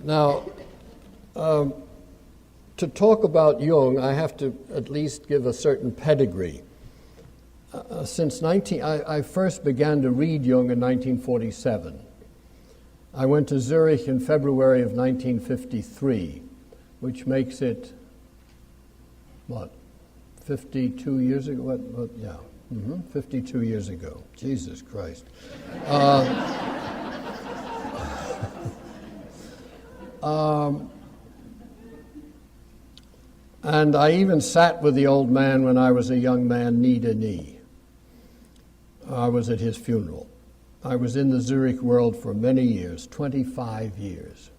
Now, to talk about Jung, I have to at least give a certain pedigree. I first began to read Jung in 1947. I went to Zurich in February of 1953, which makes it, 52 years ago? 52 years ago. Jesus Christ. And I even sat with the old man when I was a young man, knee to knee. I was at his funeral. I was in the Zurich world for many years, 25 years.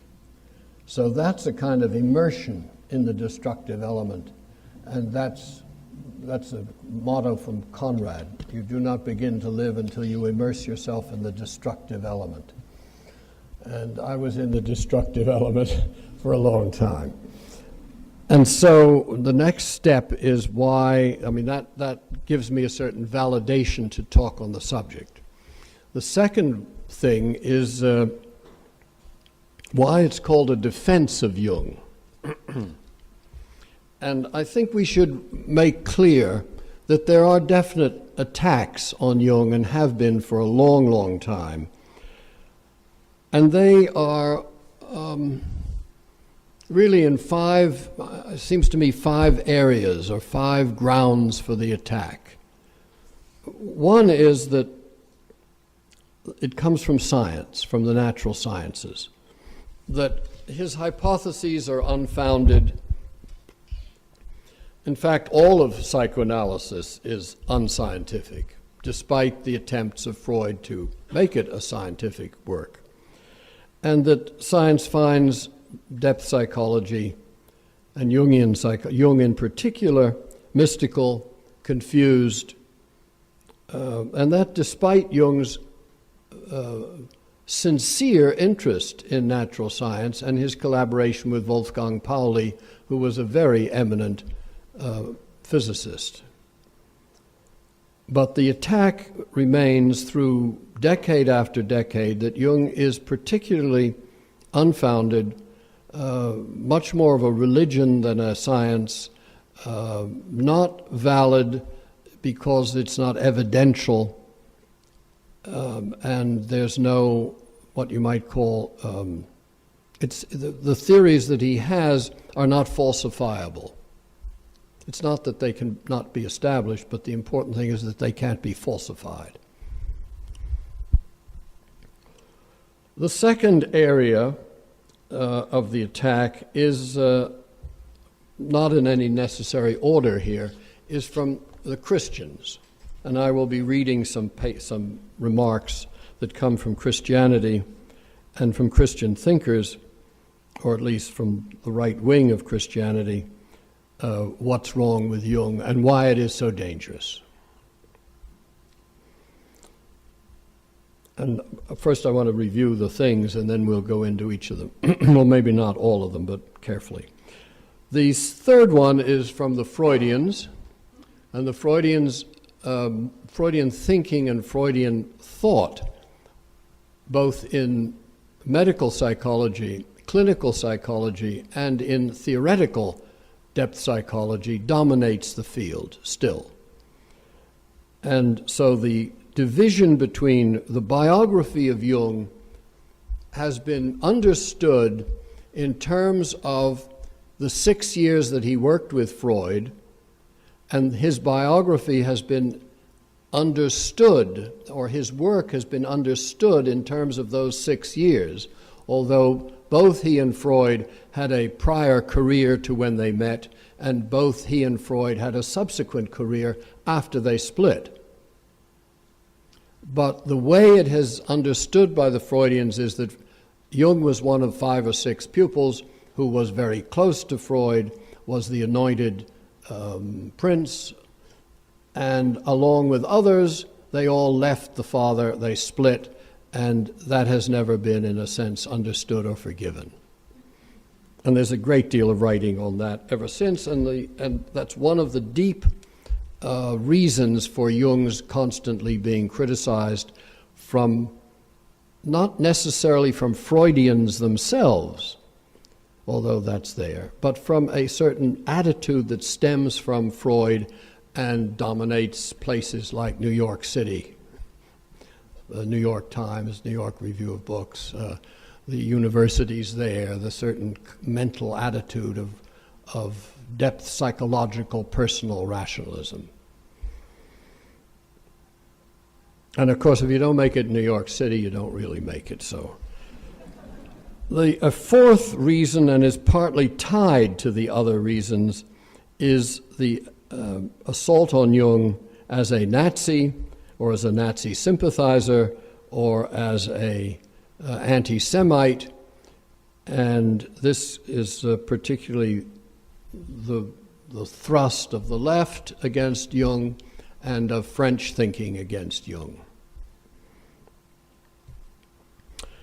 So that's a kind of immersion in the destructive element. And that's a motto from Conrad. You do not begin to live until you immerse yourself in the destructive element. And I was in the destructive element for a long time. And so the next step is why, that gives me a certain validation to talk on the subject. The second thing is why it's called a defense of Jung. And I think we should make clear that there are definite attacks on Jung and have been for a long, long time. And they are really in five areas or five grounds for the attack. One is that it comes from science, from the natural sciences, that his hypotheses are unfounded. In fact, all of psychoanalysis is unscientific, despite the attempts of Freud to make it a scientific work. And that science finds depth psychology and Jung in particular, mystical, confused, and that despite Jung's sincere interest in natural science and his collaboration with Wolfgang Pauli, who was a very eminent physicist. But the attack remains through decade after decade that Jung is particularly unfounded, much more of a religion than a science, not valid because it's not evidential, and there's no, what you might call, the theories that he has are not falsifiable. It's not that they can not be established, but the important thing is that they can't be falsified. The second area of the attack is not in any necessary order here, is from the Christians. And I will be reading some remarks that come from Christianity and from Christian thinkers, or at least from the right wing of Christianity, what's wrong with Jung and why it is so dangerous. And first I want to review the things and then we'll go into each of them. Well, maybe not all of them, but carefully. The third one is from the Freudians, and the Freudians, Freudian thinking and Freudian thought, both in medical psychology, clinical psychology, and in theoretical depth psychology, dominates the field still. And so the division between the biography of Jung has been understood in terms of the 6 years that he worked with Freud, and his biography has been understood, or his work has been understood in terms of those 6 years, although both he and Freud had a prior career to when they met, and both he and Freud had a subsequent career after they split. But the way it has understood by the Freudians is that Jung was one of 5 or 6 pupils who was very close to Freud, was the anointed prince, and along with others, they all left the father, they split, and that has never been, in a sense, understood or forgiven. And there's a great deal of writing on that ever since, and that's one of the deep reasons for Jung's constantly being criticized from, not necessarily from Freudians themselves, although that's there, but from a certain attitude that stems from Freud and dominates places like New York City, the New York Times, New York Review of Books, the universities there, the certain mental attitude of depth psychological personal rationalism. And of course, if you don't make it in New York City, you don't really make it. So, a fourth reason, and is partly tied to the other reasons, is the assault on Jung as a Nazi, or as a Nazi sympathizer, or as a anti-Semite, and this is particularly the thrust of the left against Jung and of French thinking against Jung.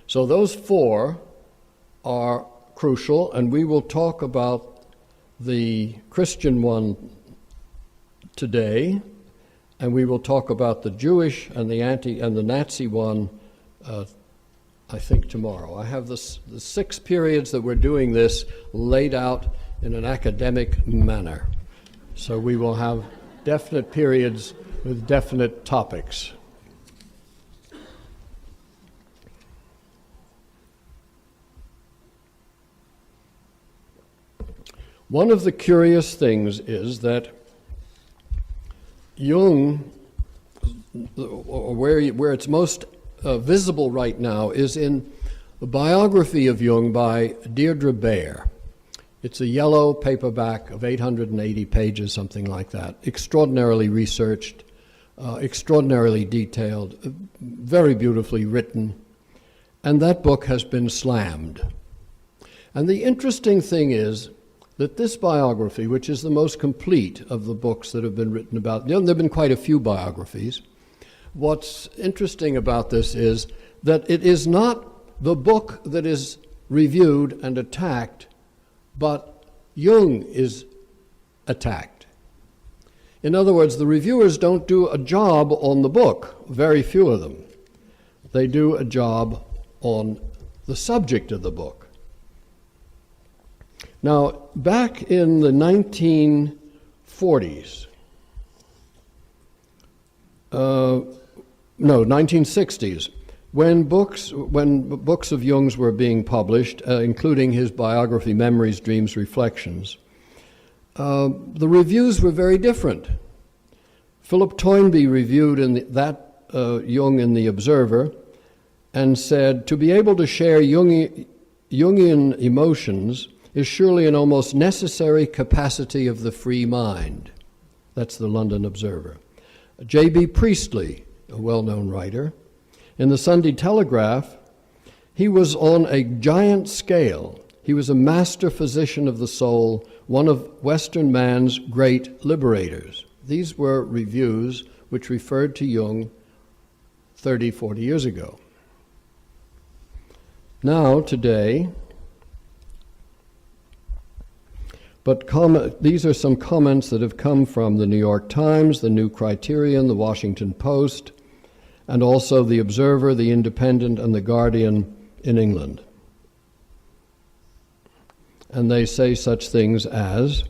So those four are crucial, and we will talk about the Christian one today, and we will talk about the Jewish and the Nazi one I think tomorrow. I have the 6 periods that we're doing this laid out in an academic manner. So we will have definite periods with definite topics. One of the curious things is that Jung, where it's most visible right now, is in the biography of Jung by Deirdre Baer. It's a yellow paperback of 880 pages, something like that. Extraordinarily researched, extraordinarily detailed, very beautifully written. And that book has been slammed. And the interesting thing is that this biography, which is the most complete of the books that have been written about, there have been quite a few biographies. What's interesting about this is that it is not the book that is reviewed and attacked, but Jung is attacked. In other words, the reviewers don't do a job on the book, very few of them. They do a job on the subject of the book. Now, back in the 1940s, 1960s, when books of Jung's were being published, including his biography, Memories, Dreams, Reflections, the reviews were very different. Philip Toynbee reviewed Jung in The Observer and said, "To be able to share Jungian emotions is surely an almost necessary capacity of the free mind." That's the London Observer. J.B. Priestley, a well-known writer, in the Sunday Telegraph, he was on a giant scale. He was a master physician of the soul, one of Western man's great liberators. These were reviews which referred to Jung 30, 40 years ago. Now, today, these are some comments that have come from the New York Times, the New Criterion, the Washington Post, and also the Observer, the Independent, and the Guardian in England. And they say such things as,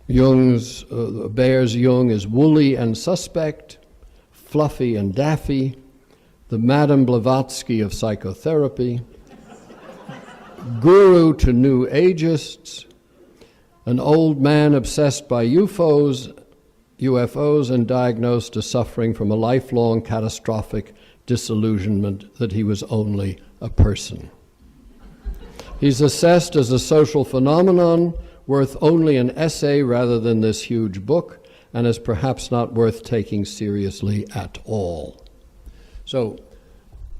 Baer's Jung is woolly and suspect, fluffy and daffy, the Madame Blavatsky of psychotherapy, guru to new ageists, an old man obsessed by UFOs and diagnosed as suffering from a lifelong catastrophic disillusionment that he was only a person. He's assessed as a social phenomenon worth only an essay rather than this huge book, and is perhaps not worth taking seriously at all. So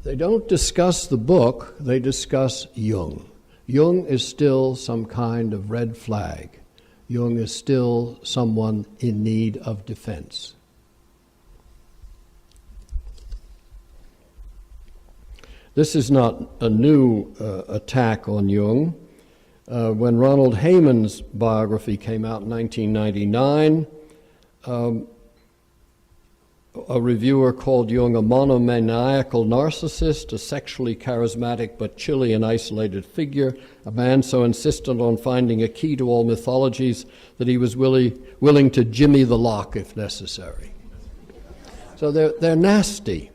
they don't discuss the book, they discuss Jung. Jung is still some kind of red flag. Jung is still someone in need of defense. This is not a new attack on Jung. When Ronald Hayman's biography came out in 1999, a reviewer called Jung a monomaniacal narcissist, a sexually charismatic but chilly and isolated figure, a man so insistent on finding a key to all mythologies that he was willing to jimmy the lock if necessary. So they're nasty.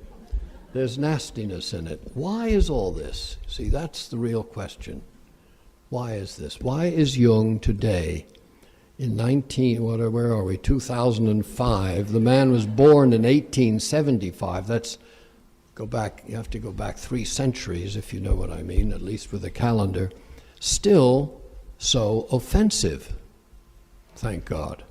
There's nastiness in it. Why is all this? See, that's the real question. Why is this? Why is Jung today, in 2005, the man was born in 1875. You have to go back 3 centuries, if you know what I mean, at least with the calendar, still so offensive? Thank God.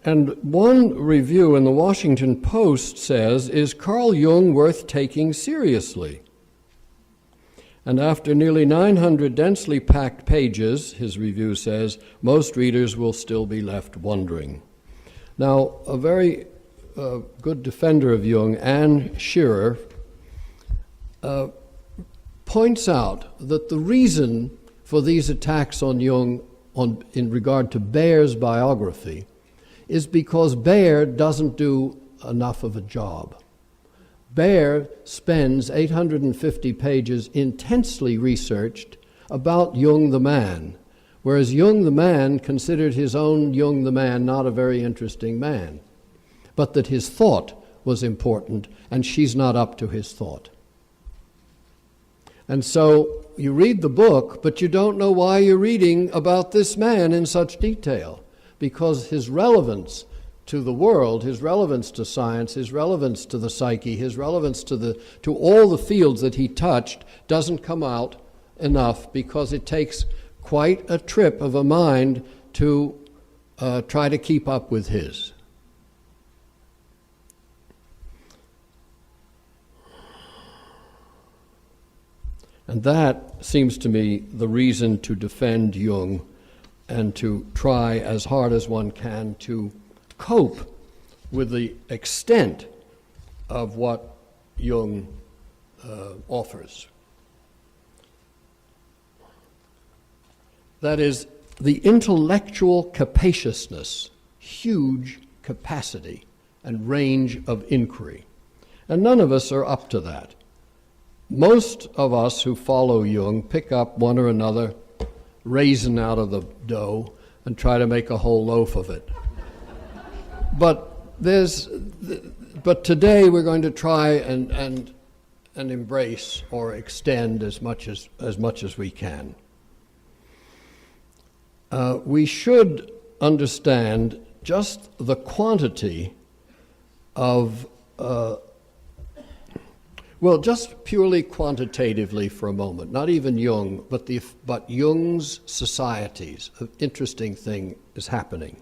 And one review in the Washington Post says, "Is Carl Jung worth taking seriously?" And after nearly 900 densely packed pages, his review says, most readers will still be left wondering. Now, a very good defender of Jung, Anne Shearer, points out that the reason for these attacks on Jung in regard to Baer's biography is because Baer doesn't do enough of a job. Baer spends 850 pages intensely researched about Jung the man, whereas Jung the man considered his own Jung the man not a very interesting man, but that his thought was important, and she's not up to his thought. And so you read the book, but you don't know why you're reading about this man in such detail, because his relevance to the world, his relevance to science, his relevance to the psyche, his relevance to all the fields that he touched doesn't come out enough, because it takes quite a trip of a mind to try to keep up with his. And that seems to me the reason to defend Jung and to try as hard as one can to cope with the extent of what Jung offers. That is, the intellectual capaciousness, huge capacity and range of inquiry. And none of us are up to that. Most of us who follow Jung pick up one or another raisin out of the dough and try to make a whole loaf of it. But today we're going to try and embrace or extend as much as we can. We should understand just the quantity of just purely quantitatively for a moment, not even Jung, but Jung's societies. An interesting thing is happening.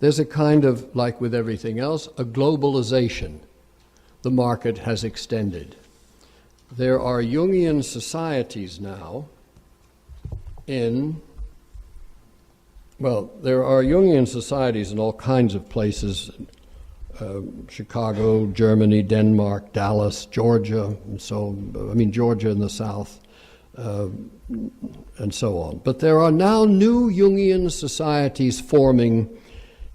There's a kind of, like with everything else, a globalization. The market has extended. There are Jungian societies now there are Jungian societies in all kinds of places, Chicago, Germany, Denmark, Dallas, Georgia, Georgia in the South, and so on. But there are now new Jungian societies forming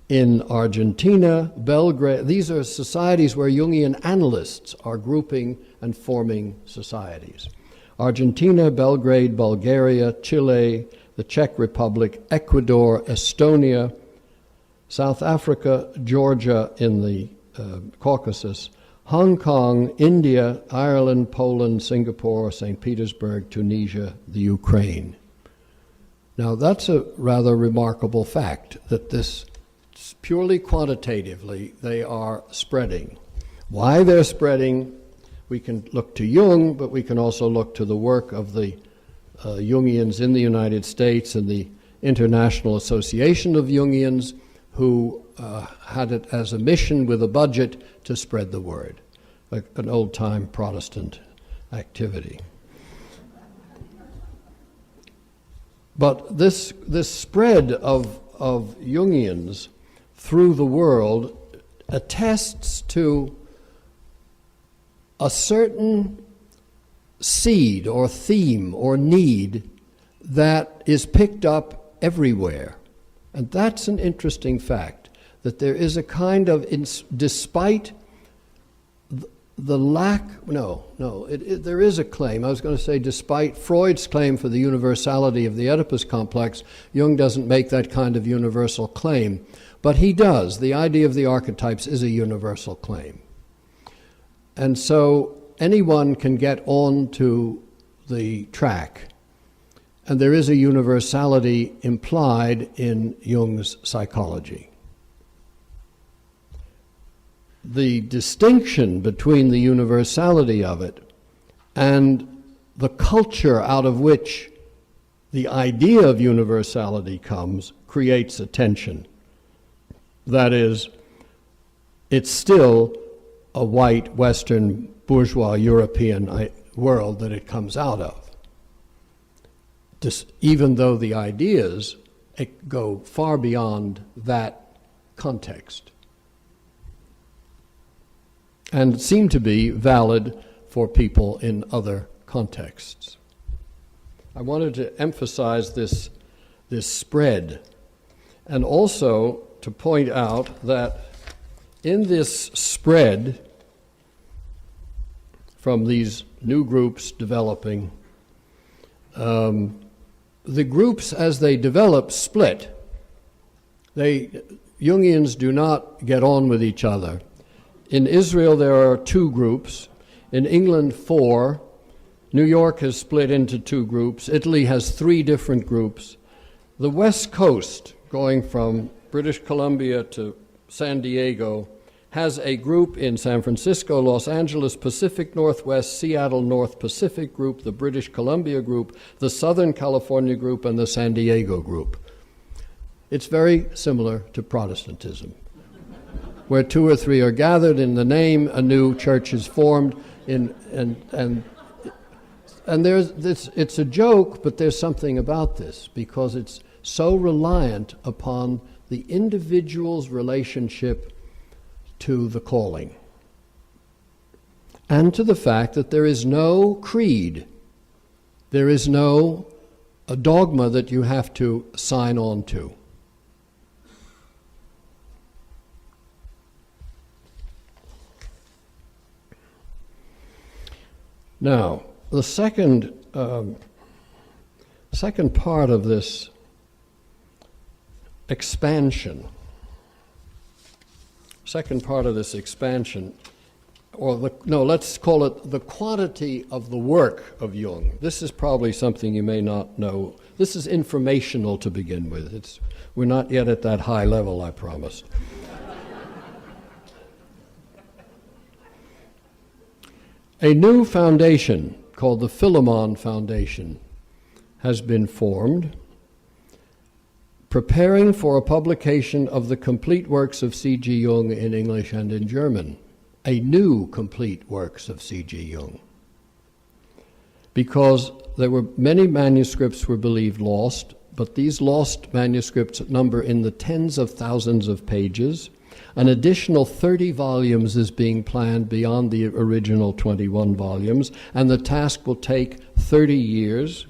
in Argentina, Belgrade. These are societies where Jungian analysts are grouping and forming societies. Argentina, Belgrade, Bulgaria, Chile, the Czech Republic, Ecuador, Estonia, South Africa, Georgia in the Caucasus, Hong Kong, India, Ireland, Poland, Singapore, St. Petersburg, Tunisia, the Ukraine. Now that's a rather remarkable fact, that this purely quantitatively they are spreading. Why they're spreading, we can look to Jung, but we can also look to the work of the Jungians in the United States and the International Association of Jungians, who had it as a mission with a budget to spread the word, like an old-time Protestant activity. But this spread of Jungians through the world attests to a certain seed or theme or need that is picked up everywhere. And that's an interesting fact, that there is a kind of, despite the lack, there is a claim. I was going to say, despite Freud's claim for the universality of the Oedipus complex, Jung doesn't make that kind of universal claim. But he does. The idea of the archetypes is a universal claim. And so anyone can get on to the track. And there is a universality implied in Jung's psychology. The distinction between the universality of it and the culture out of which the idea of universality comes creates a tension. That is, it's still a white, Western, bourgeois, European world that it comes out of. Even though the ideas go far beyond that context and seem to be valid for people in other contexts. I wanted to emphasize this spread, and also to point out that in this spread from these new groups developing, the groups as they develop split. Jungians do not get on with each other. In Israel there are 2 groups, in England 4, New York has split into 2 groups, Italy has 3 different groups. The West Coast, going from British Columbia to San Diego, has a group in San Francisco, Los Angeles, Pacific Northwest, Seattle North Pacific group, the British Columbia group, the Southern California group, and the San Diego group. It's very similar to Protestantism, where 2 or 3 are gathered in the name, a new church is formed, and there's this. It's a joke, but there's something about this, because it's so reliant upon the individual's relationship to the calling, and to the fact that there is no creed, there is no a dogma that you have to sign on to. Now, the second part of this expansion, let's call it the quantity of the work of Jung. This is probably something you may not know. This is informational to begin with. We're not yet at that high level, I promise. A new foundation called the Philemon Foundation has been formed, preparing for a publication of the complete works of C.G. Jung in English and in German. A new complete works of C.G. Jung. Because there were many manuscripts were believed lost, but these lost manuscripts number in the tens of thousands of pages. An additional 30 volumes is being planned beyond the original 21 volumes, and the task will take 30 years.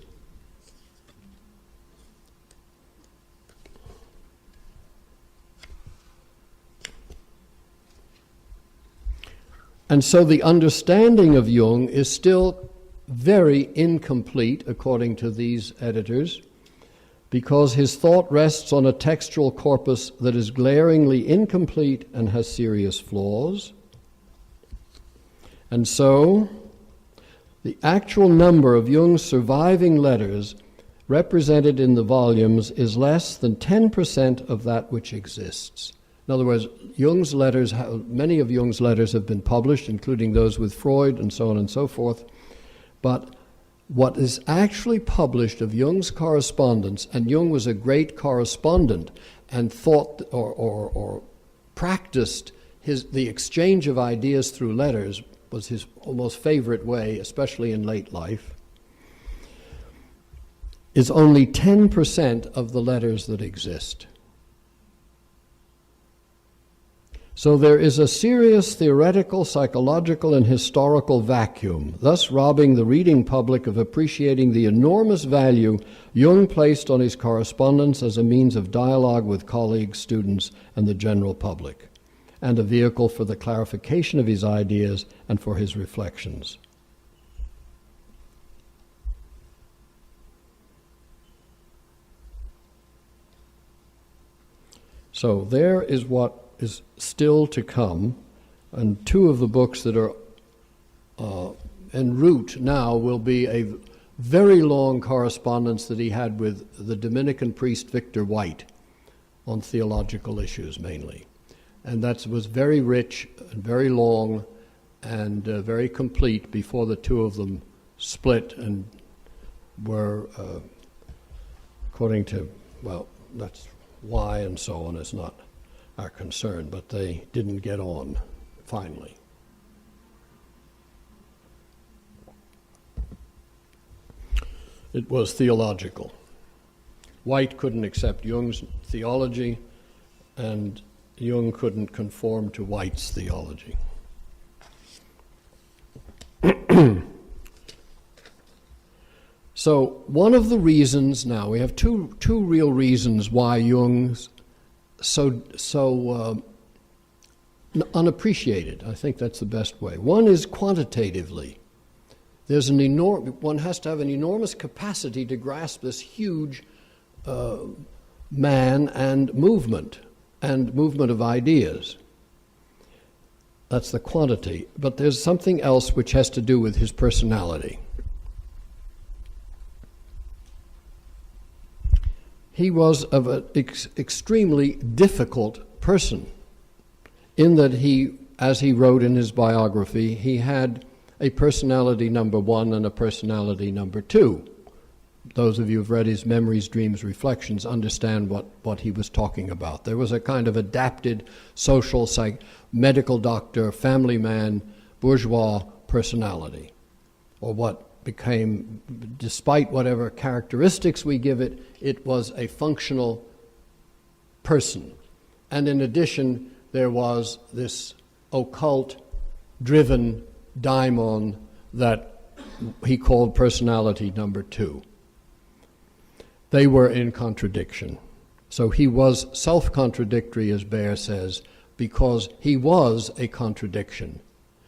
And so the understanding of Jung is still very incomplete, according to these editors, because his thought rests on a textual corpus that is glaringly incomplete and has serious flaws. And so, the actual number of Jung's surviving letters represented in the volumes is less than 10% of that which exists. In other words, Jung's letters, many of Jung's letters have been published, including those with Freud and so on and so forth, but what is actually published of Jung's correspondence, and Jung was a great correspondent and thought or practiced the exchange of ideas through letters, was his almost favorite way, especially in late life, is only 10% of the letters that exist. So there is a serious theoretical, psychological, and historical vacuum, thus robbing the reading public of appreciating the enormous value Jung placed on his correspondence as a means of dialogue with colleagues, students, and the general public, and a vehicle for the clarification of his ideas and for his reflections. So there is what is still to come, and two of the books that are en route now will be a very long correspondence that he had with the Dominican priest Victor White on theological issues mainly. And that was very rich and very long and very complete before the two of them split and were, according to, well, that's why and so on is not our concern, but they didn't get on finally. It was theological. White couldn't accept Jung's theology, and Jung couldn't conform to White's theology. So one of the reasons now, we have two real reasons why Jung's so unappreciated. I think that's the best way. One is quantitatively. There's one has to have an enormous capacity to grasp this huge man and movement of ideas. That's the quantity. But there's something else which has to do with his personality. He was of an extremely difficult person in that he, as he wrote in his biography, he had a personality number 1 and a personality number 2. Those of you who have read his Memories, Dreams, Reflections understand what he was talking about. There was a kind of adapted social, medical doctor, family man, bourgeois personality, or what became, despite whatever characteristics we give it, it was a functional person. And in addition, there was this occult-driven daimon that he called personality number 2. They were in contradiction. So he was self-contradictory, as Baer says, because he was a contradiction.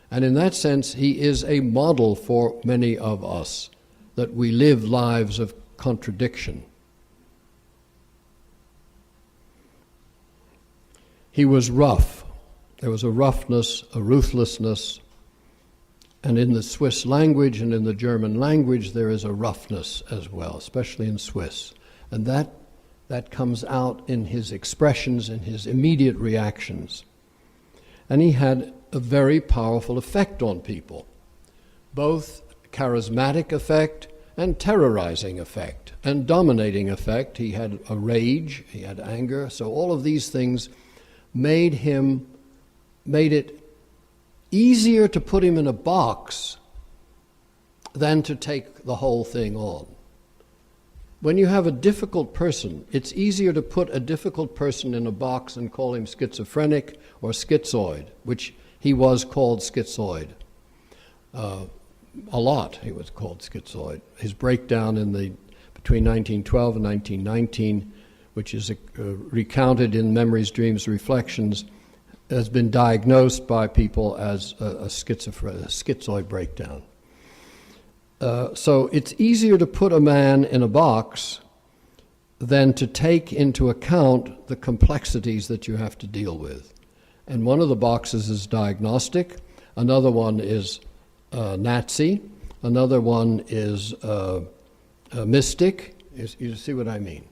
And in that sense, he is a model for many of us, that we live lives of contradiction. He was rough. There was a roughness, a ruthlessness, and in the Swiss language and in the German language there is a roughness as well, especially in Swiss. And that comes out in his expressions, in his immediate reactions. And he had a very powerful effect on people, both charismatic effect and terrorizing effect and dominating effect. He had a rage, he had anger, so all of these things made it easier to put him in a box than to take the whole thing on. When you have a difficult person, it's easier to put a difficult person in a box and call him schizophrenic or schizoid, which he was called schizoid. A lot he was called schizoid. His breakdown between 1912 and 1919, which is recounted in Memories, Dreams, Reflections, has been diagnosed by people as a schizoid breakdown. So it's easier to put a man in a box than to take into account the complexities that you have to deal with. And one of the boxes is diagnostic, another one is Nazi, another one is mystic. You see what I mean?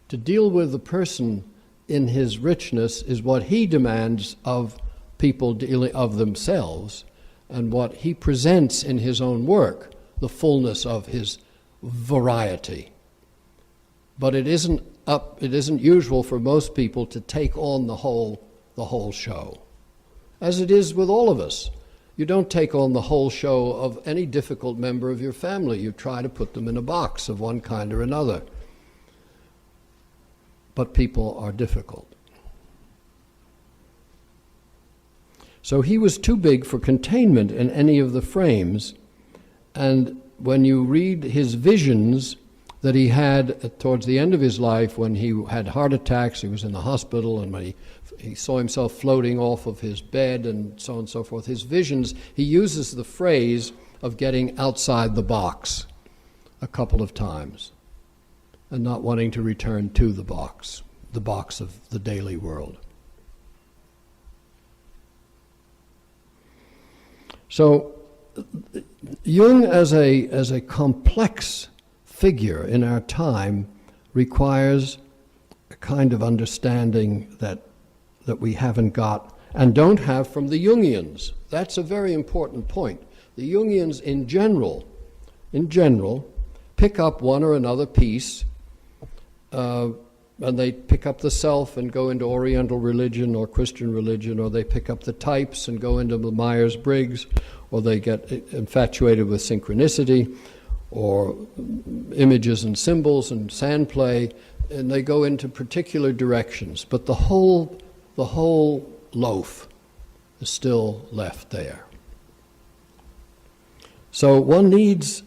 To deal with the person in his richness is what he demands of people dealing of themselves, and what he presents in his own work, the fullness of his variety. But it isn't usual for most people to take on the whole show, as it is with all of us. You don't take on the whole show of any difficult member of your family. You try to put them in a box of one kind or another. But people are difficult. So he was too big for containment in any of the frames. And when you read his visions that he had towards the end of his life, when he had heart attacks, he was in the hospital, and when he saw himself floating off of his bed and so on and so forth, his visions, he uses the phrase of getting outside the box a couple of times and not wanting to return to the box of the daily world. So Jung as a complex figure in our time requires a kind of understanding that we haven't got and don't have from the Jungians. That's a very important point. The Jungians in general, pick up one or another piece, and they pick up the self and go into Oriental religion or Christian religion, or they pick up the types and go into the Myers-Briggs, or they get infatuated with synchronicity, or images and symbols and sand play, and they go into particular directions. But the whole loaf is still left there. So one needs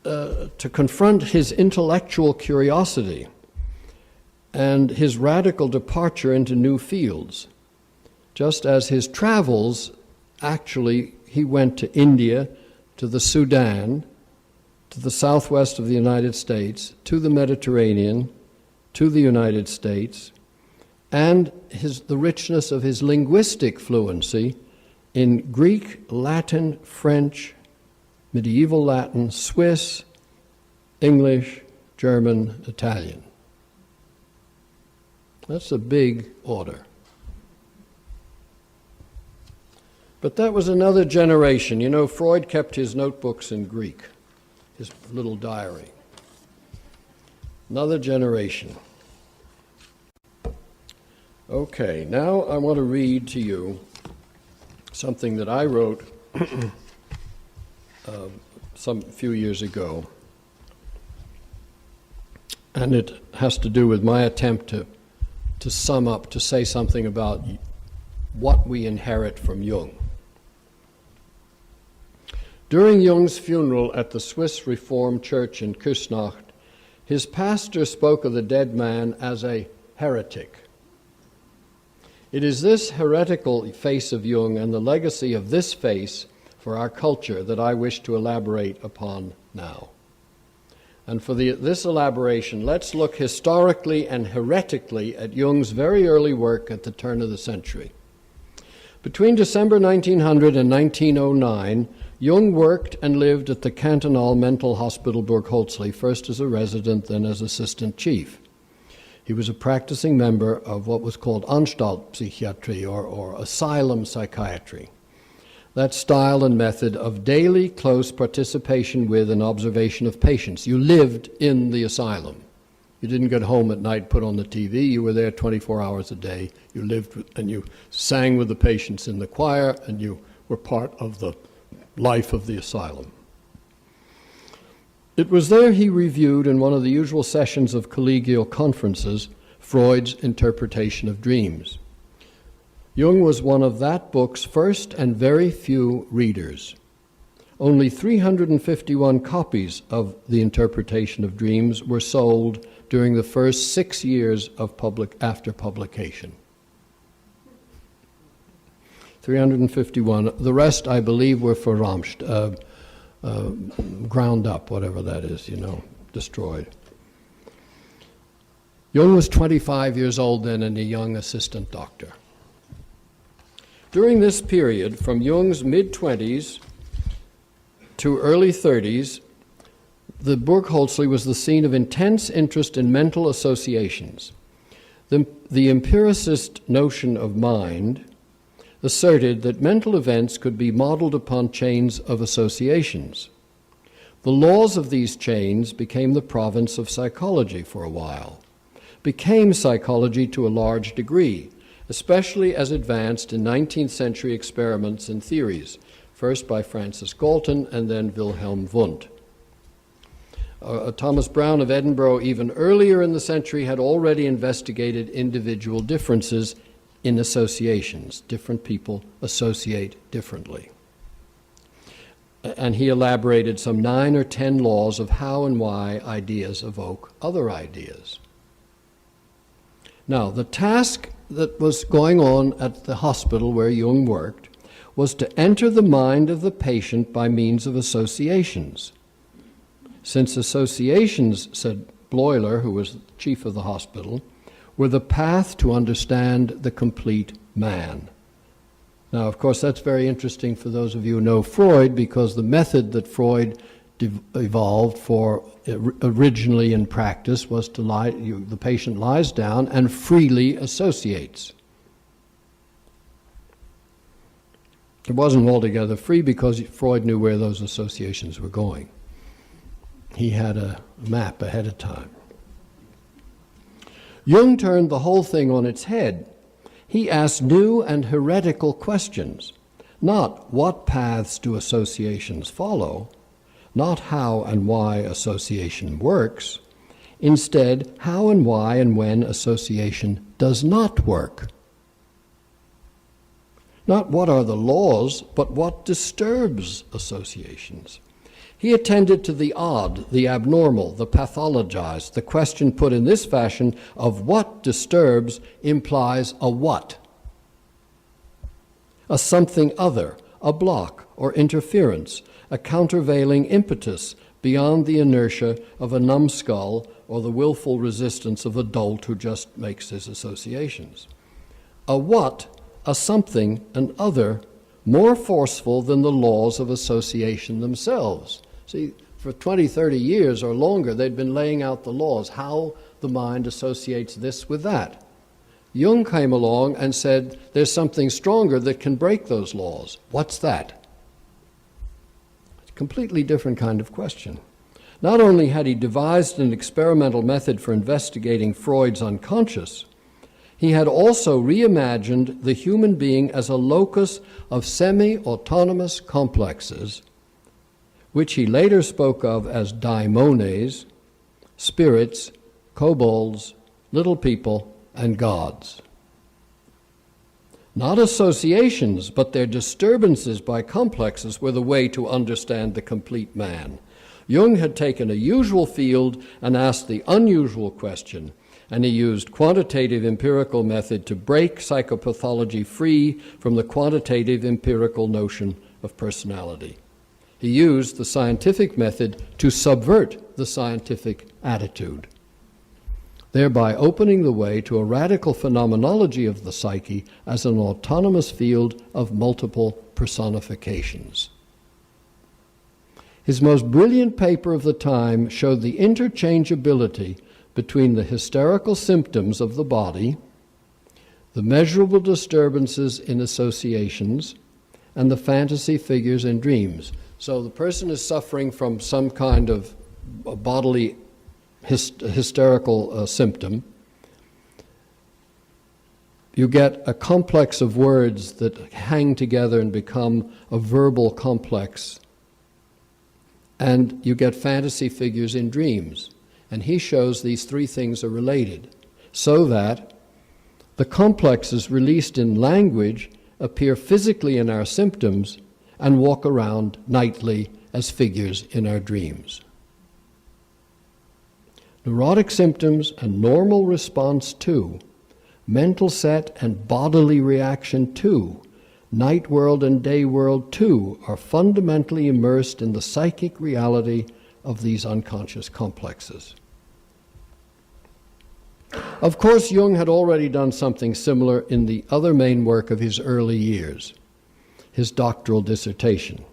to confront his intellectual curiosity and his radical departure into new fields. Just as his travels, actually, he went to India, to the Sudan, to the southwest of the United States, to the Mediterranean, to the United States, and the richness of his linguistic fluency in Greek, Latin, French, medieval Latin, Swiss, English, German, Italian. That's a big order. But that was another generation. You know, Freud kept his notebooks in Greek, his little diary. Another generation. Okay, now I want to read to you something that I wrote some few years ago. And it has to do with my attempt to sum up, to say something about what we inherit from Jung. During Jung's funeral at the Swiss Reformed Church in Küsnacht, his pastor spoke of the dead man as a heretic. It is this heretical face of Jung and the legacy of this face for our culture that I wish to elaborate upon now. And for this elaboration, let's look historically and heretically at Jung's very early work at the turn of the century. Between December 1900 and 1909, Jung worked and lived at the Cantonal Mental Hospital Burgholzli, first as a resident, then as assistant chief. He was a practicing member of what was called Anstaltpsychiatrie, or asylum psychiatry. That style and method of daily close participation with and observation of patients. You lived in the asylum. You didn't get home at night, put on the TV. You were there 24 hours a day. You lived and you sang with the patients in the choir, and you were part of the life of the asylum. It was there he reviewed, in one of the usual sessions of collegial conferences, Freud's interpretation of dreams. Jung was one of that book's first and very few readers. Only 351 copies of the interpretation of dreams were sold during the first 6 years of after publication. 351. The rest, I believe, were verramscht, ground up, whatever that is, destroyed. Jung was 25 years old then and a young assistant doctor. During this period, from Jung's mid-20s to early 30s, the Burgholzli was the scene of intense interest in mental associations. The empiricist notion of mind asserted that mental events could be modeled upon chains of associations. The laws of these chains became the province of psychology for a while, became psychology to a large degree, especially as advanced in 19th century experiments and theories, first by Francis Galton and then Wilhelm Wundt. Thomas Brown of Edinburgh, even earlier in the century, had already investigated individual differences in associations. Different people associate differently. And he elaborated some 9 or 10 laws of how and why ideas evoke other ideas. Now, the task that was going on at the hospital where Jung worked was to enter the mind of the patient by means of associations. Since associations, said Bleuler, who was chief of the hospital, were the path to understand the complete man. Now, of course, that's very interesting for those of you who know Freud, because the method that Freud evolved for originally in practice was to the patient lies down and freely associates. It wasn't altogether free because Freud knew where those associations were going. He had a map ahead of time. Jung turned the whole thing on its head. He asked new and heretical questions, not what paths do associations follow, not how and why association works, instead, how and why and when association does not work. Not what are the laws, but what disturbs associations. He attended to the odd, the abnormal, the pathologized. The question put in this fashion of what disturbs implies a what? A something other, a block or interference, a countervailing impetus beyond the inertia of a numbskull or the willful resistance of a dolt who just makes his associations. A what, a something, an other, more forceful than the laws of association themselves. See, for 20, 30 years or longer, they'd been laying out the laws, how the mind associates this with that. Jung came along and said, there's something stronger that can break those laws. What's that? It's a completely different kind of question. Not only had he devised an experimental method for investigating Freud's unconscious, he had also reimagined the human being as a locus of semi-autonomous complexes, which he later spoke of as daimones, spirits, kobolds, little people, and gods. Not associations, but their disturbances by complexes were the way to understand the complete man. Jung had taken a usual field and asked the unusual question, and he used quantitative empirical method to break psychopathology free from the quantitative empirical notion of personality. He used the scientific method to subvert the scientific attitude, thereby opening the way to a radical phenomenology of the psyche as an autonomous field of multiple personifications. His most brilliant paper of the time showed the interchangeability between the hysterical symptoms of the body, the measurable disturbances in associations, and the fantasy figures in dreams. So the person is suffering from some kind of bodily hysterical symptom. You get a complex of words that hang together and become a verbal complex. And you get fantasy figures in dreams. And he shows these three things are related, so that the complexes released in language appear physically in our symptoms and walk around nightly as figures in our dreams. Neurotic symptoms and normal response to, mental set and bodily reaction to, night world and day world too, are fundamentally immersed in the psychic reality of these unconscious complexes. Of course, Jung had already done something similar in the other main work of his early years, his doctoral dissertation.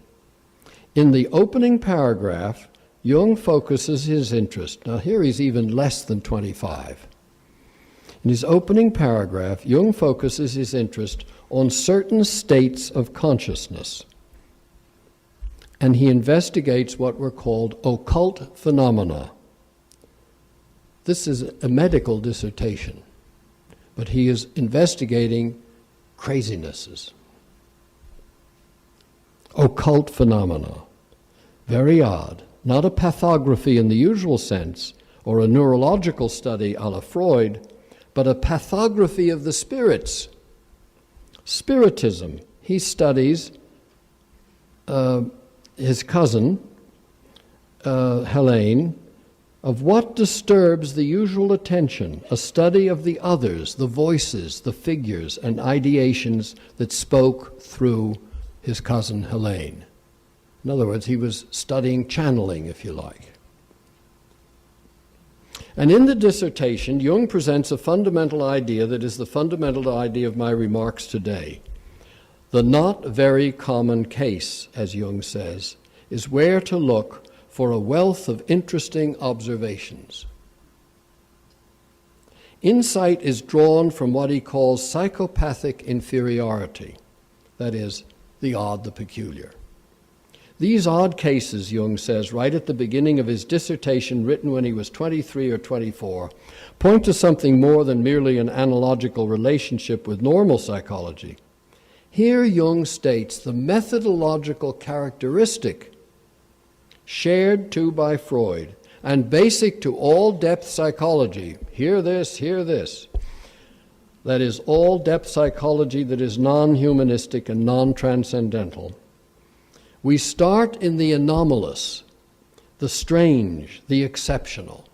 In the opening paragraph, Jung focuses his interest. Now here he's even less than 25. In his opening paragraph, Jung focuses his interest on certain states of consciousness, and he investigates what were called occult phenomena. This is a medical dissertation, but he is investigating crazinesses. Occult phenomena. Very odd. Not a pathography in the usual sense, or a neurological study a la Freud, but a pathography of the spirits. Spiritism. He studies his cousin, Helene, of what disturbs the usual attention, a study of the others, the voices, the figures, and ideations that spoke through his cousin Helene. In other words, he was studying channeling, if you like. And in the dissertation, Jung presents a fundamental idea that is the fundamental idea of my remarks today. The not very common case, as Jung says, is where to look for a wealth of interesting observations. Insight is drawn from what he calls psychopathic inferiority, that is, the odd, the peculiar. These odd cases, Jung says, right at the beginning of his dissertation written when he was 23 or 24, point to something more than merely an analogical relationship with normal psychology. Here Jung states the methodological characteristic shared too by Freud and basic to all depth psychology. Hear this, that is, all depth psychology that is non-humanistic and non-transcendental. We start in the anomalous, the strange, the exceptional.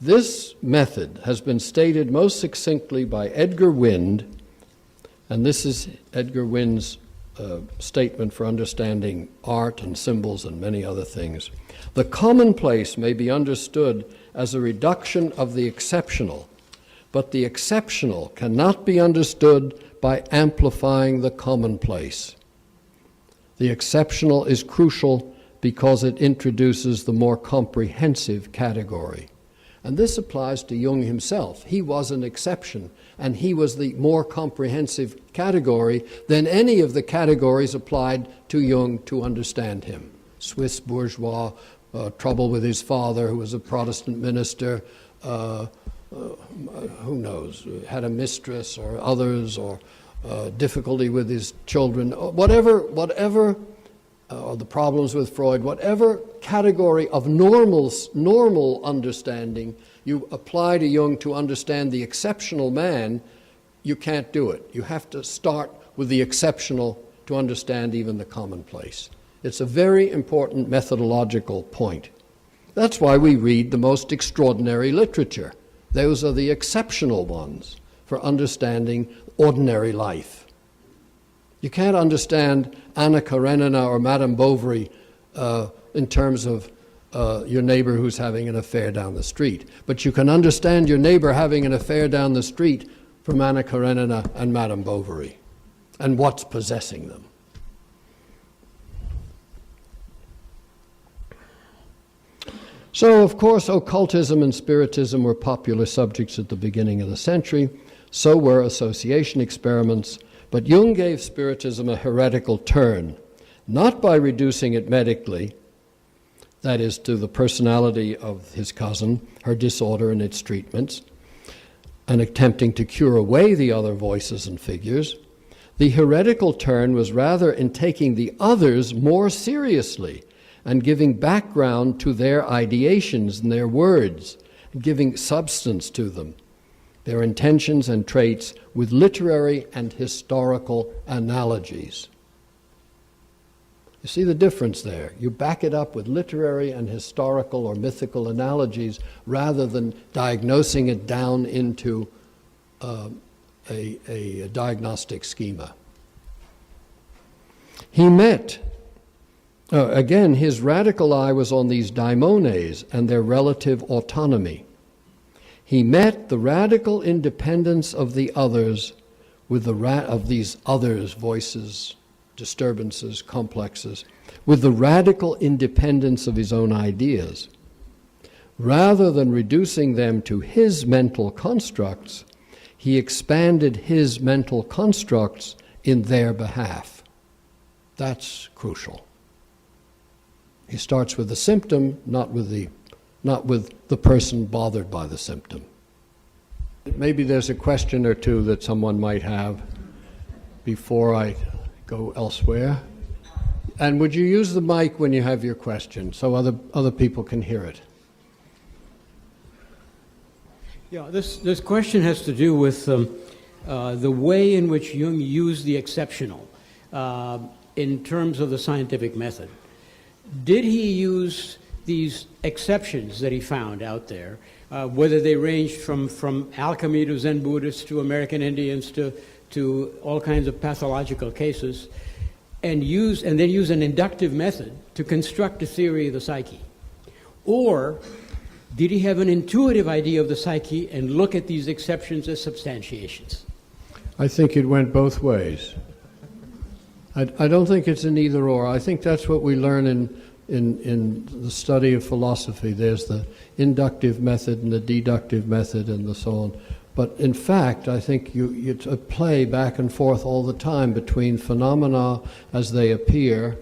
This method has been stated most succinctly by Edgar Wind, and this is Edgar Wind's statement for understanding art and symbols and many other things. The commonplace may be understood as a reduction of the exceptional, but the exceptional cannot be understood by amplifying the commonplace. The exceptional is crucial because it introduces the more comprehensive category. And this applies to Jung himself. He was an exception, and he was the more comprehensive category than any of the categories applied to Jung to understand him. Swiss bourgeois, trouble with his father, who was a Protestant minister, who knows, had a mistress or others, or difficulty with his children, whatever, or the problems with Freud, whatever category of normal understanding you apply to Jung to understand the exceptional man, you can't do it. You have to start with the exceptional to understand even the commonplace. It's a very important methodological point. That's why we read the most extraordinary literature. Those are the exceptional ones for understanding ordinary life. You can't understand Anna Karenina or Madame Bovary in terms of your neighbor who's having an affair down the street. But you can understand your neighbor having an affair down the street from Anna Karenina and Madame Bovary and what's possessing them. So, of course, occultism and spiritism were popular subjects at the beginning of the century. So were association experiments. But Jung gave spiritism a heretical turn, not by reducing it medically, that is, to the personality of his cousin, her disorder and its treatments, and attempting to cure away the other voices and figures. The heretical turn was rather in taking the others more seriously and giving background to their ideations and their words, giving substance to them, their intentions and traits with literary and historical analogies. You see the difference there? You back it up with literary and historical or mythical analogies rather than diagnosing it down into a diagnostic schema. He met, again, his radical eye was on these daimones and their relative autonomy. He met the radical independence of the others with of these others' voices, disturbances, complexes, with the radical independence of his own ideas. Rather than reducing them to his mental constructs, he expanded his mental constructs in their behalf. That's crucial. He starts with the symptom, not with the person bothered by the symptom. Maybe there's a question or two that someone might have before I go elsewhere. And would you use the mic when you have your question so other people can hear it? Yeah, this question has to do with the way in which Jung used the exceptional in terms of the scientific method. Did he use these exceptions that he found out there, whether they ranged from alchemy to Zen Buddhists to American Indians to all kinds of pathological cases, and then use an inductive method to construct a theory of the psyche? Or did he have an intuitive idea of the psyche and look at these exceptions as substantiations? I think it went both ways. I don't think it's an either or. I think that's what we learn in the study of philosophy. There's the inductive method and the deductive method and so on. But in fact, I think you play back and forth all the time between phenomena as they appear,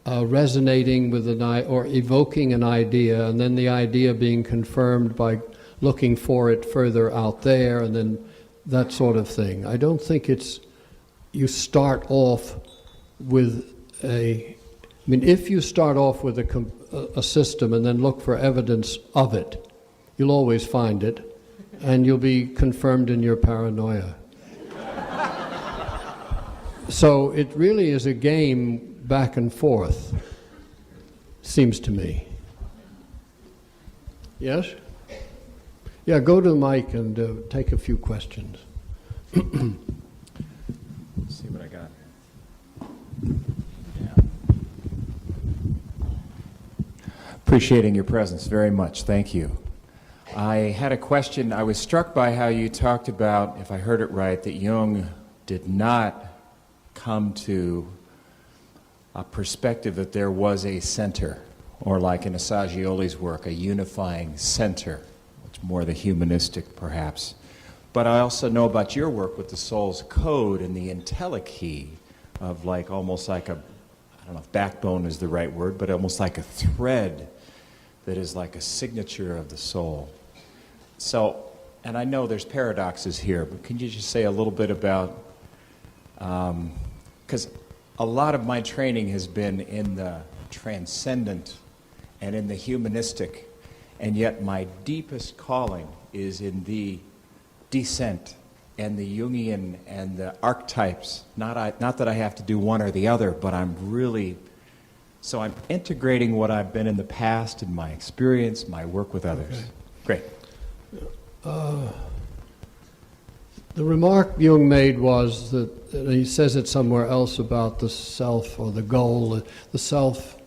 resonating with or evoking an idea, and then the idea being confirmed by looking for it further out there, and then that sort of thing. I don't think you start off with if you start off with a system and then look for evidence of it, you'll always find it, and you'll be confirmed in your paranoia. So it really is a game back and forth, seems to me. Yes? Yeah, go to the mic and take a few questions. Let's see what I got. Appreciating your presence very much. Thank you. I had a question. I was struck by how you talked about, if I heard it right, that Jung did not come to a perspective that there was a center, or like in Assagioli's work, a unifying center, which more the humanistic perhaps. But I also know about your work with the soul's code and the entelechy of almost like a, I don't know if backbone is the right word, but almost like a thread that is like a signature of the soul. So, and I know there's paradoxes here, but can you just say a little bit about, because a lot of my training has been in the transcendent and in the humanistic, and yet my deepest calling is in the descent and the Jungian and the archetypes. Not that I have to do one or the other, but I'm integrating what I've been in the past and my experience, my work with others. Okay. Great. The remark Jung made was that, he says it somewhere else about the self or the goal. The self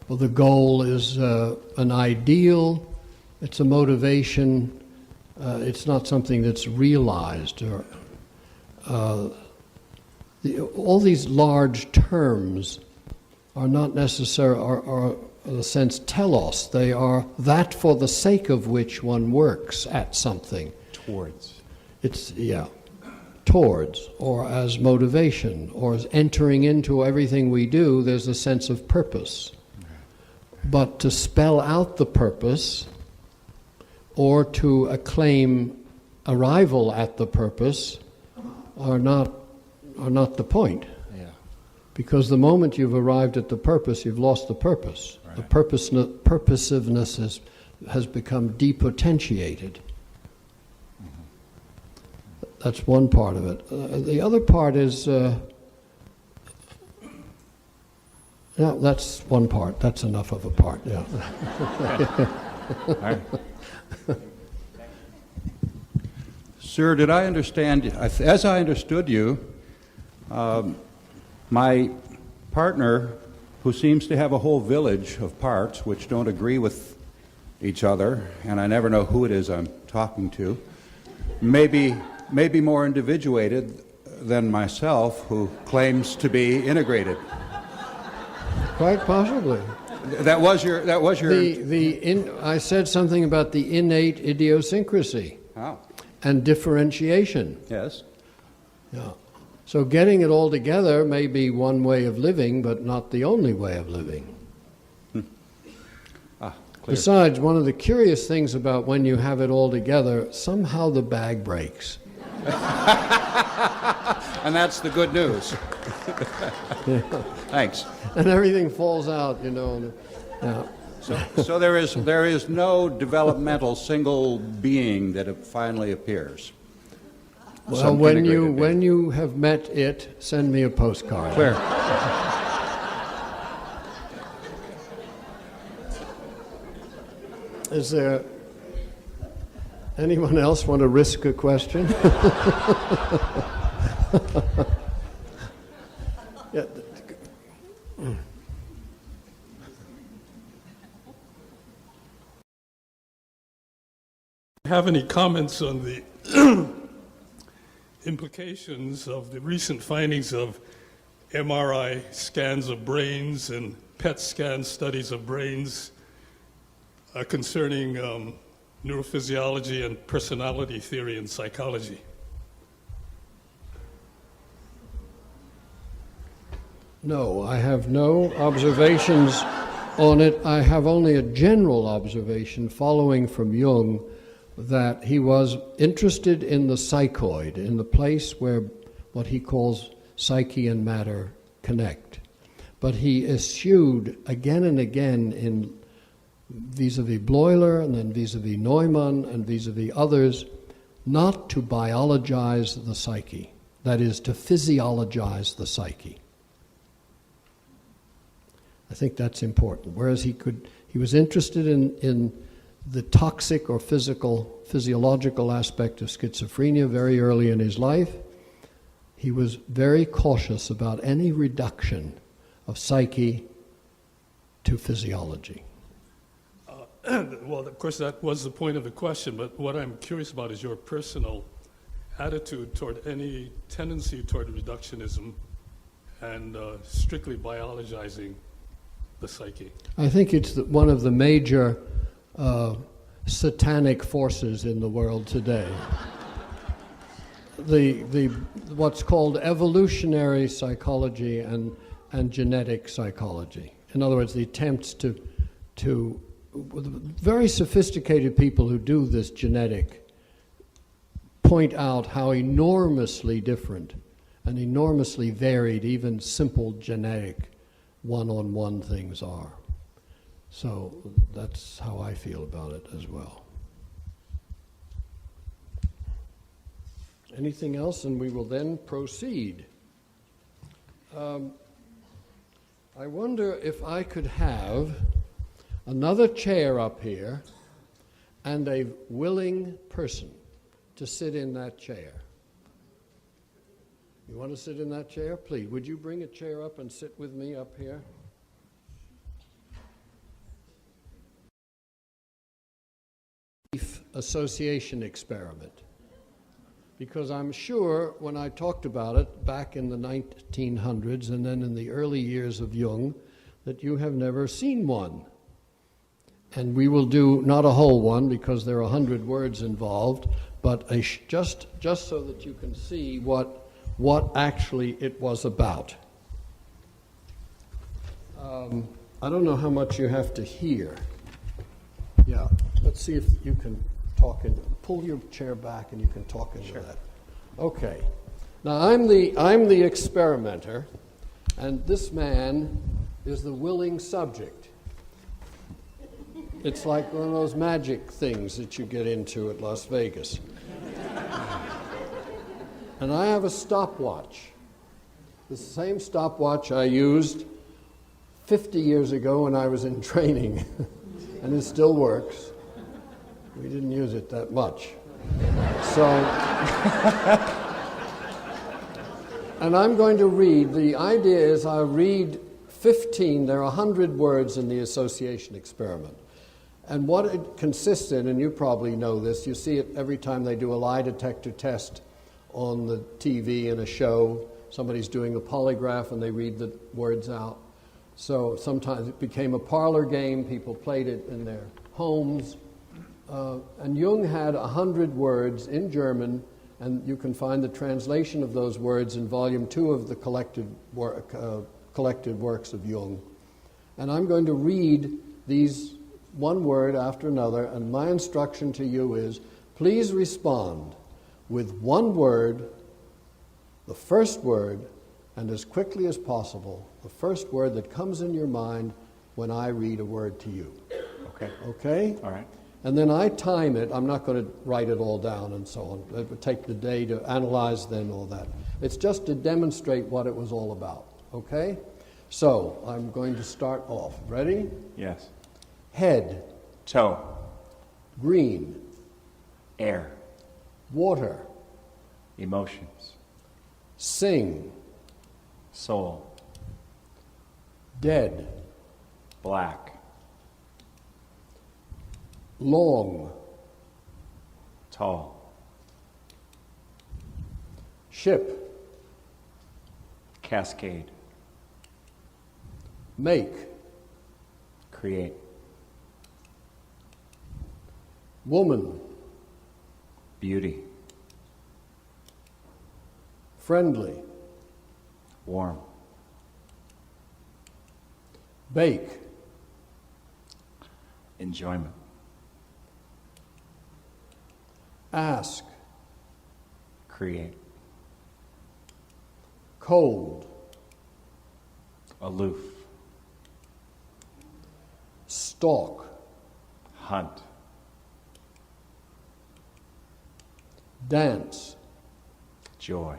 or the goal is an ideal, it's a motivation, it's not something that's realized. All these large terms are not necessarily, are in a sense, telos. They are that for the sake of which one works at something. Towards. Towards, or as motivation, or as entering into everything we do, there's a sense of purpose. But to spell out the purpose, or to acclaim arrival at the purpose, are not the point. Yeah. Because the moment you've arrived at the purpose, you've lost the purpose. Right. The purposiveness has become depotentiated. That's one part of it. The other part is, that's one part. That's enough of a part, yeah. Sir, did I understand, as I understood you, my partner, who seems to have a whole village of parts which don't agree with each other, and I never know who it is I'm talking to, maybe more individuated than myself, who claims to be integrated. Quite possibly. That was your. I said something about the innate idiosyncrasy. Oh. And differentiation. Yes. Yeah. So getting it all together may be one way of living, but not the only way of living. Besides, one of the curious things about when you have it all together, somehow the bag breaks. And that's the good news. Yeah. Thanks. And everything falls out, Yeah. So there is no developmental single being that it finally appears. Well, some when integrated when you have met it, send me a postcard. Clear. Is there anyone else want to risk a question? Yeah. Have any comments on the implications of the recent findings of MRI scans of brains and PET scan studies of brains concerning neurophysiology and personality theory in psychology? No, I have no observations on it. I have only a general observation following from Jung that he was interested in the psychoid, in the place where what he calls psyche and matter connect. But he eschewed again and again in vis-a-vis Bleuler and then vis-a-vis Neumann and vis-a-vis others not to biologize the psyche, that is, to physiologize the psyche. I think that's important. Whereas he was interested in the toxic or physiological aspect of schizophrenia very early in his life, he was very cautious about any reduction of psyche to physiology. Well, of course, that was the point of the question, but what I'm curious about is your personal attitude toward any tendency toward reductionism and strictly biologizing the psyche. I think it's one of the major satanic forces in the world today. The what's called evolutionary psychology and genetic psychology. In other words, the attempts to very sophisticated people who do this genetic point out how enormously different and enormously varied even simple genetic one-on-one things are. So that's how I feel about it as well. Anything else? And we will then proceed. I wonder if I could have another chair up here and a willing person to sit in that chair. You want to sit in that chair? Please, would you bring a chair up and sit with me up here? Association experiment. Because I'm sure when I talked about it back in the 1900s and then in the early years of Jung, that you have never seen one. And we will do not a whole one because there are 100 words involved, but just so that you can see what actually it was about. I don't know how much you have to hear. Yeah, let's see if you can talk in. Pull your chair back and you can talk into that. Okay. Now I'm the experimenter, and this man is the willing subject. It's like one of those magic things that you get into at Las Vegas. And I have a stopwatch. The same stopwatch I used 50 years ago when I was in training, and it still works. We didn't use it that much. So, and I'm going to read. The idea is I read 15, there are 100 words in the association experiment. And what it consists in, and you probably know this, you see it every time they do a lie detector test on the TV in a show. Somebody's doing a polygraph and they read the words out. So sometimes it became a parlor game. People played it in their homes. And Jung had 100 words in German, and you can find the translation of those words in Volume 2 of the collected works of Jung. And I'm going to read these one word after another, and my instruction to you is, please respond with one word, the first word, and as quickly as possible, the first word that comes in your mind when I read a word to you. Okay. Okay? All right. And then I time it. I'm not going to write it all down and so on. It would take the day to analyze then all that. It's just to demonstrate what it was all about, okay? So I'm going to start off. Ready? Yes. Head, Toe. green, Air. water, Emotions. sing, Soul. dead, Black. long, Tall. ship, Cascade. make, Create. woman, Beauty. friendly, Warm. bake, Enjoyment. ask, Create. cold, Aloof. stalk, Hunt. dance. Joy.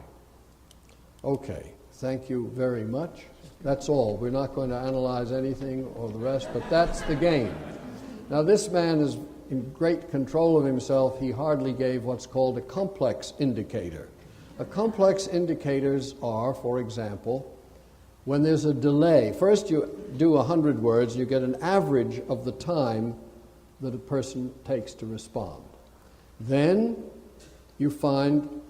Okay, thank you very much. That's all. We're not going to analyze anything or the rest, but that's the game. Now, this man is in great control of himself. He hardly gave what's called a complex indicator. A complex indicators are, for example, when there's a delay. First, you do 100 words, you get an average of the time that a person takes to respond. Then you find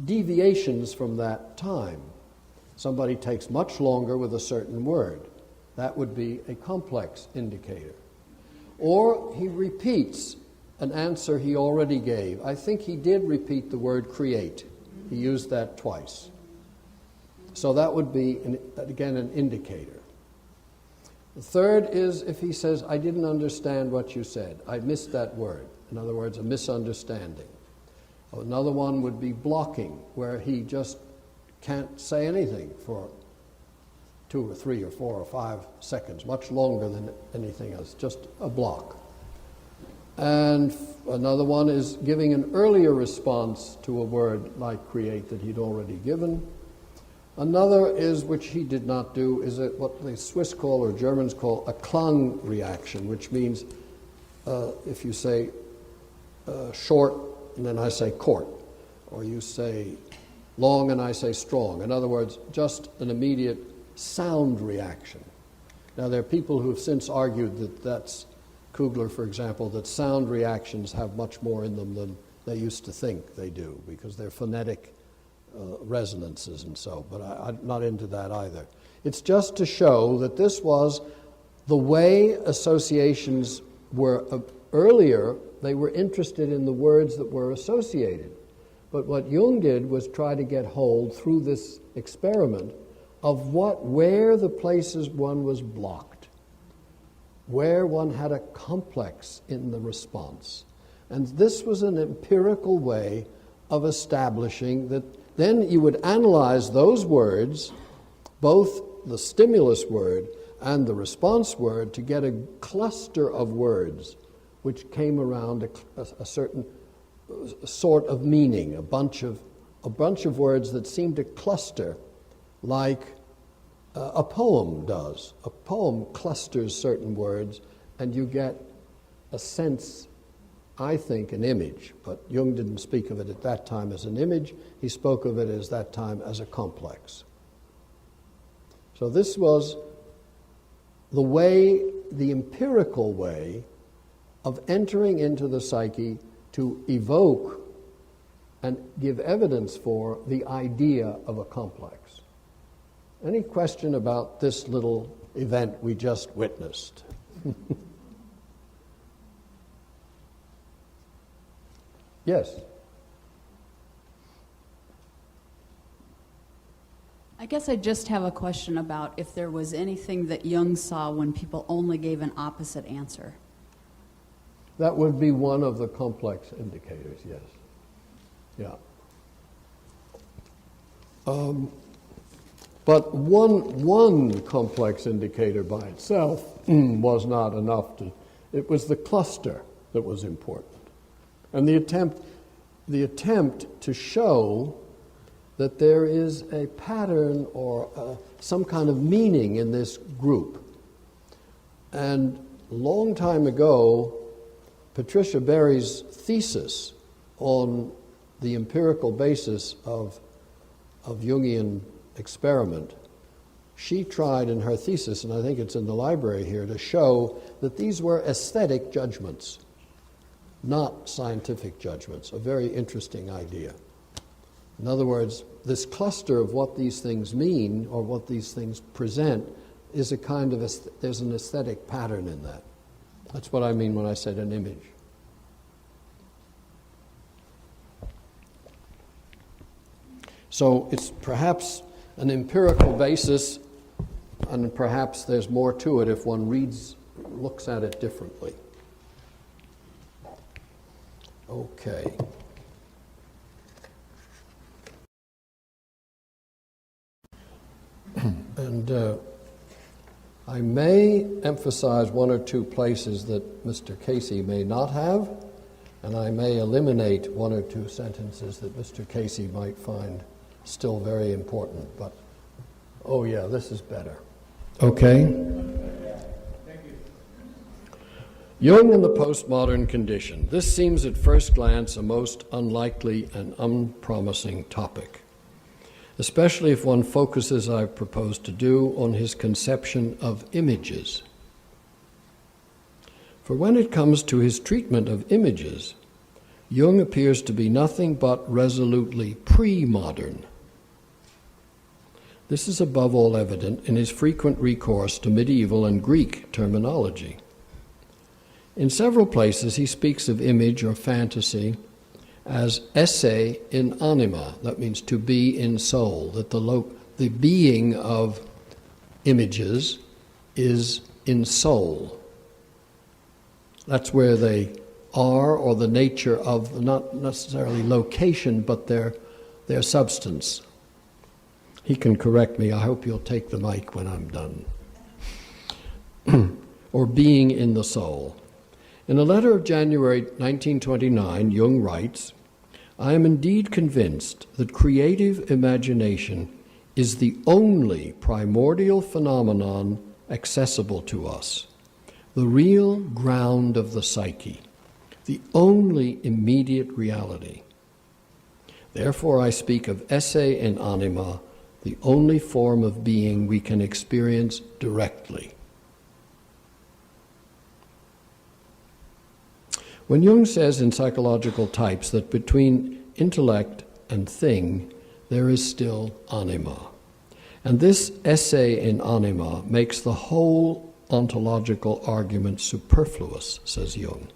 deviations from that time. Somebody takes much longer with a certain word. That would be a complex indicator. Or he repeats an answer he already gave. I think he did repeat the word create. He used that twice. So that would be, again, an indicator. The third is if he says, I didn't understand what you said. I missed that word. In other words, a misunderstanding. Another one would be blocking, where he just can't say anything for 2 or 3 or 4 or 5 seconds, much longer than anything else, just a block. And another one is giving an earlier response to a word like create that he'd already given. Another is, which he did not do, is what the Swiss call or Germans call a Klang reaction, which means if you say short and then I say court, or you say long and I say strong. In other words, just an immediate sound reaction. Now, there are people who have since argued that that's Kugler, for example, that sound reactions have much more in them than they used to think they do, because they're phonetic resonances and so, but I'm not into that either. It's just to show that this was the way associations were earlier. They were interested in the words that were associated. But what Jung did was try to get hold, through this experiment, of where the places one was blocked, where one had a complex in the response. And this was an empirical way of establishing that. Then you would analyze those words, both the stimulus word and the response word, to get a cluster of words which came around a certain sort of meaning, a bunch of words that seemed to cluster like a poem does. A poem clusters certain words, and you get a sense, I think, an image, but Jung didn't speak of it at that time as an image. He spoke of it as that time as a complex. So this was the way, the empirical way of entering into the psyche to evoke and give evidence for the idea of a complex. Any question about this little event we just witnessed? Yes. I guess I just have a question about if there was anything that Jung saw when people only gave an opposite answer. That would be one of the complex indicators, yes. Yeah. But one complex indicator by itself was not enough to. It was the cluster. that was important. And the attempt to show that there is a pattern or some kind of meaning in this group. And a long time ago, Patricia Berry's thesis on the empirical basis of Jungian experiment, she tried in her thesis, and I think it's in the library here, to show that these were aesthetic judgments, not scientific judgments. A very interesting idea. In other words, this cluster of what these things mean or what these things present is a kind of, there's an aesthetic pattern in that. That's what I mean when I said an image. So it's perhaps an empirical basis, and perhaps there's more to it if one looks at it differently. Okay. And I may emphasize one or two places that Mr. Casey may not have, and I may eliminate one or two sentences that Mr. Casey might find still very important. But, oh yeah, this is better. Okay? Thank you. Jung and the postmodern condition. This seems at first glance a most unlikely and unpromising topic, especially if one focuses, I propose to do, on his conception of images. For when it comes to his treatment of images, Jung appears to be nothing but resolutely pre-modern. This is above all evident in his frequent recourse to medieval and Greek terminology. In several places he speaks of image or fantasy as esse in anima, that means to be in soul, that the being of images is in soul. That's where they are, or the nature of, not necessarily location, but their substance. He can correct me. I hope you'll take the mic when I'm done. Or being in the soul. In a letter of January 1929, Jung writes, "I am indeed convinced that creative imagination is the only primordial phenomenon accessible to us, the real ground of the psyche, the only immediate reality. Therefore I speak of esse in anima, the only form of being we can experience directly." When Jung says in Psychological Types that between intellect and thing there is still anima, and this esse in anima makes the whole ontological argument superfluous, says Jung.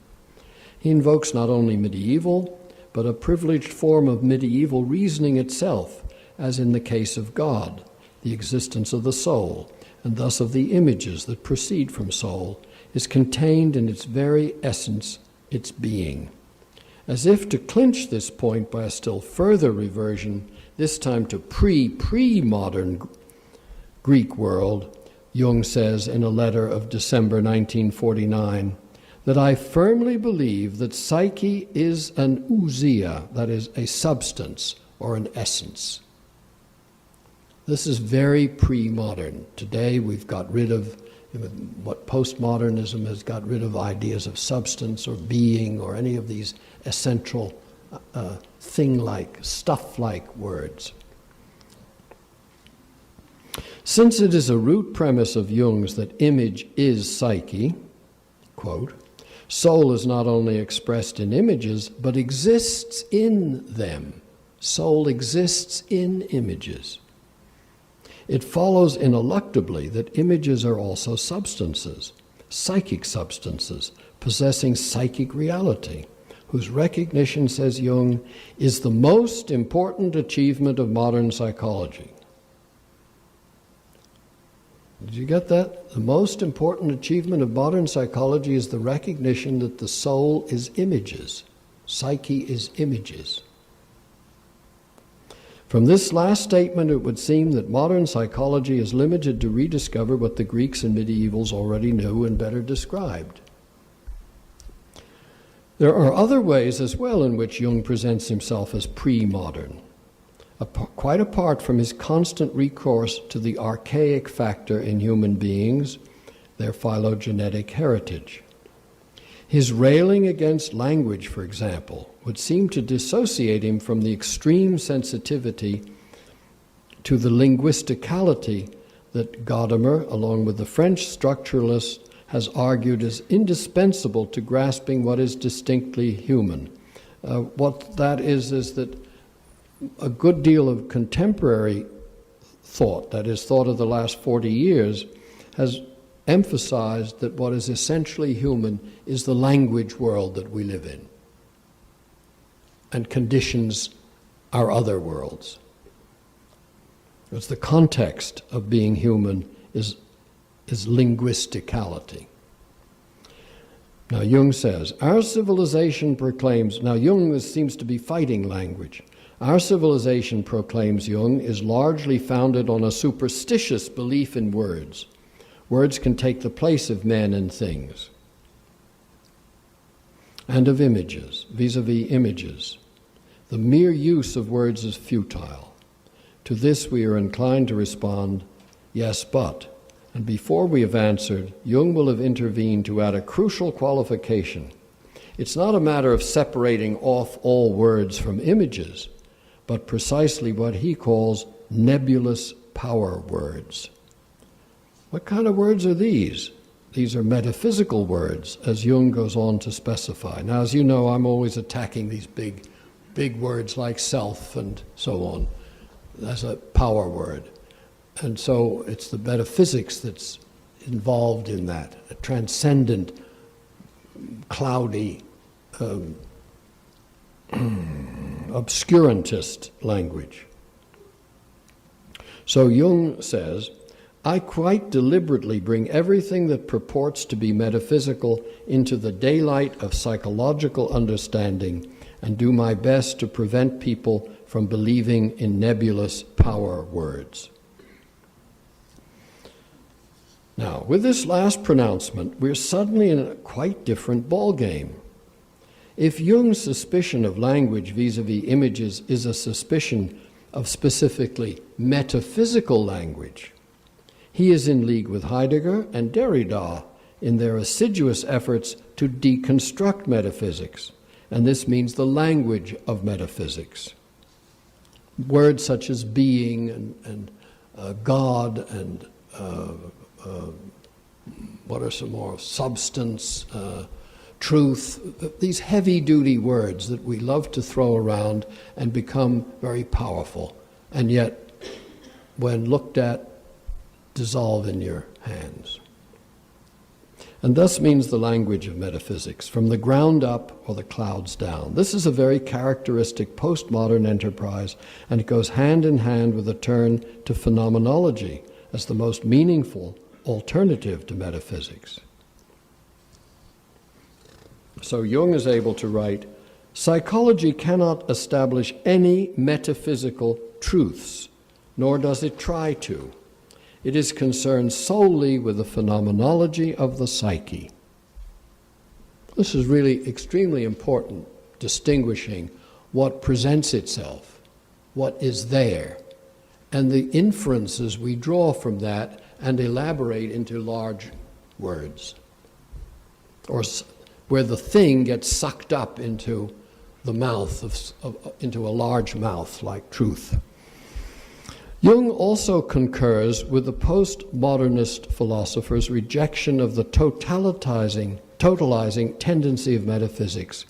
He invokes not only medieval, but a privileged form of medieval reasoning itself, as in the case of God, the existence of the soul, and thus of the images that proceed from soul, is contained in its very essence, its being. As if to clinch this point by a still further reversion, this time to pre-modern Greek world, Jung says in a letter of December 1949, that I firmly believe that psyche is an ousia, that is, a substance or an essence. This is very pre-modern. Today we've got rid of what postmodernism has got rid of ideas of substance or being or any of these essential thing-like, stuff-like words. Since it is a root premise of Jung's that image is psyche, quote, soul is not only expressed in images, but exists in them. Soul exists in images. It follows ineluctably that images are also substances, psychic substances, possessing psychic reality, whose recognition, says Jung, is the most important achievement of modern psychology. Did you get that? The most important achievement of modern psychology is the recognition that the soul is images. Psyche is images. From this last statement, it would seem that modern psychology is limited to rediscover what the Greeks and medievals already knew and better described. There are other ways as well in which Jung presents himself as pre-modern, quite apart from his constant recourse to the archaic factor in human beings, their phylogenetic heritage. His railing against language, for example, would seem to dissociate him from the extreme sensitivity to the linguisticality that Gadamer, along with the French structuralists, has argued is indispensable to grasping what is distinctly human. What that is that a good deal of contemporary thought, that is, thought of the last 40 years, has emphasized that what is essentially human is the language world that we live in and conditions our other worlds. Because the context of being human is linguisticality. Now Jung says, our civilization proclaims, now Jung seems to be fighting language. Our civilization, proclaims Jung, is largely founded on a superstitious belief in words. Words can take the place of men and things, and of images, vis-a-vis images. The mere use of words is futile. To this we are inclined to respond, yes, but. And before we have answered, Jung will have intervened to add a crucial qualification. It's not a matter of separating off all words from images, but precisely what he calls nebulous power words. What kind of words are these? These are metaphysical words, as Jung goes on to specify. Now, as you know, I'm always attacking these big words like self and so on as a power word. And so it's the metaphysics that's involved in that, a transcendent, cloudy, obscurantist language. So Jung says, I quite deliberately bring everything that purports to be metaphysical into the daylight of psychological understanding and do my best to prevent people from believing in nebulous power words. Now, with this last pronouncement, we're suddenly in a quite different ballgame. If Jung's suspicion of language vis-a-vis images is a suspicion of specifically metaphysical language, he is in league with Heidegger and Derrida in their assiduous efforts to deconstruct metaphysics, and this means the language of metaphysics. Words such as being and God and what are some more? Substance, truth, these heavy-duty words that we love to throw around and become very powerful, and yet, when looked at, dissolve in your hands. And thus means the language of metaphysics, from the ground up or the clouds down. This is a very characteristic postmodern enterprise, and it goes hand in hand with a turn to phenomenology as the most meaningful alternative to metaphysics. So Jung is able to write, psychology cannot establish any metaphysical truths, nor does it try to. It is concerned solely with the phenomenology of the psyche. This is really extremely important, distinguishing what presents itself, what is there, and the inferences we draw from that and elaborate into large words, or where the thing gets sucked up into the mouth, into a large mouth like truth. Jung also concurs with the postmodernist philosophers' rejection of the totalizing tendency of metaphysics,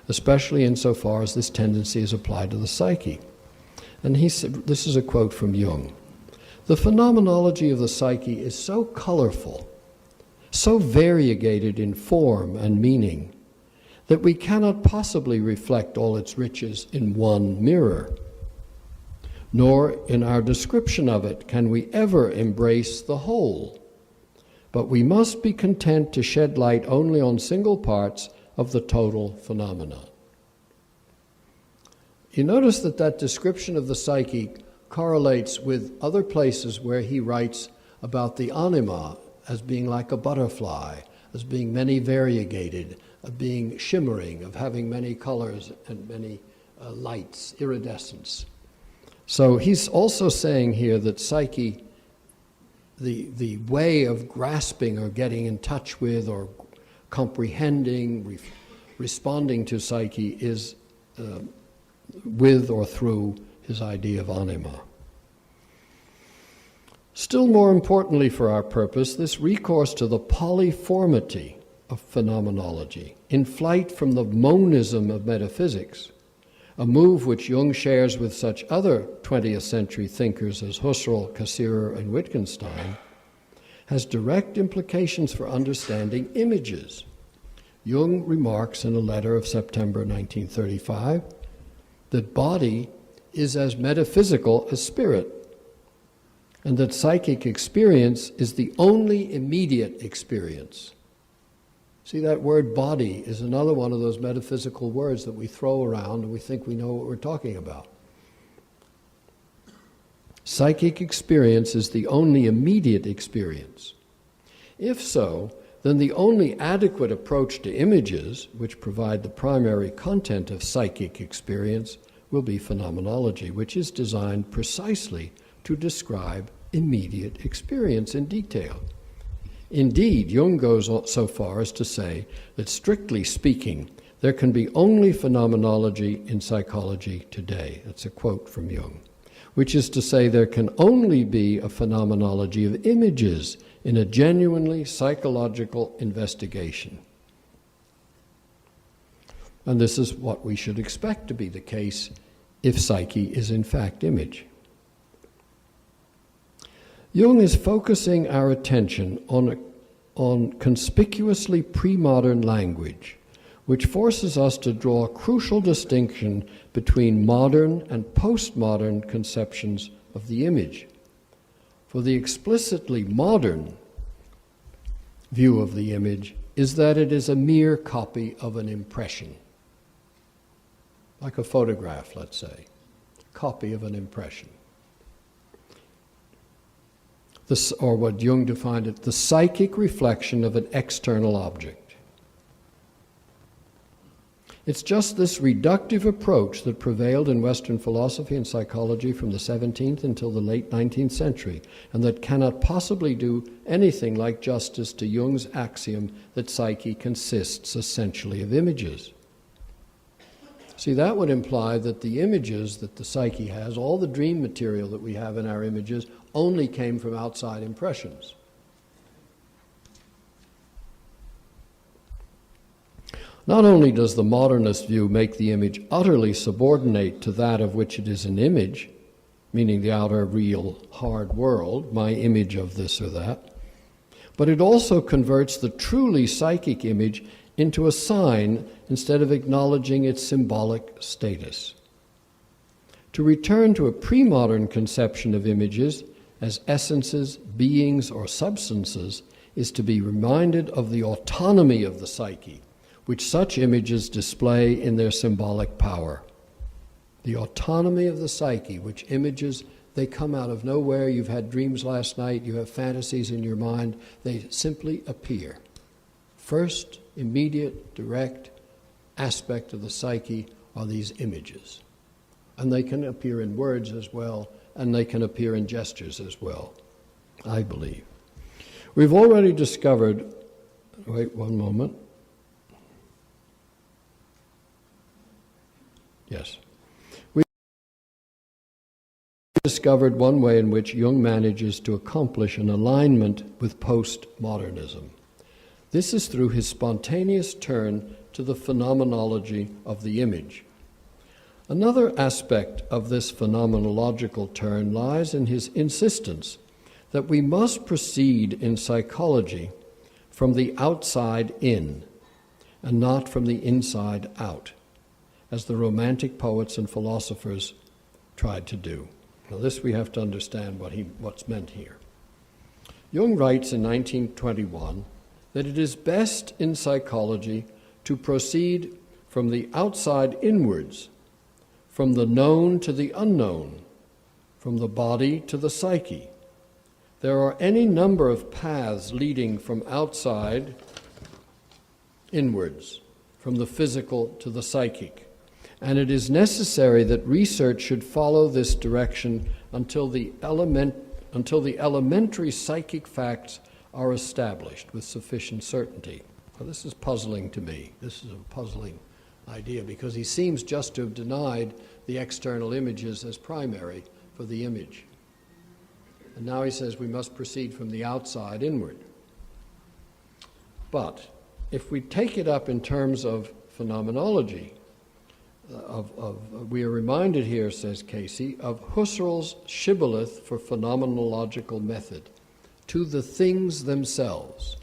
especially insofar as this tendency is applied to the psyche. And he said, this is a quote from Jung, the phenomenology of the psyche is so colorful, so variegated in form and meaning, that we cannot possibly reflect all its riches in one mirror. Nor in our description of it can we ever embrace the whole, but we must be content to shed light only on single parts of the total phenomena. You notice that description of the psyche correlates with other places where he writes about the anima as being like a butterfly, as being many variegated, of being shimmering, of having many colors and many lights, iridescence. So he's also saying here that psyche, the way of grasping or getting in touch with or comprehending, responding to psyche is with or through his idea of anima. Still more importantly for our purpose, this recourse to the polyformity of phenomenology, in flight from the monism of metaphysics, a move which Jung shares with such other 20th century thinkers as Husserl, Cassirer, and Wittgenstein, has direct implications for understanding images. Jung remarks in a letter of September 1935 that body is as metaphysical as spirit, and that psychic experience is the only immediate experience. See, that word body is another one of those metaphysical words that we throw around and we think we know what we're talking about. Psychic experience is the only immediate experience. If so, then the only adequate approach to images, which provide the primary content of psychic experience, will be phenomenology, which is designed precisely to describe immediate experience in detail. Indeed, Jung goes so far as to say that, strictly speaking, there can be only phenomenology in psychology today. That's a quote from Jung. Which is to say, there can only be a phenomenology of images in a genuinely psychological investigation. And this is what we should expect to be the case if psyche is in fact image. Jung is focusing our attention on conspicuously pre-modern language, which forces us to draw a crucial distinction between modern and postmodern conceptions of the image. For the explicitly modern view of the image is that it is a mere copy of an impression, like a photograph, let's say, copy of an impression. This, or what Jung defined it, the psychic reflection of an external object. It's just this reductive approach that prevailed in Western philosophy and psychology from the 17th until the late 19th century, and that cannot possibly do anything like justice to Jung's axiom that psyche consists essentially of images. See, that would imply that the images that the psyche has, all the dream material that we have in our images, only came from outside impressions. Not only does the modernist view make the image utterly subordinate to that of which it is an image, meaning the outer, real, hard world, my image of this or that, but it also converts the truly psychic image into a sign instead of acknowledging its symbolic status. To return to a pre-modern conception of images as essences, beings, or substances is to be reminded of the autonomy of the psyche, which such images display in their symbolic power. The autonomy of the psyche, which images, they come out of nowhere. You've had dreams last night, you have fantasies in your mind, they simply appear. First, immediate, direct aspect of the psyche are these images. And they can appear in words as well, and they can appear in gestures as well, I believe. We've already discovered, wait one moment. Yes. We discovered one way in which Jung manages to accomplish an alignment with postmodernism. This is through his spontaneous turn to the phenomenology of the image. Another aspect of this phenomenological turn lies in his insistence that we must proceed in psychology from the outside in and not from the inside out, as the Romantic poets and philosophers tried to do. Now this we have to understand what's meant here. Jung writes in 1921 that it is best in psychology to proceed from the outside inwards, from the known to the unknown, from the body to the psyche. There are any number of paths leading from outside inwards, from the physical to the psychic. And it is necessary that research should follow this direction until the elementary psychic facts are established with sufficient certainty. Now, this is puzzling to me. This is a puzzling idea because he seems just to have denied the external images as primary for the image. And now he says we must proceed from the outside inward. But if we take it up in terms of phenomenology, we are reminded here, says Casey, of Husserl's shibboleth for phenomenological method, to the things themselves.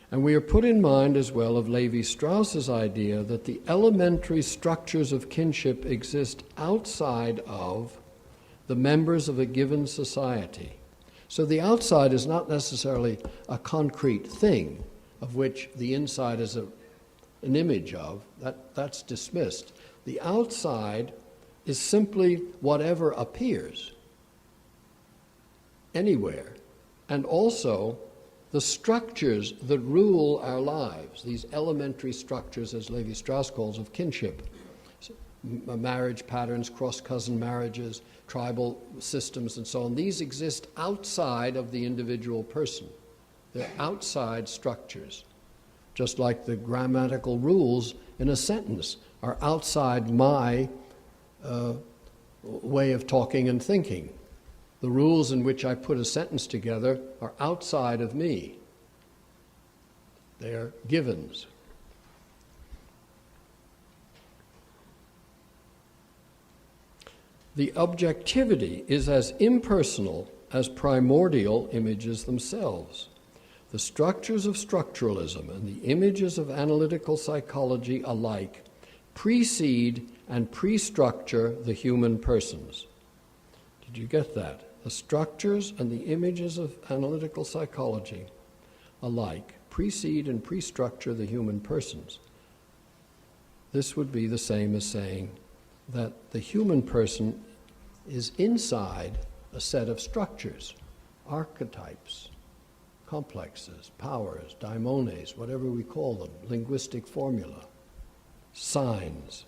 And we are put in mind as well of Levi-Strauss's idea that the elementary structures of kinship exist outside of the members of a given society. So the outside is not necessarily a concrete thing of which the inside is an image of. That's dismissed. The outside is simply whatever appears anywhere, and also the structures that rule our lives, these elementary structures, as Levi-Strauss calls, of kinship. Marriage patterns, cross-cousin marriages, tribal systems, and so on. These exist outside of the individual person. They're outside structures, just like the grammatical rules in a sentence are outside my way of talking and thinking. The rules in which I put a sentence together are outside of me. They are givens. The objectivity is as impersonal as primordial images themselves. The structures of structuralism and the images of analytical psychology alike precede and pre-structure the human persons. Did you get that? The structures and the images of analytical psychology alike precede and pre-structure the human persons. This would be the same as saying that the human person is inside a set of structures, archetypes, complexes, powers, daimones, whatever we call them, linguistic formula, signs.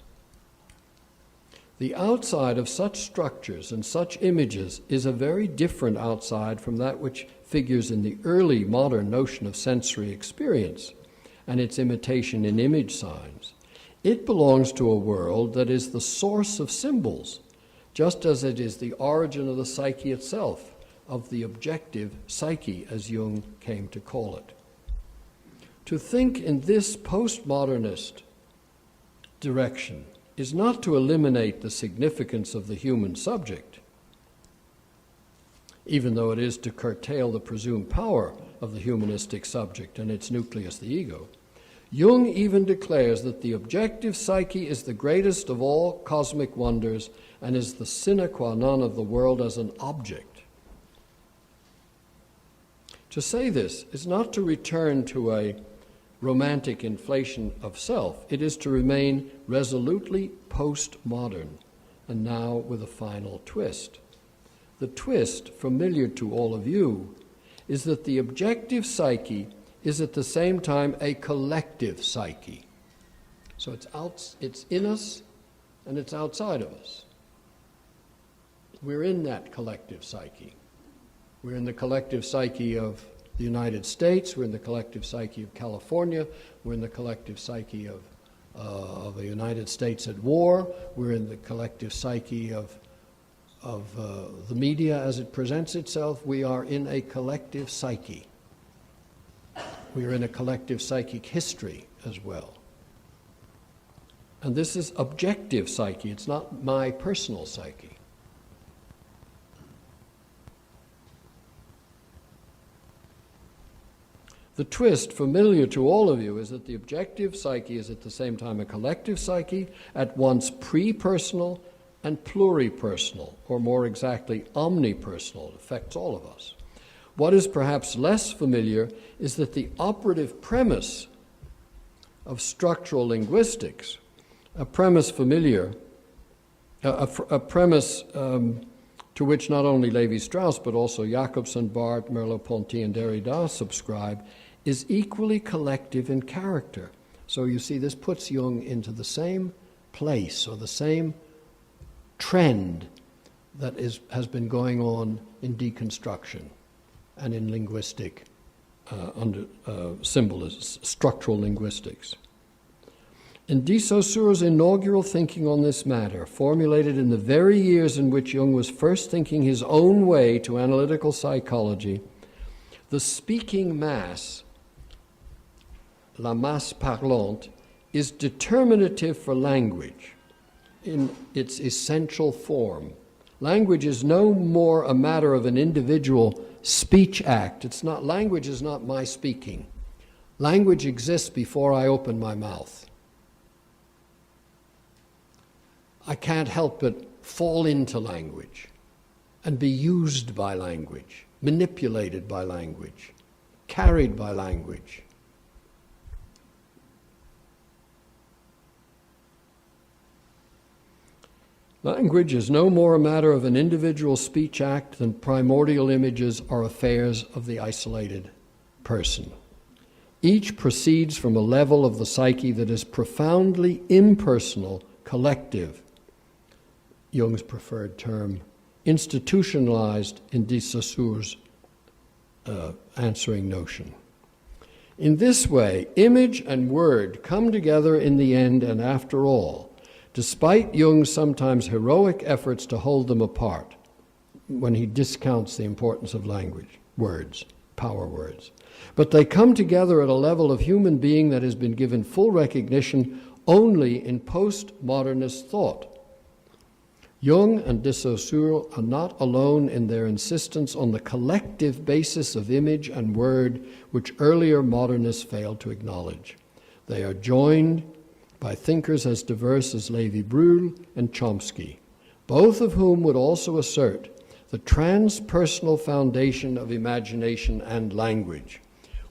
The outside of such structures and such images is a very different outside from that which figures in the early modern notion of sensory experience and its imitation in image signs. It belongs to a world that is the source of symbols, just as it is the origin of the psyche itself, of the objective psyche, as Jung came to call it. To think in this postmodernist direction is not to eliminate the significance of the human subject, even though it is to curtail the presumed power of the humanistic subject and its nucleus, the ego. Jung even declares that the objective psyche is the greatest of all cosmic wonders and is the sine qua non of the world as an object. To say this is not to return to a romantic inflation of self. It is to remain resolutely postmodern, and now with a final twist. The twist, familiar to all of you, is that the objective psyche is at the same time a collective psyche. So it's in us and it's outside of us. We're in that collective psyche. We're in the collective psyche of the United States, we're in the collective psyche of California, we're in the collective psyche of the United States at war, we're in the collective psyche of the media as it presents itself. We are in a collective psyche. We are in a collective psychic history as well. And this is objective psyche, it's not my personal psyche. The twist, familiar to all of you, is that the objective psyche is at the same time a collective psyche, at once pre-personal and pluripersonal, or more exactly, omnipersonal. It affects all of us. What is perhaps less familiar is that the operative premise of structural linguistics, a premise familiar, a premise to which not only Levi-Strauss but also Jacobson, Barthes, Merleau-Ponty, and Derrida subscribe, is equally collective in character. So you see, this puts Jung into the same place or the same trend that has been going on in deconstruction and in linguistic symbolism, structural linguistics. In de Saussure's inaugural thinking on this matter, formulated in the very years in which Jung was first thinking his own way to analytical psychology, the speaking mass, la masse parlante, is determinative for language in its essential form. Language is no more a matter of an individual speech act. Language is not my speaking. Language exists before I open my mouth. I can't help but fall into language and be used by language, manipulated by language, carried by language. Language is no more a matter of an individual speech act than primordial images are affairs of the isolated person. Each proceeds from a level of the psyche that is profoundly impersonal, collective, Jung's preferred term, institutionalized in de Saussure's answering notion. In this way, image and word come together in the end and after all, despite Jung's sometimes heroic efforts to hold them apart when he discounts the importance of language, words, power words. But they come together at a level of human being that has been given full recognition only in postmodernist thought. Jung and de Saussure are not alone in their insistence on the collective basis of image and word which earlier modernists failed to acknowledge. They are joined by thinkers as diverse as Lévi-Brühl and Chomsky, both of whom would also assert the transpersonal foundation of imagination and language,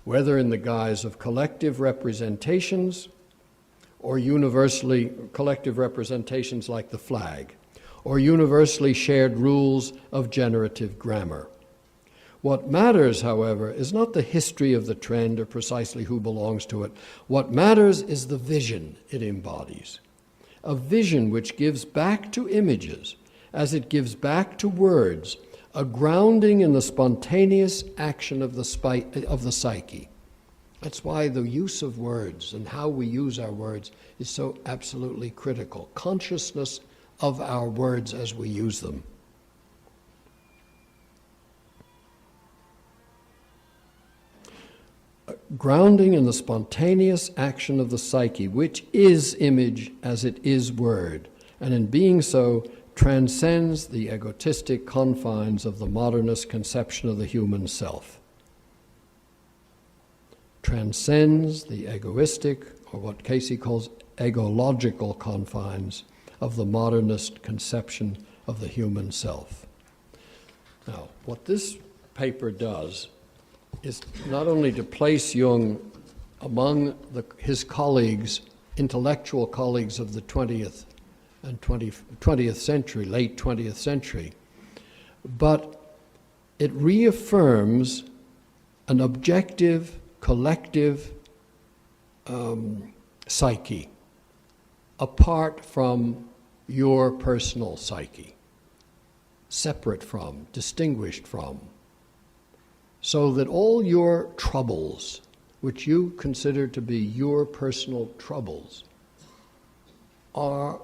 whether in the guise of collective representations or universally collective representations like the flag, or universally shared rules of generative grammar. What matters, however, is not the history of the trend or precisely who belongs to it. What matters is the vision it embodies, a vision which gives back to images, as it gives back to words, a grounding in the spontaneous action of the psyche. That's why the use of words and how we use our words is so absolutely critical. Consciousness of our words as we use them. Grounding in the spontaneous action of the psyche, which is image as it is word, and in being so transcends the egotistic confines of the modernist conception of the human self. Transcends the egoistic, or what Casey calls egological confines of the modernist conception of the human self. Now, what this paper does is not only to place Jung among his colleagues, intellectual colleagues of the 20th and 20th century, late 20th century, but it reaffirms an objective, collective psyche, apart from your personal psyche, separate from, distinguished from, so that all your troubles, which you consider to be your personal troubles, are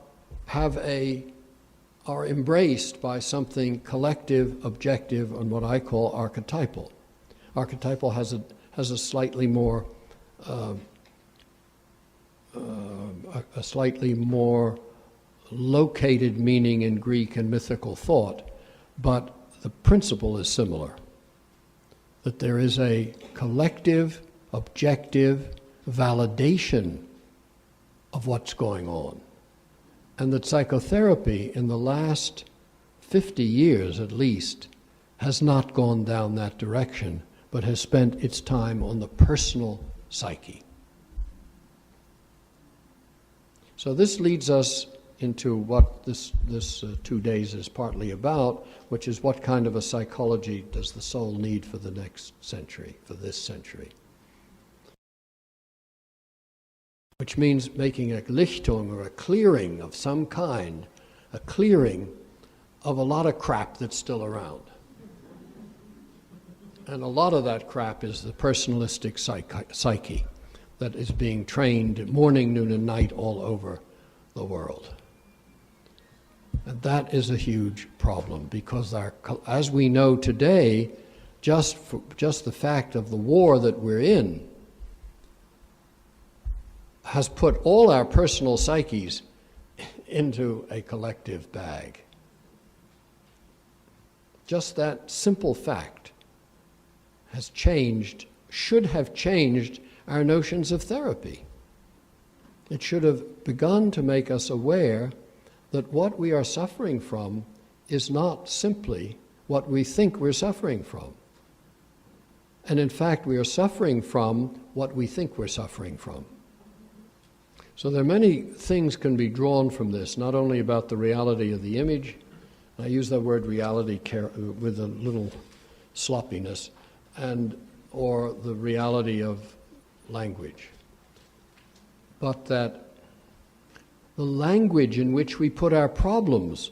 embraced by something collective, objective, and what I call archetypal. Archetypal has a slightly more located meaning in Greek and mythical thought, but the principle is similar. That there is a collective, objective validation of what's going on. And that psychotherapy in the last 50 years at least has not gone down that direction, but has spent its time on the personal psyche. So this leads us into what this 2 days is partly about, which is what kind of a psychology does the soul need for the next century, for this century. Which means making a Lichtung, or a clearing of some kind, a clearing of a lot of crap that's still around. And a lot of that crap is the personalistic psyche that is being trained morning, noon, and night all over the world. And that is a huge problem, because as we know today, just the fact of the war that we're in has put all our personal psyches into a collective bag. Just that simple fact has changed, should have changed our notions of therapy. It should have begun to make us aware that what we are suffering from is not simply what we think we're suffering from. And in fact, we are suffering from what we think we're suffering from. So there are many things can be drawn from this, not only about the reality of the image. I use that word reality with a little sloppiness, or the reality of language. But that the language in which we put our problems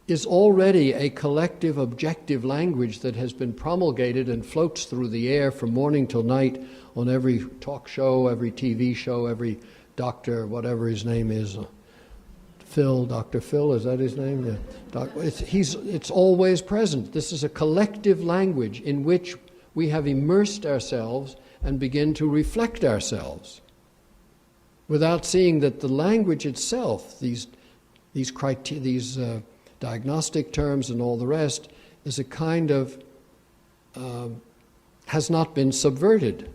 is already a collective, objective language that has been promulgated and floats through the air from morning till night on every talk show, every TV show, every doctor, whatever his name is. Dr. Phil, is that his name? Yeah. It's always present. This is a collective language in which we have immersed ourselves and begin to reflect ourselves, without seeing that the language itself, these diagnostic terms and all the rest, is a kind of, has not been subverted.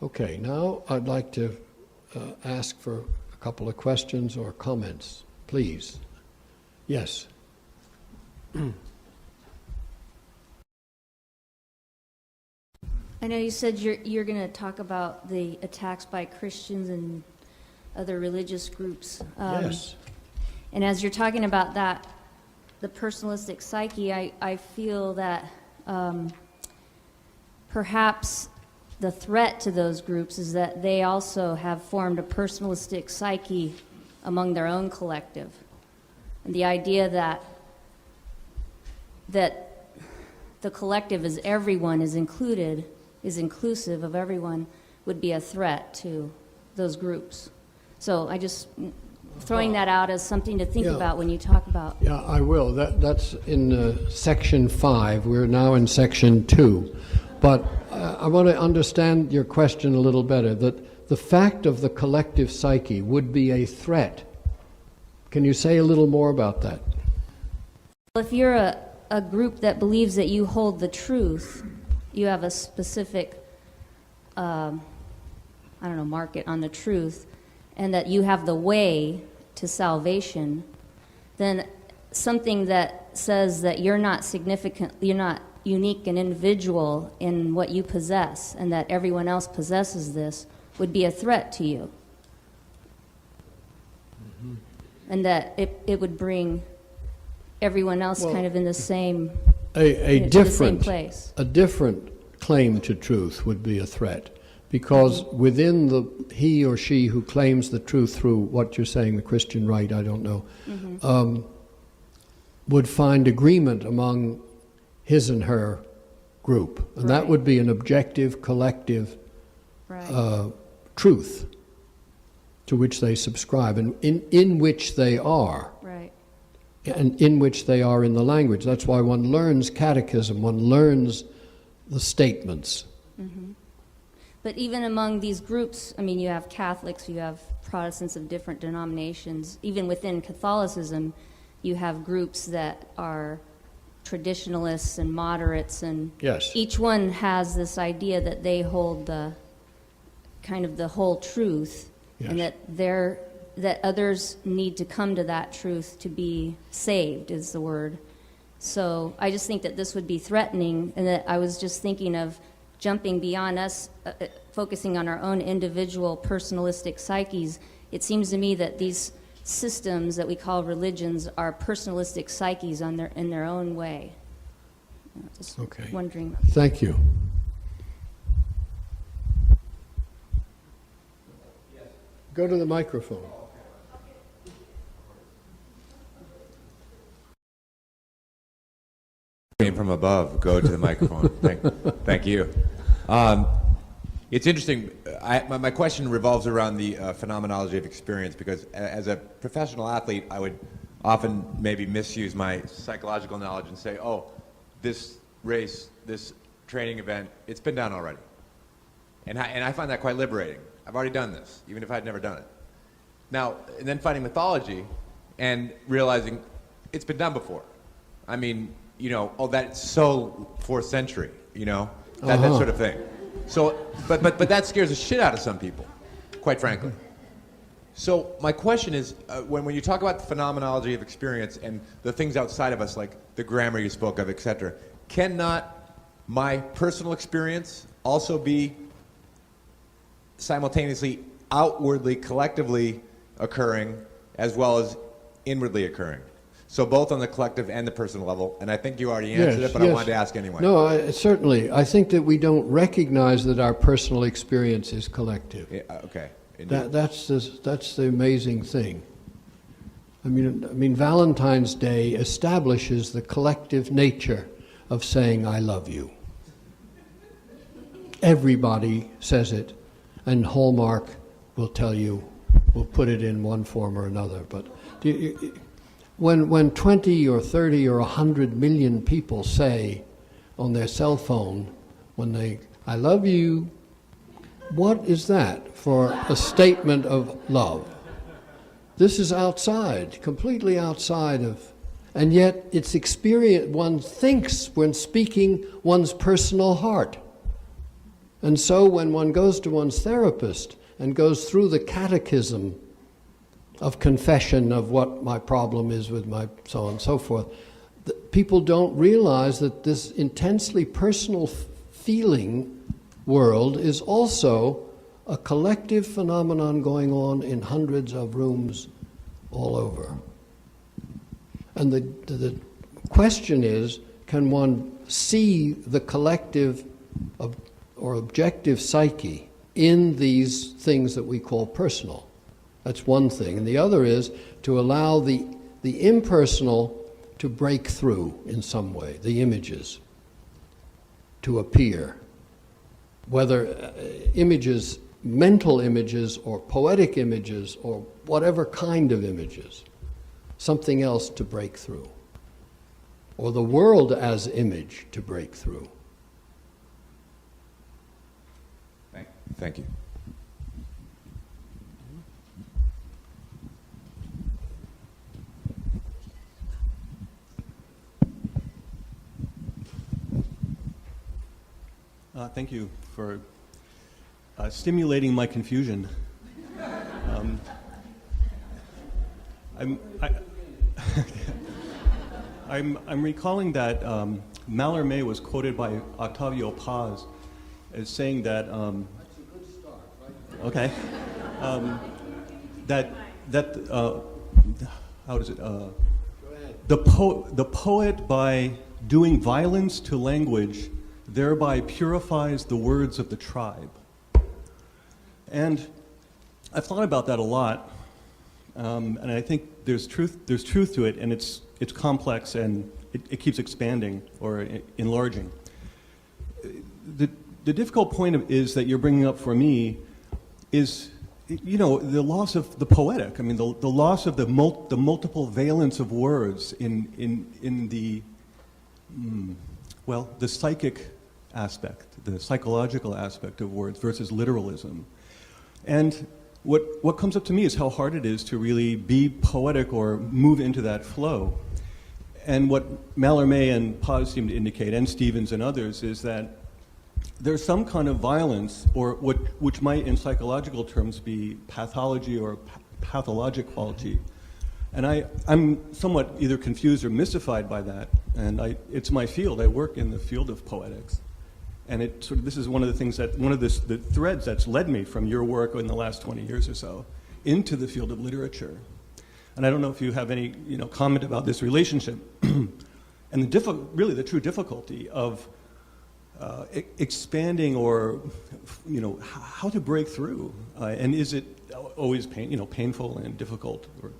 Okay, now I'd like to ask for a couple of questions or comments, please. Yes. I know you said you're going to talk about the attacks by Christians and other religious groups. Yes. And as you're talking about that, the personalistic psyche, I feel that perhaps the threat to those groups is that they also have formed a personalistic psyche among their own collective. And the idea that the collective is everyone, is included, is inclusive of everyone, would be a threat to those groups. So I just throwing that out as something to think about when you talk about. Yeah, I will. That's in section 5. We're now in section 2. But I want to understand your question a little better, that the fact of the collective psyche would be a threat. Can you say a little more about that? If you're a group that believes that you hold the truth, you have a specific, market on the truth, and that you have the way to salvation, then something that says that you're not significant, you're not unique and individual in what you possess, and that everyone else possesses this, would be a threat to you. Mm-hmm. And that it would bring everyone else kind of in the same, the same place. A different claim to truth would be a threat, because within he or she who claims the truth through what you're saying, the Christian right, I don't know, would find agreement among his and her group. And that would be an objective, collective truth to which they subscribe, and in which they are. Right. And in which they are in the language. That's why one learns catechism, one learns the statements. Mm-hmm. But even among these groups, I mean, you have Catholics, you have Protestants of different denominations. Even within Catholicism, you have groups that are traditionalists and moderates, and each one has this idea that they hold the kind of the whole truth, and that others need to come to that truth to be saved, is the word. So I just think that this would be threatening, and that I was just thinking of jumping beyond us, focusing on our own individual personalistic psyches. It seems to me that these systems that we call religions are personalistic psyches in their own way. Just Okay. wondering. Thank you. Go to the microphone. Came from above. Go to the microphone. Thank you. It's interesting. My question revolves around the phenomenology of experience, because as a professional athlete, I would often maybe misuse my psychological knowledge and say, oh, this race, this training event, it's been done already. And I find that quite liberating. I've already done this, even if I'd never done it. Now, and then finding mythology and realizing it's been done before. I mean, you know, oh, that's so 4th century, you know, that sort of thing. So, but that scares the shit out of some people, quite frankly. So my question is, when you talk about the phenomenology of experience and the things outside of us, like the grammar you spoke of, etc., cannot my personal experience also be simultaneously outwardly, collectively occurring, as well as inwardly occurring? So both on the collective and the personal level, and I think you already answered it, but I wanted to ask anyway. No, certainly. I think that we don't recognize that our personal experience is collective. Yeah, okay. That's the amazing thing. I mean, Valentine's Day establishes the collective nature of saying "I love you." Everybody says it, and Hallmark will tell you, will put it in one form or another. But when 20 or 30 or 100 million people say on their cell phone, when they, "I love you," what is that for a statement of love? This is outside, completely outside of, and yet it's experience, one thinks when speaking one's personal heart. And so when one goes to one's therapist and goes through the catechism of confession of what my problem is with my so on and so forth, people don't realize that this intensely personal feeling world is also a collective phenomenon going on in hundreds of rooms all over. And the question is, can one see the collective or objective psyche in these things that we call personal? That's one thing. And the other is to allow the impersonal to break through in some way, the images to appear. Whether images, mental images or poetic images or whatever kind of images, something else to break through. Or the world as image to break through. Thank you. Thank you for stimulating my confusion. I'm recalling that Mallarmé was quoted by Octavio Paz as saying that. That's a good start, right? Okay. How does it? Go ahead. The poet, by doing violence to language, thereby purifies the words of the tribe. And I've thought about that a lot, and I think there's truth to it, and it's complex, and it keeps expanding or enlarging. The difficult point is that you're bringing up for me is, you know, the loss of the poetic. I mean, the loss of the multiple valence of words in the the psychic aspect, the psychological aspect of words versus literalism. And what comes up to me is how hard it is to really be poetic or move into that flow. And what Mallarmé and Paz seem to indicate, and Stevens and others, is that there's some kind of violence, or which might in psychological terms be pathology or pathologicology. And I'm somewhat either confused or mystified by that. And it's my field. I work in the field of poetics. And this is one of the things the threads that's led me from your work in the last 20 years or so into the field of literature. And I don't know if you have any comment about this relationship and really the true difficulty of expanding or how to break through. And is it always painful and difficult, or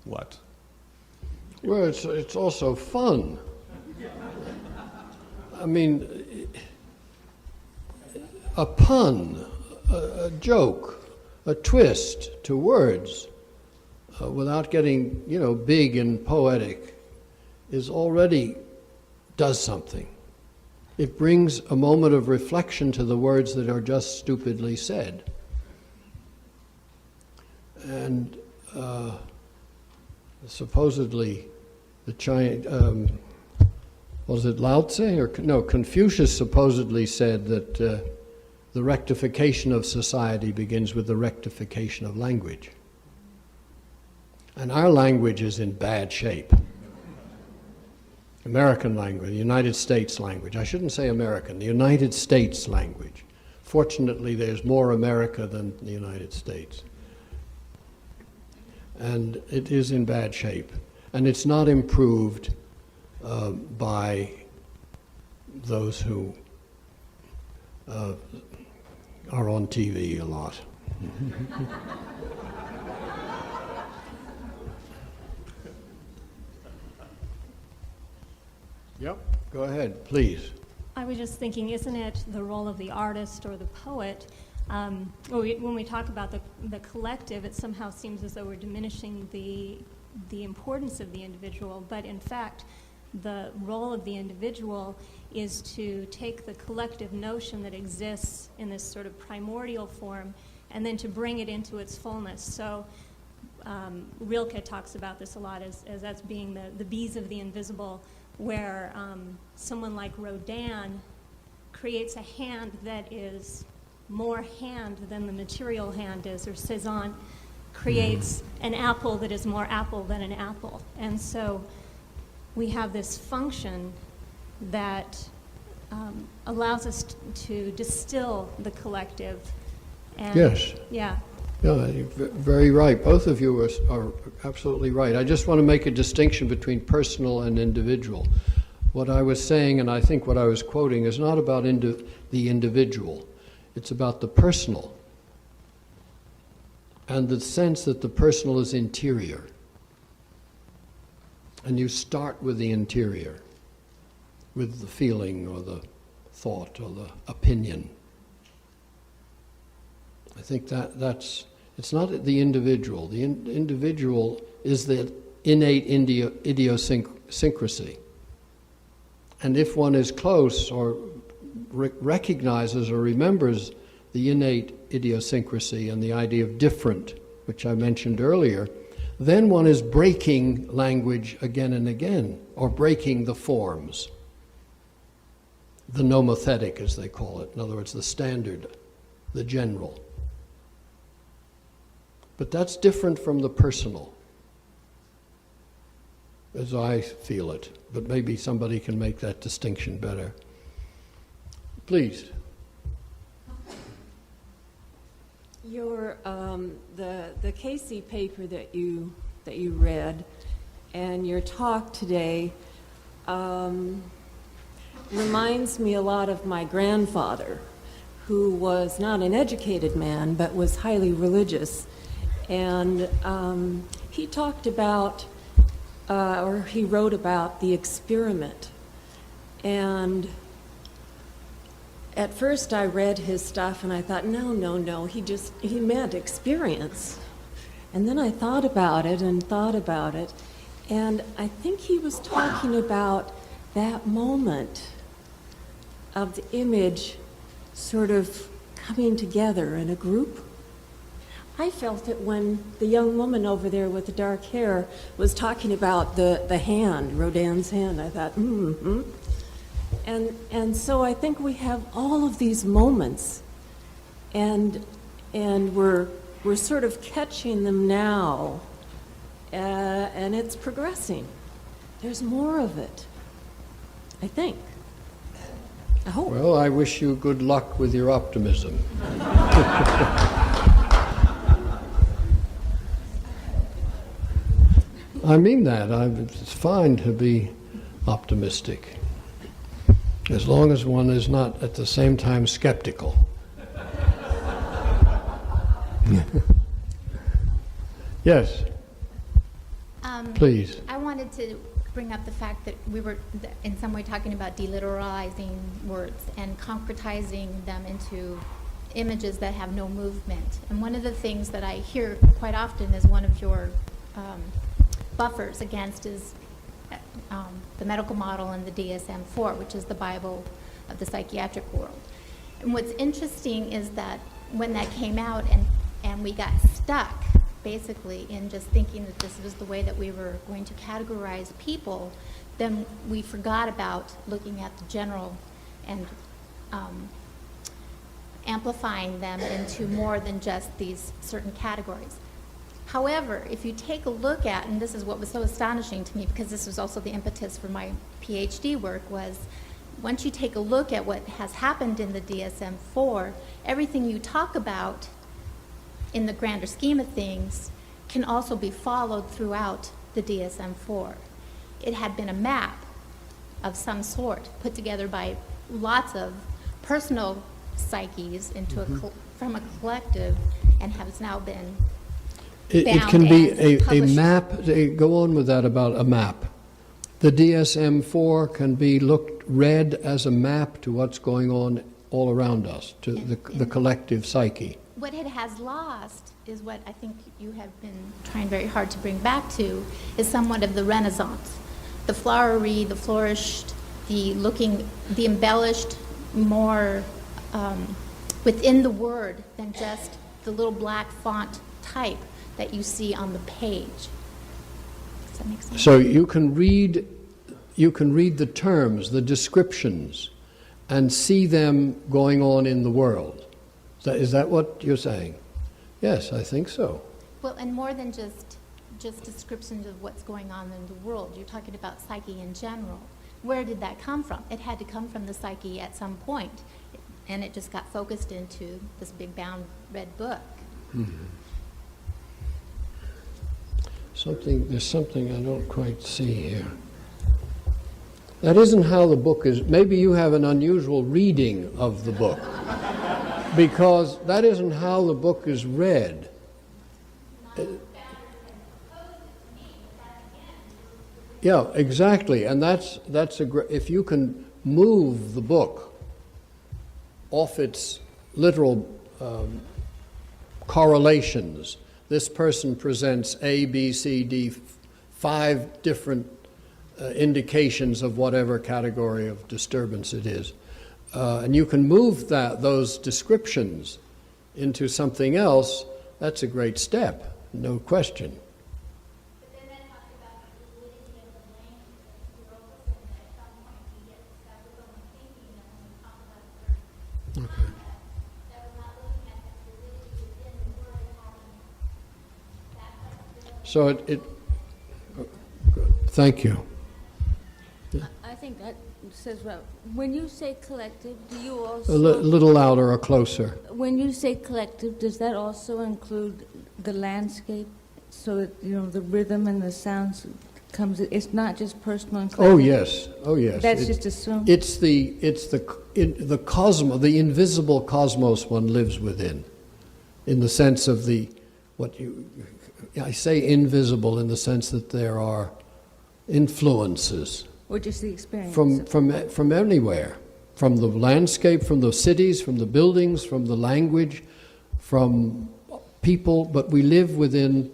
what? Well, it's also fun. I mean, a pun, a joke, a twist to words, without getting, big and poetic, does something. It brings a moment of reflection to the words that are just stupidly said. And supposedly, the Chinese, was it Lao Tse? No, Confucius supposedly said that the rectification of society begins with the rectification of language. And our language is in bad shape. American language, the United States language. I shouldn't say American, the United States language. Fortunately, there's more America than the United States. And it is in bad shape. And it's not improved by those who are on TV a lot. Yep, go ahead, please. I was just thinking, isn't it the role of the artist or the poet? When we talk about the collective, it somehow seems as though we're diminishing the importance of the individual, but in fact, the role of the individual is to take the collective notion that exists in this sort of primordial form and then to bring it into its fullness. So Rilke talks about this a lot as that's being the bees of the invisible, where someone like Rodin creates a hand that is more hand than the material hand is, or Cézanne creates an apple that is more apple than an apple. And so we have this function that allows us to distill the collective. And Yes. Yeah. Yeah, you're very right. Both of you are absolutely right. I just want to make a distinction between personal and individual. What I was saying, and I think what I was quoting, is not about the individual. It's about the personal, and the sense that the personal is interior. And you start with the interior, with the feeling or the thought or the opinion. I think that's, it's not the individual. The individual is the innate idiosyncrasy. And if one is close or recognizes or remembers the innate idiosyncrasy and the idea of different, which I mentioned earlier, then one is breaking language again and again, or breaking the forms, the nomothetic, as they call it. In other words, the standard, the general. But that's different from the personal, as I feel it. But maybe somebody can make that distinction better. Please. Your the Casey paper that you read, and your talk today reminds me a lot of my grandfather, who was not an educated man but was highly religious, and he talked about or he wrote about the experiment. And at first I read his stuff and I thought, no, he meant experience. And then I thought about it, and I think he was talking about that moment of the image sort of coming together in a group. I felt it when the young woman over there with the dark hair was talking about the hand, Rodin's hand. I thought, And so I think we have all of these moments, and we're sort of catching them now, and it's progressing. There's more of it, I think. I hope. Well, I wish you good luck with your optimism. I mean that. It's fine to be optimistic, as long as one is not at the same time skeptical. Yes, please. I wanted to bring up the fact that we were in some way talking about deliteralizing words and concretizing them into images that have no movement. And one of the things that I hear quite often is one of your buffers against is the medical model and the DSM-4, which is the Bible of the psychiatric world. And what's interesting is that when that came out and we got stuck basically in just thinking that this was the way that we were going to categorize people, then we forgot about looking at the general and amplifying them into more than just these certain categories. However, if you take a look at, and this is what was so astonishing to me, because this was also the impetus for my PhD work, was once you take a look at what has happened in the DSM-4, everything you talk about in the grander scheme of things can also be followed throughout the DSM-4. It had been a map of some sort put together by lots of personal psyches into from a collective, and has now been It can be a map. Go on with that about a map. The DSM-4 can be read as a map to what's going on all around us, to the collective psyche. What it has lost is what I think you have been trying very hard to bring back to, is somewhat of the Renaissance. The flowery, the flourished, the embellished, more within the word than just the little black font type that you see on the page. Does that make sense? So you can read the terms, the descriptions, and see them going on in the world. Is that what you're saying? Yes, I think so. Well, and more than just descriptions of what's going on in the world. You're talking about psyche in general. Where did that come from? It had to come from the psyche at some point, and it just got focused into this big bound red book. Mm-hmm. There's something I don't quite see here. That isn't how the book is. Maybe you have an unusual reading of the book, because that isn't how the book is read. Yeah, exactly, and that's if you can move the book off its literal correlations. This person presents A, B, C, D, 5 different indications of whatever category of disturbance it is. And you can move those descriptions into something else. That's a great step, no question. But then that talks about the fluidity of the language that you're open, and at some point you get stuck with only thinking that when we talk about a certain concept, that we're not looking at the fluidity within the word having that much. So good. Thank you. I think that says well. When you say collective, do you also... A little louder or closer. When you say collective, does that also include the landscape? So that, the rhythm and the sounds comes... It's not just personal and collective? Oh, yes. Oh, yes. That's just assumed? It's the cosmos, the invisible cosmos one lives within, in the sense of I say invisible in the sense that there are influences. Or just the experience? From anywhere. From the landscape, from the cities, from the buildings, from the language, from people, but we live within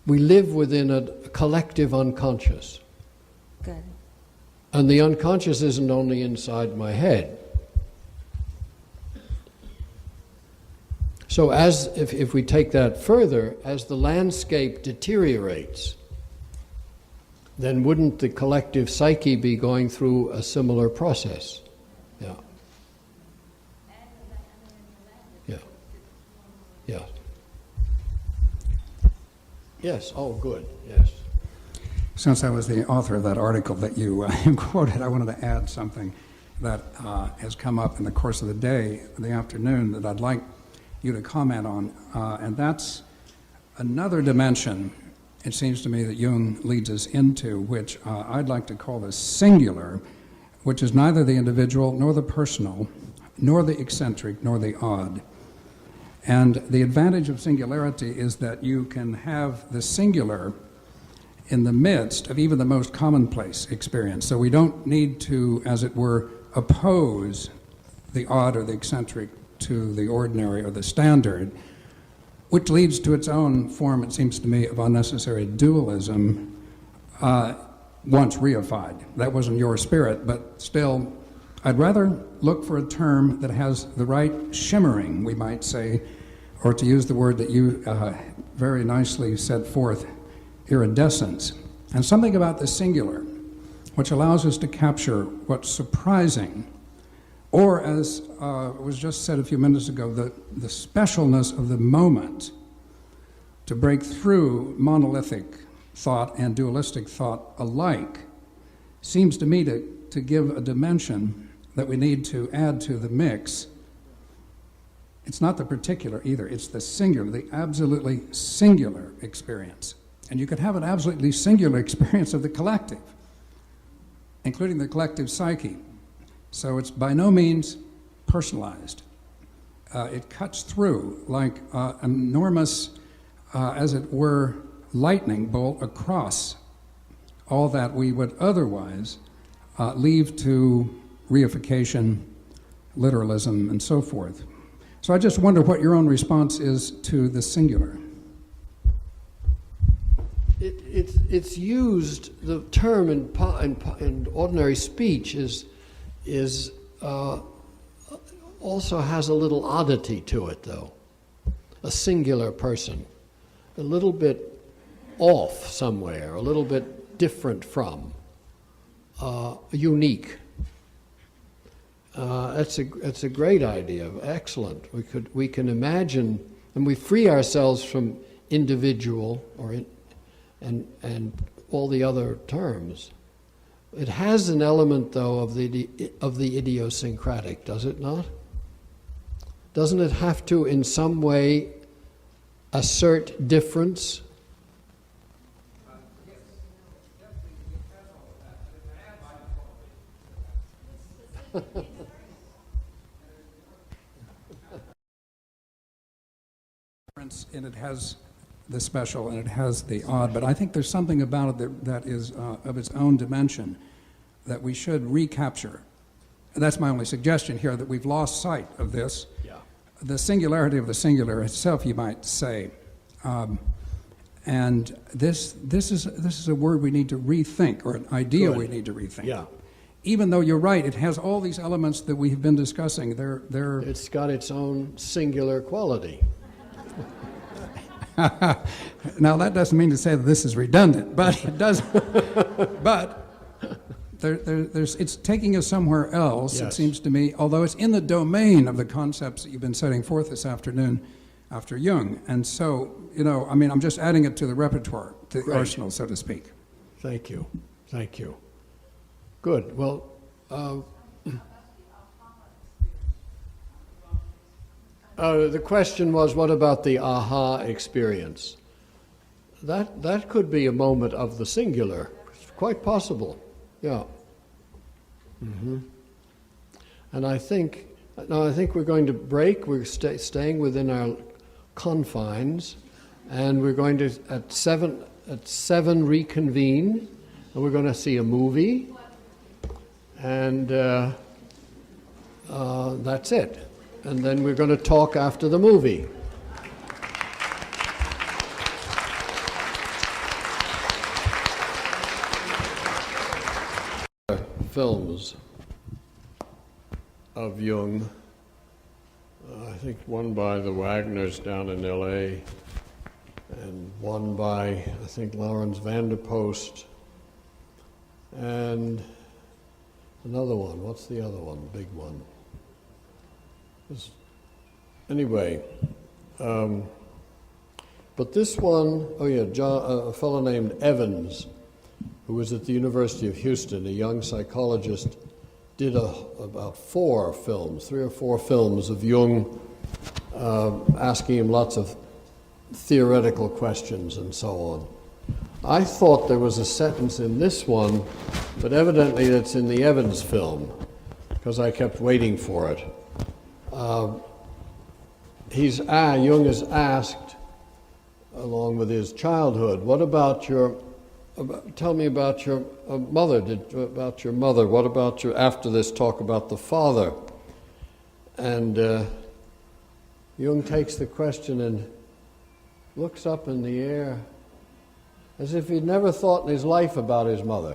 a collective unconscious. Got it. And the unconscious isn't only inside my head. So if we take that further, as the landscape deteriorates, then wouldn't the collective psyche be going through a similar process? Yeah. Yeah. Yeah. Yes. Oh, good. Yes. Since I was the author of that article that you quoted, I wanted to add something that has come up in the course of the afternoon, that I'd like you to comment on, and that's another dimension it seems to me that Jung leads us into, which I'd like to call the singular, which is neither the individual nor the personal, nor the eccentric, nor the odd. And the advantage of singularity is that you can have the singular in the midst of even the most commonplace experience. So we don't need to, as it were, oppose the odd or the eccentric to the ordinary or the standard, which leads to its own form, it seems to me, of unnecessary dualism, once reified. That wasn't your spirit, but still, I'd rather look for a term that has the right shimmering, we might say, or to use the word that you very nicely set forth, iridescence, and something about the singular, which allows us to capture what's surprising, or as was just said a few minutes ago, the specialness of the moment to break through monolithic thought and dualistic thought alike seems to me to give a dimension that we need to add to the mix. It's not the particular either, it's the singular, the absolutely singular experience. And you could have an absolutely singular experience of the collective, including the collective psyche. So it's by no means personalized. It cuts through like an enormous, as it were, lightning bolt across all that we would otherwise leave to reification, literalism, and so forth. So I just wonder what your own response is to the singular. It's used, the term in ordinary speech is also has a little oddity to it, though. A singular person, a little bit off somewhere, a little bit different from, unique. That's a great idea, excellent. We can imagine, and we free ourselves from individual and all the other terms. It has an element, though, of the idiosyncratic, does it not? Doesn't it have to, in some way, assert difference? And it has the special and it has the odd, but I think there's something about it that is of its own dimension that we should recapture. And that's my only suggestion here, that we've lost sight of this. Yeah. The singularity of the singular itself, you might say. And this is a word we need to rethink, or an idea Good. we need to rethink. Yeah. Even though you're right, it has all these elements that we have been discussing. It's got its own singular quality. Now, that doesn't mean to say that this is redundant, but it does. But it's taking us somewhere else, Yes. It seems to me, although it's in the domain of the concepts that you've been setting forth this afternoon after Jung. And so, I'm just adding it to the repertoire, to the Great. arsenal, so to speak. Thank you. Thank you. Good. Well, the question was, what about the aha experience? That could be a moment of the singular. It's quite possible. Yeah. Mm-hmm. And I think we're going to break. We're staying within our confines, and we're going to at seven reconvene, and we're going to see a movie, and that's it. And then we're going to talk after the movie. Films of Jung. I think one by the Wagners down in L.A., and one by, I think, Lawrence Vanderpost, and another one. What's the other one, big one? Anyway, but this one, a fellow named Evans, who was at the University of Houston, a young psychologist, did about 3 or 4 films of Jung, asking him lots of theoretical questions and so on. I thought there was a sentence in this one, but evidently it's in the Evans film, because I kept waiting for it. Jung is asked, along with his childhood, what about tell me about your mother, about your mother, what about your, after this talk about the father? And Jung takes the question and looks up in the air as if he'd never thought in his life about his mother.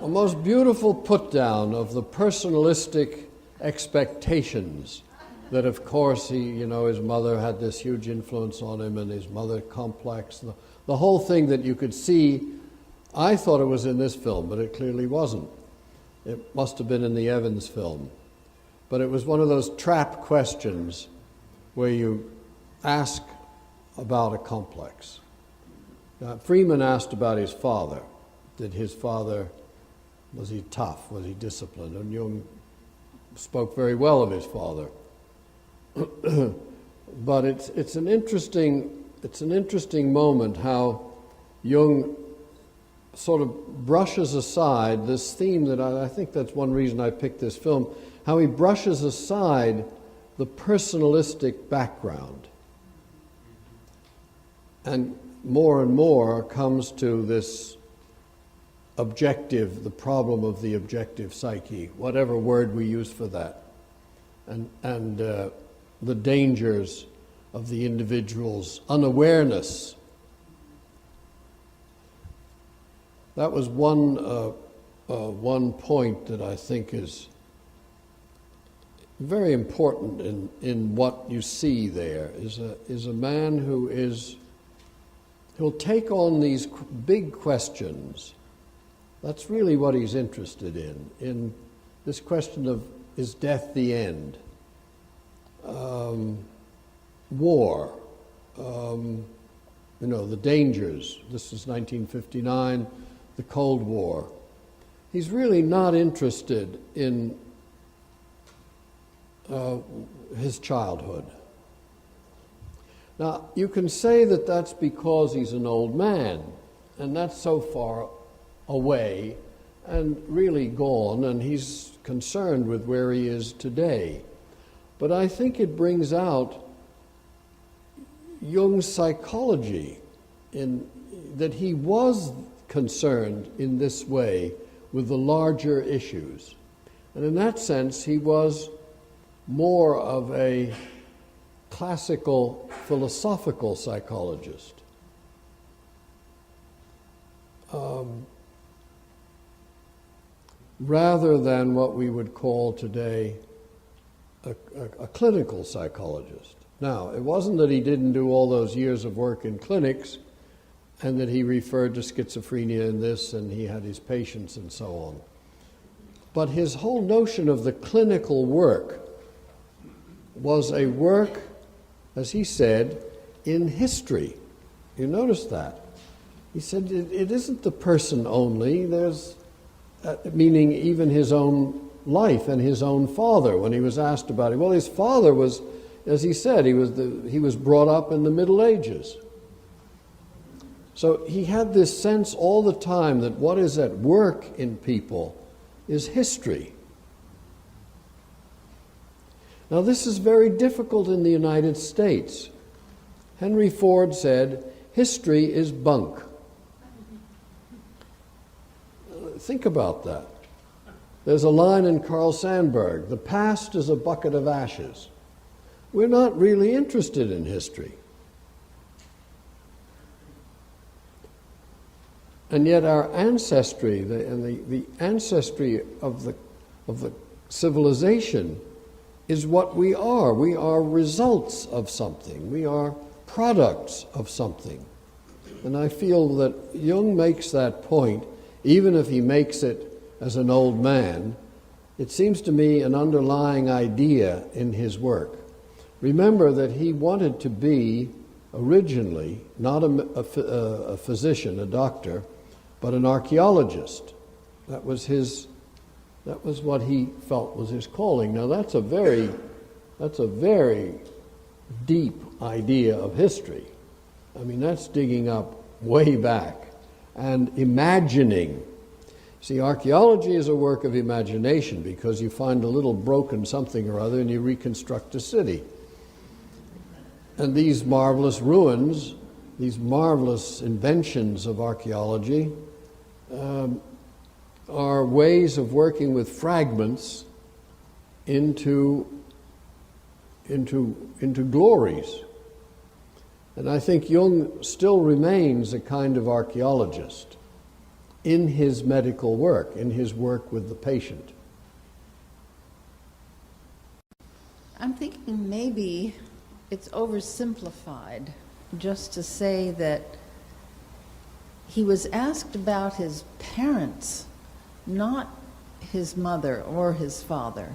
A most beautiful put-down of the personalistic expectations that, of course, his mother had this huge influence on him, and his mother complex, the whole thing that you could see. I thought it was in this film, but it clearly wasn't. It must have been in the Evans film. But it was one of those trap questions where you ask about a complex. Now, Freeman asked about his father. Was he tough? Was he disciplined? And Jung spoke very well of his father. But it's an interesting moment how Jung sort of brushes aside this theme that I think that's one reason I picked this film, how he brushes aside the personalistic background and more comes to this objective, the problem of the objective psyche, whatever word we use for that, and the dangers of the individual's unawareness. That was one point that I think is very important in what you see there, is a man who'll take on these big questions. That's really what he's interested in this question of, is death the end? War, the dangers. This is 1959, the Cold War. He's really not interested in his childhood. Now, you can say that that's because he's an old man, and that's so far away and really gone, and he's concerned with where he is today. But I think it brings out Jung's psychology in that he was concerned in this way with the larger issues. And in that sense, he was more of a classical philosophical psychologist. Rather than what we would call today a clinical psychologist. Now, it wasn't that he didn't do all those years of work in clinics and that he referred to schizophrenia in this and he had his patients and so on. But his whole notion of the clinical work was a work, as he said, in history. You notice that. He said it isn't the person only, there's meaning even his own life and his own father. When he was asked about it, well, his father was, as he said, he was brought up in the Middle Ages. So he had this sense all the time that what is at work in people is history. Now, this is very difficult in the United States. Henry Ford said, history is bunk. Think about that. There's a line in Carl Sandburg, the past is a bucket of ashes. We're not really interested in history. And yet our ancestry, the ancestry of the civilization is what we are. We are results of something. We are products of something. And I feel that Jung makes that point, even if he makes it as an old man. It seems to me an underlying idea in his work. Remember that he wanted to be originally not a physician, a doctor, but an archaeologist. That was what he felt was his calling. Now that's a very deep idea of history. I mean, that's digging up way back and imagining. See, archaeology is a work of imagination because you find a little broken something or other and you reconstruct a city. And these marvelous ruins, these marvelous inventions of archaeology, are ways of working with fragments into glories. And I think Jung still remains a kind of archaeologist in his medical work, in his work with the patient. I'm thinking maybe it's oversimplified just to say that he was asked about his parents, not his mother or his father.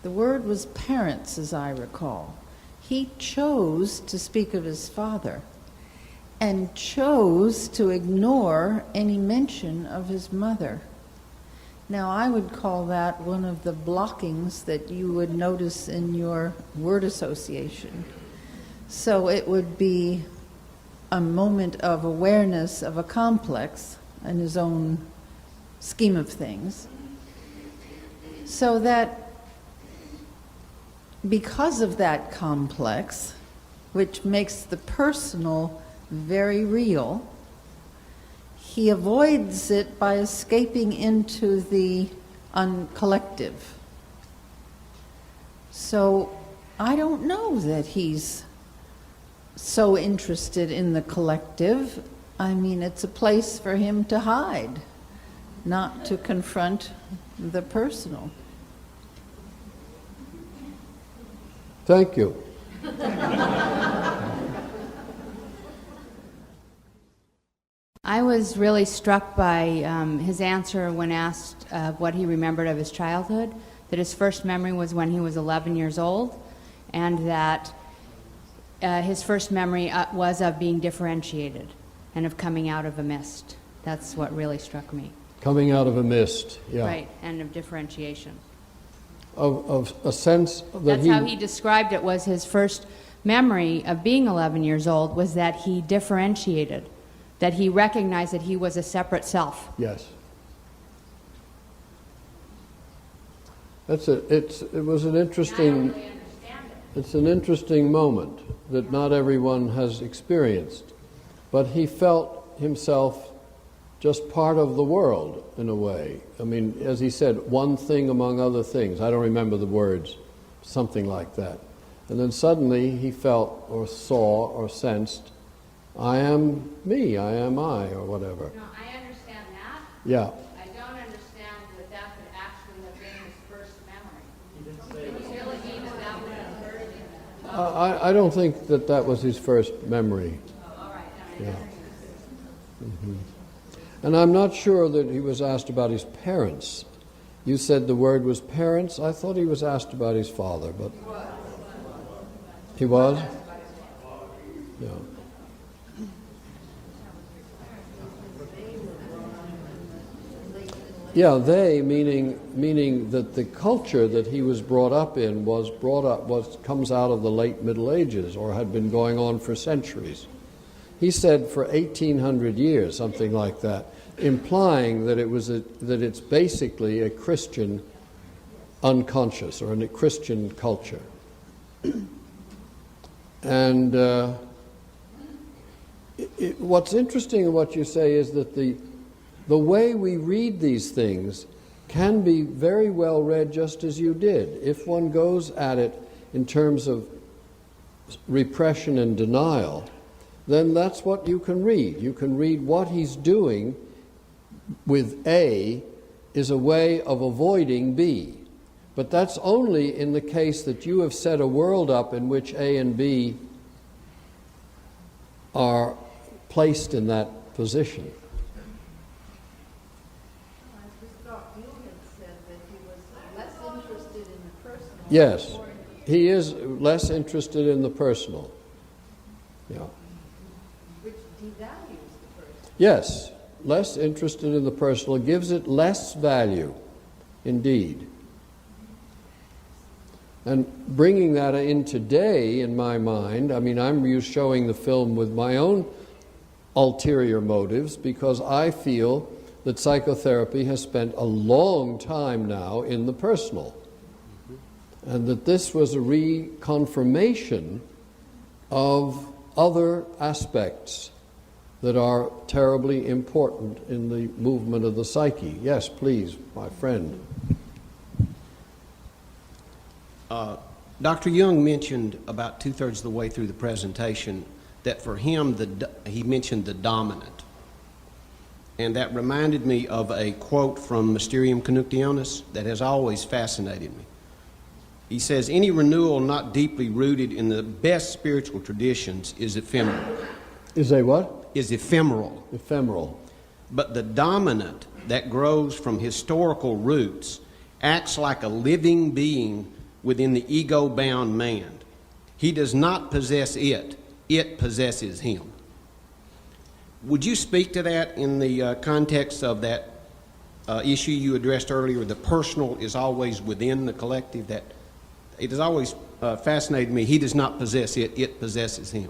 The word was parents, as I recall. He chose to speak of his father and chose to ignore any mention of his mother. Now, I would call that one of the blockings that you would notice in your word association. So it would be a moment of awareness of a complex in his own scheme of things. So that because of that complex, which makes the personal very real, he avoids it by escaping into the collective. So I don't know that he's so interested in the collective. I mean, it's a place for him to hide, not to confront the personal. Thank you. I was really struck by his answer when asked what he remembered of his childhood, that his first memory was when he was 11 years old, and that his first memory was of being differentiated and of coming out of a mist. That's what really struck me. Coming out of a mist, yeah. Right, and of differentiation. Of a sense that That's how he described it, was his first memory of being 11 years old was that he differentiated, that he recognized that he was a separate self. Yes. It was an interesting, it's an interesting moment that not everyone has experienced, but he felt himself just part of the world in a way. I mean, as he said, one thing among other things. I don't remember the words, something like that. And then suddenly he felt or saw or sensed, I am me, I am I, or whatever. No, I understand that. Yeah. I don't understand that that could actually have been his first memory. It was really mean that that was his first. I don't think that that was his first memory. Oh, all right. Yeah. Mm-hmm. And I'm not sure that he was asked about his parents. You said the word was parents. I thought he was asked about his father, but he was? Yeah. Yeah, they meaning that the culture that he was brought up in comes out of the late Middle Ages or had been going on for centuries. He said for 1800 years, something like that, implying that it's basically a Christian unconscious or a Christian culture. And what's interesting in what you say is that the way we read these things can be very well read just as you did. If one goes at it in terms of repression and denial, then that's what you can read. You can read what he's doing with A is a way of avoiding B. But that's only in the case that you have set a world up in which A and B are placed in that position. Yes, he is less interested in the personal. Yeah. Which devalues the person. Yes, less interested in the personal, gives it less value, indeed. And bringing that in today, in my mind, I mean, I'm showing the film with my own ulterior motives because I feel that psychotherapy has spent a long time now in the personal. And that this was a reconfirmation of other aspects that are terribly important in the movement of the psyche. Yes, please, my friend. Dr. Jung mentioned about two-thirds of the way through the presentation that for him, he mentioned the dominant. And that reminded me of a quote from Mysterium Connectionis that has always fascinated me. He says, any renewal not deeply rooted in the best spiritual traditions is ephemeral. Is a what? Is ephemeral. Ephemeral. But the dominant that grows from historical roots acts like a living being within the ego-bound man. He does not possess it. It possesses him. Would you speak to that in the context of that issue you addressed earlier? The personal is always within the collective. That it has always fascinated me. He does not possess it. It possesses him.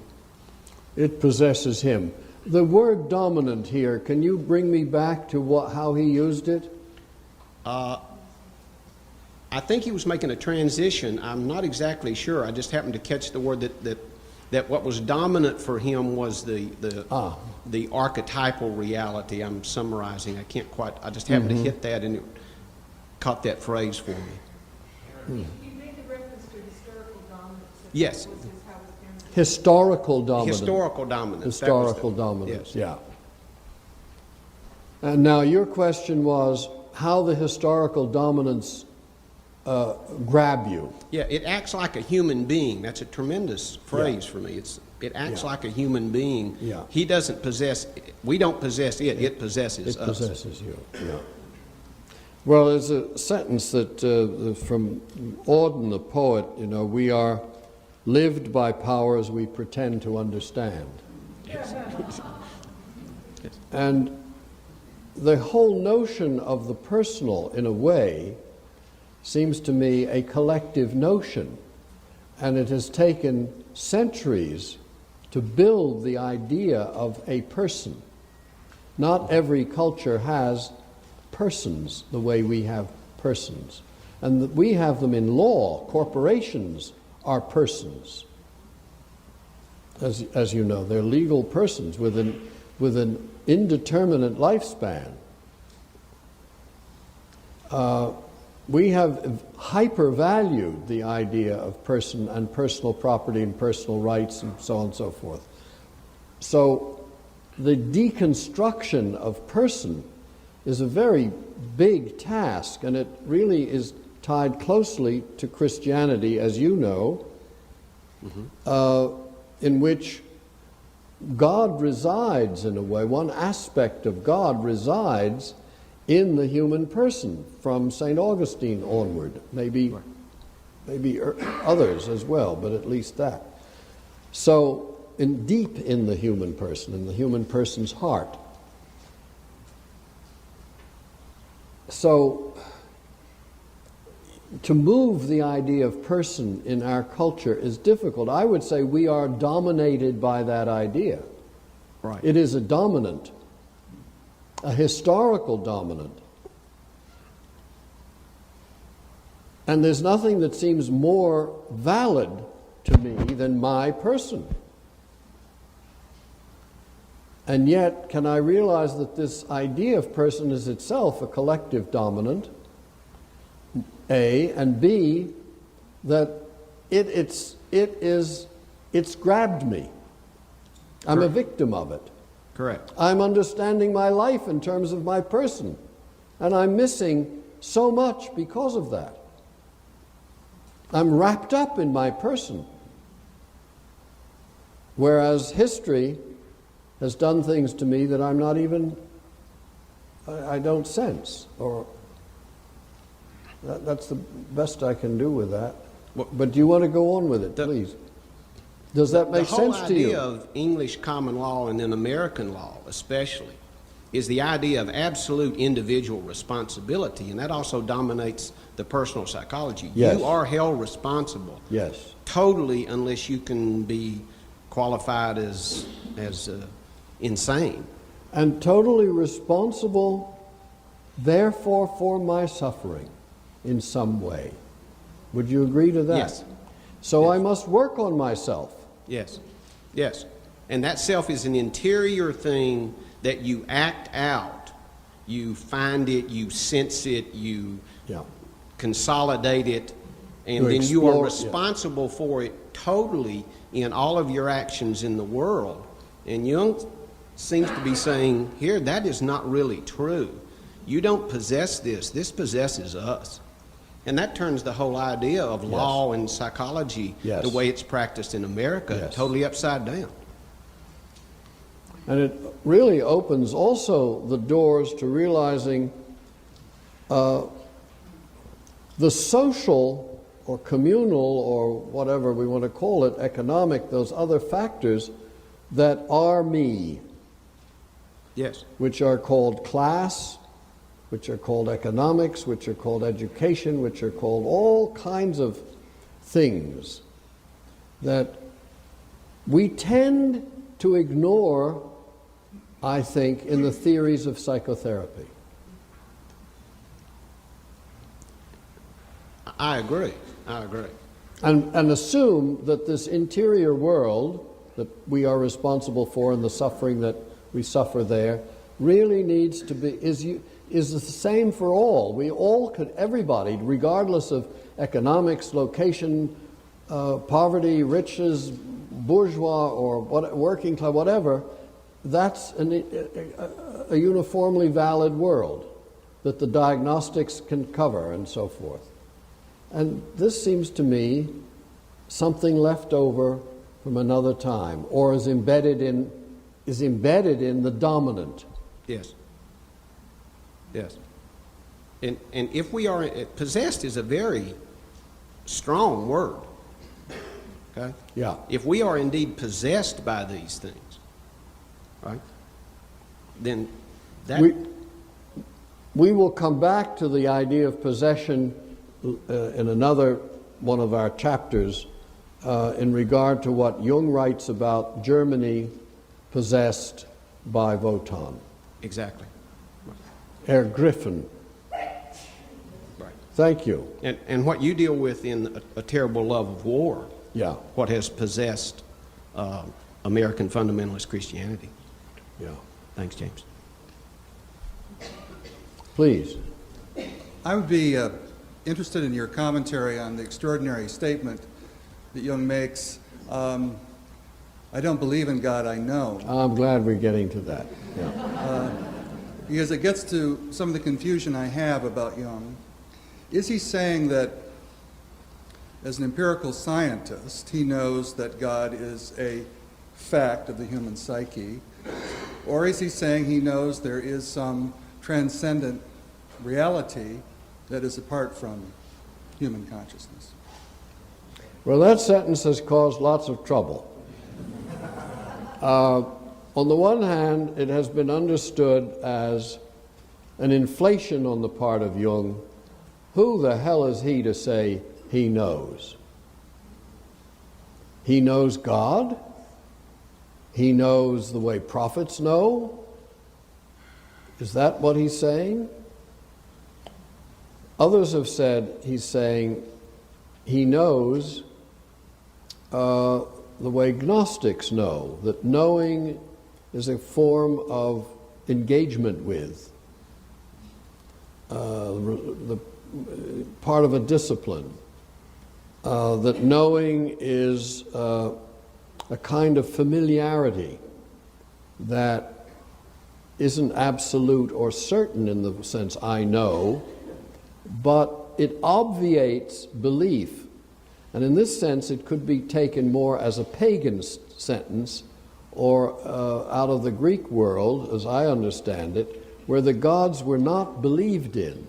It possesses him. The word dominant here, can you bring me back to how he used it? I think he was making a transition. I'm not exactly sure. I just happened to catch the word that what was dominant for him was the archetypal reality. I'm summarizing. I can't quite. I just happened to hit that, and it caught that phrase for me. You made the reference to historical dominance. Yes. Historical dominance. Historical dominance. Historical dominance, yes. Yeah. And now your question was how the historical dominance grab you. Yeah, it acts like a human being. That's a tremendous phrase for me. It acts like a human being. Yeah. He doesn't possess, we don't possess it, it possesses us. It possesses you, yeah. Well, there's a sentence that from Auden the poet, we are lived by powers we pretend to understand. Yes. And the whole notion of the personal, in a way, seems to me a collective notion, and it has taken centuries to build the idea of a person. Not every culture has persons the way we have persons, and we have them in law. Corporations are persons. As you know, they're legal persons with an indeterminate lifespan. We have hyper-valued the idea of person and personal property and personal rights and so on and so forth. So the deconstruction of person is a very big task, and it really is tied closely to Christianity, as you know, in which God resides in a way. One aspect of God resides in the human person, from St. Augustine onward, maybe others as well, but at least that. So, deep in the human person, in the human person's heart. So, to move the idea of person in our culture is difficult. I would say we are dominated by that idea. Right. It is a dominant, a historical dominant. And there's nothing that seems more valid to me than my person. And yet, can I realize that this idea of person is itself a collective dominant, A, and B, that it's grabbed me. I'm a victim of it. Correct. I'm understanding my life in terms of my person, and I'm missing so much because of that. I'm wrapped up in my person, whereas history has done things to me that I'm not even, I don't sense, or that's the best I can do with that. But do you want to go on with it, please? Does that make sense to you? The whole idea of English common law and then American law especially is the idea of absolute individual responsibility, and that also dominates the personal psychology. Yes. You are held responsible. Yes. Totally, unless you can be qualified as insane. And totally responsible, therefore, for my suffering in some way. Would you agree to that? Yes. So I must work on myself. Yes, yes. And that self is an interior thing that you act out. You find it, you sense it, you consolidate it, and then you are responsible for it totally in all of your actions in the world. And Jung seems to be saying here, that is not really true. You don't possess this. This possesses us. And that turns the whole idea of law and psychology, the way it's practiced in America, totally upside down. And it really opens also the doors to realizing the social or communal or whatever we want to call it, economic, those other factors that are me. Yes. Which are called class, which are called economics, which are called education, which are called all kinds of things that we tend to ignore, I think, in the theories of psychotherapy. I agree. I agree. And assume that this interior world that we are responsible for and the suffering that we suffer there really needs to be, is the same for all. We all could, everybody, regardless of economics, location, poverty, riches, bourgeois or working class, whatever, that's a uniformly valid world that the diagnostics can cover and so forth. And this seems to me something left over from another time, or is embedded in the dominant. Yes. Yes. And if we are, possessed is a very strong word. Okay? Yeah. If we are indeed possessed by these things, right, then that... We will come back to the idea of possession in another one of our chapters in regard to what Jung writes about Germany possessed by Wotan. Exactly. Griffin. Right. Thank you. And what you deal with in a terrible love of war, what has possessed American fundamentalist Christianity. Yeah. Thanks, James. Please. I would be interested in your commentary on the extraordinary statement that Jung makes. I don't believe in God, I know. I'm glad we're getting to that. Yeah. Because it gets to some of the confusion I have about Jung. Is he saying that as an empirical scientist, he knows that God is a fact of the human psyche? Or is he saying he knows there is some transcendent reality that is apart from human consciousness? Well, that sentence has caused lots of trouble. On the one hand, it has been understood as an inflation on the part of Jung. Who the hell is he to say he knows? He knows God. He knows the way prophets know. Is that what he's saying? Others have said he's saying he knows the way Gnostics know, that knowing is a form of engagement with, the part of a discipline, that knowing is a kind of familiarity that isn't absolute or certain in the sense I know, but it obviates belief. And in this sense, it could be taken more as a pagan sentence or out of the Greek world, as I understand it, where the gods were not believed in.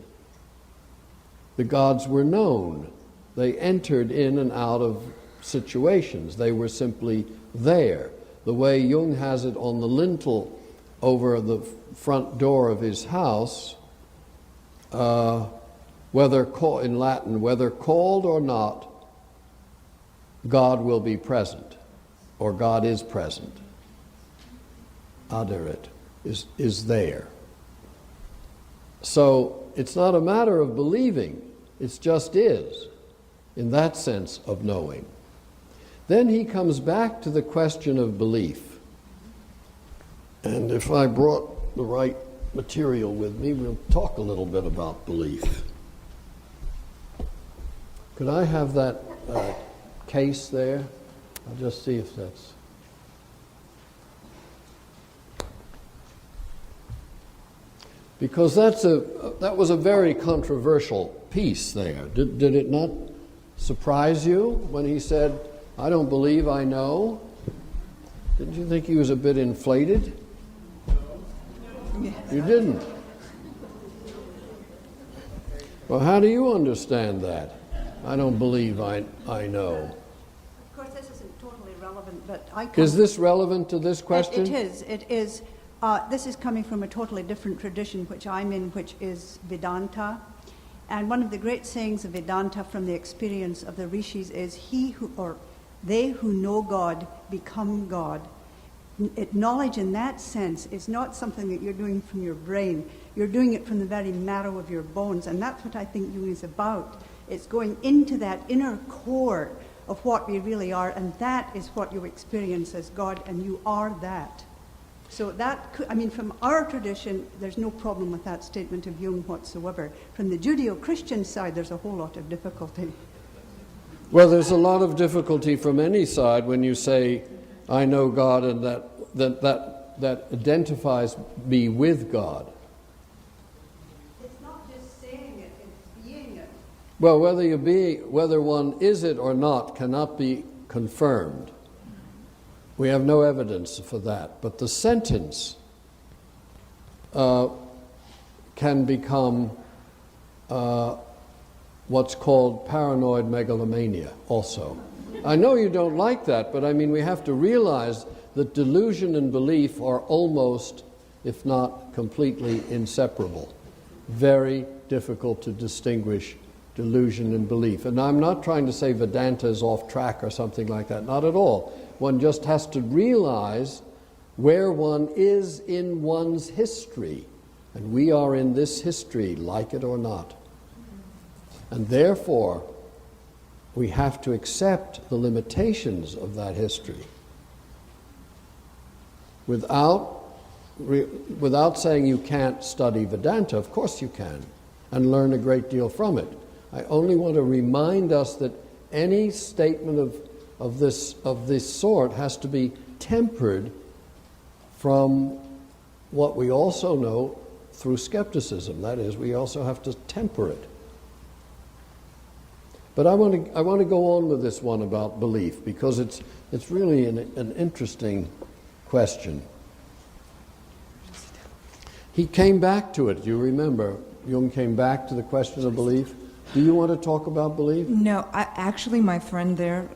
The gods were known. They entered in and out of situations. They were simply there. The way Jung has it on the lintel over the front door of his house, in Latin, whether called or not, God will be present, or God is present. Aderit is there. So it's not a matter of believing, it just is, in that sense of knowing. Then he comes back to the question of belief. And if I brought the right material with me, we'll talk a little bit about belief. Could I have that case there? I'll just see if that's... Because that was a very controversial piece there. Did it not surprise you when he said, I don't believe I know? Didn't you think he was a bit inflated? You didn't? Well, how do you understand that? I don't believe I know. Of course, this isn't totally relevant, but Is this relevant to this question? It is. It is. This is coming from a totally different tradition which I'm in, which is Vedanta. And one of the great sayings of Vedanta from the experience of the rishis is, they who know God become God. Knowledge in that sense is not something that you're doing from your brain. You're doing it from the very marrow of your bones. And that's what I think Jung is about. It's going into that inner core of what we really are, and that is what you experience as God, and you are that. So that, from our tradition, there's no problem with that statement of Jung whatsoever. From the Judeo-Christian side, there's a whole lot of difficulty. Well, there's a lot of difficulty from any side when you say, I know God, and that identifies me with God. It's not just saying it, it's being it. Well, whether one is it or not cannot be confirmed. We have no evidence for that. But the sentence can become what's called paranoid megalomania also. I know you don't like that, but we have to realize that delusion and belief are almost, if not completely, inseparable. Very difficult to distinguish delusion and belief. And I'm not trying to say Vedanta is off track or something like that, not at all. One just has to realize where one is in one's history. And we are in this history, like it or not. And therefore, we have to accept the limitations of that history without saying you can't study Vedanta. Of course you can, and learn a great deal from it. I only want to remind us that any statement of this sort has to be tempered from what we also know through skepticism. That is, we also have to temper it. But I want to go on with this one about belief, because it's really an interesting question. He came back to it. Do you remember? Jung came back to the question of belief. Do you want to talk about belief? No, actually, my friend there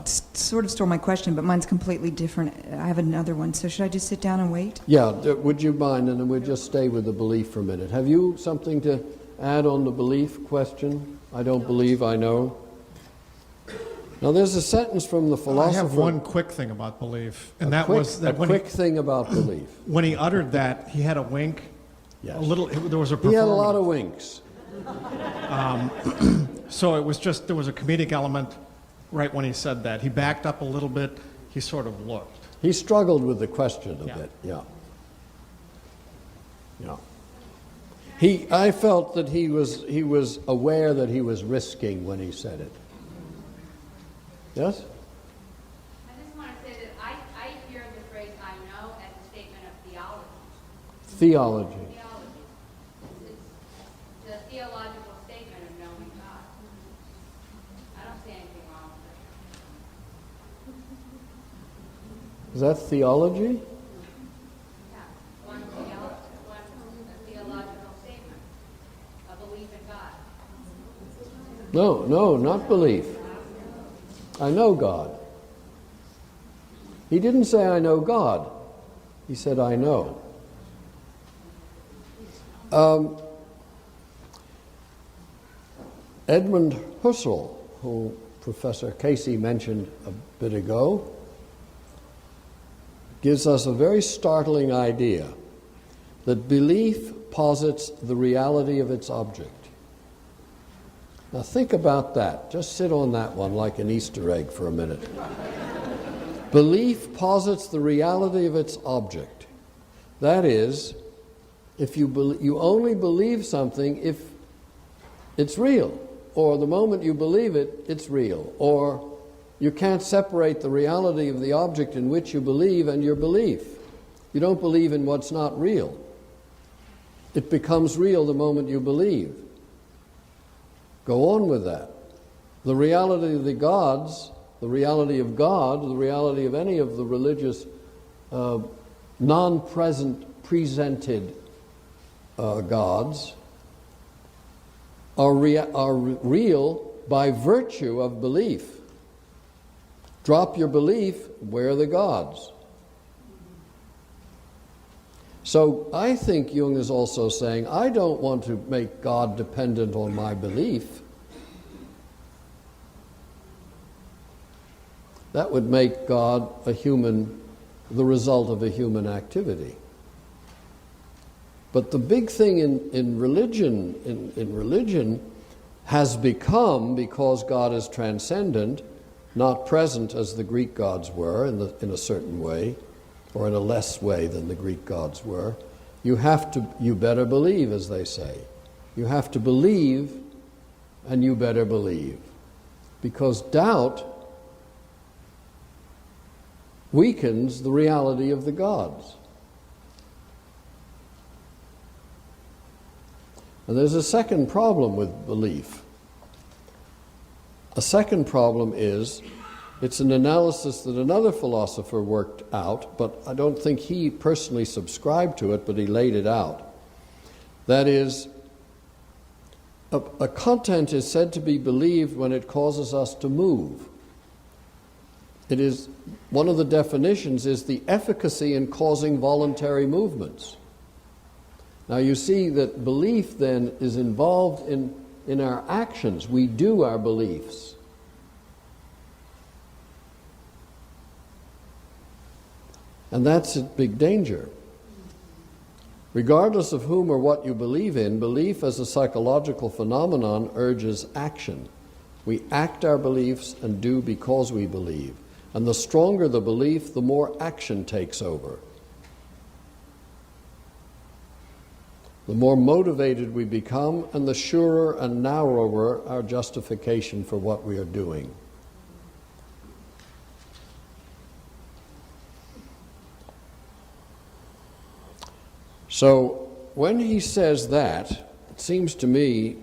sort of stole my question, but mine's completely different. I have another one. So should I just sit down and wait? Yeah, would you mind? And then we'll just stay with the belief for a minute. Have you something to add on the belief question? I don't believe I know. Now, there's a sentence from the philosopher. I have one quick thing about belief, and quick thing about belief. When he uttered that, he had a wink. Yes. There was a He had a lot of winks. So it was just, there was a comedic element right when he said that. He backed up a little bit. He sort of looked. He struggled with the question a bit. Yeah. I felt that he was aware that he was risking when he said it. Yes? I just want to say that I hear the phrase "I know" as a statement of theology. Theology. It's a theological statement of knowing God. I don't see anything wrong with it. Is that theology? Yeah, one theological statement, a belief in God. No, not belief. I know God. He didn't say I know God. He said I know. Edmund Husserl, who Professor Casey mentioned a bit ago, gives us a very startling idea that belief posits the reality of its object. Now think about that. Just sit on that one like an Easter egg for a minute. Belief posits the reality of its object. That is, if you only believe something if it's real, or the moment you believe it, it's real, or you can't separate the reality of the object in which you believe and your belief. You don't believe in what's not real. It becomes real the moment you believe. Go on with that. The reality of the gods, the reality of God, the reality of any of the religious non-present, presented gods are real by virtue of belief. Drop your belief, where are the gods? So I think Jung is also saying, I don't want to make God dependent on my belief. That would make God a human, the result of a human activity. But the big thing in religion has become, because God is transcendent, not present as the Greek gods were in a certain way, or in a less way than the Greek gods were. You better believe, as they say. You have to believe, and you better believe. Because doubt weakens the reality of the gods. And there's a second problem with belief. A second problem is, it's an analysis that another philosopher worked out, but I don't think he personally subscribed to it, but he laid it out. That is, a content is said to be believed when it causes us to move. It is, one of the definitions is the efficacy in causing voluntary movements. Now you see that belief then is involved in our actions. We do our beliefs. And that's a big danger. Regardless of whom or what you believe in, belief as a psychological phenomenon urges action. We act our beliefs and do because we believe. And the stronger the belief, the more action takes over. The more motivated we become, and the surer and narrower our justification for what we are doing. So when he says that, it seems to me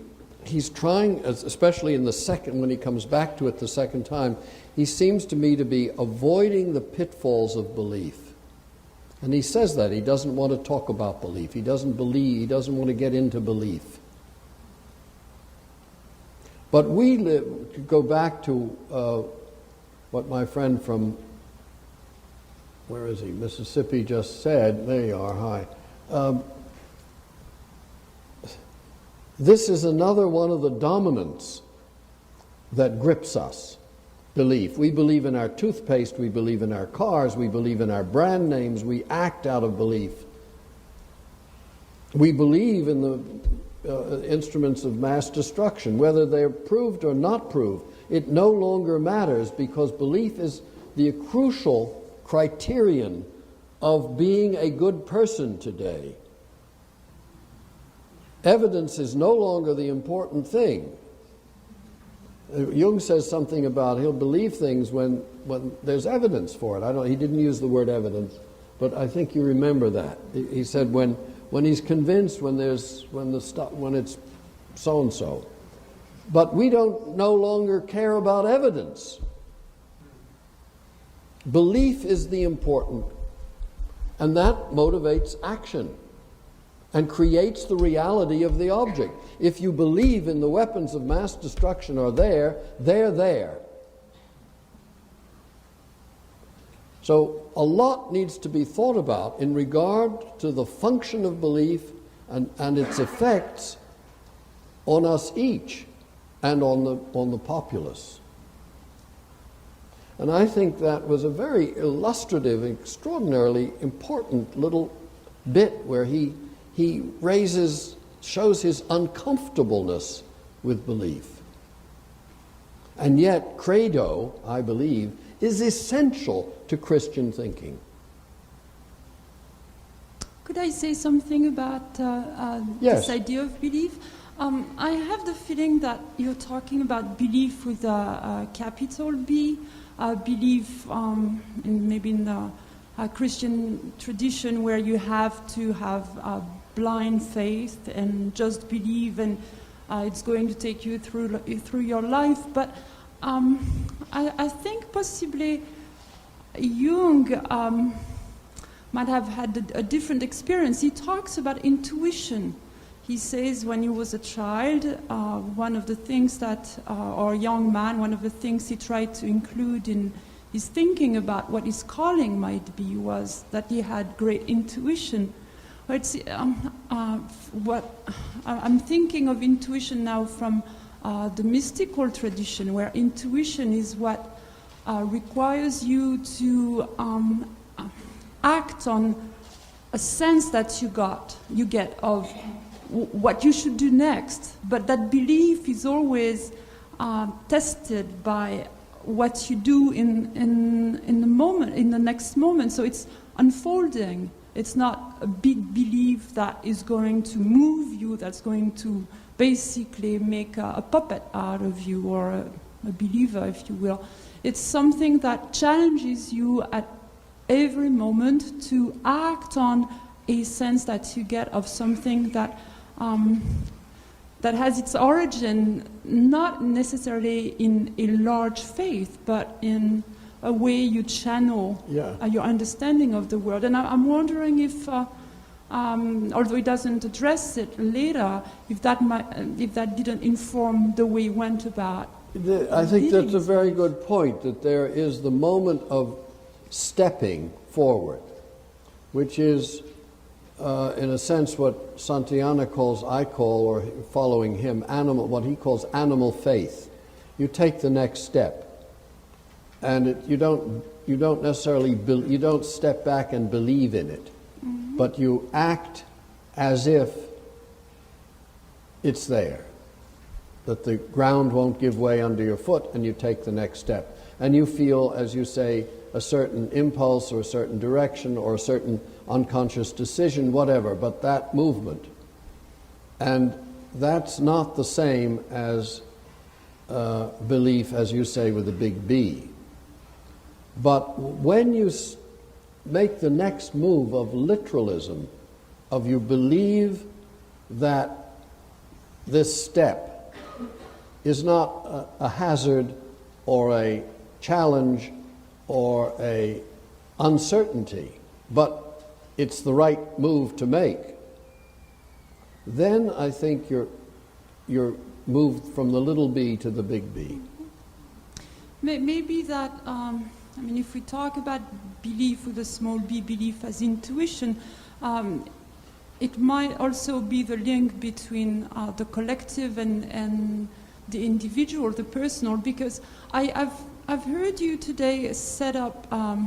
he's trying, especially in the second, when he comes back to it the second time, he seems to me to be avoiding the pitfalls of belief. And he says that he doesn't want to talk about belief. He doesn't believe, he doesn't want to get into belief. But we live, to go back to what my friend from, where is he, Mississippi just said, there you are, hi. This is another one of the dominants that grips us. Belief. We believe in our toothpaste, we believe in our cars, we believe in our brand names, we act out of belief. We believe in the instruments of mass destruction, whether they're proved or not proved. It no longer matters, because belief is the crucial criterion of being a good person today. Evidence is no longer the important thing. Jung says something about he'll believe things when there's evidence for it. He didn't use the word evidence, but I think you remember that. He said when he's convinced, when it's so and so. But we don't no longer care about evidence. Belief is the important, and that motivates action and creates the reality of the object. If you believe in the weapons of mass destruction are there, they're there. So a lot needs to be thought about in regard to the function of belief and its effects on us each and on the populace. And I think that was a very illustrative, extraordinarily important little bit where he shows his uncomfortableness with belief. And yet, credo, I believe, is essential to Christian thinking. Could I say something about Yes. this idea of belief? I have the feeling that you're talking about belief with a capital B, belief maybe in the Christian tradition where you have to have blind faith and just believe, and it's going to take you through your life. But I think possibly Jung might have had a different experience. He talks about intuition. He says when he was a child, one of the things that, or a young man, one of the things he tried to include in his thinking about what his calling might be was that he had great intuition. It's, what I'm thinking of intuition now from the mystical tradition, where intuition is what requires you to act on a sense that you get of what you should do next. But that belief is always tested by what you do in the moment, in the next moment. So it's unfolding. It's not a big belief that is going to move you, that's going to basically make a puppet out of you, or a believer, if you will. It's something that challenges you at every moment to act on a sense that you get of something that that has its origin not necessarily in a large faith, but in a way you channel your understanding of the world. And I'm wondering if, although it doesn't address it later, if that didn't inform the way he went about. I think that's a very good point, that there is the moment of stepping forward, which is, in a sense, what Santayana calls, or following him, what he calls animal faith. You take the next step. And you don't necessarily you don't step back and believe in it, but you act as if it's there, that the ground won't give way under your foot, and you take the next step. And you feel, as you say, a certain impulse or a certain direction or a certain unconscious decision, whatever, but that movement. And that's not the same as belief, as you say, with a big B. But when you make the next move of literalism, of you believe that this step is not a hazard or a challenge or a uncertainty, but it's the right move to make, then I think you're moved from the little b to the big B. Maybe that, if we talk about belief with a small b, belief as intuition, it might also be the link between the collective and the individual, the personal, because I've heard you today set up a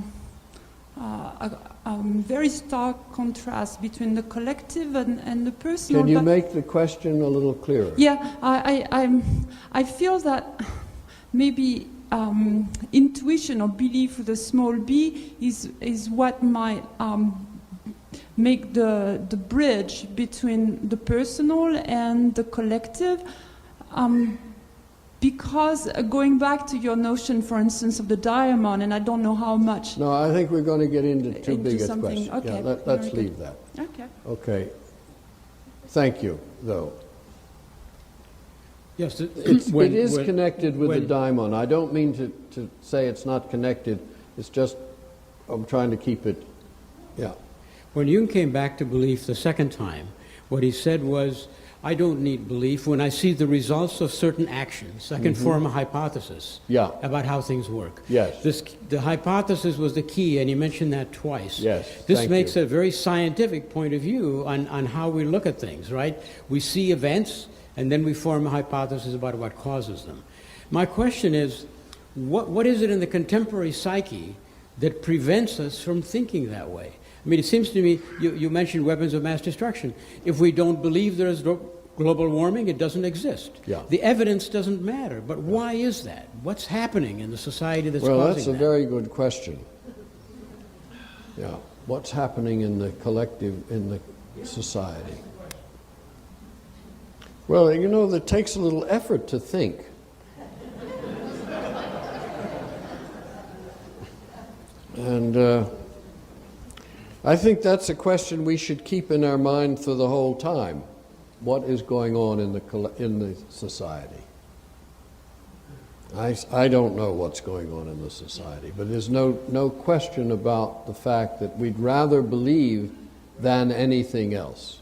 very stark contrast between the collective and the personal. Can you make the question a little clearer? Yeah, I feel that maybe intuition or belief with a small b is what might make the bridge between the personal and the collective. Because going back to your notion, for instance, of the diamond, and I don't know how much. No, I think we're going to get into too big a question. Okay. Yeah, let's leave that. Okay. Okay. Thank you, though. Yes, it is connected with the daimon. I don't mean to say it's not connected. It's just I'm trying to keep it, yeah. When Jung came back to belief the second time, what he said was, I don't need belief. When I see the results of certain actions, I can form a hypothesis about how things work. Yes. The hypothesis was the key, and you mentioned that twice. Yes. This makes a very scientific point of view on how we look at things, right? We see events, and then we form a hypothesis about what causes them. My question is, what is it in the contemporary psyche that prevents us from thinking that way? I mean, it seems to me, you mentioned weapons of mass destruction. If we don't believe there is global warming, it doesn't exist. Yeah. The evidence doesn't matter. But why is that? What's happening in the society that's causing that? Well, that's a very good question. Yeah. What's happening in the collective, in the society? Well, you know, it takes a little effort to think. And I think that's a question we should keep in our mind for the whole time. What is going on in the society? I don't know what's going on in the society, but there's no question about the fact that we'd rather believe than anything else.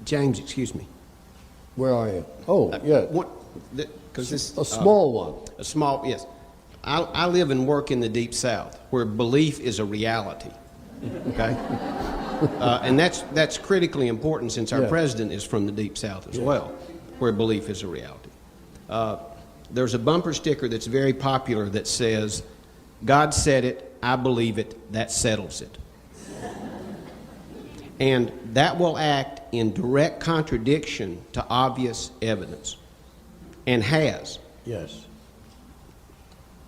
James, excuse me. Where are you? Oh, yeah. A small one. A small, yes. I live and work in the Deep South, where belief is a reality. Okay? And that's critically important, since our president is from the Deep South as well, where belief is a reality. There's a bumper sticker that's very popular that says, "God said it, I believe it, that settles it." And that will act in direct contradiction to obvious evidence, and has. Yes.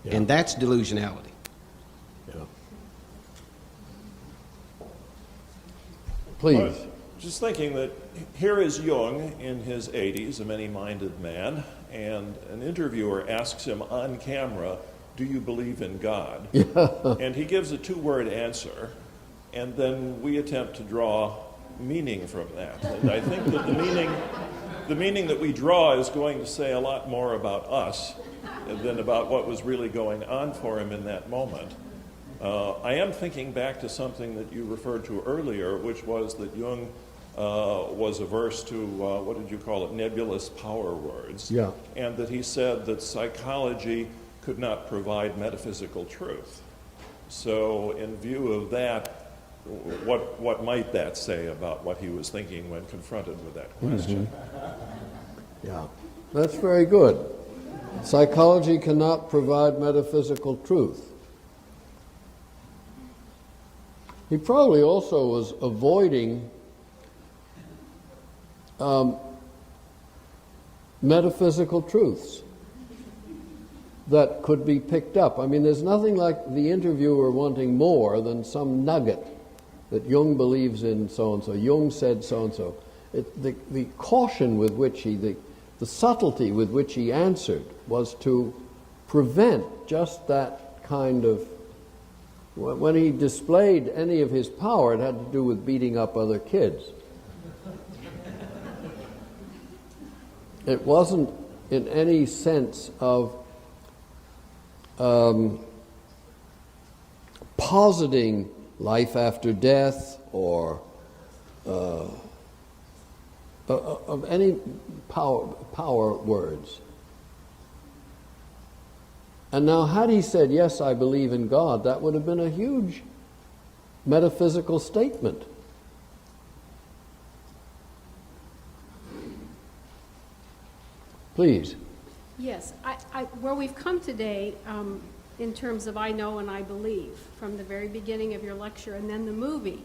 Yeah. And that's delusionality. Yeah. Please. I was just thinking that here is Jung in his 80s, a many-minded man, and an interviewer asks him on camera, "Do you believe in God?" And he gives a two-word answer, and then we attempt to draw meaning from that. And I think that the meaning that we draw is going to say a lot more about us than about what was really going on for him in that moment. I am thinking back to something that you referred to earlier, which was that Jung was averse to, what did you call it, nebulous power words. Yeah. And that he said that psychology could not provide metaphysical truth. So in view of that, what might that say about what he was thinking when confronted with that question? Yeah, that's very good. Psychology cannot provide metaphysical truth. He probably also was avoiding metaphysical truths that could be picked up. I mean, there's nothing like the interviewer wanting more than some nugget that Jung believes in so-and-so, Jung said so-and-so. The caution with which the subtlety with which he answered was to prevent just that kind of... When he displayed any of his power, it had to do with beating up other kids. It wasn't in any sense of positing life after death or of any power words. And now, had he said, "Yes, I believe in God," that would have been a huge metaphysical statement. Please. Yes, where we've come today in terms of I know and I believe, from the very beginning of your lecture and then the movie,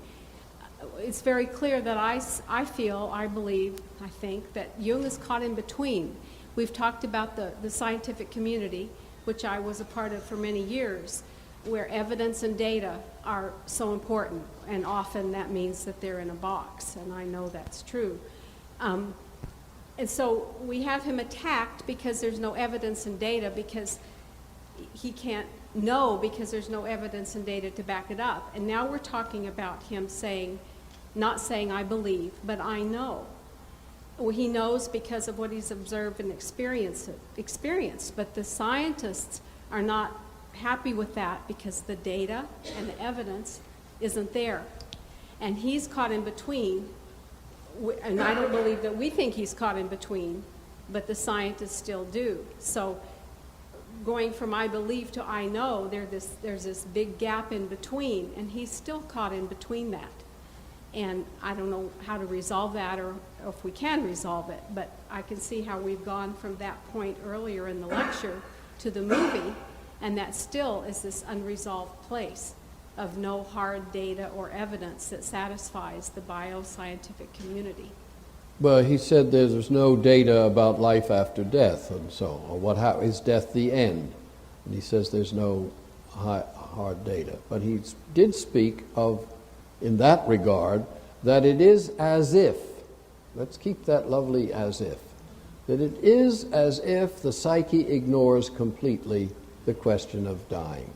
it's very clear that I feel, I believe, I think, that Jung is caught in between. We've talked about the scientific community, which I was a part of for many years, where evidence and data are so important, and often that means that they're in a box, and I know that's true. And so we have him attacked because there's no evidence and data, because he can't know because there's no evidence and data to back it up. And now we're talking about him saying, not saying I believe, but I know. Well, he knows because of what he's observed and experienced, but the scientists are not happy with that because the data and the evidence isn't there. And he's caught in between and I don't believe that we think he's caught in between, but the scientists still do. So going from I believe to I know, there's this big gap in between, and he's still caught in between that. And I don't know how to resolve that or if we can resolve it, but I can see how we've gone from that point earlier in the lecture to the movie, and that still is this unresolved place of no hard data or evidence that satisfies the bioscientific community. Well, he said there's no data about life after death, and so, or is death the end? And he says there's no hard data. But he did speak of, in that regard, that it is as if, let's keep that lovely as if, that it is as if the psyche ignores completely the question of dying.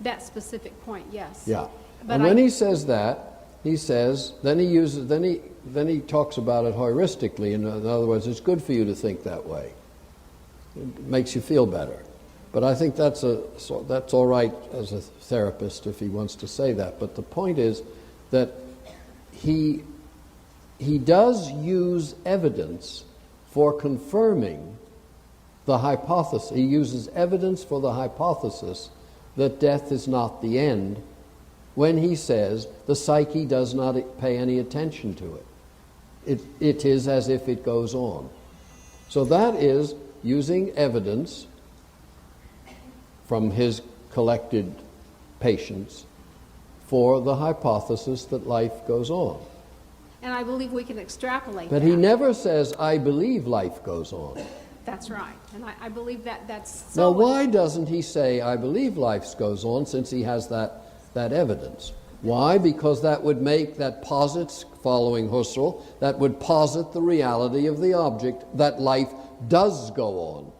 That specific point, yes. Yeah. But And when he says that, he says, then he talks about it heuristically. In other words, it's good for you to think that way. It makes you feel better. But I think that's all right as a therapist if he wants to say that. But the point is that he does use evidence for confirming the hypothesis. He uses evidence for the hypothesis that death is not the end when he says the psyche does not pay any attention to it. It is as if it goes on. So that is using evidence from his collected patients for the hypothesis that life goes on. And I believe we can extrapolate But that. he never says, I believe life goes on. That's right. And I believe that's Now, so... why doesn't he say, I believe life goes on, since he has that evidence? Why? Because that would make, that posits, following Husserl, that would posit the reality of the object, that life does go on.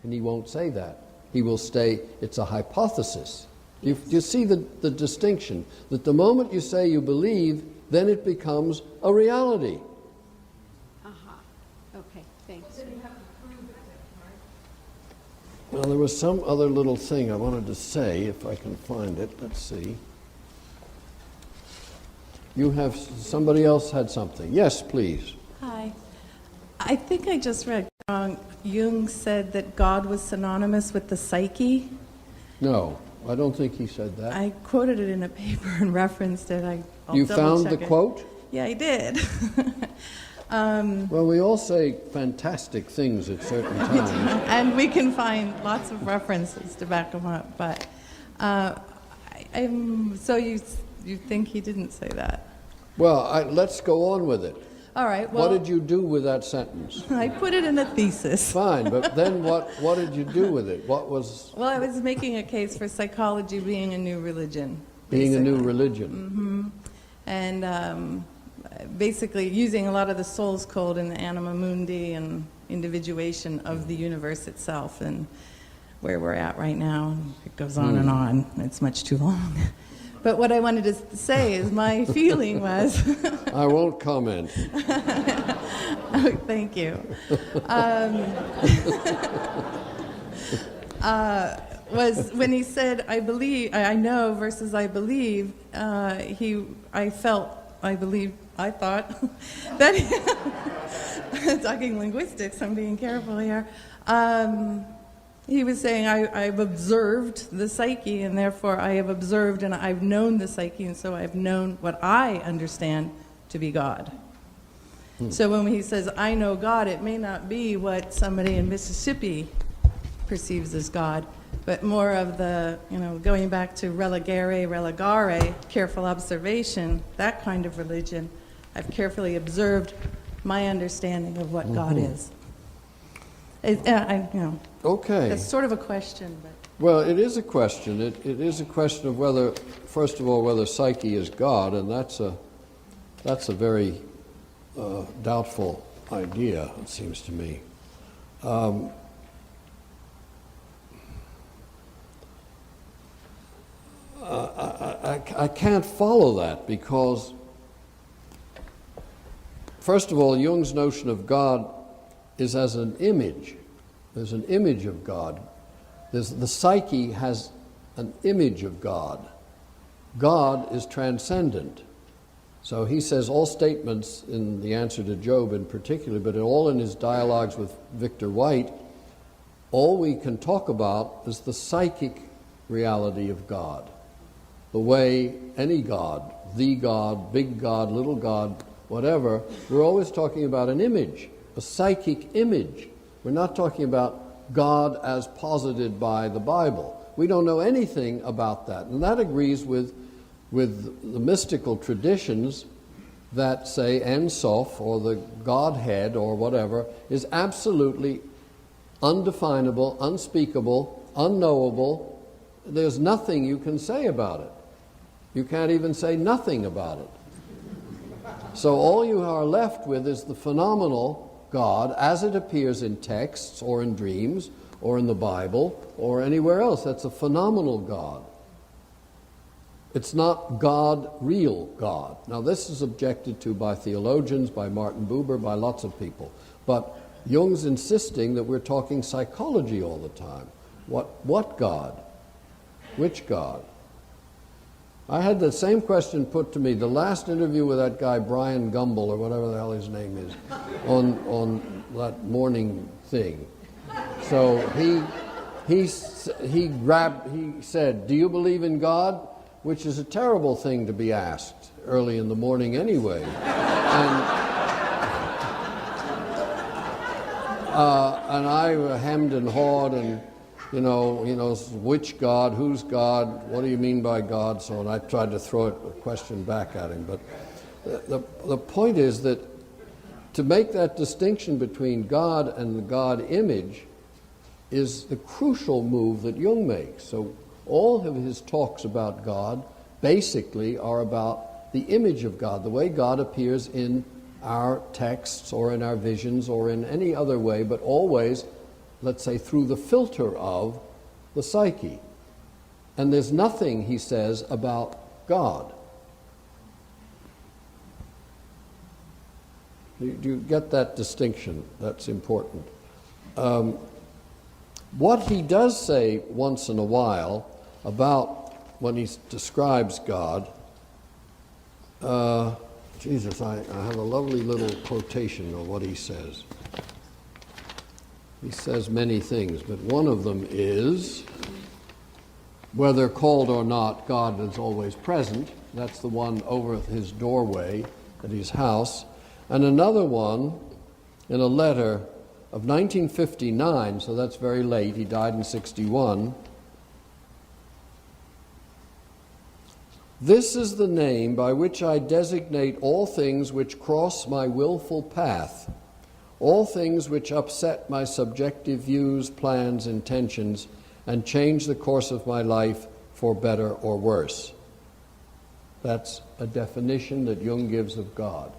And he won't say that. He will say, it's a hypothesis. You see the distinction? That the moment you say you believe, then it becomes a reality. Okay, thanks. Well, there was some other little thing I wanted to say, if I can find it. Let's see. Somebody else had something. Yes, please. Hi. I think I just read wrong. Jung said that God was synonymous with the psyche. No, I don't think he said that. I quoted it in a paper and referenced it. I'll You double found check the it. quote? Yeah, I did. Well, we all say fantastic things at certain times. And we can find lots of references to back them up. But so you think he didn't say that? Well, let's go on with it. All right. Well, what did you do with that sentence? I put it in a thesis. Fine, but then what did you do with it? What was... Well, I was making a case for psychology being a new religion. Being a new religion. And basically using a lot of the soul's code and the anima mundi and individuation of the universe itself and where we're at right now. It goes on and on. It's much too long. But what I wanted to say is my feeling was... I won't comment. Oh, thank you. Was when he said, I believe, I know versus I believe, I thought that, talking linguistics, I'm being careful here. He was saying, I've observed the psyche, and therefore I have observed and I've known the psyche, and so I've known what I understand to be God. So when he says, I know God, it may not be what somebody in Mississippi perceives as God, but more of the, going back to religare, careful observation, that kind of religion. I've carefully observed my understanding of what God is. Okay. That's sort of a question. But. Well, it is a question. It is a question of whether, first of all, whether psyche is God, and that's a very doubtful idea, it seems to me. I can't follow that because, first of all, Jung's notion of God is as an image. There's an image of God. The psyche has an image of God. God is transcendent. So he says all statements in the answer to Job in particular, but all in his dialogues with Victor White, all we can talk about is the psychic reality of God. The way any God, the God, big God, little God, whatever, we're always talking about an image, a psychic image. We're not talking about God as posited by the Bible. We don't know anything about that. And that agrees with the mystical traditions that say Ein Sof, or the Godhead, or whatever, is absolutely undefinable, unspeakable, unknowable. There's nothing you can say about it. You can't even say nothing about it. So all you are left with is the phenomenal God as it appears in texts or in dreams or in the Bible or anywhere else. That's a phenomenal God. It's not God, real God. Now this is objected to by theologians, by Martin Buber, by lots of people. But Jung's insisting that we're talking psychology all the time. What God? Which God? I had the same question put to me, the last interview with that guy Brian Gumble, or whatever the hell his name is, on that morning thing. So he said, "Do you believe in God?" Which is a terrible thing to be asked early in the morning anyway. And I hemmed and hawed, and you know, which God, who's God, what do you mean by God? So, and I tried to throw a question back at him. But the point is that to make that distinction between God and the God image is the crucial move that Jung makes. So all of his talks about God basically are about the image of God, the way God appears in our texts or in our visions or in any other way, but always, let's say, through the filter of the psyche. And there's nothing, he says, about God. Do you get that distinction? That's important. What he does say once in a while about when he describes God, Jesus, I have a lovely little quotation of what he says. He says many things, but one of them is, whether called or not, God is always present. That's the one over his doorway at his house. And another one in a letter of 1959, so that's very late, he died in 61. This is the name by which I designate all things which cross my willful path, all things which upset my subjective views, plans, intentions, and change the course of my life for better or worse. That's a definition that Jung gives of God.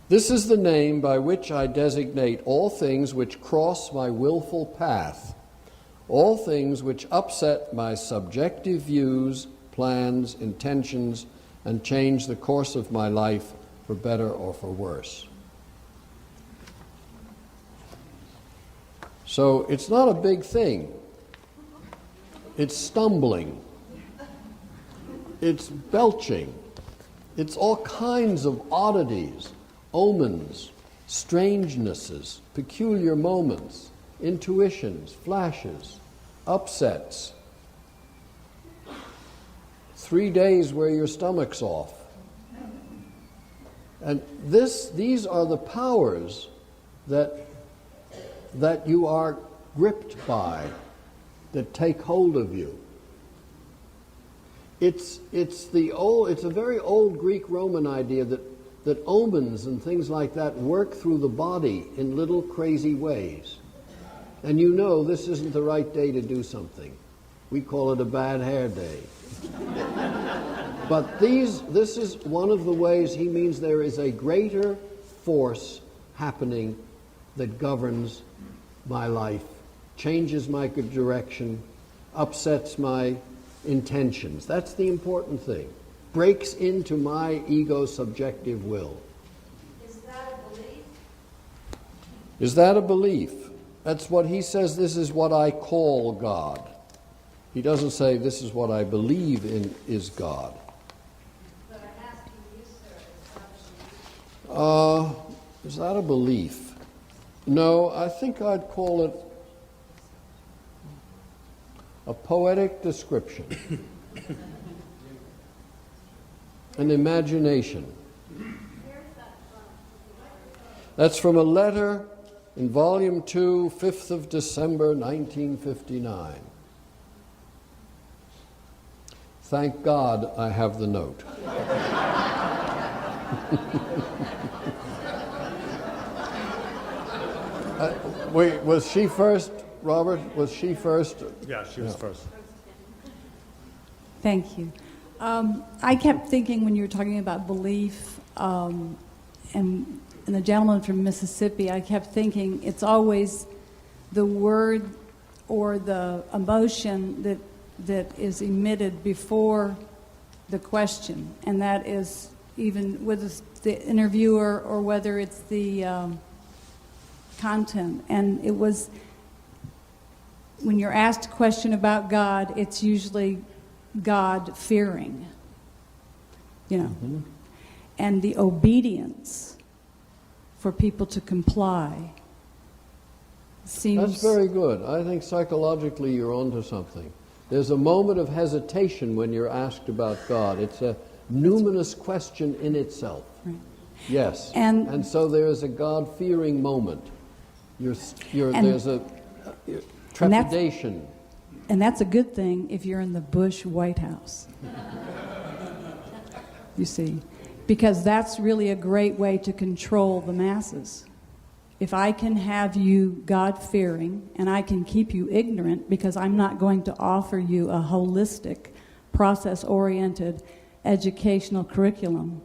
This is the name by which I designate all things which cross my willful path, all things which upset my subjective views, plans, intentions, and change the course of my life for better or for worse. So it's not a big thing. It's stumbling. It's belching. It's all kinds of oddities, omens, strangenesses, peculiar moments, intuitions, flashes, upsets. 3 days where your stomach's off. And these are the powers that you are gripped by, that take hold of you. It's a very old Greek-Roman idea that omens and things like that work through the body in little crazy ways. And you know this isn't the right day to do something. We call it a bad hair day. But this is one of the ways he means there is a greater force happening that governs my life, changes my direction, upsets my intentions. That's the important thing. Breaks into my ego subjective will. Is that a belief? Is that a belief? That's what he says, this is what I call God. He doesn't say, this is what I believe in is God. Is that a belief? No, I think I'd call it a poetic description, an imagination. That's from a letter in Volume 2, 5th of December, 1959. Thank God I have the note. Wait, was she first, Robert? Was she first? Yeah, she was first. Thank you. I kept thinking when you were talking about belief, and the gentleman from Mississippi, I kept thinking it's always the word or the emotion that is emitted before the question, and that is even with the interviewer or whether it's the content. And it was, when you're asked a question about God, it's usually God-fearing, you know, and the obedience for people to comply seems... That's very good. I think psychologically you're onto something. There's a moment of hesitation when you're asked about God. It's a numinous question in itself. Right. Yes. And so there is a God-fearing moment. There's a trepidation. And that's a good thing if you're in the Bush White House. You see, because that's really a great way to control the masses. If I can have you God-fearing and I can keep you ignorant because I'm not going to offer you a holistic, process-oriented educational curriculum,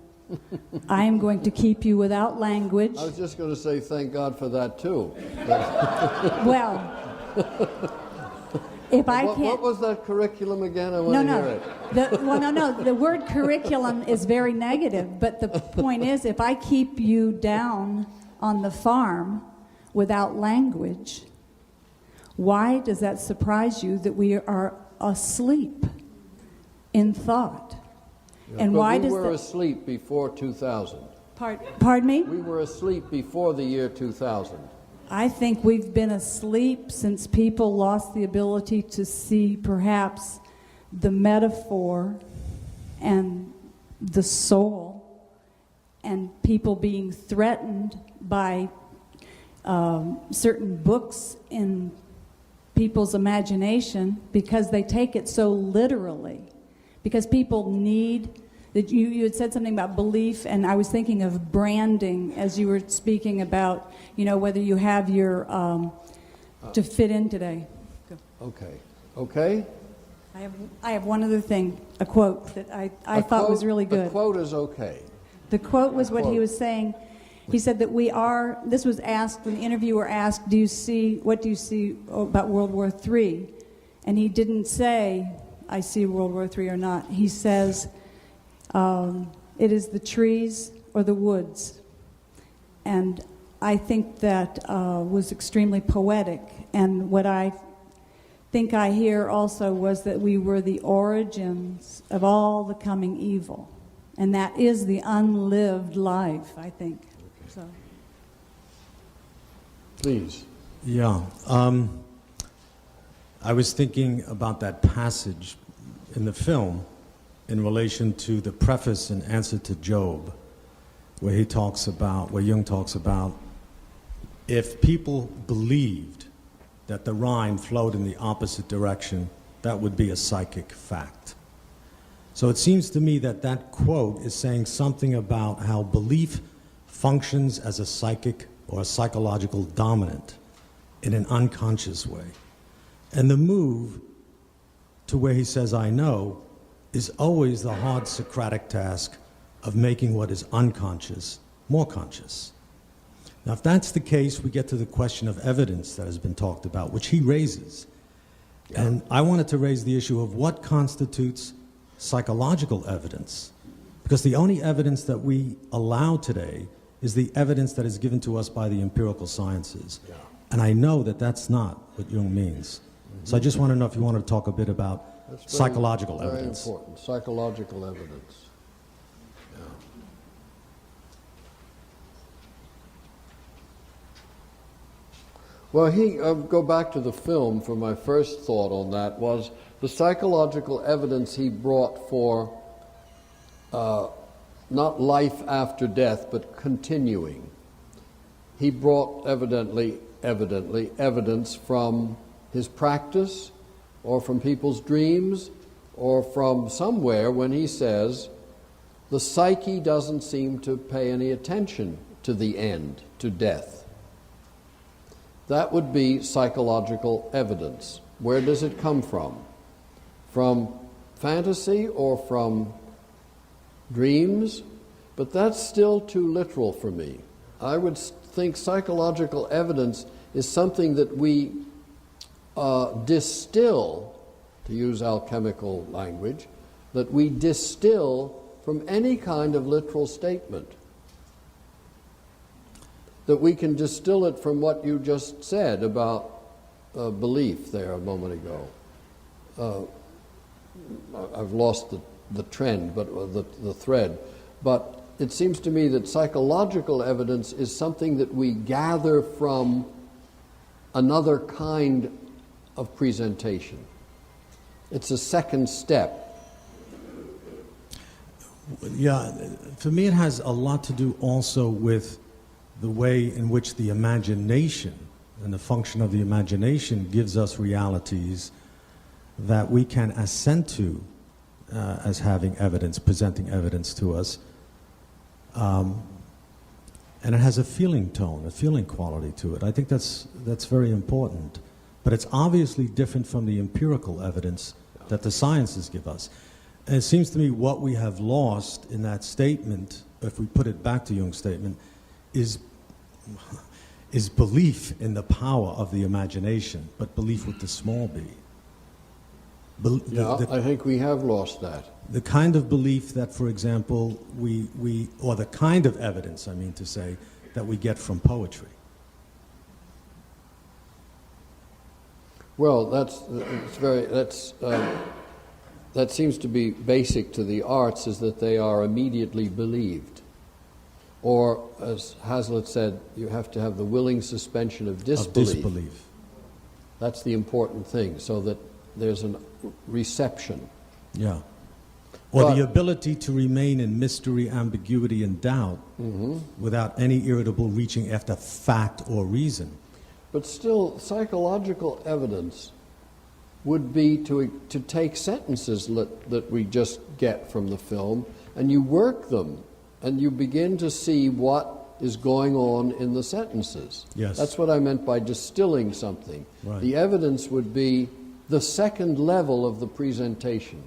I am going to keep you without language. I was just going to say thank God for that too. Well, if I can't... What was that curriculum again? I want to hear it. The word curriculum is very negative, but the point is, if I keep you down on the farm without language, why does that surprise you that we are asleep in thought? Yeah, and but why we does were asleep before 2000. Pardon me? We were asleep before the year 2000. I think we've been asleep since people lost the ability to see perhaps the metaphor and the soul, and people being threatened by certain books in people's imagination because they take it so literally. Because people need, that you had said something about belief, and I was thinking of branding as you were speaking about, you know, whether you have your, to fit in today. Okay. I have one other thing, a quote that I thought was really good. The quote is okay. The quote was what he was saying. He said that we are, this was asked, when the interviewer asked, what do you see about World War III? And he didn't say, I see World War III or not. He says, it is the trees or the woods. And I think that was extremely poetic. And what I think I hear also was that we were the origins of all the coming evil. And that is the unlived life, I think. So. Please. Yeah. I was thinking about that passage in the film in relation to the preface and answer to Job, where Jung talks about if people believed that the Rhine flowed in the opposite direction, that would be a psychic fact. So it seems to me that that quote is saying something about how belief functions as a psychic or a psychological dominant in an unconscious way. And the move to where he says, I know, is always the hard Socratic task of making what is unconscious more conscious. Now, if that's the case, we get to the question of evidence that has been talked about, which he raises. Yeah. And I wanted to raise the issue of what constitutes psychological evidence, because the only evidence that we allow today is the evidence that is given to us by the empirical sciences. Yeah. And I know that that's not what Jung means. So I just want to know if you want to talk a bit about That's psychological very evidence. important. Psychological evidence. Yeah. Well, go back to the film for my first thought on that was the psychological evidence he brought for not life after death, but continuing. He brought evidently evidence from his practice or from people's dreams or from somewhere when he says the psyche doesn't seem to pay any attention to the end, to death. That would be psychological evidence. Where does it come from? From fantasy or from dreams? But that's still too literal for me. I would think psychological evidence is something that we distill, to use alchemical language, that we distill from any kind of literal statement. That we can distill it from what you just said about belief there a moment ago. I've lost the trend, but the thread. But it seems to me that psychological evidence is something that we gather from another kind of presentation. It's a second step. Yeah, for me it has a lot to do also with the way in which the imagination and the function of the imagination gives us realities that we can assent to as having evidence, presenting evidence to us. And it has a feeling tone, a feeling quality to it. I think that's very important. But it's obviously different from the empirical evidence that the sciences give us. And it seems to me what we have lost in that statement, if we put it back to Jung's statement, is belief in the power of the imagination, but belief with the small b. I think we have lost that. The kind of belief that, for example, or the kind of evidence, I mean to say, that we get from poetry. Well, that seems to be basic to the arts, is that they are immediately believed. Or, as Hazlitt said, you have to have the willing suspension of disbelief. That's the important thing, so that there's a reception. Yeah. Or the ability to remain in mystery, ambiguity, and doubt without any irritable reaching after fact or reason. But still, psychological evidence would be to take sentences that we just get from the film, and you work them, and you begin to see what is going on in the sentences. Yes. That's what I meant by distilling something. Right. The evidence would be the second level of the presentation.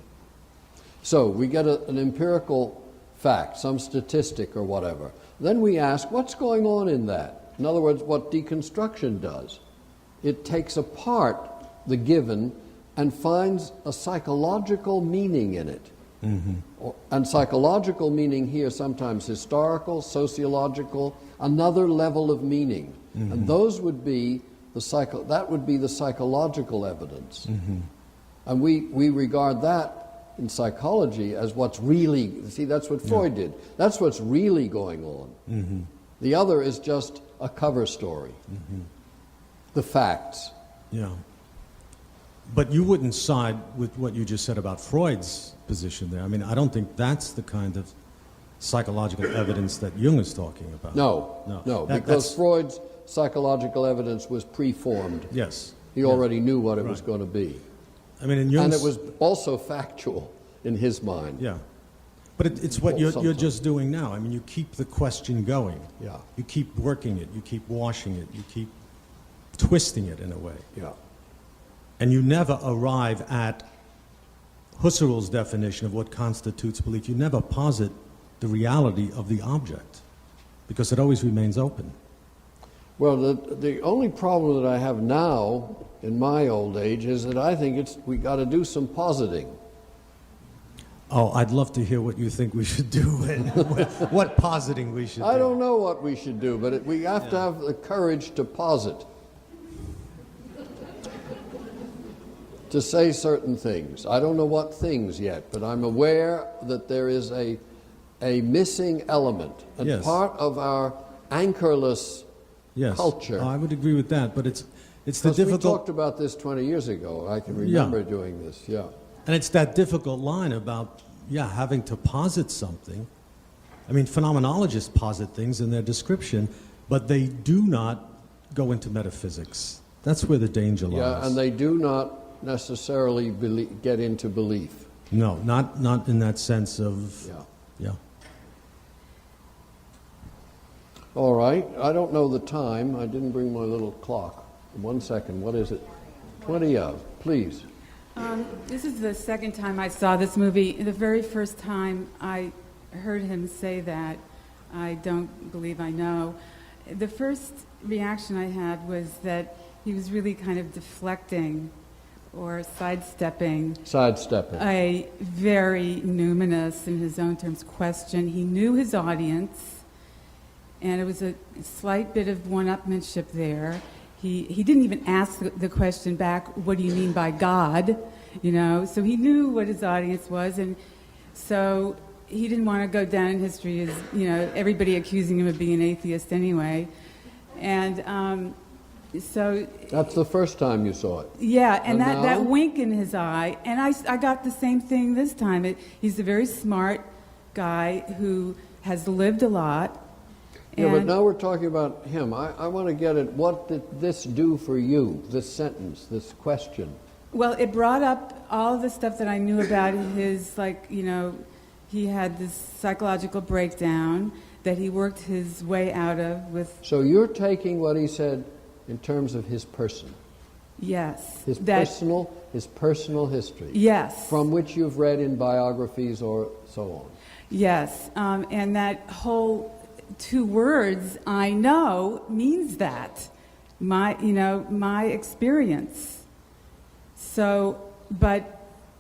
So we get an empirical fact, some statistic or whatever. Then we ask, what's going on in that? In other words, what deconstruction does. It takes apart the given and finds a psychological meaning in it. And psychological meaning here sometimes historical, sociological, another level of meaning. And those would be that would be the psychological evidence. And we regard that in psychology as what's really, see, that's what Freud did. That's what's really going on. The other is just a cover story. The facts. Yeah. But you wouldn't side with what you just said about Freud's position there. I mean, I don't think that's the kind of psychological evidence that Jung is talking about. No, because Freud's psychological evidence was preformed. Yes. He already knew what it was going to be. I mean, in Jung's, and it was also factual in his mind. Yeah. But it's what you're just doing now. I mean, you keep the question going. Yeah. You keep working it. You keep washing it. You keep twisting it in a way. Yeah. And you never arrive at Husserl's definition of what constitutes belief. You never posit the reality of the object, because it always remains open. Well, the only problem that I have now in my old age is that I think we got to do some positing. Oh, I'd love to hear what you think we should do and what positing we should do. I don't know what we should do, but we have to have the courage to posit. to say certain things. I don't know what things yet, but I'm aware that there is a missing element, and Yes. part of our anchorless Yes. culture. I would agree with that, but it's the Because difficult. we talked about this 20 years ago. I can remember doing this, yeah. And it's that difficult line about, having to posit something. I mean, phenomenologists posit things in their description, but they do not go into metaphysics. That's where the danger lies. Yeah, and they do not necessarily get into belief. No, not in that sense of, yeah. All right, I don't know the time. I didn't bring my little clock. 1 second, what is it? 20 of, please. This is the second time I saw this movie. The very first time I heard him say that, I don't believe I know. The first reaction I had was that he was really kind of deflecting or sidestepping a very numinous, in his own terms, question. He knew his audience, and it was a slight bit of one-upmanship there. He didn't even ask the question back, what do you mean by God? So he knew what his audience was, and so he didn't want to go down in history as, everybody accusing him of being an atheist anyway. And so... That's the first time you saw it. Yeah, and now? that wink in his eye, and I got the same thing this time. He's a very smart guy who has lived a lot. Yeah, but now we're talking about him. I want to get at what did this do for you, this sentence, this question? Well, it brought up all of the stuff that I knew about his, he had this psychological breakdown that he worked his way out of with... So you're taking what he said in terms of his person? Yes. His personal history? Yes. From which you've read in biographies or so on? Yes, and that whole 2 words, I know, means that. My experience. So, but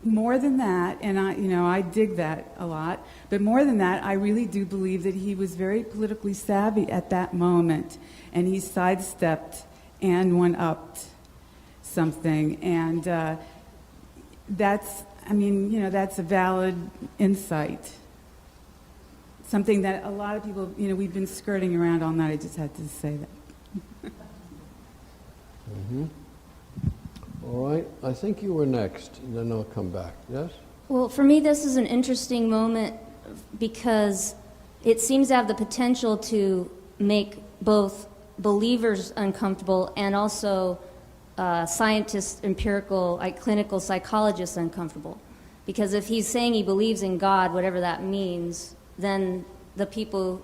more than that, and I dig that a lot, but more than that, I really do believe that he was very politically savvy at that moment, and he sidestepped and one-upped something, and that's a valid insight. Something that a lot of people, we've been skirting around all night. I just had to say that. Mm-hmm. All right. I think you were next, and then I'll come back. Yes? Well, for me, this is an interesting moment because it seems to have the potential to make both believers uncomfortable and also scientists, empirical, clinical psychologists uncomfortable. Because if he's saying he believes in God, whatever that means, then the people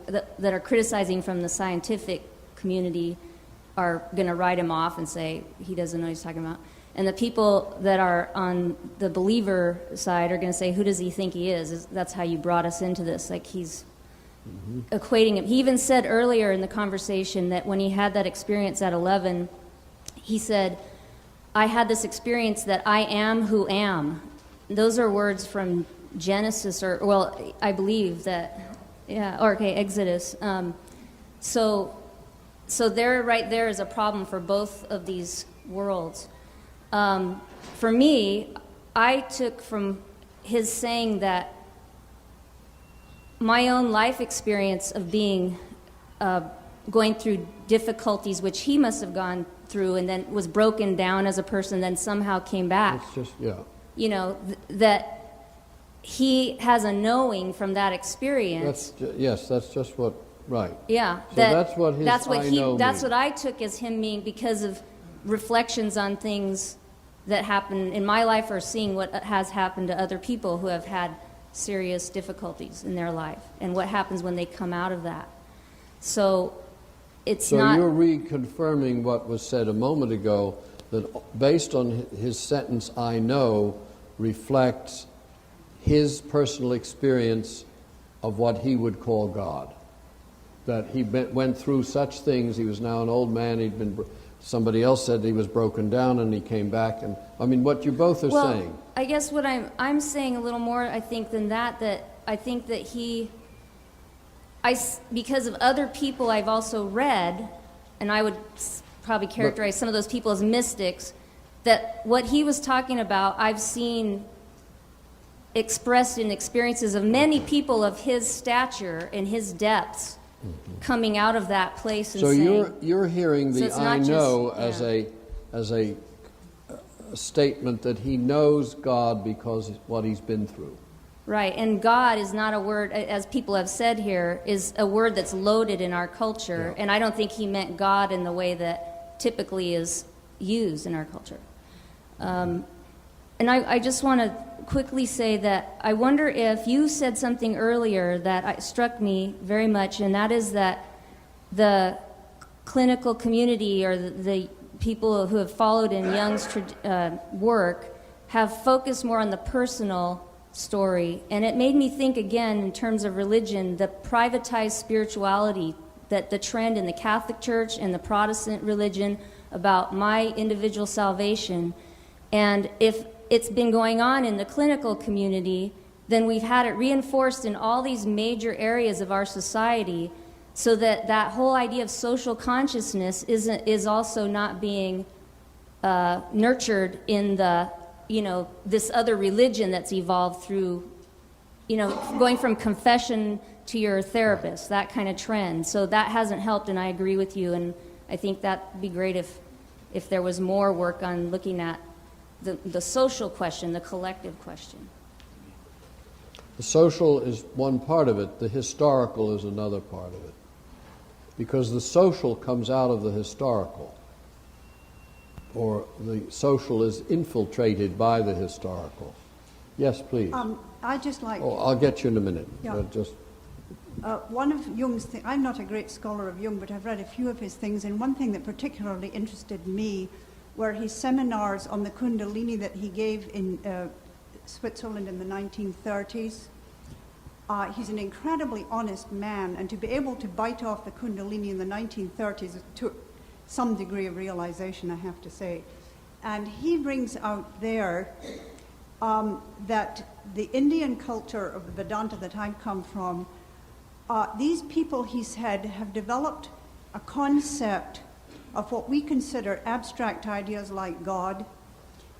that are criticizing from the scientific community are going to write him off and say he doesn't know what he's talking about. And the people that are on the believer side are going to say, who does he think he is? That's how you brought us into this. Like he's equating it. He even said earlier in the conversation that when he had that experience at 11, he said, I had this experience that I am who am. Those are words from Genesis, I believe that, Exodus. So there, right there is a problem for both of these worlds. For me, I took from his saying that my own life experience of being, going through difficulties, which he must have gone through and then was broken down as a person, then somehow came back. It's just, that he has a knowing from that experience. That's just what, right. Yeah. So that's what his that's what I know That's means. what I took as him meaning because of reflections on things that happen in my life or seeing what has happened to other people who have had serious difficulties in their life and what happens when they come out of that. So it's not... So you're reconfirming what was said a moment ago, that based on his sentence, I know, reflects his personal experience of what he would call God. That he went through such things, he was now an old man, somebody else said he was broken down and he came back, and I mean what you both are saying. I guess what I'm saying a little more, I think, than that I think that because of other people I've also read, and I would probably characterize some of those people as mystics, that what he was talking about, I've seen expressed in experiences of many people of his stature and his depths coming out of that place and so saying... you're hearing So the it's I not know just- as a statement that he knows God because of what he's been through. Right, and God is not a word, as people have said here, is a word that's loaded in our culture, and I don't think he meant God in the way that typically is used in our culture. And I just want to quickly say that I wonder if you said something earlier that struck me very much, and that is that the clinical community or the people who have followed in Jung's work have focused more on the personal story. And it made me think again in terms of religion, the privatized spirituality, that the trend in the Catholic Church and the Protestant religion about my individual salvation. And if it's been going on in the clinical community, then we've had it reinforced in all these major areas of our society, so that that whole idea of social consciousness is also not being nurtured in the, this other religion that's evolved through, going from confession to your therapist, that kind of trend. So that hasn't helped, and I agree with you, and I think that'd be great if there was more work on looking at the social question, the collective question. The social is one part of it, the historical is another part of it. Because the social comes out of the historical, or the social is infiltrated by the historical. Yes, please. I just like... Oh, I'll get you in a minute. Yeah. One of Jung's things, I'm not a great scholar of Jung, but I've read a few of his things, and one thing that particularly interested me were his seminars on the Kundalini that he gave in Switzerland in the 1930s. He's an incredibly honest man, and to be able to bite off the Kundalini in the 1930s took some degree of realization, I have to say. And he brings out there that the Indian culture of the Vedanta that I come from, these people, he said, have developed a concept of what we consider abstract ideas like God.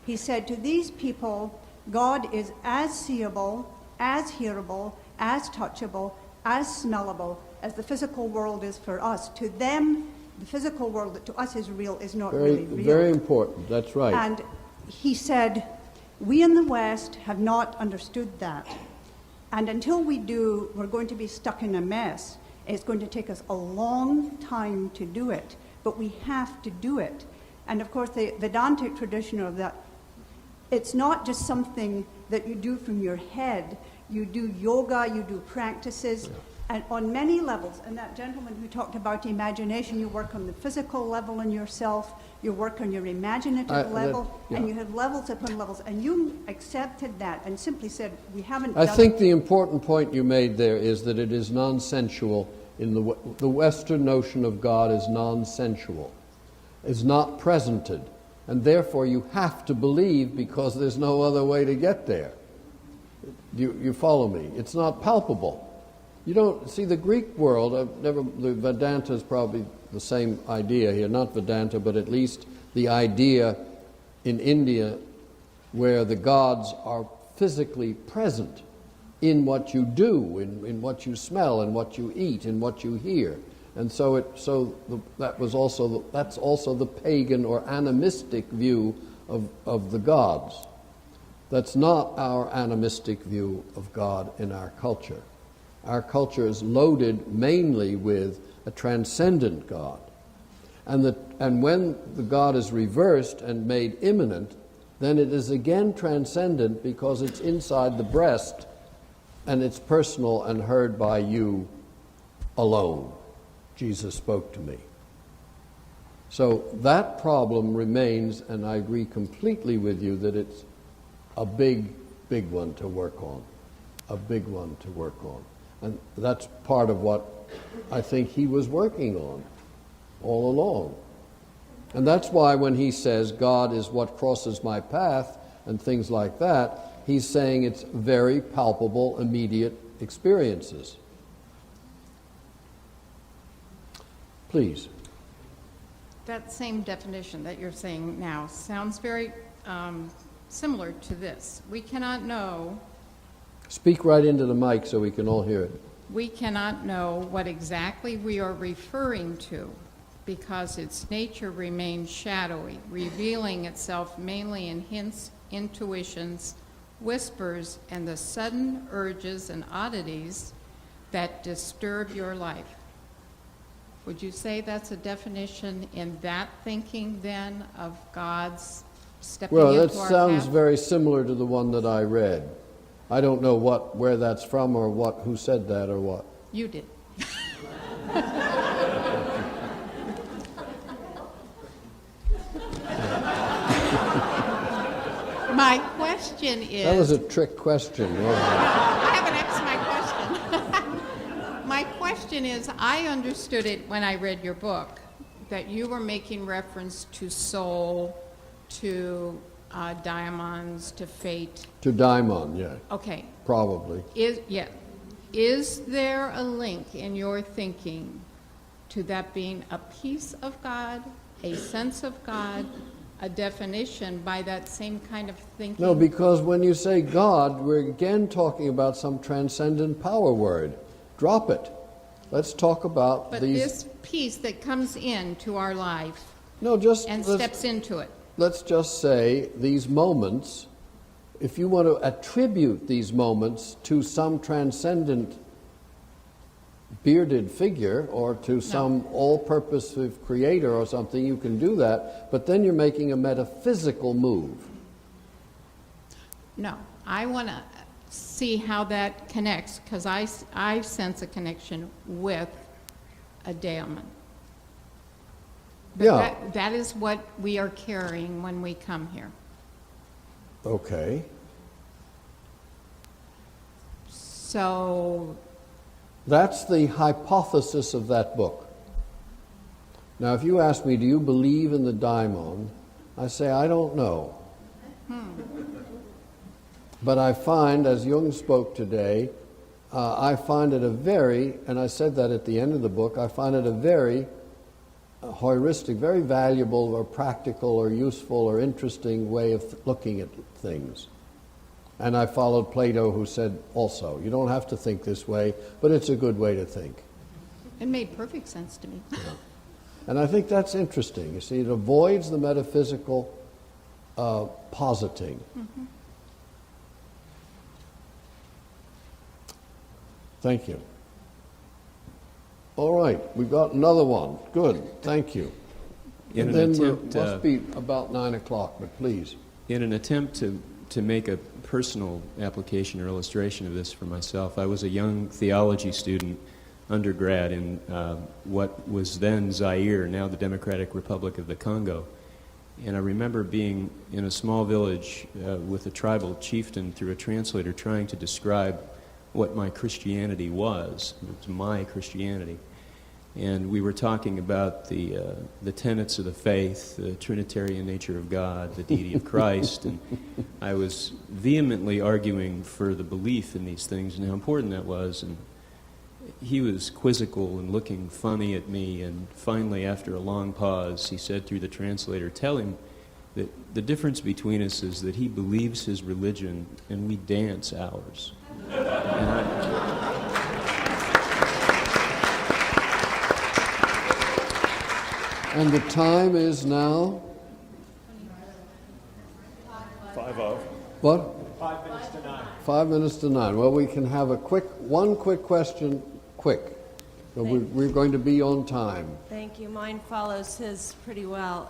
He said to these people, God is as seeable, as hearable, as touchable, as smellable as the physical world is for us. To them, the physical world that to us is real is not really real. Very important, that's right. And he said, we in the West have not understood that. And until we do, we're going to be stuck in a mess. It's going to take us a long time to do it, but we have to do it. And of course, the Vedantic tradition of that, it's not just something that you do from your head. You do yoga, you do practices, and on many levels. And that gentleman who talked about imagination, you work on the physical level in yourself, you work on your imaginative level, and you have levels upon levels. And Jung accepted that and simply said, we haven't I done think the important point you made there is that it is non-sensual. In the Western notion of God is non-sensual, is not presented, and therefore you have to believe because there's no other way to get there. You follow me? It's not palpable. You don't see the Greek world. The Vedanta is probably the same idea here, not Vedanta, but at least the idea in India where the gods are physically present in what you do, in what you smell, in what you eat, in what you hear. And that's also the pagan or animistic view of the gods. That's not our animistic view of God in our culture. Our culture is loaded mainly with a transcendent God. And when the God is reversed and made immanent, then it is again transcendent because it's inside the breast and it's personal and heard by you alone. Jesus spoke to me. So that problem remains, and I agree completely with you that it's a big, big one to work on. A big one to work on. And that's part of what I think he was working on all along. And that's why when he says God is what crosses my path and things like that, he's saying it's very palpable, immediate experiences. Please. that same definition that you're saying now sounds very similar to this. We cannot know. Speak right into the mic so we can all hear it. We cannot know what exactly we are referring to because its nature remains shadowy, revealing itself mainly in hints, intuitions, whispers, and the sudden urges and oddities that disturb your life. Would you say that's a definition in that thinking then of God's stepping into our Well, path? that sounds very similar to the one that I read. I don't know where that's from or who said that or what. You did. My question is... That was a trick question. Wasn't it? I haven't asked my question. My question is, I understood it when I read your book, that you were making reference to soul, to diamonds, to fate. To Daimon, yeah. Okay. Probably. Is there a link in your thinking to that being a piece of God, a sense of God, a definition by that same kind of thinking? No, because when you say God, we're again talking about some transcendent power word. Drop it. Let's talk about but these... this piece that comes into our life and steps into it. Let's just say these moments, if you want to attribute these moments to some transcendent bearded figure or to some all-purposive creator or something, you can do that, but then you're making a metaphysical move. No, I want to see how that connects, because I sense a connection with a daemon. But Yeah. that is what we are carrying when we come here. Okay. So That's the hypothesis of that book. Now, if you ask me, do you believe in the daimon? I say, I don't know. But I find, as Jung spoke today, I find it a very, and I said that at the end of the book, I find it a very heuristic, very valuable or practical or useful or interesting way of looking at things. And I followed Plato, who said also, you don't have to think this way, but it's a good way to think. it made perfect sense to me. And I think that's interesting. You see, it avoids the metaphysical positing. Mm-hmm. Thank you. All right, we've got another one. Good, thank you. In And an then attempt, it must be about 9 o'clock, but please. In an attempt to make a personal application or illustration of this for myself, I was a young theology student, undergrad, in what was then Zaire, now the Democratic Republic of the Congo. And I remember being in a small village with a tribal chieftain through a translator trying to describe what my Christianity was. It was my Christianity. And we were talking about the tenets of the faith, the Trinitarian nature of God, the deity of Christ, and I was vehemently arguing for the belief in these things and how important that was. And he was quizzical and looking funny at me, and finally, after a long pause, he said through the translator, "Tell him that the difference between us is that he believes his religion and we dance ours." And the time is now? 5 of. What? 5 minutes to 9. 5 minutes to 9. Well, we can have one quick question, quick. So we're going to be on time. Thank you. Mine follows his pretty well.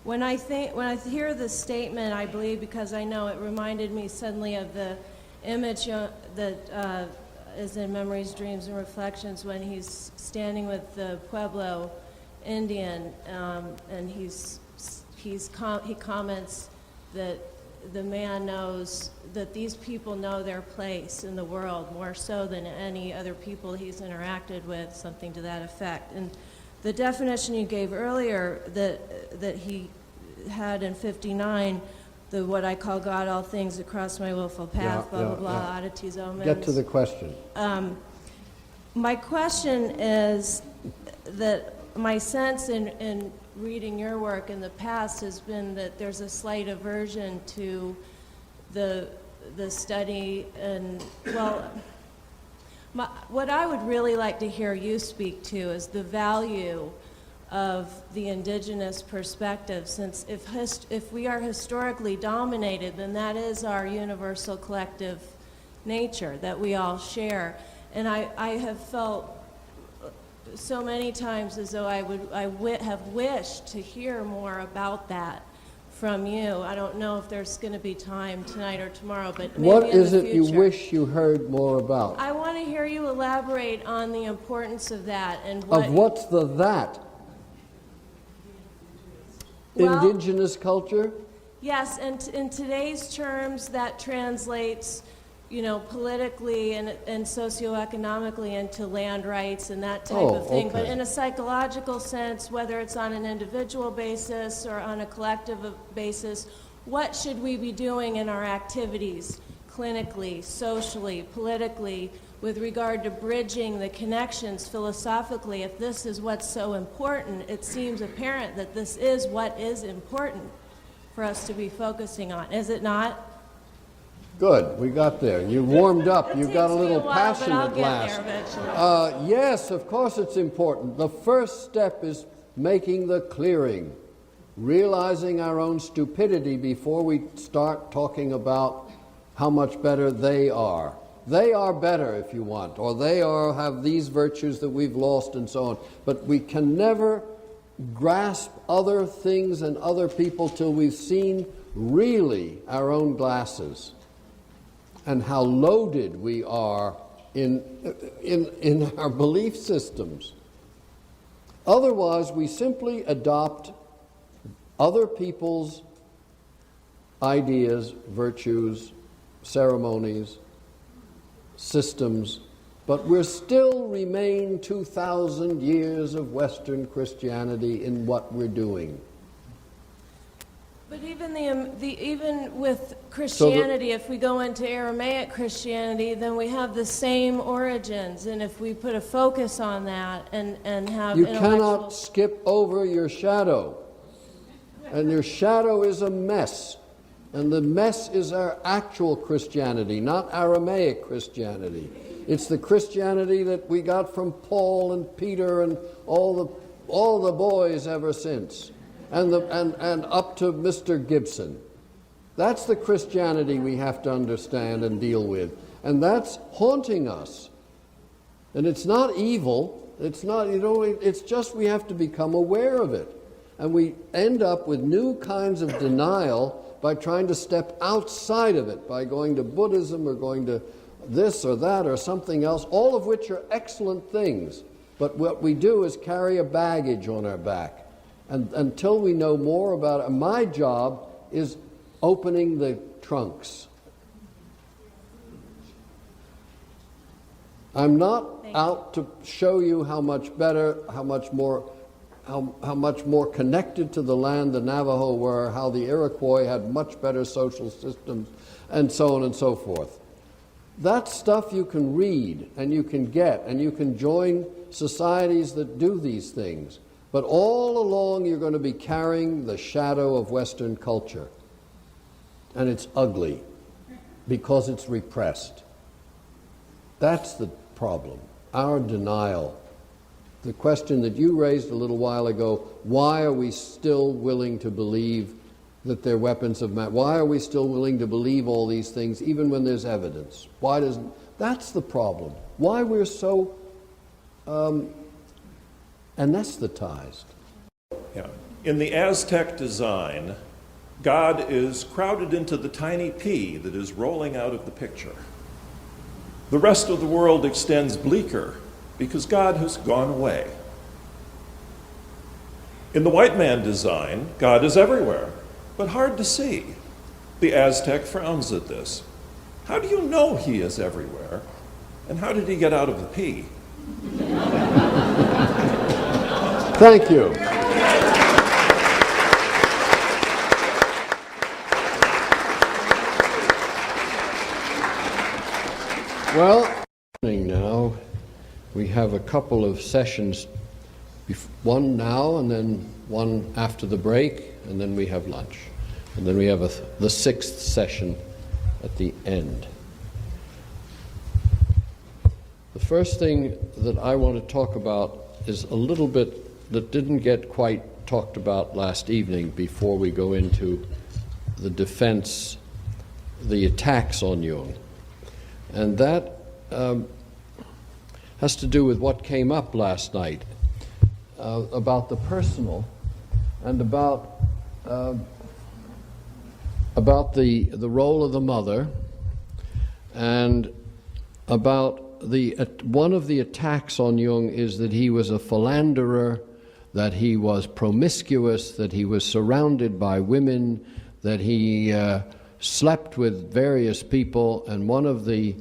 When I hear the statement, I believe, because I know it reminded me suddenly of the image that is in Memories, Dreams, and Reflections when he's standing with the Pueblo Indian, and he comments that the man knows that these people know their place in the world more so than any other people he's interacted with, something to that effect. And the definition you gave earlier that he had in 59, the what I call God, all things across my willful path, blah, blah, blah, oddities, omens. Get to the question. My question is that my sense in reading your work in the past has been that there's a slight aversion to the study and, well, what I would really like to hear you speak to is the value of the indigenous perspective, since if we are historically dominated, then that is our universal collective nature that we all share. And I have felt so many times as though I have wished to hear more about that from you. I don't know if there's going to be time tonight or tomorrow, but maybe What in is the it you future. wish you heard more about? I want to hear you elaborate on the importance of that and what. Of what's the that? Well, Indigenous culture? Yes, and in today's terms, that translates, you know, politically and socioeconomically into land rights and that type of thing. Okay. But in a psychological sense, whether it's on an individual basis or on a collective basis, what should we be doing in our activities, clinically, socially, politically, with regard to bridging the connections philosophically? If this is what's so important, it seems apparent that this is what is important for us to be focusing on, is it not? Good, we got there. You warmed up. You got a takes me little a while, passion but I'll at get last. there eventually. Yes, of course it's important. The first step is making the clearing, realizing our own stupidity before we start talking about how much better they are. They are better, if you want, or they have these virtues that we've lost and so on. But we can never grasp other things and other people till we've seen really our own glasses and how loaded we are in our belief systems. Otherwise, we simply adopt other people's ideas, virtues, ceremonies, systems, but we still remain 2,000 years of Western Christianity in what we're doing. But even with Christianity, if we go into Aramaic Christianity, then we have the same origins. And if we put a focus on that and have You intellectual... cannot skip over your shadow. And your shadow is a mess. And the mess is our actual Christianity, not Aramaic Christianity. It's the Christianity that we got from Paul and Peter and all the boys ever since, and up to Mr. Gibson. That's the Christianity we have to understand and deal with, and that's haunting us. And it's not evil. It's not, it's just we have to become aware of it, and we end up with new kinds of denial by trying to step outside of it, by going to Buddhism or going to this or that or something else, all of which are excellent things. But what we do is carry a baggage on our back. And until we know more about it, my job is opening the trunks. I'm not out to show you how much better, how much more connected to the land the Navajo were, how the Iroquois had much better social systems, and so on and so forth. That stuff you can read and you can get, and you can join societies that do these things. But all along you're going to be carrying the shadow of Western culture. And it's ugly because it's repressed. That's the problem, our denial. The question that you raised a little while ago, why are we still willing to believe that they're weapons of mass? Why are we still willing to believe all these things even when there's evidence? That's the problem. Why we're so anesthetized. Yeah. In the Aztec design, God is crowded into the tiny pea that is rolling out of the picture. The rest of the world extends bleaker because God has gone away. In the white man design, God is everywhere, but hard to see. The Aztec frowns at this. How do you know he is everywhere? And how did he get out of the pea? Thank you. Well, now we have a couple of sessions One now, and then one after the break, and then we have lunch. And then we have the 6th session at the end. The first thing that I want to talk about is a little bit that didn't get quite talked about last evening before we go into the defense, the attacks on Jung. And that has to do with what came up last night about the personal and about the role of the mother, and about one of the attacks on Jung is that he was a philanderer, that he was promiscuous, that he was surrounded by women, that he slept with various people, and one of the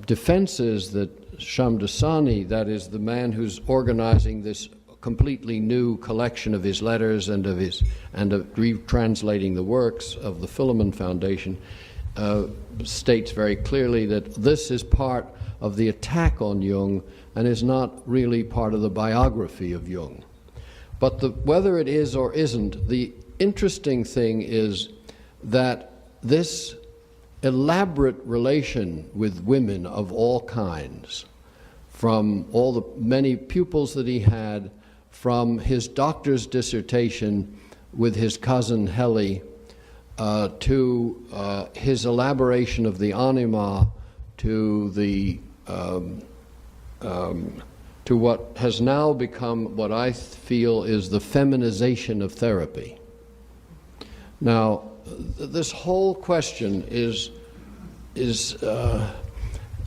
defenses that Shamdasani, that is the man who's organizing this completely new collection of his letters and of retranslating the works of the Philemon Foundation, states very clearly that this is part of the attack on Jung and is not really part of the biography of Jung. But whether it is or isn't, the interesting thing is that this elaborate relation with women of all kinds, from all the many pupils that he had, from his doctor's dissertation with his cousin Heli, to his elaboration of the anima, to what has now become what I feel is the feminization of therapy. Now, this whole question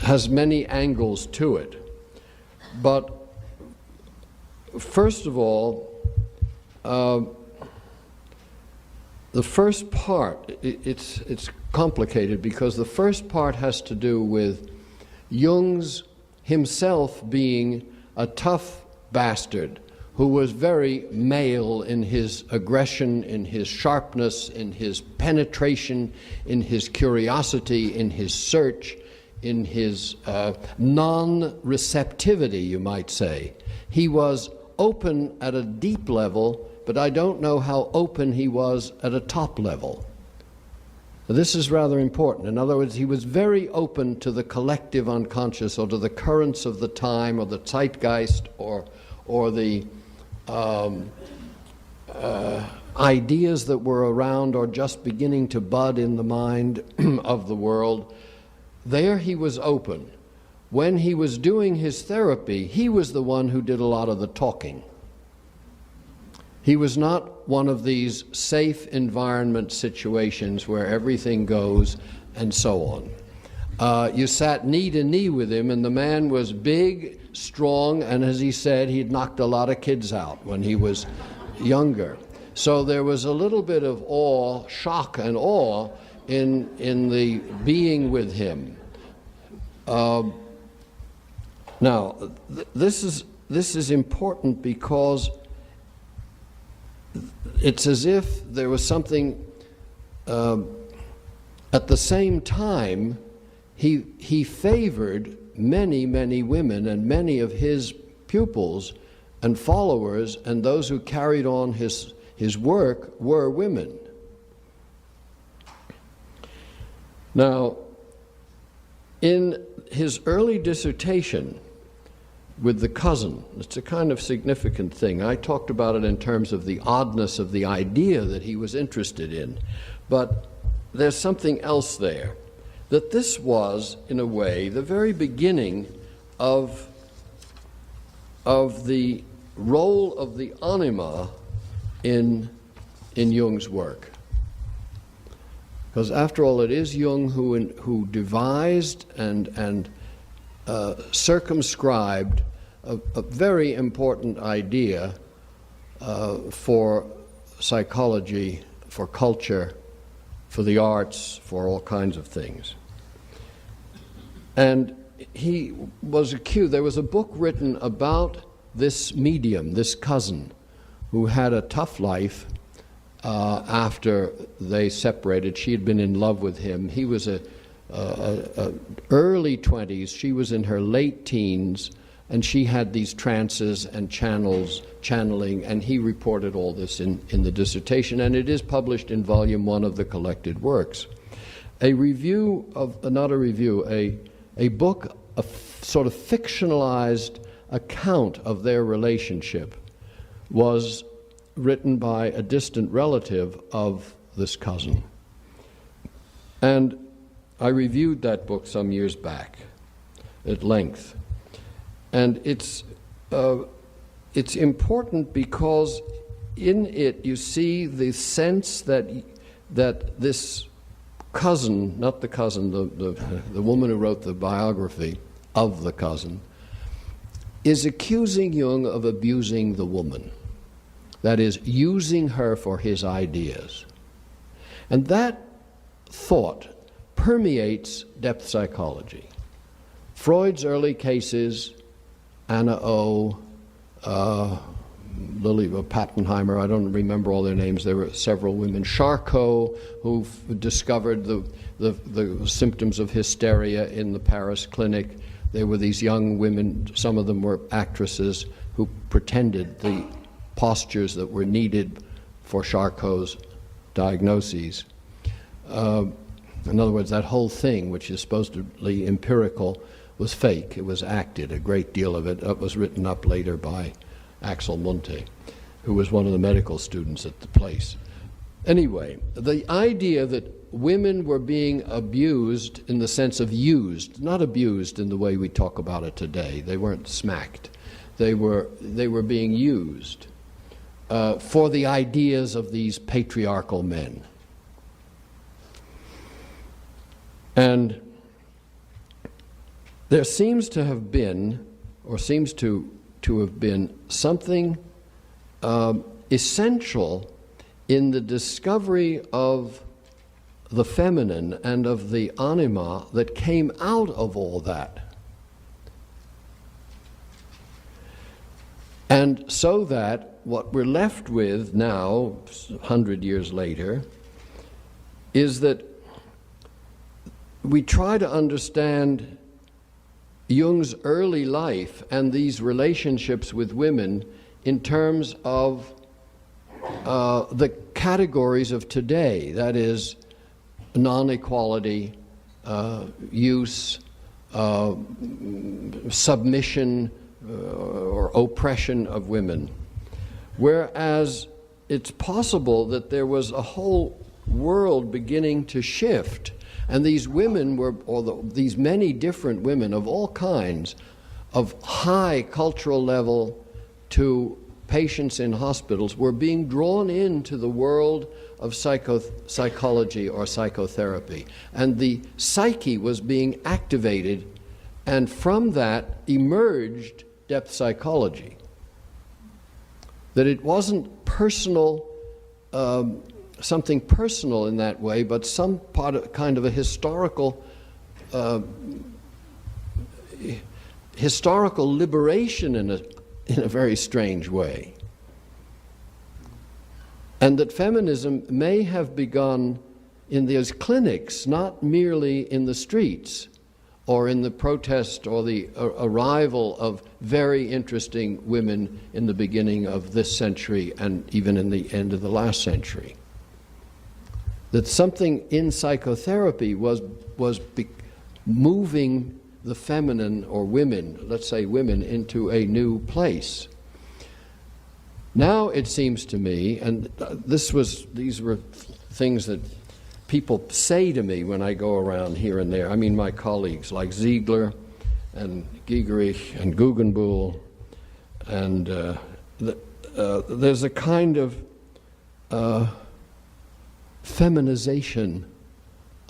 has many angles to it, but first of all, the first part, it's complicated because the first part has to do with Jung's himself being a tough bastard who was very male in his aggression, in his sharpness, in his penetration, in his curiosity, in his search, in his non-receptivity, you might say. He was open at a deep level, but I don't know how open he was at a top level. This is rather important. In other words, he was very open to the collective unconscious, or to the currents of the time, or the zeitgeist, or the ideas that were around or just beginning to bud in the mind of the world. There he was open. When he was doing his therapy, he was the one who did a lot of the talking. He was not one of these safe environment situations where everything goes and so on. You sat knee to knee with him, and the man was big, strong, and as he said, he'd knocked a lot of kids out when he was younger. So there was a little bit of awe, shock and awe in the being with him. Now, this is important because it's as if there was something at the same time. He favored many, many women, and many of his pupils and followers and those who carried on his work were women. Now, in his early dissertation with the cousin, it's a kind of significant thing. I talked about it in terms of the oddness of the idea that he was interested in, but there's something else there. That this was, in a way, the very beginning of the role of the anima in Jung's work. Because after all, it is Jung who devised and circumscribed a very important idea for psychology, for culture, for the arts, for all kinds of things. And he was accused. There was a book written about this medium, this cousin, who had a tough life after they separated. She had been in love with him. He was a early 20s. She was in her late teens. and she had these trances and channeling, and he reported all this in the dissertation, and it is published in volume 1 of the collected works. A book, a sort of fictionalized account of their relationship, was written by a distant relative of this cousin. And I reviewed that book some years back at length. And it's important because in it you see the sense that this cousin, not the cousin, the woman who wrote the biography of the cousin, is accusing Jung of abusing the woman. That is, using her for his ideas. And that thought permeates depth psychology. Freud's early cases, Anna O, Lily Pappenheimer, I don't remember all their names, there were several women, Charcot, who discovered the symptoms of hysteria in the Paris clinic. There were these young women, some of them were actresses, who pretended the postures that were needed for Charcot's diagnoses. In other words, that whole thing, which is supposedly empirical, was fake. It was acted, a great deal of it. It was written up later by Axel Munthe, who was one of the medical students at the place. Anyway, the idea that women were being abused in the sense of used, not abused in the way we talk about it today. They weren't smacked. They were being used for the ideas of these patriarchal men. And there seems to have been, or seems to have been, something essential in the discovery of the feminine and of the anima that came out of all that. And so that what we're left with now, 100 years later, is that we try to understand Jung's early life and these relationships with women in terms of the categories of today, that is, non-equality, use, submission or oppression of women. Whereas it's possible that there was a whole world beginning to shift, and these women were, these many different women of all kinds, of high cultural level to patients in hospitals, were being drawn into the world of psychology or psychotherapy. And the psyche was being activated, and from that emerged depth psychology. That it wasn't personal, something personal in that way, but some part of, kind of a historical liberation in a very strange way. And that feminism may have begun in those clinics, not merely in the streets or in the protest or the arrival of very interesting women in the beginning of this century and even in the end of the last century. That something in psychotherapy was moving the feminine, or women, let's say women, into a new place. Now it seems to me, and these were things that people say to me when I go around here and there. I mean, my colleagues like Ziegler and Giegerich and Guggenbuhl, and there's a kind of feminization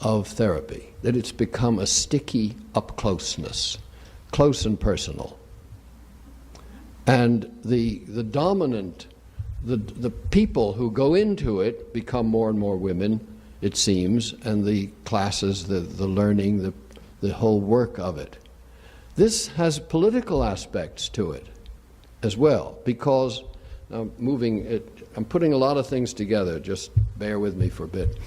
of therapy, that it's become a sticky up-closeness, close and personal. And the dominant, the people who go into it become more and more women, it seems, and the classes, the learning, the whole work of it. This has political aspects to it as well, because I'm putting a lot of things together, just bear with me for a bit.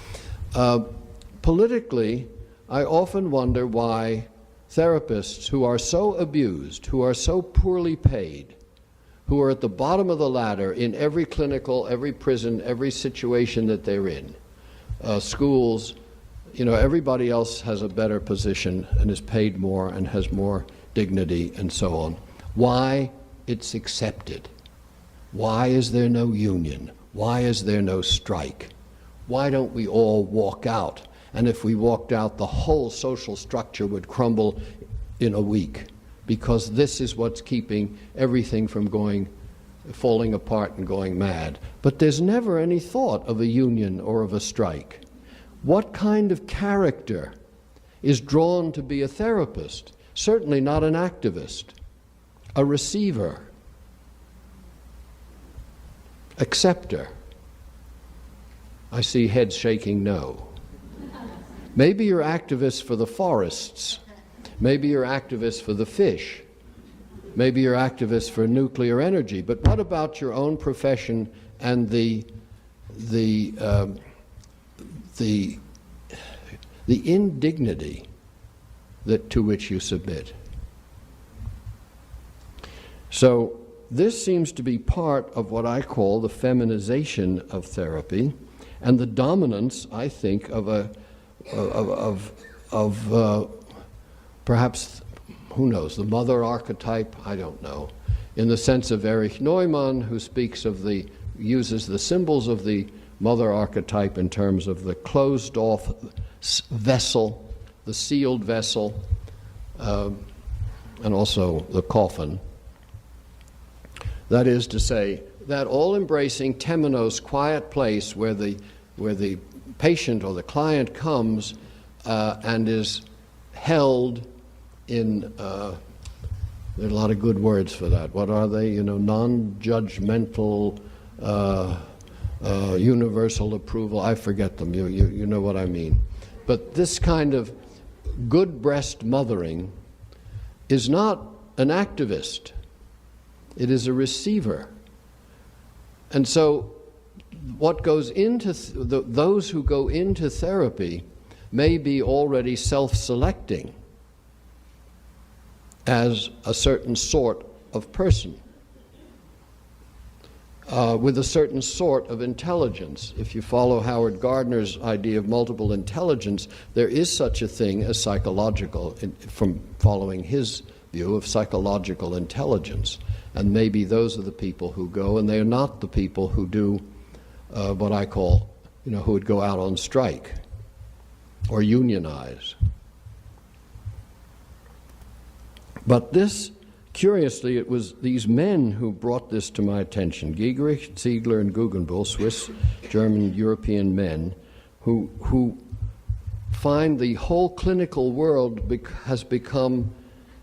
Politically, I often wonder why therapists who are so abused, who are so poorly paid, who are at the bottom of the ladder in every clinical, every prison, every situation that they're in, schools, everybody else has a better position and is paid more and has more dignity and so on. Why it's accepted? Why is there no union? Why is there no strike? Why don't we all walk out? And if we walked out, the whole social structure would crumble in a week, because this is what's keeping everything from falling apart and going mad. But there's never any thought of a union or of a strike. What kind of character is drawn to be a therapist? Certainly not an activist, a receiver, acceptor. I see heads shaking no. Maybe you're activists for the forests. Maybe you're activists for the fish. Maybe you're activists for nuclear energy. But what about your own profession and the indignity to which you submit? So this seems to be part of what I call the feminization of therapy, and the dominance, I think, of perhaps, who knows, the mother archetype, I don't know, in the sense of Erich Neumann, who uses the symbols of the mother archetype in terms of the closed-off vessel, the sealed vessel, and also the coffin. That is to say, that all-embracing temenos, quiet place where the patient or the client comes and is held in, there are a lot of good words for that. What are they? Non-judgmental, universal approval. I forget them. You know what I mean. But this kind of good breast mothering is not an activist. It is a receiver. And so what goes into those who go into therapy may be already self-selecting as a certain sort of person, with a certain sort of intelligence. If you follow Howard Gardner's idea of multiple intelligence, there is such a thing as psychological, from following his view of psychological intelligence. And maybe those are the people who go, and they are not the people who do what I call, who would go out on strike or unionize. But this, curiously, it was these men who brought this to my attention, Giegerich, Ziegler, and Guggenbuhl, Swiss, German, European men, who find the whole clinical world has become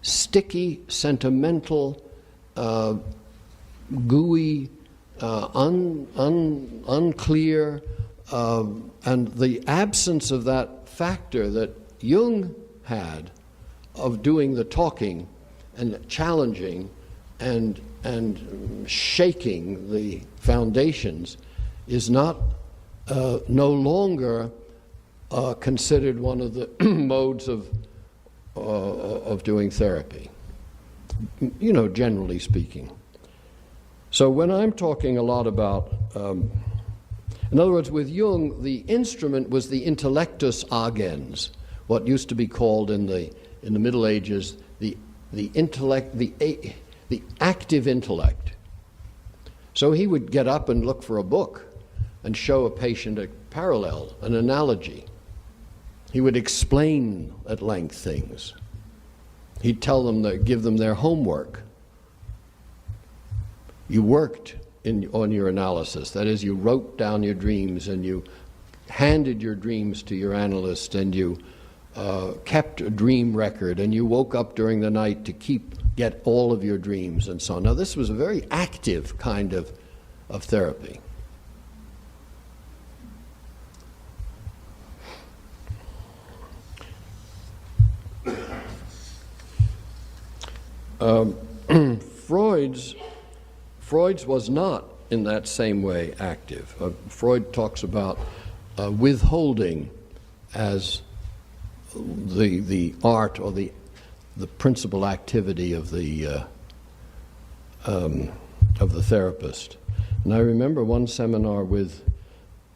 sticky, sentimental, gooey, unclear, and the absence of that factor that Jung had of doing the talking and challenging and shaking the foundations is not no longer considered one of the modes of doing therapy, generally speaking. So when I'm talking a lot about, in other words, with Jung, the instrument was the intellectus agens, what used to be called in the Middle Ages the intellect, the active intellect. So he would get up and look for a book and show a patient a parallel, an analogy. He would explain at length things. He'd tell them, give them their homework. You worked on your analysis. That is, you wrote down your dreams and you handed your dreams to your analyst, and you kept a dream record, and you woke up during the night to get all of your dreams and so on. Now, this was a very active kind of therapy. Freud's was not in that same way active. Freud talks about withholding as the art or the principal activity of the therapist. And I remember one seminar with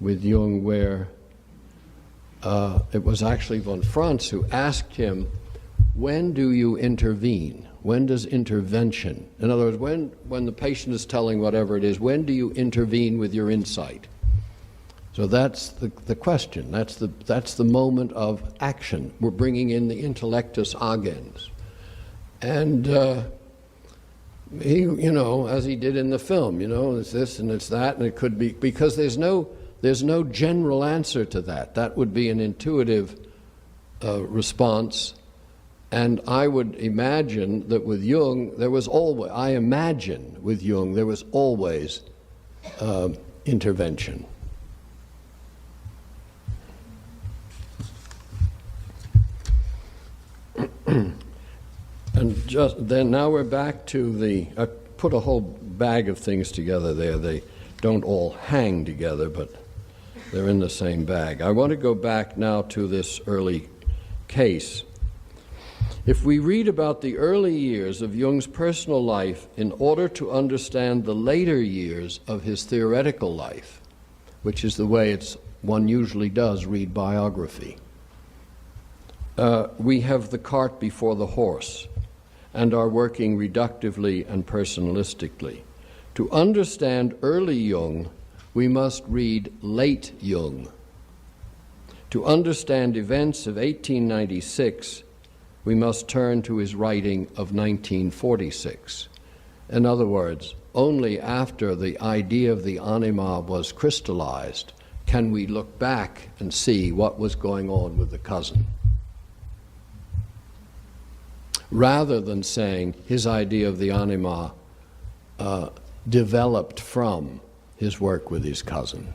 Jung where it was actually von Franz who asked him, when do you intervene? When does intervention, in other words, when the patient is telling whatever it is, when do you intervene with your insight? So that's the question. That's the moment of action. We're bringing in the intellectus agens. And he, you know, as he did in the film, you know, it's this and it's that, and it could be, because there's no general answer to that. That would be an intuitive response. And I would imagine that with Jung, there was always intervention. And just then, now we're back to I put a whole bag of things together there. They don't all hang together, but they're in the same bag. I want to go back now to this early case. If we read about the early years of Jung's personal life in order to understand the later years of his theoretical life, which is the way one usually does read biography, we have the cart before the horse and are working reductively and personalistically. To understand early Jung, we must read late Jung. To understand events of 1896, we must turn to his writing of 1946. In other words, only after the idea of the anima was crystallized can we look back and see what was going on with the cousin, rather than saying his idea of the anima developed from his work with his cousin.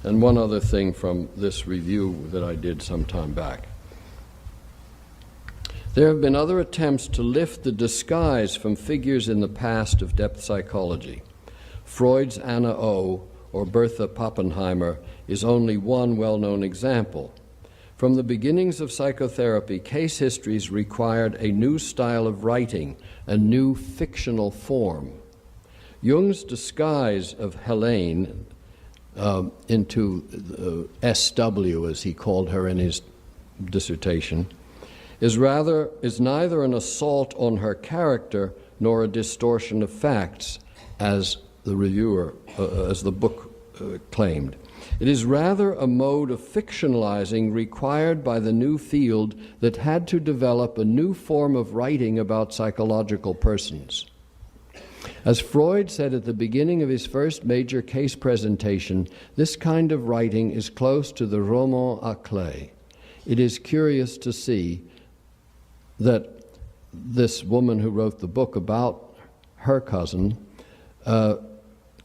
And one other thing from this review that I did some time back. There have been other attempts to lift the disguise from figures in the past of depth psychology. Freud's Anna O. or Bertha Pappenheimer is only one well-known example. From the beginnings of psychotherapy, case histories required a new style of writing, a new fictional form. Jung's disguise of Helene into SW, as he called her in his dissertation, is neither an assault on her character nor a distortion of facts, as the reviewer, as the book claimed. It is rather a mode of fictionalizing required by the new field that had to develop a new form of writing about psychological persons. As Freud said at the beginning of his first major case presentation, this kind of writing is close to the roman à clef. It is curious to see that this woman who wrote the book about her cousin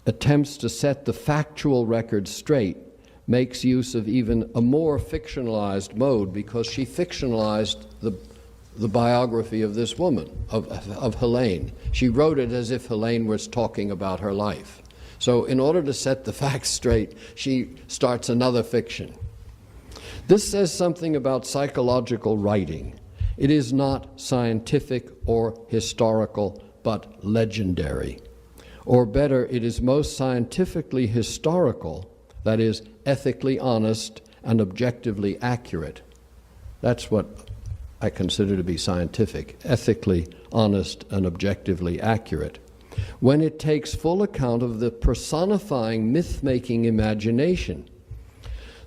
attempts to set the factual record straight, makes use of even a more fictionalized mode, because she fictionalized the biography of this woman, of Helene. She wrote it as if Helene was talking about her life. So in order to set the facts straight, she starts another fiction. This says something about psychological writing. It is not scientific or historical, but legendary. Or better, it is most scientifically historical, that is, ethically honest and objectively accurate. That's what I consider to be scientific, ethically honest and objectively accurate, when it takes full account of the personifying myth-making imagination.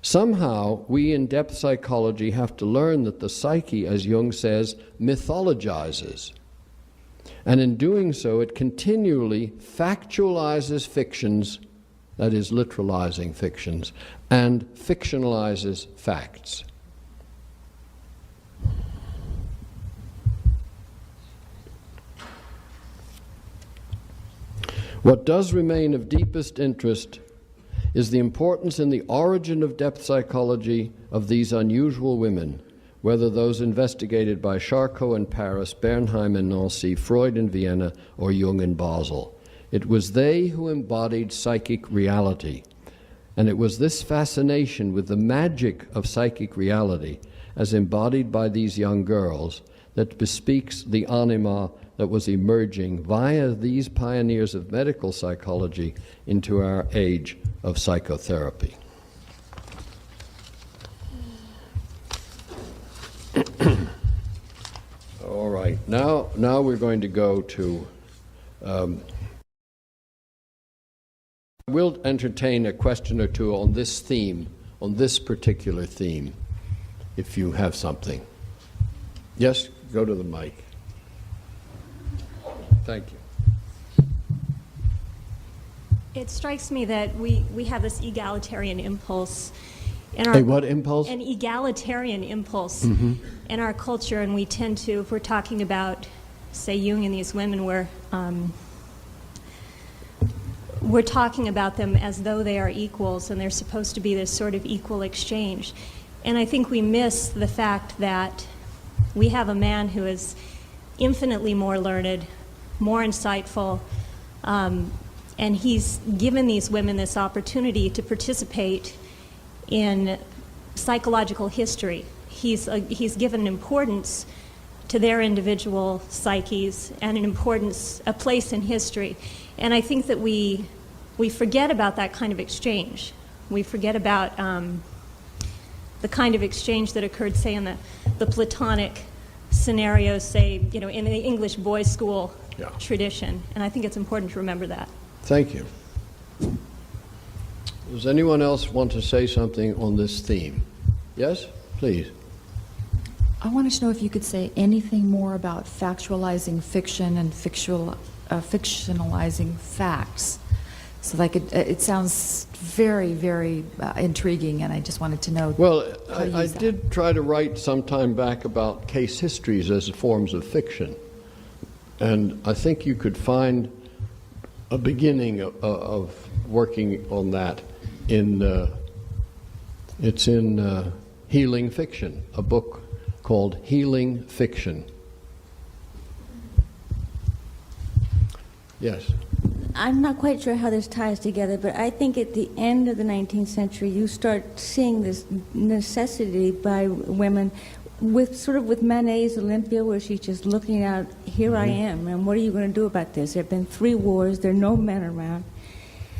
Somehow, we in depth psychology have to learn that the psyche, as Jung says, mythologizes. And in doing so, it continually factualizes fictions, that is, literalizing fictions, and fictionalizes facts. What does remain of deepest interest is the importance in the origin of depth psychology of these unusual women, whether those investigated by Charcot in Paris, Bernheim in Nancy, Freud in Vienna, or Jung in Basel. It was they who embodied psychic reality, and it was this fascination with the magic of psychic reality, as embodied by these young girls, that bespeaks the anima that was emerging via these pioneers of medical psychology into our age of psychotherapy. All right, now we're going to go to, we'll entertain a question or two on this theme, on this particular theme, if you have something. Yes, go to the mic. Thank you. It strikes me that we have this egalitarian impulse in our... A what impulse? An egalitarian impulse Mm-hmm. in our culture, and we tend to, if we're talking about, say, Jung and these women, we're talking about them as though they are equals, and they're supposed to be this sort of equal exchange. And I think we miss the fact that we have a man who is infinitely more learned, more insightful, and he's given these women this opportunity to participate in psychological history. He's given importance to their individual psyches and a place in history. And I think that we forget about that kind of exchange. We forget about the kind of exchange that occurred, say, in the Platonic scenarios, say, in the English boys' school tradition. And I think it's important to remember that. Thank you. Does anyone else want to say something on this theme? Yes, please. I wanted to know if you could say anything more about factualizing fiction and fictionalizing facts. So it sounds very, very intriguing, and I just wanted to know. Well, I did try to write some time back about case histories as forms of fiction. And I think you could find a beginning of working on that it's in Healing Fiction, a book called Healing Fiction. Yes. I'm not quite sure how this ties together, but I think at the end of the 19th century, you start seeing this necessity by women with Manet's Olympia, where she's just looking out, here I am, and what are you going to do about this? There have been 3 wars, there are no men around.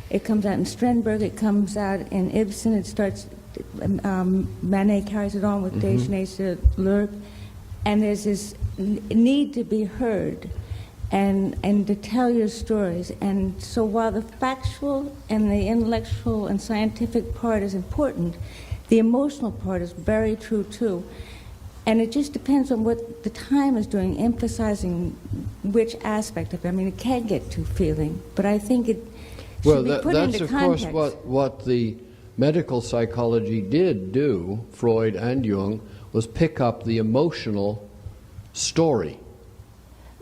It comes out in Strindberg, it comes out in Ibsen, it starts, Manet carries it on with Desgenais de L'Herbe, and there's this need to be heard and to tell your stories. And so while the factual and the intellectual and scientific part is important, the emotional part is very true too. And it just depends on what the time is doing, emphasizing which aspect of it. I mean, it can get too feeling, but I think it should be put into context. That's, of course, what the medical psychology did do, Freud and Jung, was pick up the emotional story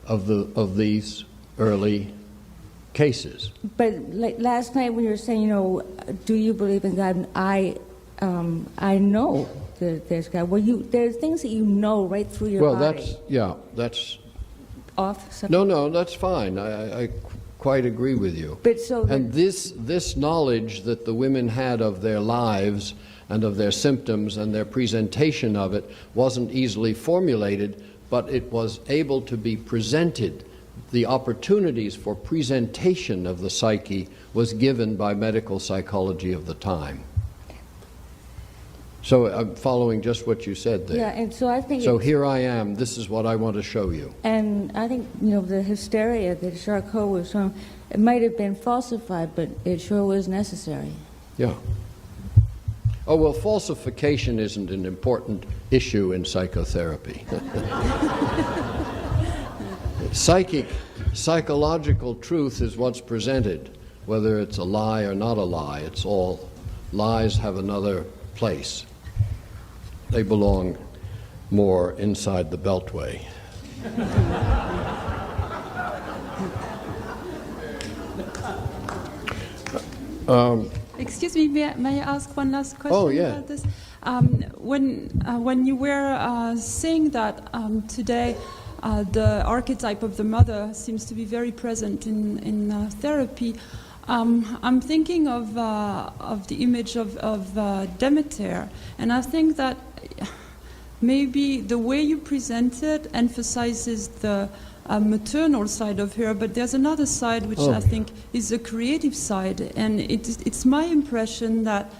of these early cases. But like last night when you were saying, do you believe in God? I know that there's God. Well, there's things that you know right through your body. That's off. No, that's fine. I quite agree with you. But and this knowledge that the women had of their lives and of their symptoms and their presentation of it wasn't easily formulated, but it was able to be presented. The opportunities for presentation of the psyche was given by medical psychology of the time. So I'm following just what you said there. Yeah, and so I think... So here I am, this is what I want to show you. And I think, the hysteria that Charcot was showing, it might have been falsified, but it sure was necessary. Yeah. Oh, well, falsification isn't an important issue in psychotherapy. Psychological truth is what's presented, whether it's a lie or not a lie. It's all, lies have another place. They belong more inside the Beltway. Excuse me, may I ask one last question Oh, yeah. about this? when you were saying that today, the archetype of the mother seems to be very present in therapy. I'm thinking of the image of Demeter, and I think that maybe the way you present it emphasizes the maternal side of her, but there's another side which I think is the creative side, and it's my impression that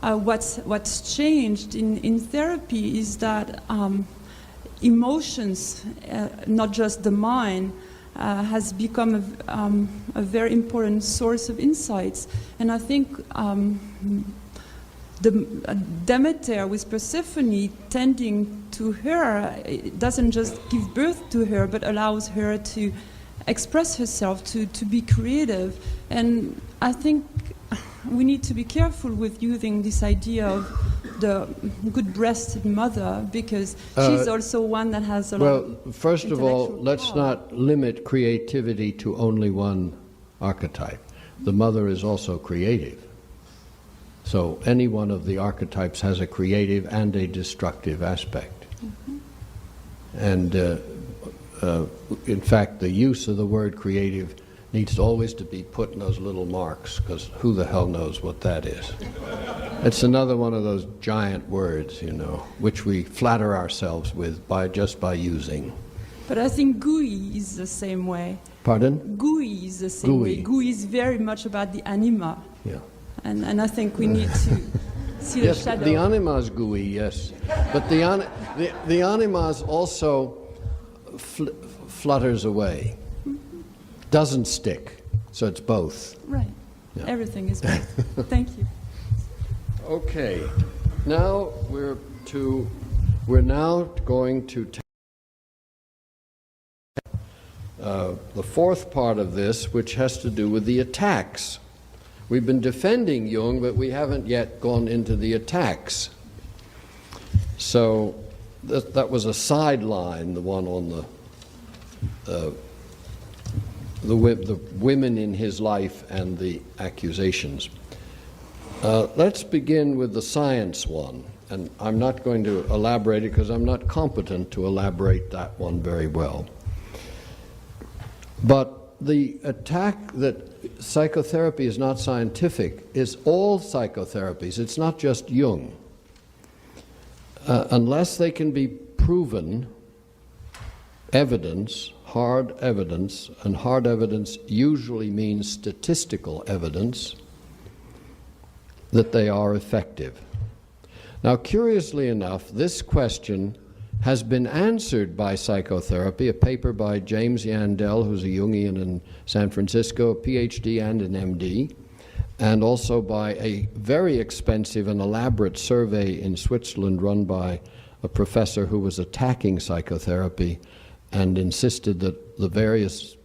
what's changed in therapy is that emotions, not just the mind, has become a very important source of insights. And I think the Demeter with Persephone tending to her, it doesn't just give birth to her, but allows her to express herself, to be creative. And I think we need to be careful with using this idea of the good-breasted mother, because she's also one that has a lot of Well, first of all, intellectual let's power. not limit creativity to only one archetype. The mother is also creative. So any one of the archetypes has a creative and a destructive aspect. And in fact, the use of the word creative needs always to be put in those little marks, because who the hell knows what that is? It's another one of those giant words, you know, which we flatter ourselves with just by using. But I think GUI is the same way. Pardon? GUI is the same way. GUI is very much about the anima. Yeah. And I think we need to see the Yes, shadow. the anima is gooey, yes. But the anima is also flutters away, doesn't stick, so it's both. Right. Yeah. Everything is both. Thank you. Okay, now we're now going to take the fourth part of this, which has to do with the attacks. We've been defending Jung, but we haven't yet gone into the attacks. So that was a sideline, the one on the women in his life and the accusations. Let's begin with the science one, and I'm not going to elaborate it because I'm not competent to elaborate that one very well. But the attack that psychotherapy is not scientific is all psychotherapies. It's not just Jung. Unless they can be proven, evidence, hard evidence, and hard evidence usually means statistical evidence, that they are effective. Now, curiously enough, this question has been answered by psychotherapy, a paper by James Yandell, who's a Jungian in San Francisco, a PhD and an MD, and also by a very expensive and elaborate survey in Switzerland run by a professor who was attacking psychotherapy and insisted that the various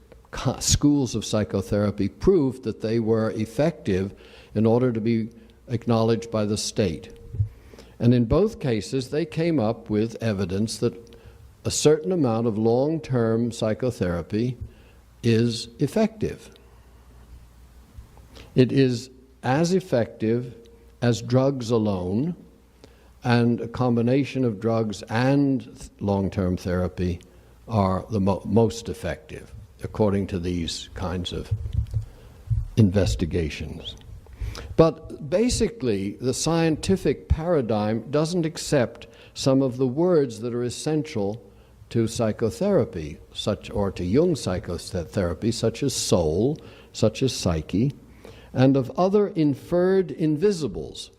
schools of psychotherapy proved that they were effective in order to be acknowledged by the state. And in both cases, they came up with evidence that a certain amount of long-term psychotherapy is effective. It is as effective as drugs alone, and a combination of drugs and long-term therapy are the most effective, according to these kinds of investigations. But basically, the scientific paradigm doesn't accept some of the words that are essential to psychotherapy, or to Jung psychotherapy, such as soul, such as psyche, and of other inferred invisibles,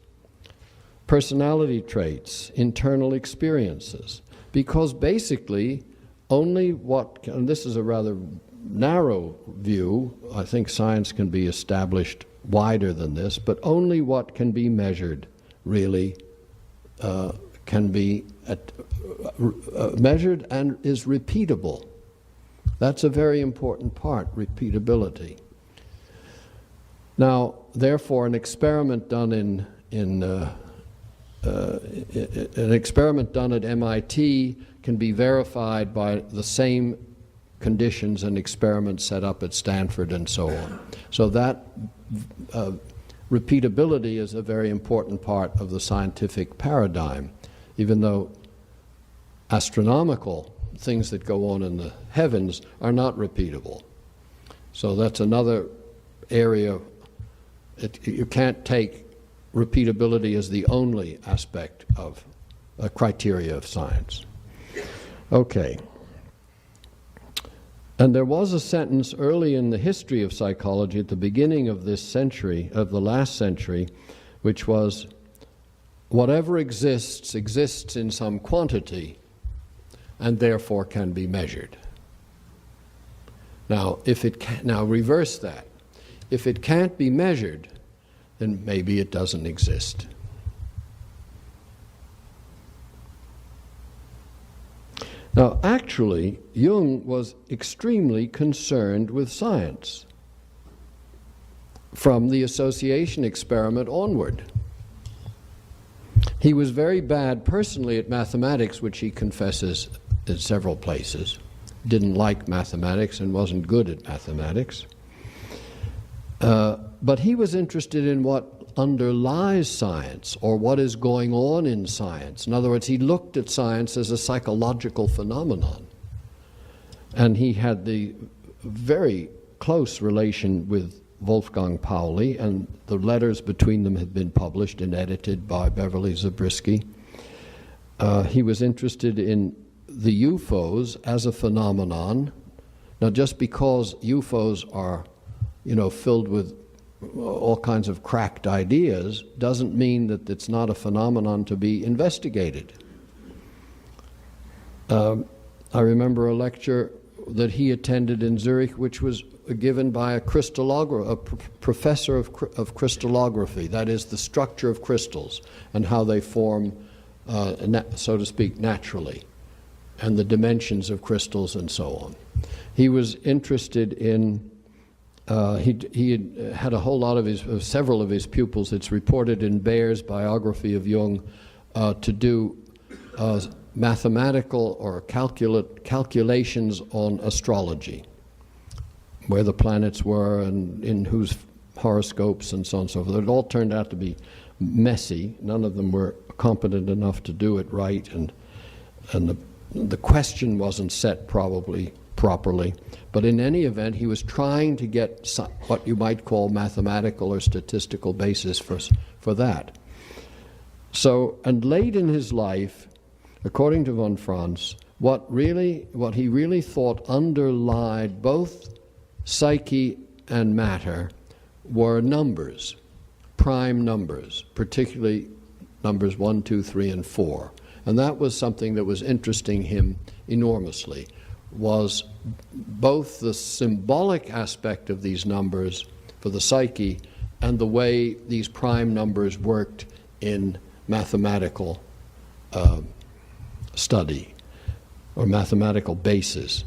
personality traits, internal experiences, because basically only what, and this is a rather narrow view, I think science can be established wider than this, but only what can be measured really can be measured and is repeatable. That's a very important part, repeatability. Now, therefore, an experiment done an experiment done at MIT can be verified by the same conditions and experiments set up at Stanford and so on. So that repeatability is a very important part of the scientific paradigm. even though astronomical things that go on in the heavens are not repeatable. So that's another area. You can't take repeatability as the only aspect of a criteria of science. Okay. And there was a sentence early in the history of psychology at the beginning of this century, of the last century, which was, whatever exists, exists in some quantity and therefore can be measured. Now, now reverse that. If it can't be measured, then maybe it doesn't exist. Now, actually, Jung was extremely concerned with science from the association experiment onward. He was very bad personally at mathematics, which he confesses in several places. Didn't like mathematics and wasn't good at mathematics. But he was interested in what underlies science, or what is going on in science. In other words, he looked at science as a psychological phenomenon. And he had the very close relation with Wolfgang Pauli, and the letters between them had been published and edited by Beverly Zabriskie. He was interested in the UFOs as a phenomenon. Now, just because UFOs are, filled with all kinds of cracked ideas doesn't mean that it's not a phenomenon to be investigated. I remember a lecture that he attended in Zurich, which was given by a professor of crystallography, that is, the structure of crystals and how they form, so to speak, naturally, and the dimensions of crystals and so on. He was interested in he had a whole lot of several of his pupils, it's reported in Bayer's biography of Jung, to do mathematical or calculations on astrology, where the planets were and in whose horoscopes and so on and so forth. It all turned out to be messy. None of them were competent enough to do it right, and the question wasn't set properly. But in any event, he was trying to get what you might call mathematical or statistical basis for that. So, and late in his life, according to von Franz, what he really thought underlied both psyche and matter were numbers, prime numbers, particularly numbers 1, 2, 3, and 4. And that was something that was interesting him enormously, was both the symbolic aspect of these numbers for the psyche and the way these prime numbers worked in mathematical study or mathematical basis.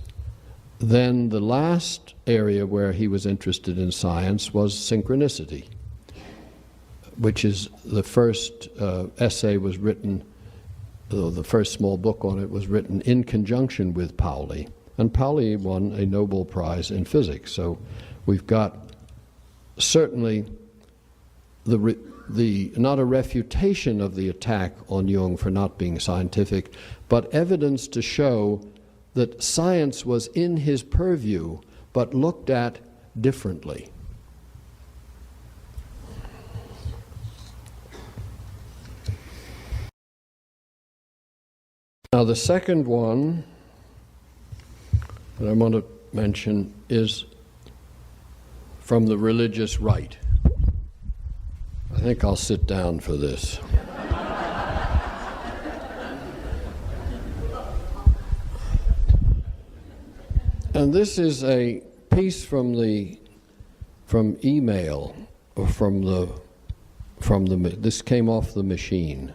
Then the last area where he was interested in science was synchronicity, which is the first essay was written, the first small book on it was written in conjunction with Pauli. And Pauli won a Nobel Prize in physics. So we've got certainly not a refutation of the attack on Jung for not being scientific, but evidence to show that science was in his purview, but looked at differently. Now, the second one that I want to mention is from the religious right. I think I'll sit down for this. And this is a piece from email, or this came off the machine.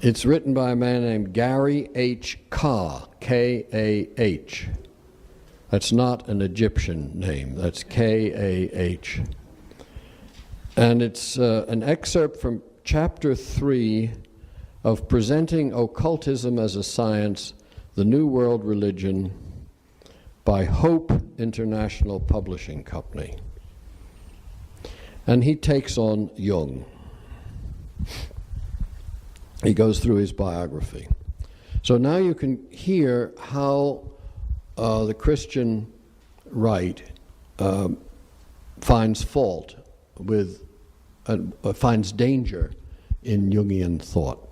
It's written by a man named Gary H. Kah, K-A-H. That's not an Egyptian name, that's K-A-H. And it's an excerpt from Chapter 3 of Presenting Occultism as a Science, the New World Religion, by Hope International Publishing Company. And he takes on Jung. He goes through his biography. So now you can hear how the Christian right finds fault with, finds danger in Jungian thought.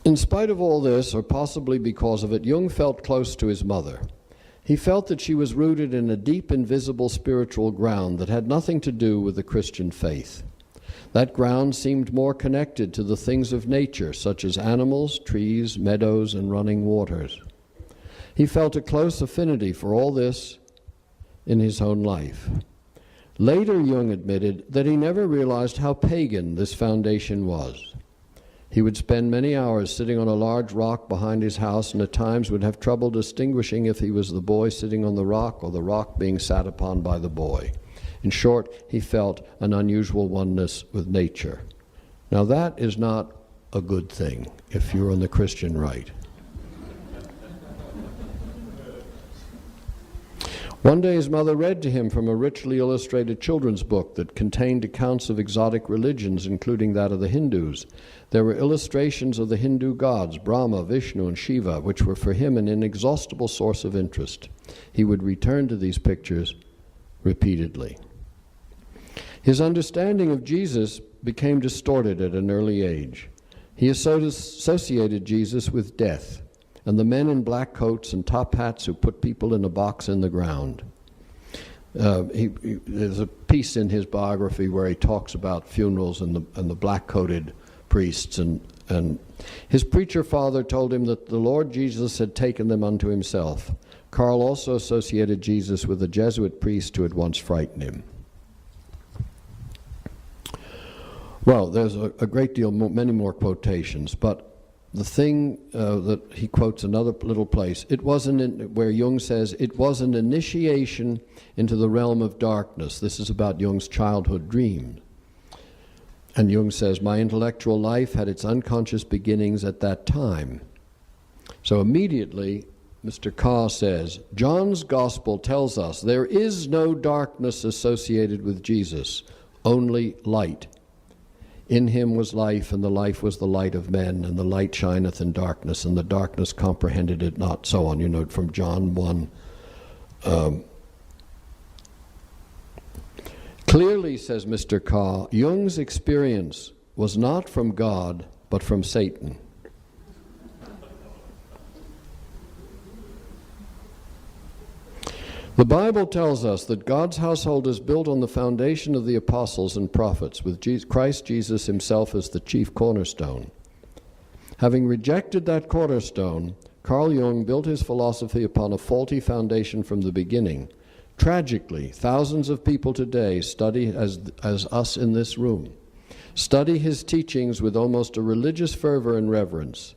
In spite of all this, or possibly because of it, Jung felt close to his mother. He felt that she was rooted in a deep, invisible spiritual ground that had nothing to do with the Christian faith. That ground seemed more connected to the things of nature, such as animals, trees, meadows, and running waters. He felt a close affinity for all this in his own life. Later, Jung admitted that he never realized how pagan this foundation was. He would spend many hours sitting on a large rock behind his house, and at times would have trouble distinguishing if he was the boy sitting on the rock or the rock being sat upon by the boy. In short, he felt an unusual oneness with nature. Now that is not a good thing if you're on the Christian right. One day his mother read to him from a richly illustrated children's book that contained accounts of exotic religions, including that of the Hindus. There were illustrations of the Hindu gods, Brahma, Vishnu, and Shiva, which were for him an inexhaustible source of interest. He would return to these pictures repeatedly. His understanding of Jesus became distorted at an early age. He associated Jesus with death and the men in black coats and top hats who put people in a box in the ground. There's a piece in his biography where he talks about funerals and the black-coated priests, and his preacher father told him that the Lord Jesus had taken them unto himself. Carl also associated Jesus with a Jesuit priest who had once frightened him. Well, there's a great deal, many more quotations, but the thing that he quotes another little place, where Jung says, it was an initiation into the realm of darkness. This is about Jung's childhood dream. And Jung says, my intellectual life had its unconscious beginnings at that time. So immediately, Mr. Carr says, John's Gospel tells us there is no darkness associated with Jesus, only light. In him was life, and the life was the light of men, and the light shineth in darkness, and the darkness comprehended it not. So on, from John 1. Clearly, says Mr. Carr, Jung's experience was not from God, but from Satan. The Bible tells us that God's household is built on the foundation of the apostles and prophets, with Christ Jesus himself as the chief cornerstone. Having rejected that cornerstone, Carl Jung built his philosophy upon a faulty foundation from the beginning. Tragically, thousands of people today study, as us in this room, study his teachings with almost a religious fervor and reverence.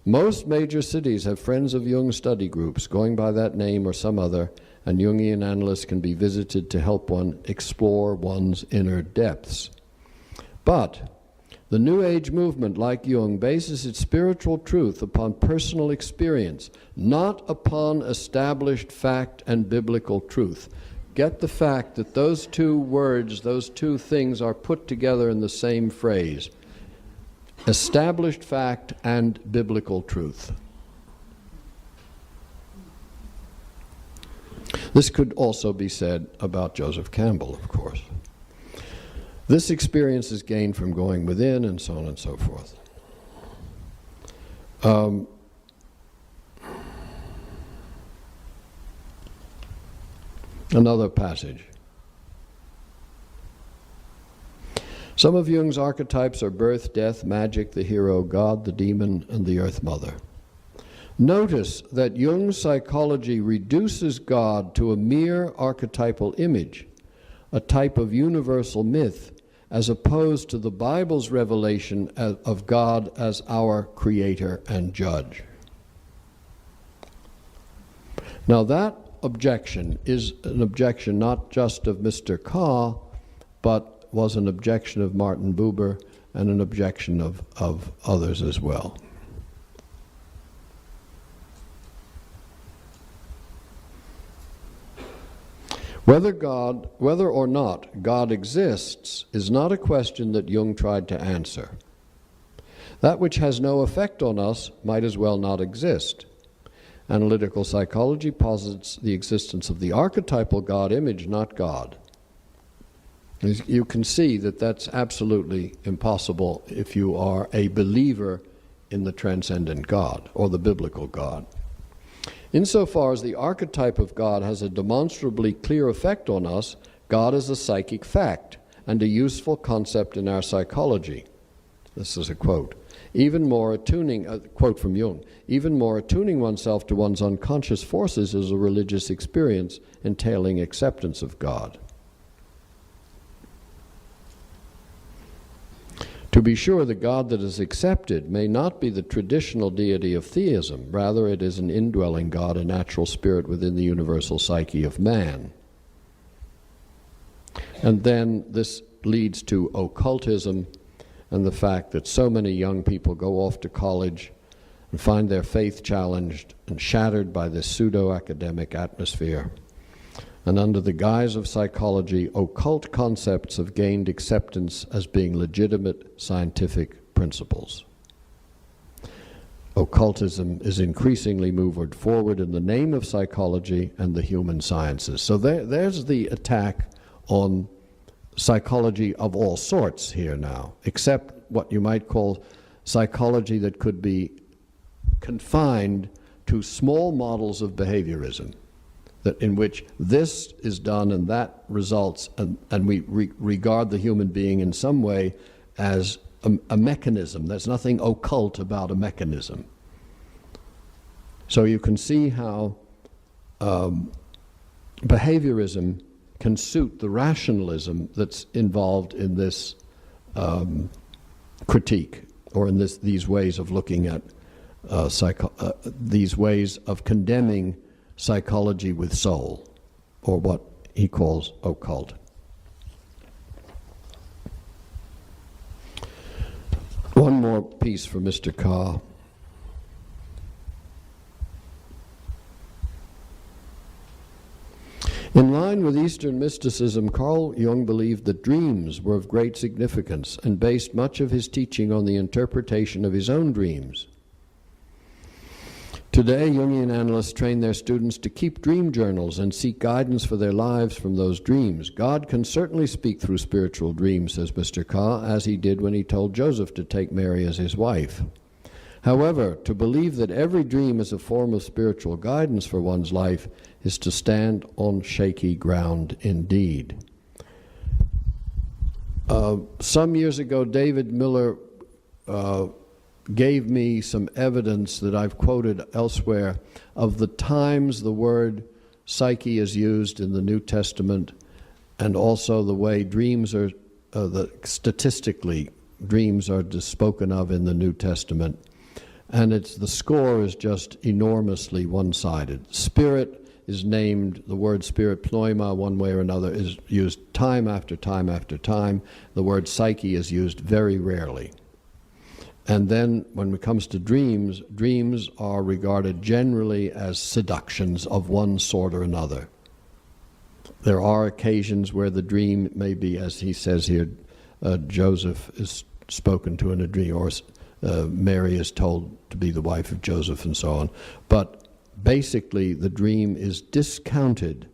Most major cities have Friends of Jung study groups, going by that name or some other, and Jungian analysts can be visited to help one explore one's inner depths. But the New Age movement, like Jung, bases its spiritual truth upon personal experience, not upon established fact and biblical truth. Get the fact that those two words, those two things are put together in the same phrase. Established fact and biblical truth. This could also be said about Joseph Campbell, of course. This experience is gained from going within, and so on and so forth. Another passage. Some of Jung's archetypes are birth, death, magic, the hero, God, the demon, and the Earth Mother. Notice that Jung's psychology reduces God to a mere archetypal image, a type of universal myth, as opposed to the Bible's revelation of God as our creator and judge. Now that objection is an objection not just of Mr. Carr, but was an objection of Martin Buber and an objection of others as well. Whether or not God exists is not a question that Jung tried to answer. That which has no effect on us might as well not exist. Analytical psychology posits the existence of the archetypal God image, not God. You can see that that's absolutely impossible if you are a believer in the transcendent God or the biblical God. Insofar as the archetype of God has a demonstrably clear effect on us, God is a psychic fact and a useful concept in our psychology. This is a quote. Even more attuning, a quote from Jung, even more attuning oneself to one's unconscious forces is a religious experience entailing acceptance of God. To be sure, the God that is accepted may not be the traditional deity of theism. Rather, it is an indwelling God, a natural spirit within the universal psyche of man. And then this leads to occultism and the fact that so many young people go off to college and find their faith challenged and shattered by this pseudo-academic atmosphere. And under the guise of psychology, occult concepts have gained acceptance as being legitimate scientific principles. Occultism is increasingly moved forward in the name of psychology and the human sciences. So there's the attack on psychology of all sorts here now, except what you might call psychology that could be confined to small models of behaviorism, that in which this is done and that results, and we regard the human being in some way as a mechanism. There's nothing occult about a mechanism. So you can see how behaviorism can suit the rationalism that's involved in this critique, or in these ways of looking at these ways of condemning psychology with soul, or what he calls occult. One more piece for Mr. Carr. In line with Eastern mysticism, Carl Jung believed that dreams were of great significance and based much of his teaching on the interpretation of his own dreams. Today, Jungian analysts train their students to keep dream journals and seek guidance for their lives from those dreams. God can certainly speak through spiritual dreams, says Mr. Carr, as he did when he told Joseph to take Mary as his wife. However, to believe that every dream is a form of spiritual guidance for one's life is to stand on shaky ground indeed. Some years ago, David Miller gave me some evidence that I've quoted elsewhere of the times the word psyche is used in the New Testament, and also the way dreams are, statistically, dreams are spoken of in the New Testament. And the score is just enormously one-sided. Spirit is named, the word spirit, pneuma, one way or another, is used time after time after time. The word psyche is used very rarely. And then when it comes to dreams, dreams are regarded generally as seductions of one sort or another. There are occasions where the dream may be, as he says here, Joseph is spoken to in a dream, or Mary is told to be the wife of Joseph, and so on. But basically, the dream is discounted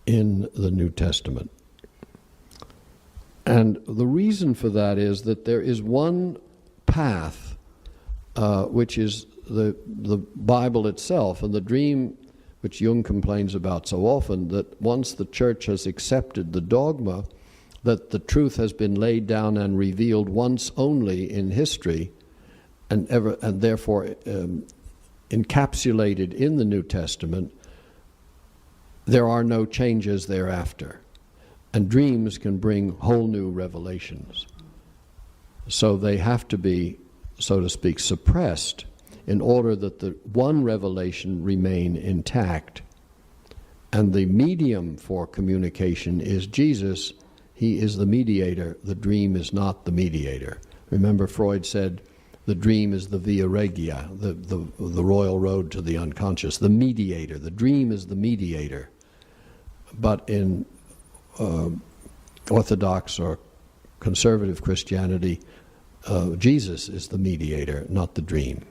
in the New Testament. And the reason for that is that there is one path, which is the Bible itself, and the dream, which Jung complains about so often, that once the church has accepted the dogma that the truth has been laid down and revealed once only in history, and therefore encapsulated in the New Testament, there are no changes thereafter. And dreams can bring whole new revelations. So they have to be, so to speak, suppressed in order that the one revelation remain intact. And the medium for communication is Jesus. He is the mediator. The dream is not the mediator. Remember, Freud said the dream is the via regia, the royal road to the unconscious, the mediator. The dream is the mediator but in Orthodox or conservative Christianity, Jesus is the mediator, not the dream.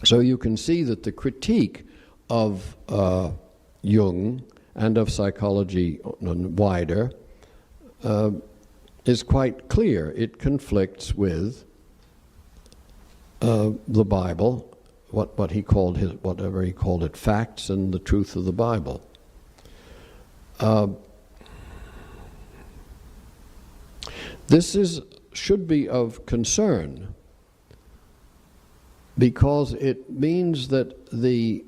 So you can see that the critique of Jung and of psychology wider is quite clear. It conflicts with the Bible, what he called whatever he called it, facts and the truth of the Bible. This should be of concern, because it means that the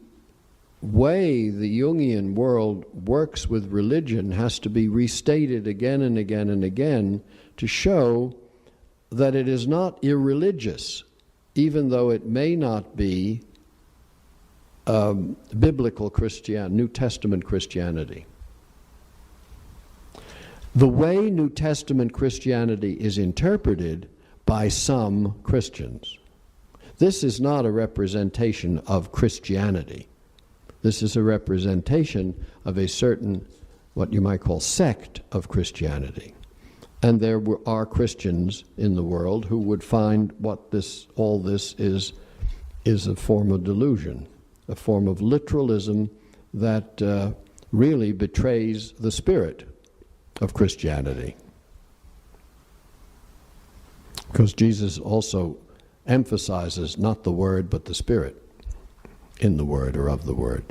way the Jungian world works with religion has to be restated again and again and again to show that it is not irreligious, even though it may not be biblical Christianity, New Testament Christianity. The way New Testament Christianity is interpreted by some Christians. This is not a representation of Christianity. This is a representation of a certain, what you might call, sect of Christianity. And there are Christians in the world who would find all this is a form of delusion, a form of literalism that really betrays the spirit of Christianity. Because Jesus also emphasizes not the Word but the Spirit in the Word or of the Word.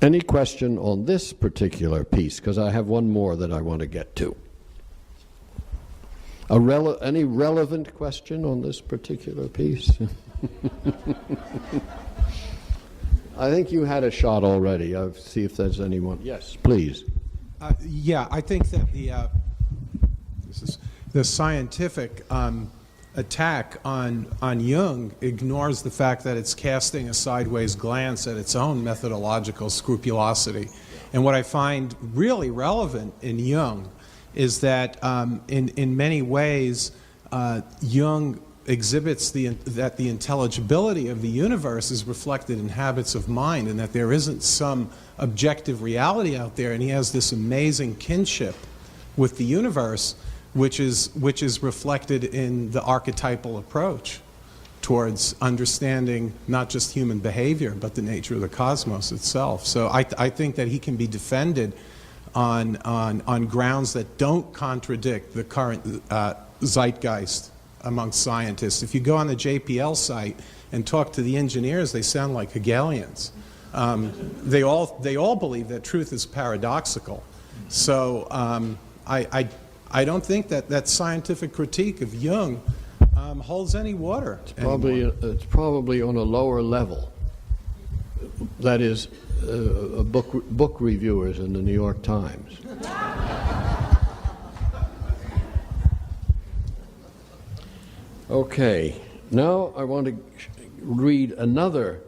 Any question on this particular piece? Because I have one more that I want to get to. Any relevant question on this particular piece? I think you had a shot already. I'll see if there's anyone. Yes, please. Yeah, I think that the scientific attack on Jung ignores the fact that it's casting a sideways glance at its own methodological scrupulosity. And what I find really relevant in Jung is that in many ways Jung exhibits that the intelligibility of the universe is reflected in habits of mind, and that there isn't some objective reality out there, and he has this amazing kinship with the universe, which is reflected in the archetypal approach towards understanding not just human behavior, but the nature of the cosmos itself. So I think that he can be defended on grounds that don't contradict the current zeitgeist among scientists. If you go on the JPL site and talk to the engineers, they sound like Hegelians. They all believe that truth is paradoxical. So I don't think that scientific critique of Jung holds any water. It's probably on a lower level. That is, book reviewers in the New York Times. Okay, now I want to read another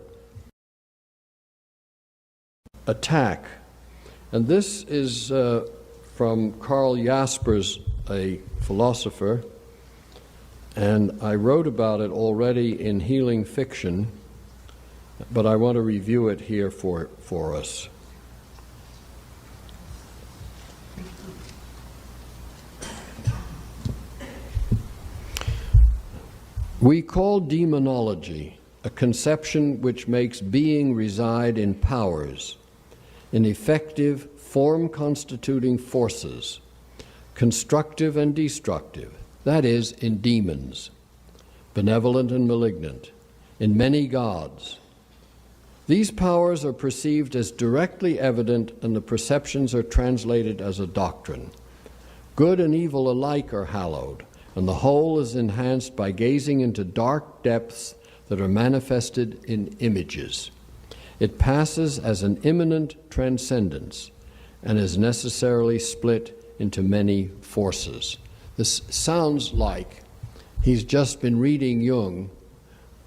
attack, and this is from Karl Jaspers, a philosopher, and I wrote about it already in Healing Fiction, but I want to review it here for us. We call demonology a conception which makes being reside in powers, in effective, form-constituting forces, constructive and destructive, that is, in demons, benevolent and malignant, in many gods. These powers are perceived as directly evident, and the perceptions are translated as a doctrine. Good and evil alike are hallowed, and the whole is enhanced by gazing into dark depths that are manifested in images. It passes as an immanent transcendence and is necessarily split into many forces. This sounds like he's just been reading Jung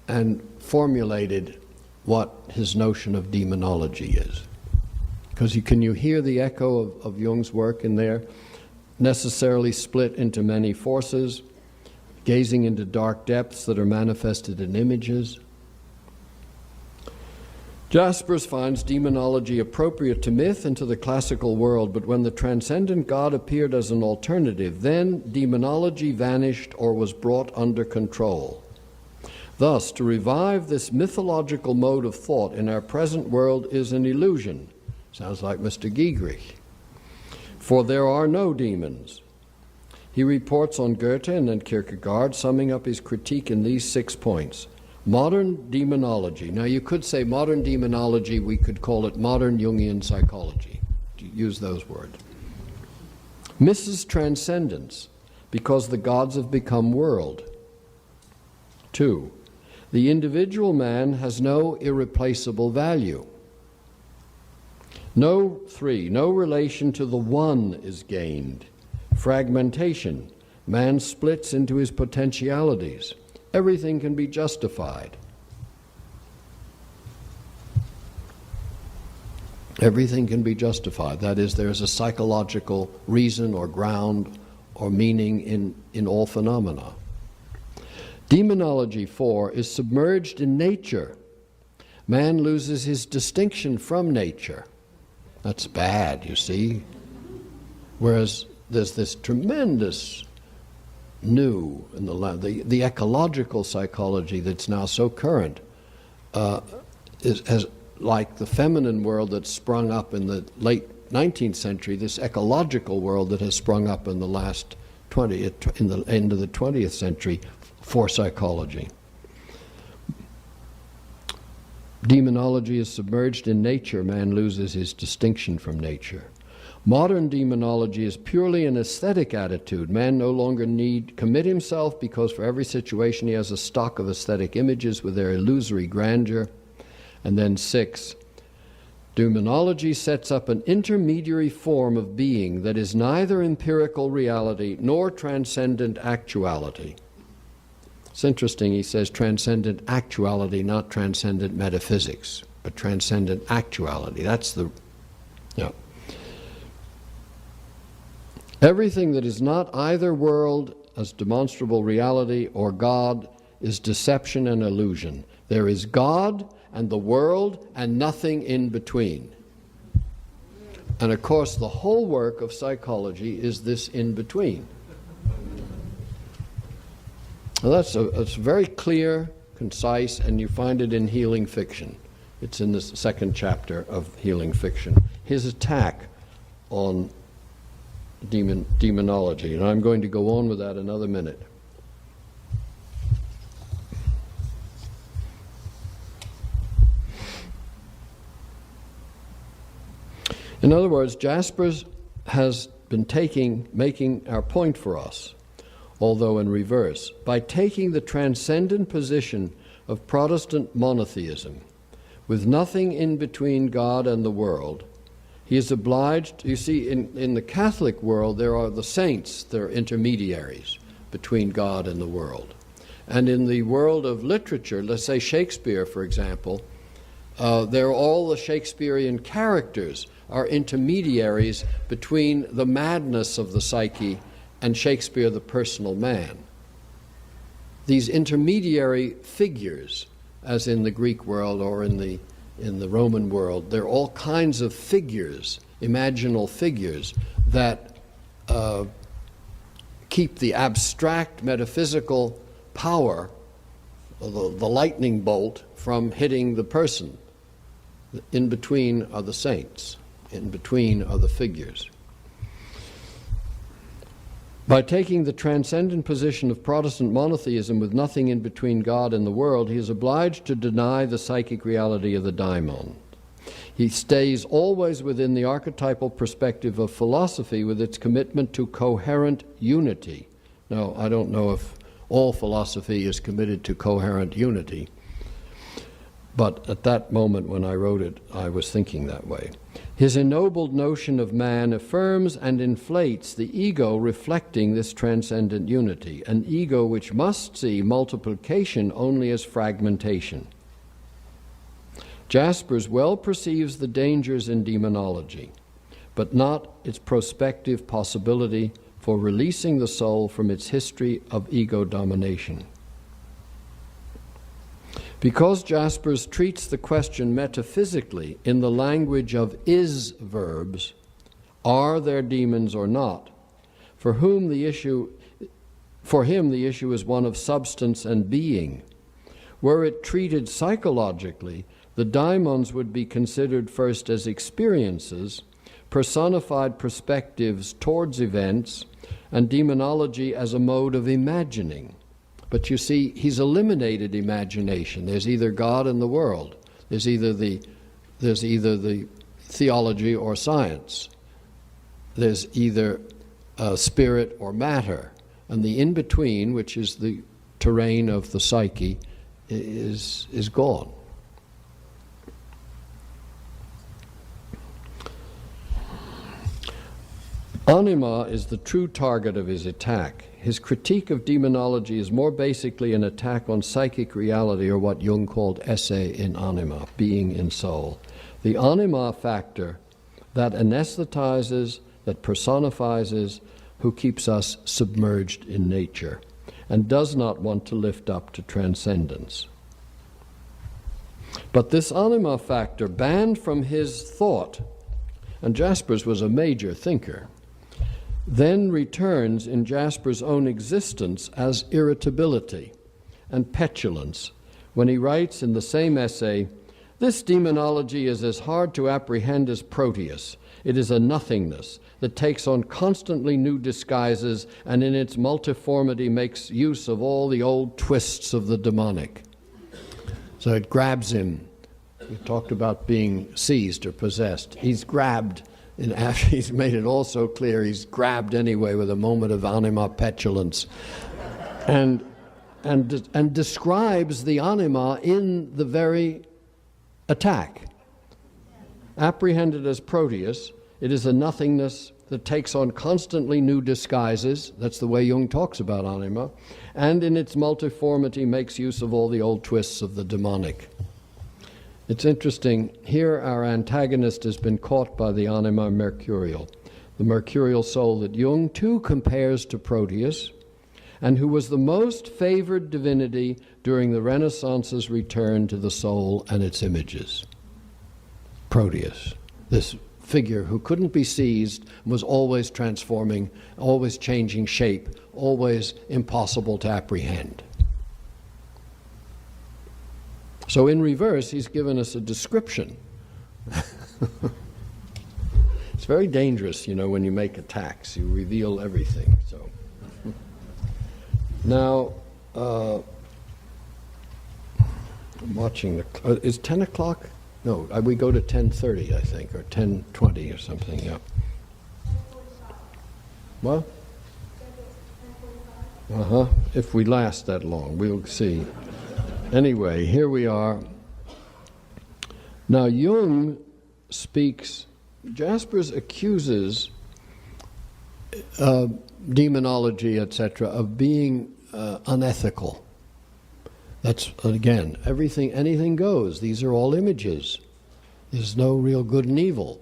and formulated what his notion of demonology is. Because can you hear the echo of Jung's work in there? Necessarily split into many forces, gazing into dark depths that are manifested in images. Jaspers finds demonology appropriate to myth and to the classical world, but when the transcendent God appeared as an alternative, then demonology vanished or was brought under control. Thus, to revive this mythological mode of thought in our present world is an illusion. Sounds like Mr. Giegrich. For there are no demons. He reports on Goethe and then Kierkegaard, summing up his critique in these 6 points. Modern demonology. Now you could say modern demonology, we could call it modern Jungian psychology. Use those words. Misses transcendence because the gods have become world. 2. The individual man has no irreplaceable value. 3. No relation to the one is gained. Fragmentation. Man splits into his potentialities. Everything can be justified. Everything can be justified. That is, there's a psychological reason or ground or meaning in all phenomena. Demonology, 4, is submerged in nature. Man loses his distinction from nature. That's bad, you see. Whereas there's this tremendous new in the ecological psychology that's now so current, has, like the feminine world that sprung up in the late 19th century, this ecological world that has sprung up in the last in the end of the 20th century for psychology. Demonology is submerged in nature. Man loses his distinction from nature. Modern demonology is purely an aesthetic attitude. Man no longer need commit himself because for every situation he has a stock of aesthetic images with their illusory grandeur. And then 6, demonology sets up an intermediary form of being that is neither empirical reality nor transcendent actuality. It's interesting, he says transcendent actuality, not transcendent metaphysics, but transcendent actuality. That's the, yeah. Everything that is not either world as demonstrable reality or God is deception and illusion. There is God and the world and nothing in between. And of course, the whole work of psychology is this in between. Well, that's very clear, concise, and you find it in Healing Fiction. It's in the 2nd chapter of Healing Fiction. His attack on demonology, and I'm going to go on with that another minute. In other words, Jaspers has been making our point for us, although in reverse, by taking the transcendent position of Protestant monotheism, with nothing in between God and the world. He is obliged, you see, in the Catholic world, there are the saints, they're intermediaries between God and the world. And in the world of literature, let's say Shakespeare, for example, there are all the Shakespearean characters are intermediaries between the madness of the psyche and Shakespeare, the personal man. These intermediary figures, as in the Greek world or in the Roman world, there are all kinds of figures, imaginal figures, that keep the abstract metaphysical power, the lightning bolt, from hitting the person. In between are the saints. In between are the figures. By taking the transcendent position of Protestant monotheism with nothing in between God and the world, he is obliged to deny the psychic reality of the daimon. He stays always within the archetypal perspective of philosophy with its commitment to coherent unity. Now, I don't know if all philosophy is committed to coherent unity, but at that moment when I wrote it, I was thinking that way. His ennobled notion of man affirms and inflates the ego reflecting this transcendent unity, an ego which must see multiplication only as fragmentation. Jaspers well perceives the dangers in demonology, but not its prospective possibility for releasing the soul from its history of ego domination. Because Jaspers treats the question metaphysically in the language of is verbs, are there demons or not, for him the issue is one of substance and being. Were it treated psychologically, the daimons would be considered first as experiences, personified perspectives towards events, and demonology as a mode of imagining. But you see, he's eliminated imagination. There's either God and the world. There's either the theology or science. There's either spirit or matter. And the in-between, which is the terrain of the psyche, is gone. Anima is the true target of his attack. His critique of demonology is more basically an attack on psychic reality, or what Jung called esse in anima, being in soul. The anima factor that anesthetizes, that personifies, who keeps us submerged in nature and does not want to lift up to transcendence. But this anima factor, banned from his thought, and Jaspers was a major thinker, then returns in Jasper's own existence as irritability and petulance when he writes in the same essay, "This demonology is as hard to apprehend as Proteus. It is a nothingness that takes on constantly new disguises and in its multiformity makes use of all the old twists of the demonic." So it grabs him. We talked about being seized or possessed. He's grabbed. And after he's made it all so clear, he's grabbed anyway with a moment of anima petulance, and describes the anima in the very attack. Apprehended as Proteus, it is a nothingness that takes on constantly new disguises. That's the way Jung talks about anima, and in its multiformity makes use of all the old twists of the demonic. It's interesting, here our antagonist has been caught by the anima mercurial, the mercurial soul that Jung too compares to Proteus, and who was the most favored divinity during the Renaissance's return to the soul and its images. Proteus, this figure who couldn't be seized, was always transforming, always changing shape, always impossible to apprehend. So in reverse, he's given us a description. It's very dangerous, when you make attacks. You reveal everything. So now, I'm watching is 10 o'clock? No, we go to 10:30, I think, or 10:20 or something, yeah. What? If we last that long, we'll see. Anyway, here we are. Now, Jung speaks, Jaspers accuses demonology, etc., of being unethical. That's, again, anything goes. These are all images. There's no real good and evil.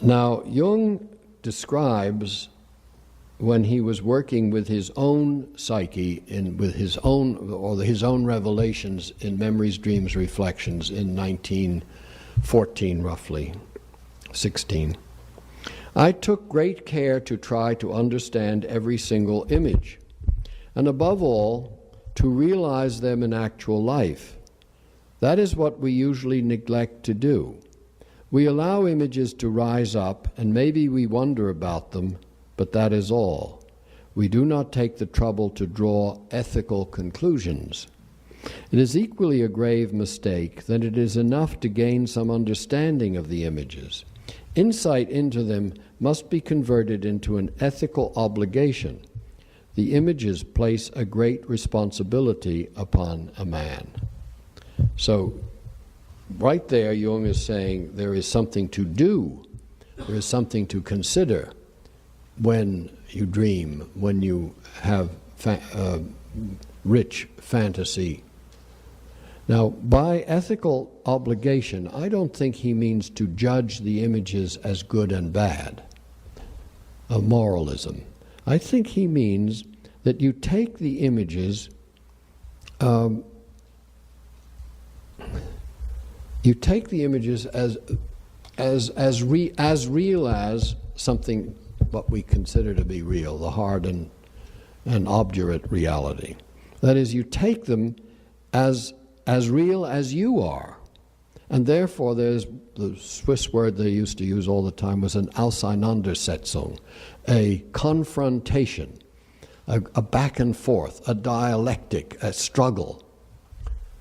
Now, Jung describes when he was working with his own psyche, with his own revelations in Memories, Dreams, Reflections in 1914, roughly, 16. I took great care to try to understand every single image, and above all, to realize them in actual life. That is what we usually neglect to do. We allow images to rise up, and maybe we wonder about them, but that is all. We do not take the trouble to draw ethical conclusions. It is equally a grave mistake that it is enough to gain some understanding of the images. Insight into them must be converted into an ethical obligation. The images place a great responsibility upon a man. So, right there, Jung is saying there is something to do, there is something to consider when you dream, when you have rich fantasy. Now, by ethical obligation, I don't think he means to judge the images as good and bad, of moralism. I think he means that you take the images you take the images as real as something what we consider to be real, the hard and obdurate reality. That is, you take them as real as you are. And therefore, there's the Swiss word they used to use all the time was an Auseinandersetzung, a confrontation, a back and forth, a dialectic, a struggle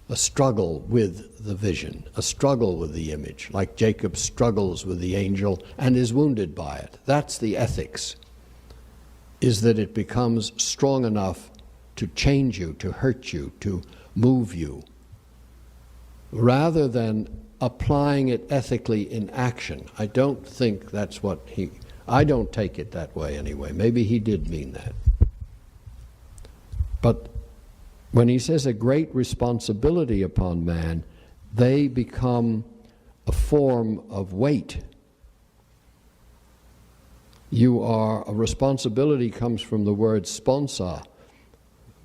with the vision, a struggle with the image, like Jacob struggles with the angel and is wounded by it. That's the ethics, is that it becomes strong enough to change you, to hurt you, to move you, rather than applying it ethically in action. I don't think that's what I don't take it that way anyway. Maybe he did mean that. But when he says a great responsibility upon man, they become a form of weight. A responsibility comes from the word sponsa,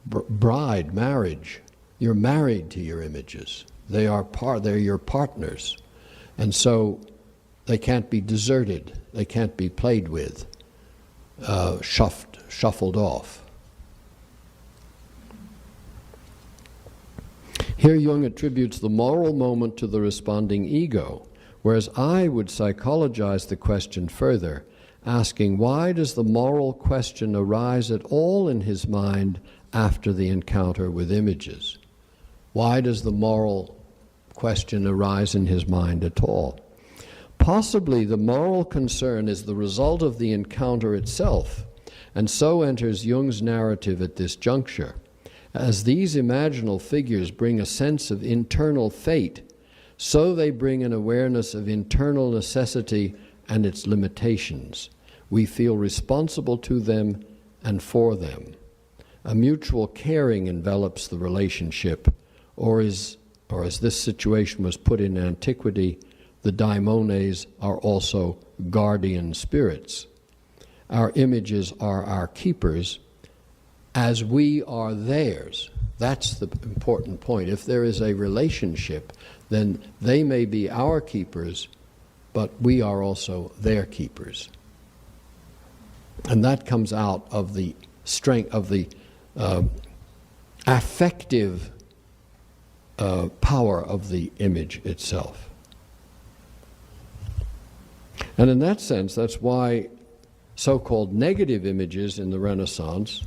bride, marriage. You're married to your images. They're your partners. And so they can't be deserted. They can't be played with, shuffled off. Here Jung attributes the moral moment to the responding ego, whereas I would psychologize the question further, asking why does the moral question arise at all in his mind after the encounter with images? Why does the moral question arise in his mind at all? Possibly the moral concern is the result of the encounter itself, and so enters Jung's narrative at this juncture. As these imaginal figures bring a sense of internal fate, so they bring an awareness of internal necessity and its limitations. We feel responsible to them and for them. A mutual caring envelops the relationship, or as this situation was put in antiquity, the daimones are also guardian spirits. Our images are our keepers, as we are theirs. That's the important point. If there is a relationship, then they may be our keepers, but we are also their keepers. And that comes out of the strength of the affective power of the image itself. And in that sense, that's why so-called negative images in the Renaissance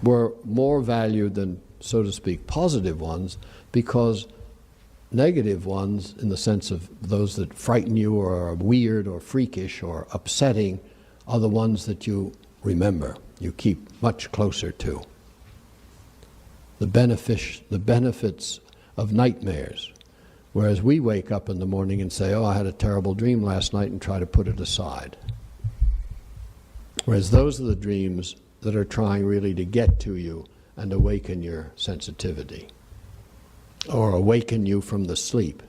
were more valued than, so to speak, positive ones, because negative ones, in the sense of those that frighten you or are weird or freakish or upsetting, are the ones that you remember, you keep much closer to. The benefits of nightmares, whereas we wake up in the morning and say, oh, I had a terrible dream last night, and try to put it aside. Whereas those are the dreams that are trying really to get to you and awaken your sensitivity, or awaken you from the sleep.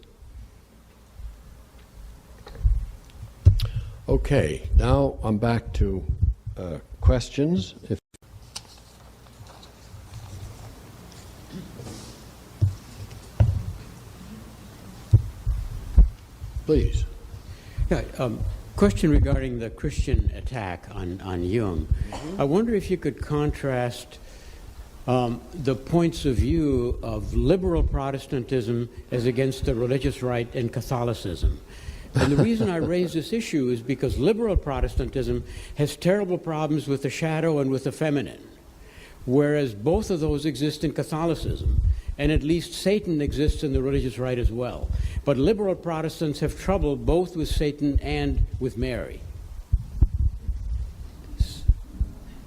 Okay, now I'm back to questions. Please. Yeah, question regarding the Christian attack on Jung. I wonder if you could contrast the points of view of liberal Protestantism as against the religious right and Catholicism. And the reason I raise this issue is because liberal Protestantism has terrible problems with the shadow and with the feminine, whereas both of those exist in Catholicism, and at least Satan exists in the religious right as well. But liberal Protestants have trouble both with Satan and with Mary.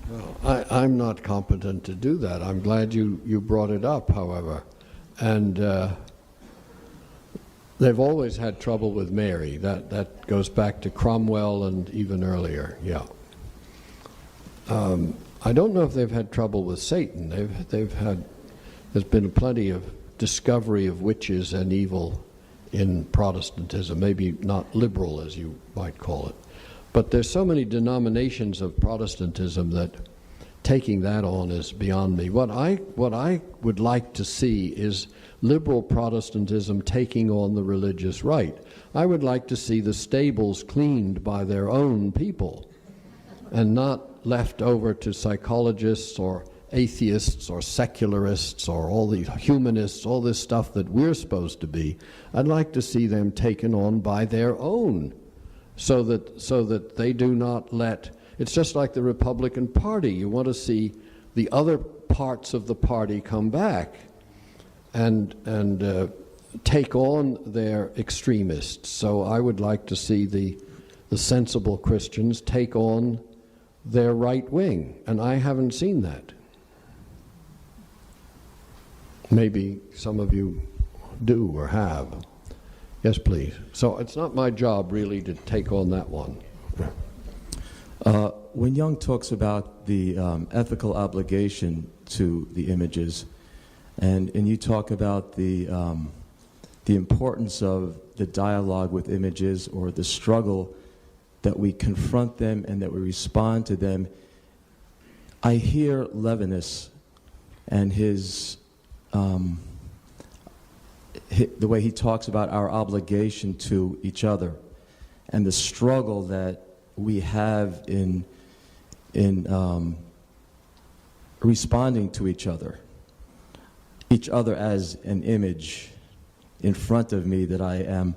Well, I'm not competent to do that. I'm glad you brought it up, however. And they've always had trouble with Mary. That goes back to Cromwell and even earlier, yeah. I don't know if they've had trouble with Satan. There's been plenty of discovery of witches and evil in Protestantism, maybe not liberal as you might call it. But there's so many denominations of Protestantism that taking that on is beyond me. What I would like to see is liberal Protestantism taking on the religious right. I would like to see the stables cleaned by their own people and not left over to psychologists or atheists or secularists or all the humanists, all this stuff that we're supposed to be. I'd like to see them taken on by their own, so that they do not let. It's just like the Republican Party. You want to see the other parts of the party come back and take on their extremists. So I would like to see the sensible Christians take on their right wing, and I haven't seen that. Maybe some of you do or have. Yes, please. So it's not my job really to take on that one. When Jung talks about the ethical obligation to the images, and you talk about the importance of the dialogue with images, or the struggle that we confront them and that we respond to them, I hear Levinas and the way he talks about our obligation to each other and the struggle that we have in responding to each other as an image in front of me that I am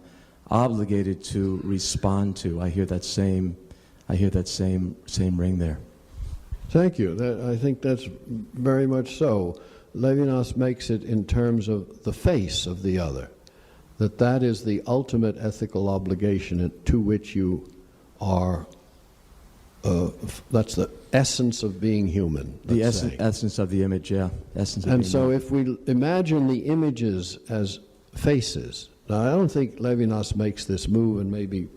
obligated to respond to. I hear that same ring there. Thank you. I think that's very much so. Levinas makes it in terms of the face of the other, that is the ultimate ethical obligation to which you are, that's the essence of being human. The essence of the image, yeah. Essence of and being so human. if we imagine the images as faces, now I don't think Levinas makes this move, and maybe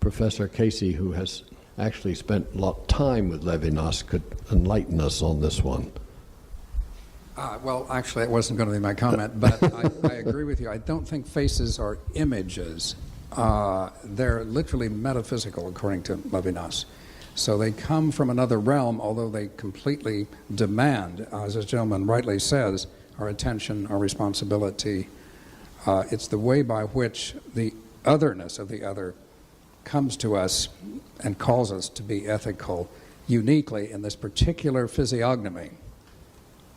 Professor Casey, who has actually spent a lot of time with Levinas, could enlighten us on this one. Well, actually, it wasn't going to be my comment, but I agree with you. I don't think faces are images. They're literally metaphysical, according to Levinas. So they come from another realm, although they completely demand, as this gentleman rightly says, our attention, our responsibility. It's the way by which the otherness of the other comes to us and calls us to be ethical uniquely in this particular physiognomy.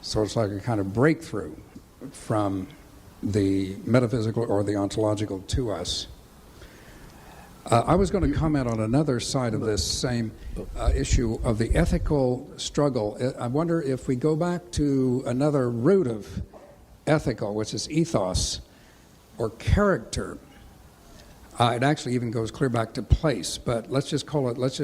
So it's like a kind of breakthrough from the metaphysical or the ontological to us. I was going to comment on another side of this same issue of the ethical struggle. I wonder if we go back to another root of ethical, which is ethos or character. It actually even goes clear back to place, but let's just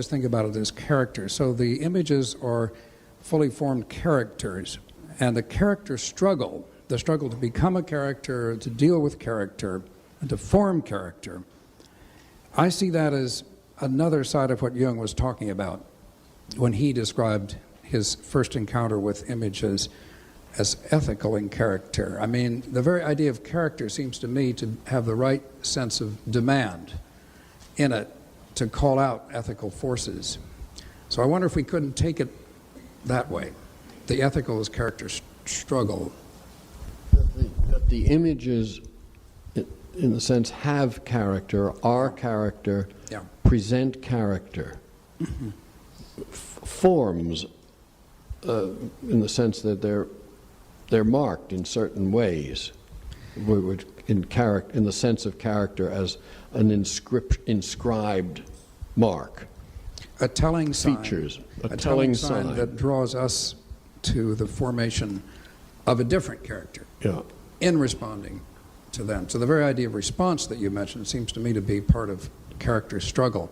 think about it as character. So the images are fully formed characters. And the character struggle, the struggle to become a character, to deal with character, and to form character, I see that as another side of what Jung was talking about when he described his first encounter with images as ethical in character. I mean, the very idea of character seems to me to have the right sense of demand in it to call out ethical forces. So I wonder if we couldn't take it that way. The ethical is character struggle. That the images, in the sense, have character, are character, yeah. Present character, forms, in the sense that they're marked in certain ways, in the sense of character as an inscribed mark. A telling sign. Features. A telling sign that draws us to the formation of a different character in responding to them. So the very idea of response that you mentioned seems to me to be part of character struggle.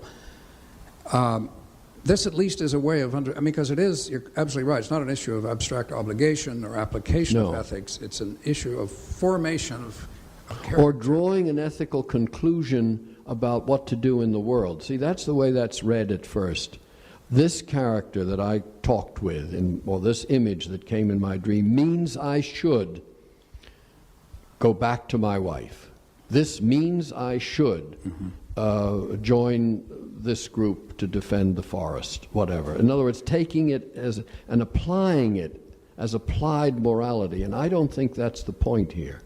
This at least is a way of, because it is, you're absolutely right, it's not an issue of abstract obligation or application of ethics, it's an issue of formation of character. Or drawing an ethical conclusion about what to do in the world. See, that's the way that's read at first. This character that I talked with, or this image that came in my dream, means I should go back to my wife. this means I should join this group to defend the forest, whatever. In other words, taking it as and applying it as applied morality, and I don't think that's the point here.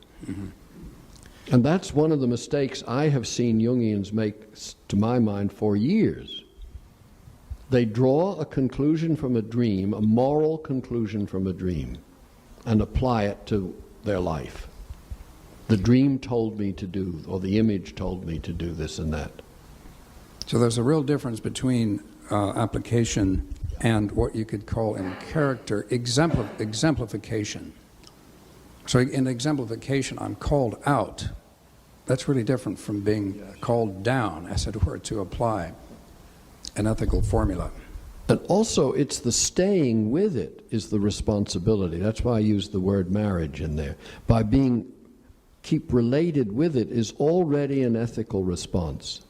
And that's one of the mistakes I have seen Jungians make, to my mind, for years. They draw a conclusion from a dream, a moral conclusion from a dream, and apply it to their life. The dream told me to do, or the image told me to do this and that. So there's a real difference between application and what you could call in character exemplification. So in exemplification, I'm called out. That's really different from being called down, as it were, to apply an ethical formula. And also, it's the staying with it is the responsibility. That's why I use the word marriage in there. By keep related with it is already an ethical response.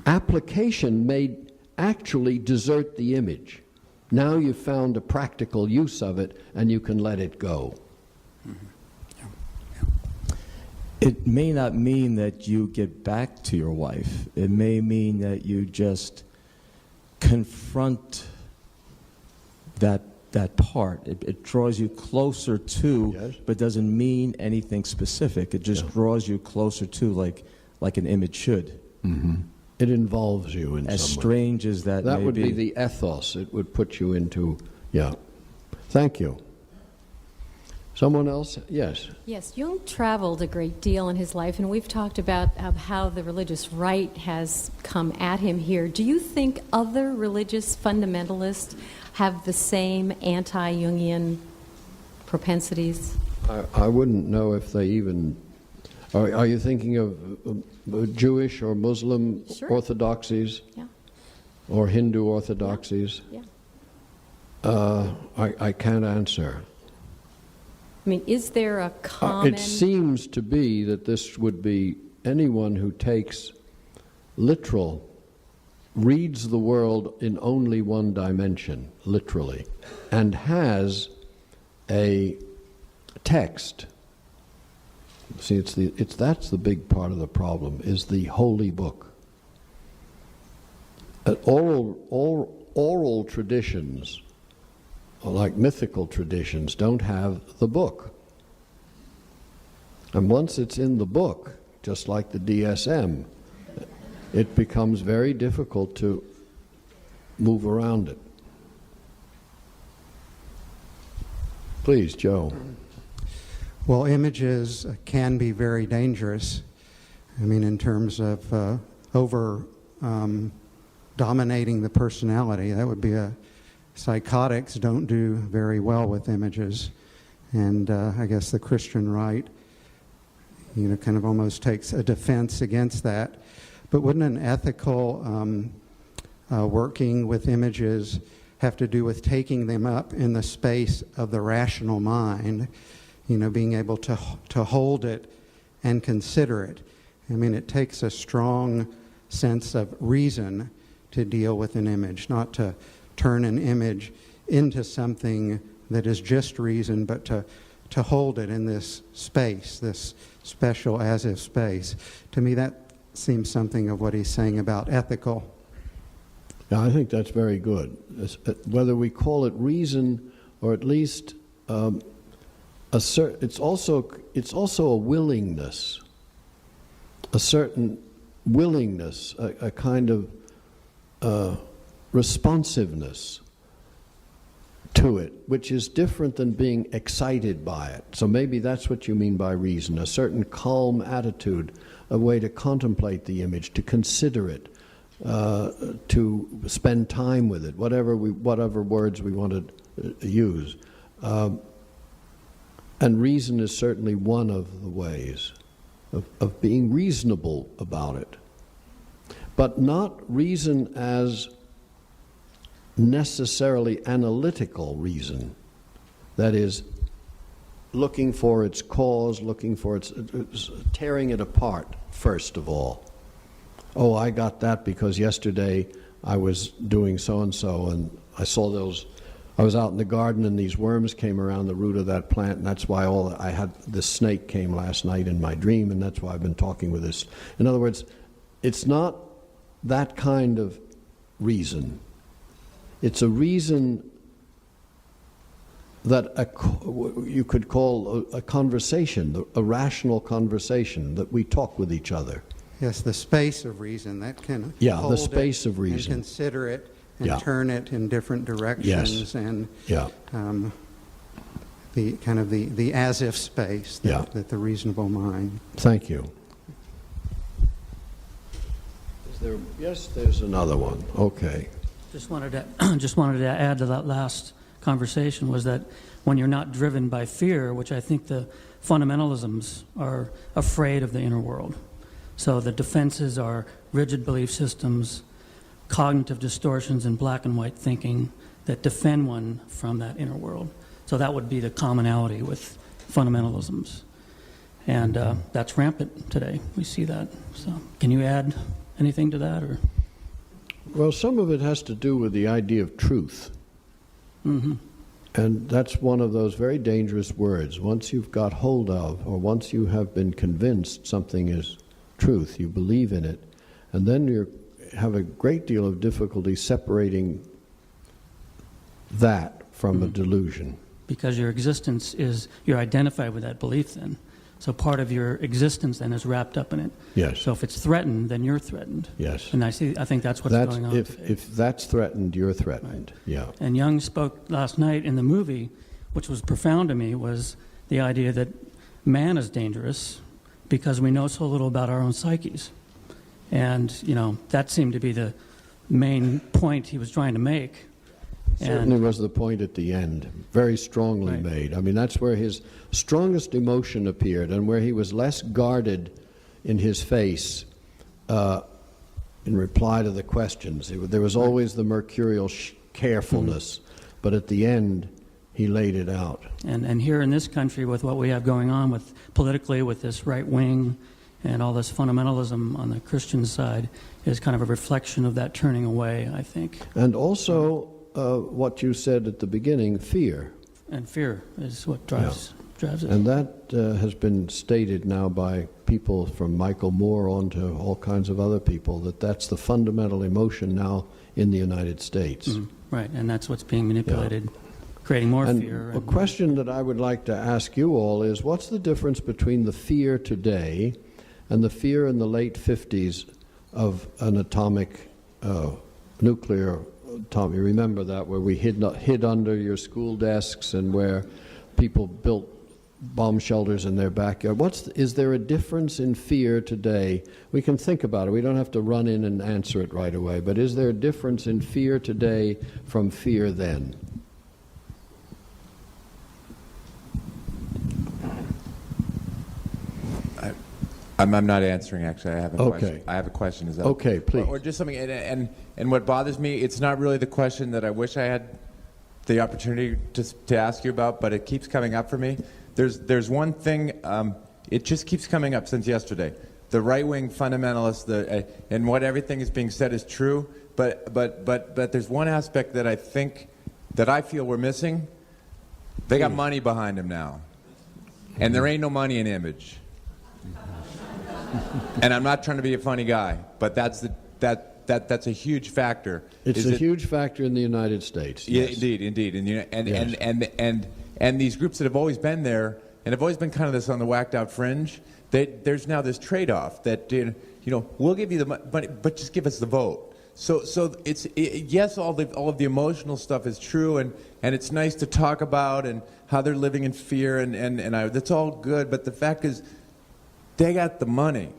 Application may actually desert the image. Now you've found a practical use of it, and you can let it go. It may not mean that you get back to your wife. It may mean that you just confront that part. It draws you closer to, yes, but doesn't mean anything specific. It just draws you closer to, like an image should. It involves you in some way. As strange as that may be. That would be the ethos. It would put you into, Thank you. Someone else? Yes. Yes, Jung traveled a great deal in his life, and we've talked about how the religious right has come at him here. Do you think other religious fundamentalists have the same anti-Jungian propensities? I wouldn't know if they even... Are you thinking of Jewish or Muslim orthodoxies? Yeah. Or Hindu orthodoxies? Yeah. I can't answer. I mean, is there a common... It seems to be that this would be anyone who takes literal, reads the world in only one dimension, literally, and has a text. See, that's the big part of the problem, is the holy book. Oral traditions, like mythical traditions, don't have the book. And once it's in the book, just like the DSM, it becomes very difficult to move around it. Please, Joe. Well, images can be very dangerous. I mean, in terms of dominating the personality. That would be psychotics don't do very well with images. And I guess the Christian right, kind of almost takes a defense against that. But wouldn't an ethical working with images have to do with taking them up in the space of the rational mind, being able to hold it and consider it? I mean, it takes a strong sense of reason to deal with an image, not to turn an image into something that is just reason, but to hold it in this space, this special as-if space. To me, that seems something of what he's saying about ethical. Yeah, I think that's very good. Whether we call it reason or at least it's also a willingness, a certain willingness, a kind of responsiveness to it, which is different than being excited by it. So maybe that's what you mean by reason, a certain calm attitude, a way to contemplate the image, to consider it, to spend time with it, whatever words we want to use. And reason is certainly one of the ways of being reasonable about it. But not reason as necessarily analytical reason. That is, looking for its cause, looking for its tearing it apart, first of all. Oh, I got that because yesterday I was doing so-and-so and I saw those I was out in the garden and these worms came around the root of that plant, and that's why I had this snake came last night in my dream, and that's why I've been talking with this. In other words, it's not that kind of reason. It's a reason that you could call a conversation, a rational conversation, that we talk with each other. Yes, the space of reason that can hold the space of reason. and consider it and turn it in different directions, and the kind of the as-if space that the reasonable mind. Thank you. Yes, there's another one. Okay. Just wanted to add to that last conversation was that when you're not driven by fear, which I think the fundamentalisms are afraid of the inner world. So the defenses are rigid belief systems, cognitive distortions and black and white thinking that defend one from that inner world. So that would be the commonality with fundamentalisms. And that's rampant today. We see that. So can you add anything to that? Or? Well, some of it has to do with the idea of truth. Mm-hmm. And that's one of those very dangerous words. Once you've got hold of, or once you have been convinced something is truth, you believe in it, and then you have a great deal of difficulty separating that from a delusion. Because your existence is, you're identified with that belief then. So part of your existence then is wrapped up in it. Yes. So if it's threatened, then you're threatened. Yes. And I think that's what's going on. If that's threatened, you're threatened. Right. Yeah. And Jung spoke last night in the movie, which was profound to me, was the idea that man is dangerous because we know so little about our own psyches. And, that seemed to be the main point he was trying to make. Certainly was the point at the end, very strongly made. I mean, that's where his strongest emotion appeared and where he was less guarded in his face in reply to the questions. There was always the mercurial carefulness, but at the end, he laid it out. And here in this country, with what we have going on with politically with this right wing and all this fundamentalism on the Christian side is kind of a reflection of that turning away, I think. And also, what you said at the beginning, fear. And fear is what drives it. And that has been stated now by people from Michael Moore on to all kinds of other people, that's the fundamental emotion now in the United States. Mm-hmm. Right, and that's what's being manipulated, creating more fear. A question that I would like to ask you all is, what's the difference between the fear today and the fear in the late 50s of an atomic nuclear Tom, you remember that, where we hid under your school desks and where people built bomb shelters in their backyard. Is there a difference in fear today? We can think about it. We don't have to run in and answer it right away. But is there a difference in fear today from fear then? I'm not answering, actually. I have a question. Okay. I have a question. Is that okay? Please. Or just something. And what bothers me, it's not really the question that I wish I had the opportunity to ask you about, but it keeps coming up for me. There's one thing. It just keeps coming up since yesterday. The right-wing fundamentalists, and what everything is being said is true, but there's one aspect that I feel we're missing. They got money behind them now, and there ain't no money in image. And I'm not trying to be a funny guy, but that's a huge factor. It's a huge factor in the United States. Yeah, Yes. indeed. And these groups that have always been there and have always been kind of this on the whacked out fringe. There's now this trade-off that we'll give you the money, but just give us the vote. So yes, all of the emotional stuff is true, and it's nice to talk about and how they're living in fear, and that's all good. But the fact is, they got the money,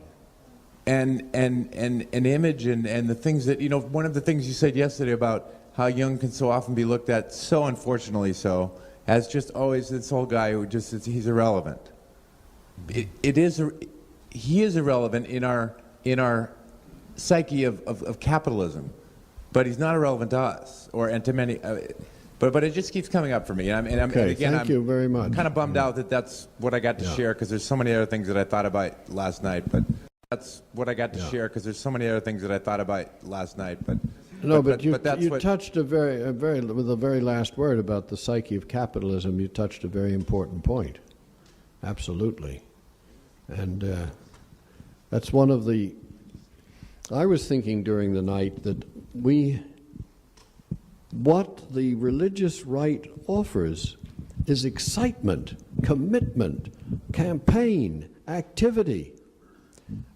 and image, and the things that one of the things you said yesterday about how Jung can so often be looked at, so unfortunately so, as just always this old guy who he's irrelevant. He is irrelevant in our psyche of capitalism, but he's not irrelevant to us and to many. But it just keeps coming up for me, and Thank you very much. I'm kind of bummed out that that's what I got to share, because there's so many other things that I thought about last night. But that's what I got to share, because there's so many other things that I thought about last night. But No, but you that's what, touched with the very last word about the psyche of capitalism, you touched a very important point. Absolutely. And that's one of the... I was thinking during the night that what the religious right offers is excitement, commitment, campaign, activity,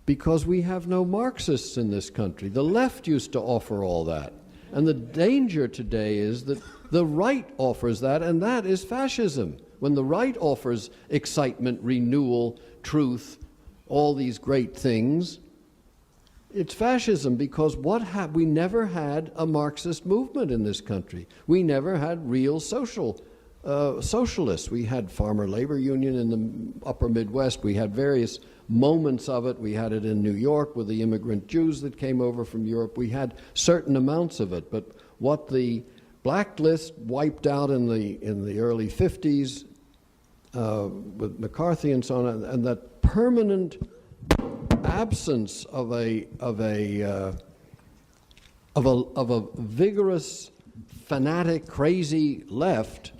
because we have no Marxists in this country. The left used to offer all that. And the danger today is that the right offers that, and that is fascism. When the right offers excitement, renewal, truth, all these great things, it's fascism, because we never had a Marxist movement in this country. We never had real socialists. We had Farmer Labor Union in the upper Midwest. We had various moments of it. We had it in New York with the immigrant Jews that came over from Europe. We had certain amounts of it. But what the blacklist wiped out in the early 50s with McCarthy and so on, and that permanent absence of a vigorous, fanatic, crazy left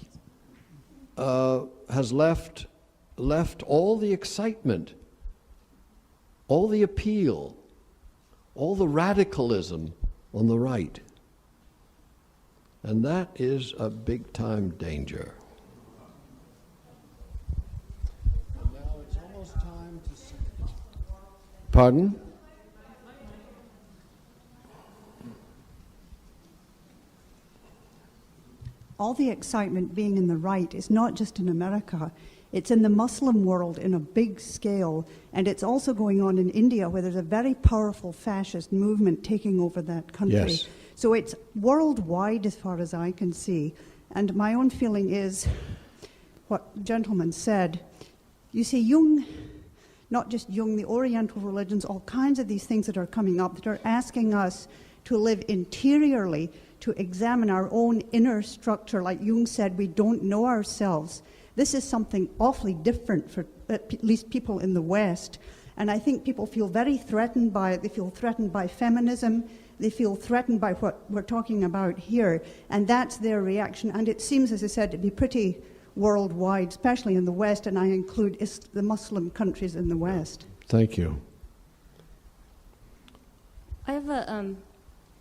has left all the excitement, all the appeal, all the radicalism on the right. And that is a big-time danger. And now it's almost time to see. Pardon? All the excitement being in the right is not just in America. It's in the Muslim world in a big scale, and it's also going on in India, where there's a very powerful fascist movement taking over that country. Yes. So it's worldwide as far as I can see. And my own feeling is what the gentleman said. You see, Jung, not just Jung, the Oriental religions, all kinds of these things that are coming up that are asking us to live interiorly, to examine our own inner structure. Like Jung said, we don't know ourselves. This is something awfully different for at least people in the West. And I think people feel very threatened by it. They feel threatened by feminism. They feel threatened by what we're talking about here. And that's their reaction. And it seems, as I said, to be pretty worldwide, especially in the West, and I include the Muslim countries in the West. Thank you. I have a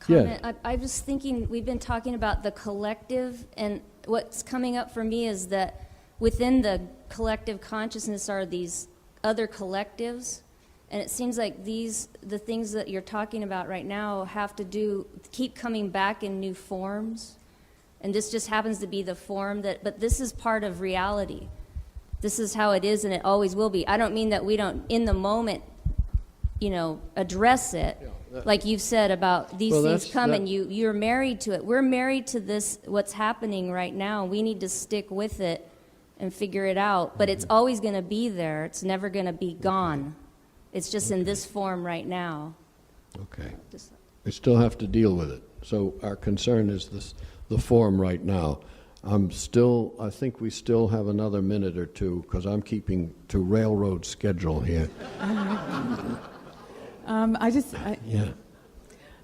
comment. Yeah. I was thinking, we've been talking about the collective, and what's coming up for me is that within the collective consciousness are these other collectives, and it seems like the things that you're talking about right now have to keep coming back in new forms, and this just happens to be the form but this is part of reality. This is how it is, and it always will be. I don't mean that we don't, in the moment, address it. Yeah, like you've said about these things come and you're married to it. We're married to this, what's happening right now. We need to stick with it and figure it out. But it's always going to be there. It's never going to be gone. It's just in this form right now. Okay. We still have to deal with it. So our concern is the form right now. I think we still have another minute or two, because I'm keeping to railroad schedule here. Yeah.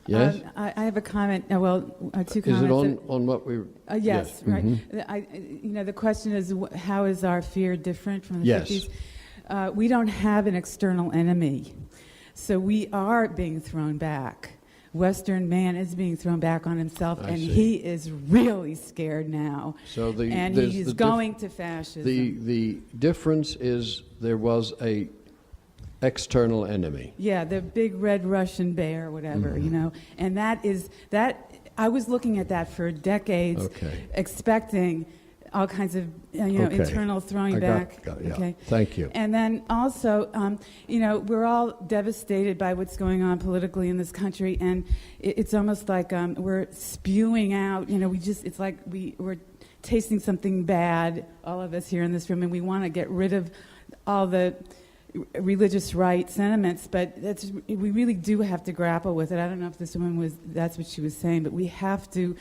Yes? I have a comment. Two comments. Is it on what we... yes, right. Mm-hmm. The question is, how is our fear different from the Yes. 50s? We don't have an external enemy. So we are being thrown back. Western man is being thrown back on himself, and he is really scared now. So he's going to fascism. The difference is there was a external enemy. Yeah, the big red Russian bear, whatever, and that I was looking at that for decades, expecting all kinds of internal throwing back. Yeah. Okay, thank you. And then also, we're all devastated by what's going on politically in this country, and it's almost like we're spewing out. It's like we're tasting something bad, all of us here in this room, and we want to get rid of all the religious right sentiments, but we really do have to grapple with it. I don't know if this woman that's what she was saying, but we have to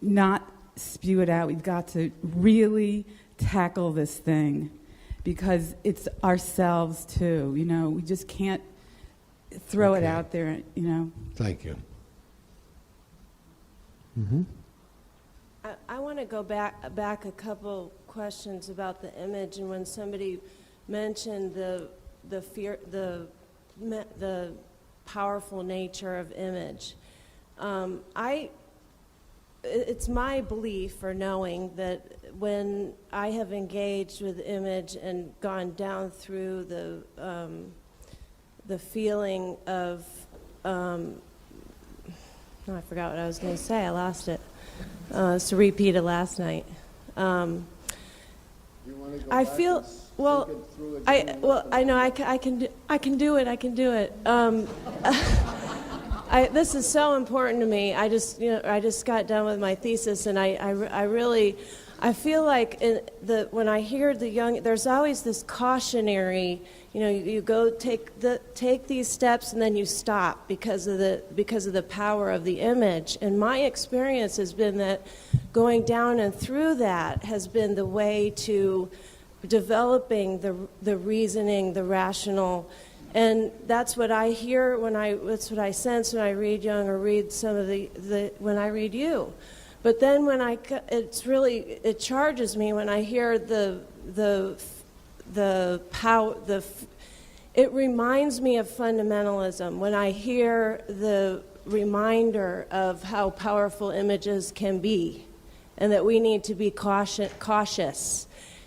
not spew it out. We've got to really tackle this thing, because it's ourselves too. We just can't throw it out there. Thank you. I want to go back a couple questions about the image, and when somebody mentioned the fear, the powerful nature of image. It's my belief or knowing that when I have engaged with image and gone down through the feeling of, I forgot what I was going to say. I lost it. It's a repeat of last night. I feel I know I can do it. This is so important to me. I just got done with my thesis, and I feel like when I hear the young, there's always this cautionary. You go take these steps and then you stop because of the power of the image. And my experience has been that going down and through that has been the way to developing the reasoning, the rational. And that's what I hear that's what I sense when I read Jung or read some of when I read you. But then it charges me when I hear the power, it reminds me of fundamentalism when I hear the reminder of how powerful images can be, and that we need to be cautious.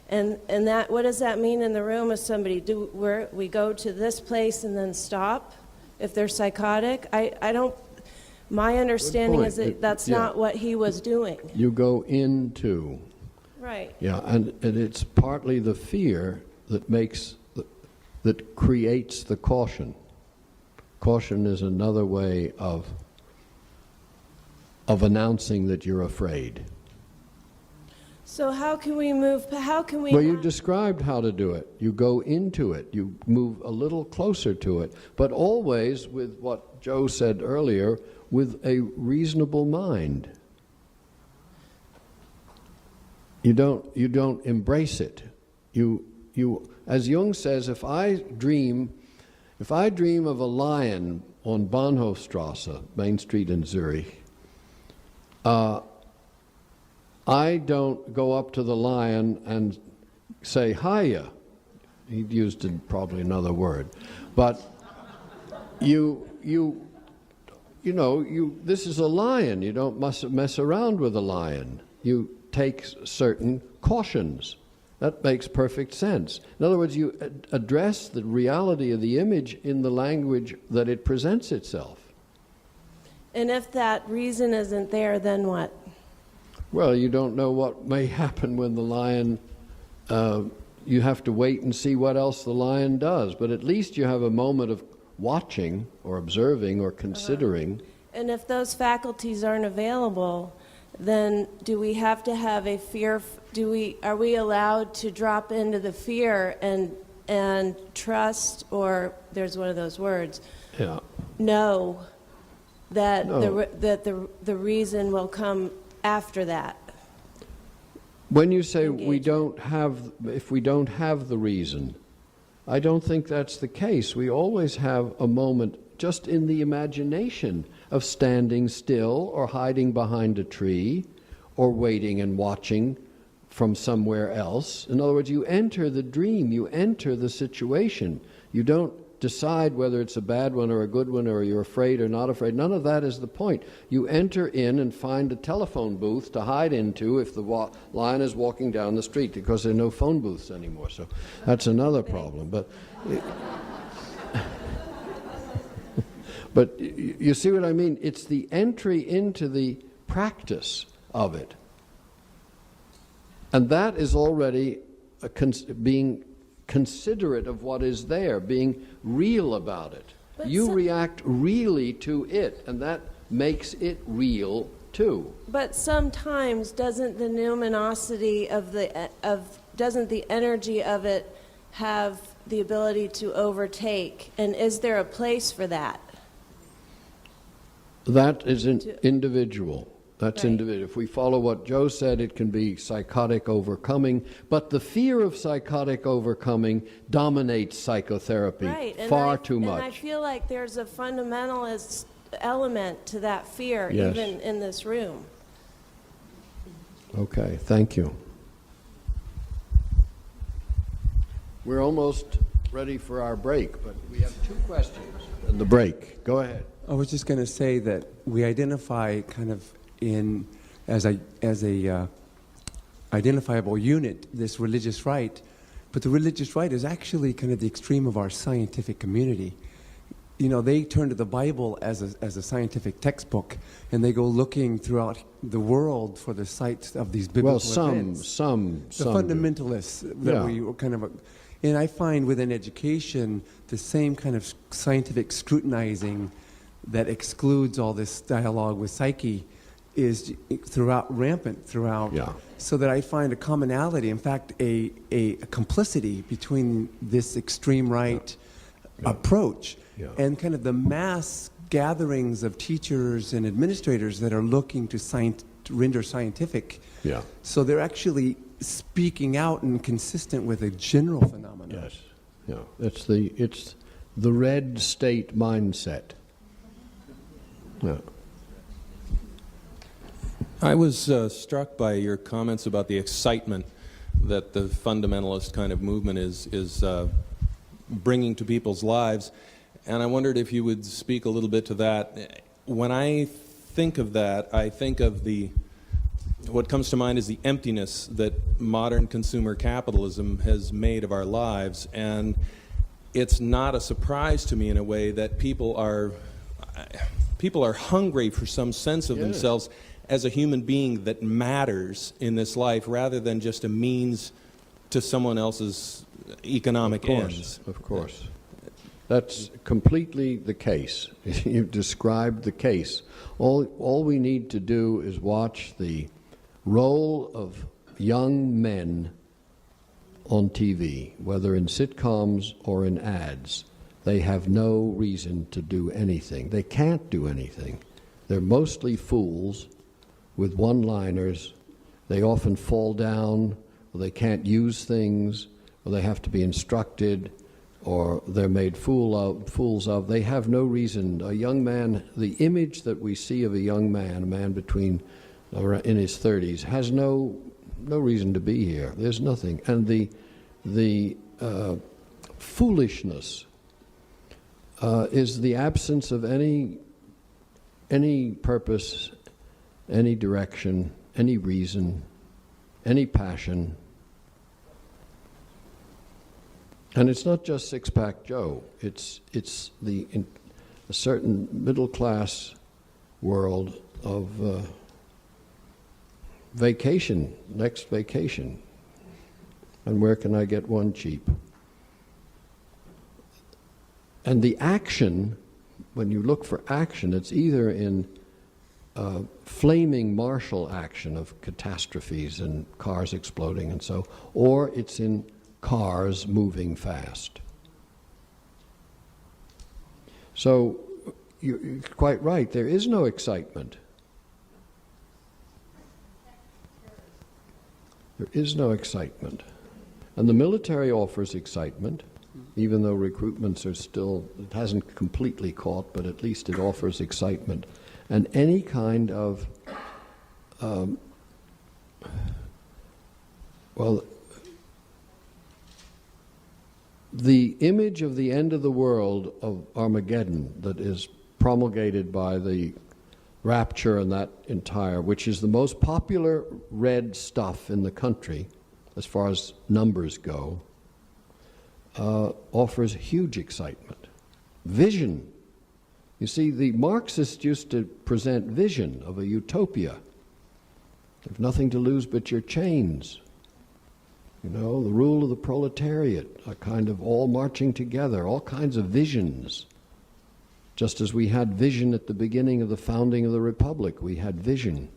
And that, what does that mean in the room of somebody? Where we go to this place and then stop if they're psychotic? I don't. My understanding is that that's not what he was doing. You go into. Right. Yeah, and it's partly the fear that creates the caution. Caution is another way of announcing that you're afraid. So how can we move? Well, you described how to do it. You go into it. You move a little closer to it, but always with what Joe said earlier, with a reasonable mind. You don't embrace it. You as Jung says, if I dream of a lion on Bahnhofstrasse, Main Street in Zurich, I don't go up to the lion and say, hiya. He used probably another word. But this is a lion. You don't mess around with a lion. You take certain cautions. That makes perfect sense. In other words, you address the reality of the image in the language that it presents itself. And if that reason isn't there, then what? Well, you don't know what may happen when the lion, you have to wait and see what else the lion does. But at least you have a moment of watching or observing or considering. And if those faculties aren't available, then do we have to have a fear? Are we allowed to drop into the fear and trust, or there's one of those words? Yeah. Know that No. the reason will come after that. When you say if we don't have the reason, I don't think that's the case. We always have a moment just in the imagination of standing still or hiding behind a tree or waiting and watching from somewhere else. In other words, you enter the dream, you enter the situation. You don't decide whether it's a bad one or a good one, or you're afraid or not afraid. None of that is the point. You enter in and find a telephone booth to hide into if the lion is walking down the street, because there are no phone booths anymore. So that's another problem. But you see what I mean? It's the entry into the practice of it. And that is already being considerate of what is there, being real about it. You react really to it, and that makes it real too. But sometimes doesn't the numinosity doesn't the energy of it have the ability to overtake? And is there a place for that? That is individual. That's individual. If we follow what Joe said, it can be psychotic overcoming, but the fear of psychotic overcoming dominates psychotherapy far too much. And I feel like there's a fundamentalist element to that fear, even in this room. Okay, thank you. We're almost ready for our break, but we have 2 questions in the break. Go ahead. I was just going to say that we identify kind of as a identifiable unit this religious right, but the religious right is actually kind of the extreme of our scientific community. You know, they turn to the Bible as a scientific textbook, and they go looking throughout the world for the sites of these biblical events. Some The fundamentalists that we kind of... And I find within education, the same kind of scientific scrutinizing that excludes all this dialogue with psyche is rampant throughout. Yeah. So that I find a commonality, in fact, a complicity between this extreme right approach and kind of the mass gatherings of teachers and administrators that are looking to render scientific. Yeah. So they're actually speaking out and consistent with a general phenomenon. Yes. Yeah. It's the red state mindset. Yeah. I was struck by your comments about the excitement that the fundamentalist kind of movement is bringing to people's lives, and I wondered if you would speak a little bit to that. When I think of that, I think of what comes to mind is the emptiness that modern consumer capitalism has made of our lives, and it's not a surprise to me in a way that people are hungry for some sense of themselves as a human being that matters in this life rather than just a means to someone else's economic ends. Of course. That's completely the case. You've described the case. All we need to do is watch the role of young men on TV, whether in sitcoms or in ads. They have no reason to do anything. They can't do anything. They're mostly fools with one-liners. They often fall down, or they can't use things, or they have to be instructed, or they're made fools of. They have no reason. A young man, the image that we see of a young man, a man in his 30s, has no reason to be here. There's nothing. And the foolishness is the absence of any purpose, any direction, any reason, any passion. And it's not just Six-Pack Joe. It's a certain middle-class world of vacation, next vacation. And where can I get one cheap? And the action, when you look for action, it's either in flaming martial action of catastrophes and cars exploding and so, or it's in cars moving fast. So you're quite right, there is no excitement. There is no excitement. And the military offers excitement, even though recruitments are still, it hasn't completely caught, but at least it offers excitement. And any kind of, the image of the end of the world of Armageddon that is promulgated by the Rapture and that entire, which is the most popular read stuff in the country as far as numbers go, offers huge excitement. Vision. You see, the Marxists used to present vision of a utopia. You've nothing to lose but your chains. You know, the rule of the proletariat, a kind of all marching together, all kinds of visions. Just as we had vision at the beginning of the founding of the Republic, we had vision.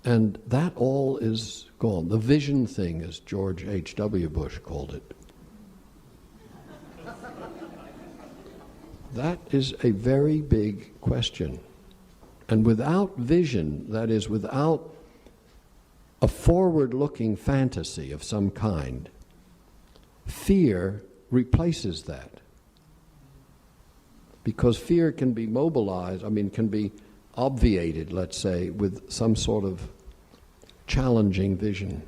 And that all is gone. The vision thing, as George H.W. Bush called it. That is a very big question. And without vision, that is, without a forward-looking fantasy of some kind, fear replaces that. Because fear can be mobilized, can be obviated, let's say, with some sort of challenging vision.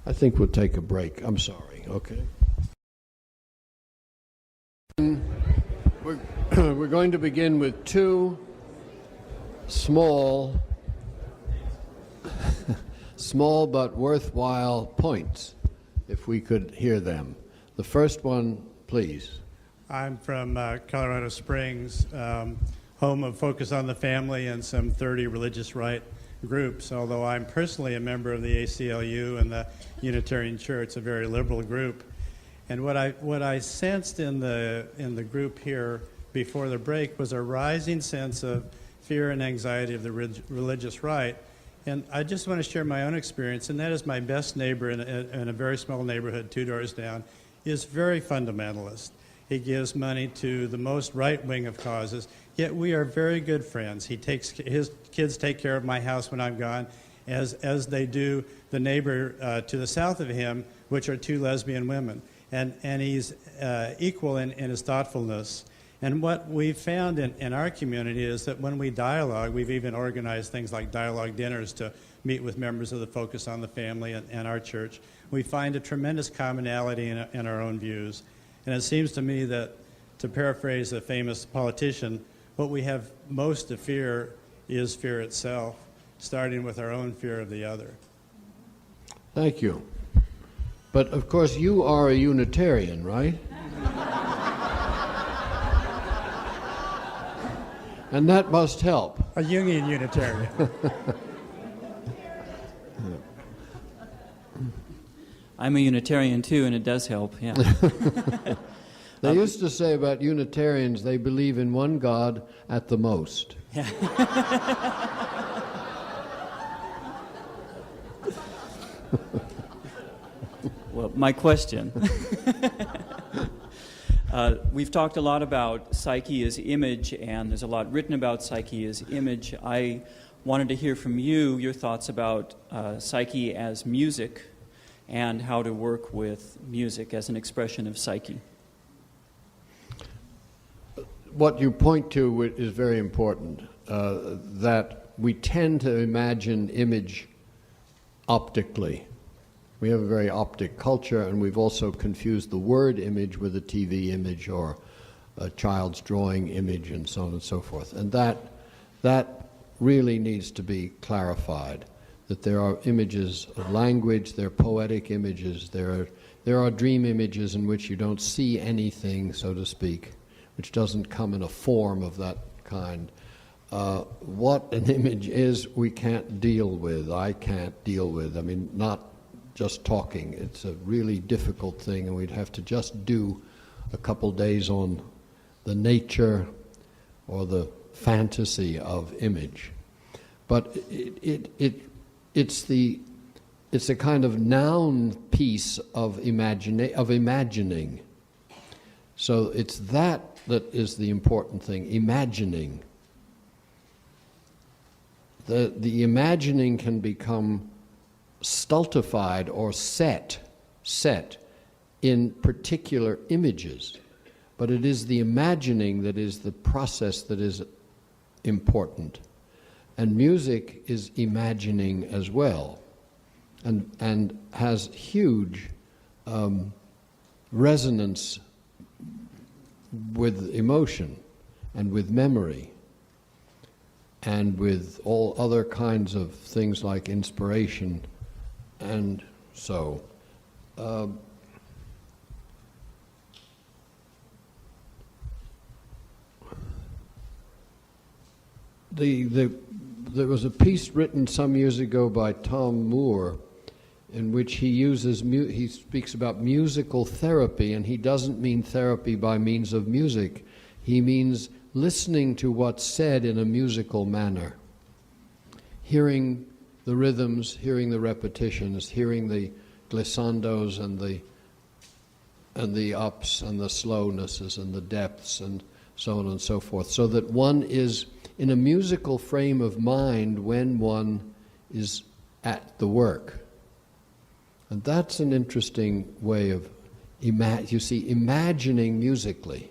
I think we'll take a break. I'm sorry. Okay. We're going to begin with two small but worthwhile points, if we could hear them. The first one, please. I'm from Colorado Springs, home of Focus on the Family and some 30 religious right groups, although I'm personally a member of the ACLU and the Unitarian Church, a very liberal group. And what I sensed in the group here before the break was a rising sense of fear and anxiety of the religious right. And I just want to share my own experience, and that is my best neighbor in a very small neighborhood 2 doors down is very fundamentalist. He gives money to the most right wing of causes, yet we are very good friends. His kids take care of my house when I'm gone, as they do the neighbor to the south of him, which are 2 lesbian women. And he's equal in his thoughtfulness. And what we've found in our community is that when we dialogue, we've even organized things like dialogue dinners to meet with members of the Focus on the Family and our church. We find a tremendous commonality in our own views. And it seems to me that, to paraphrase a famous politician, what we have most to fear is fear itself, starting with our own fear of the other. Thank you. But of course you are a Unitarian, right? And that must help. A Jungian Unitarian. I'm a Unitarian too, and it does help, yeah. They used to say about Unitarians, they believe in one God at the most. Yeah. Well, my question. We've talked a lot about psyche as image, and there's a lot written about psyche as image. I wanted to hear from you your thoughts about psyche as music and how to work with music as an expression of psyche. What you point to is very important, that we tend to imagine image optically. We have a very optic culture, and we've also confused the word image with a TV image or a child's drawing image and so on and so forth. And that really needs to be clarified, that there are images of language, there are poetic images, there are dream images in which you don't see anything, so to speak, which doesn't come in a form of that kind. What an image is, we can't deal with, I can't deal with. I mean, not just talking. It's a really difficult thing, and we'd have to just do a couple days on the nature or the fantasy of image. But it's a kind of noun piece of imagining. So it's that is the important thing, imagining. The imagining can become stultified or set in particular images, but it is the imagining that is the process that is important. And music is imagining as well, and has huge resonance with emotion and with memory and with all other kinds of things like inspiration. And so, there was a piece written some years ago by Tom Moore in which he speaks about musical therapy, and he doesn't mean therapy by means of music. He means listening to what's said in a musical manner, hearing the rhythms, hearing the repetitions, hearing the glissandos and the ups and the slownesses and the depths and so on and so forth, so that one is in a musical frame of mind when one is at the work. And that's an interesting way of, imagining musically,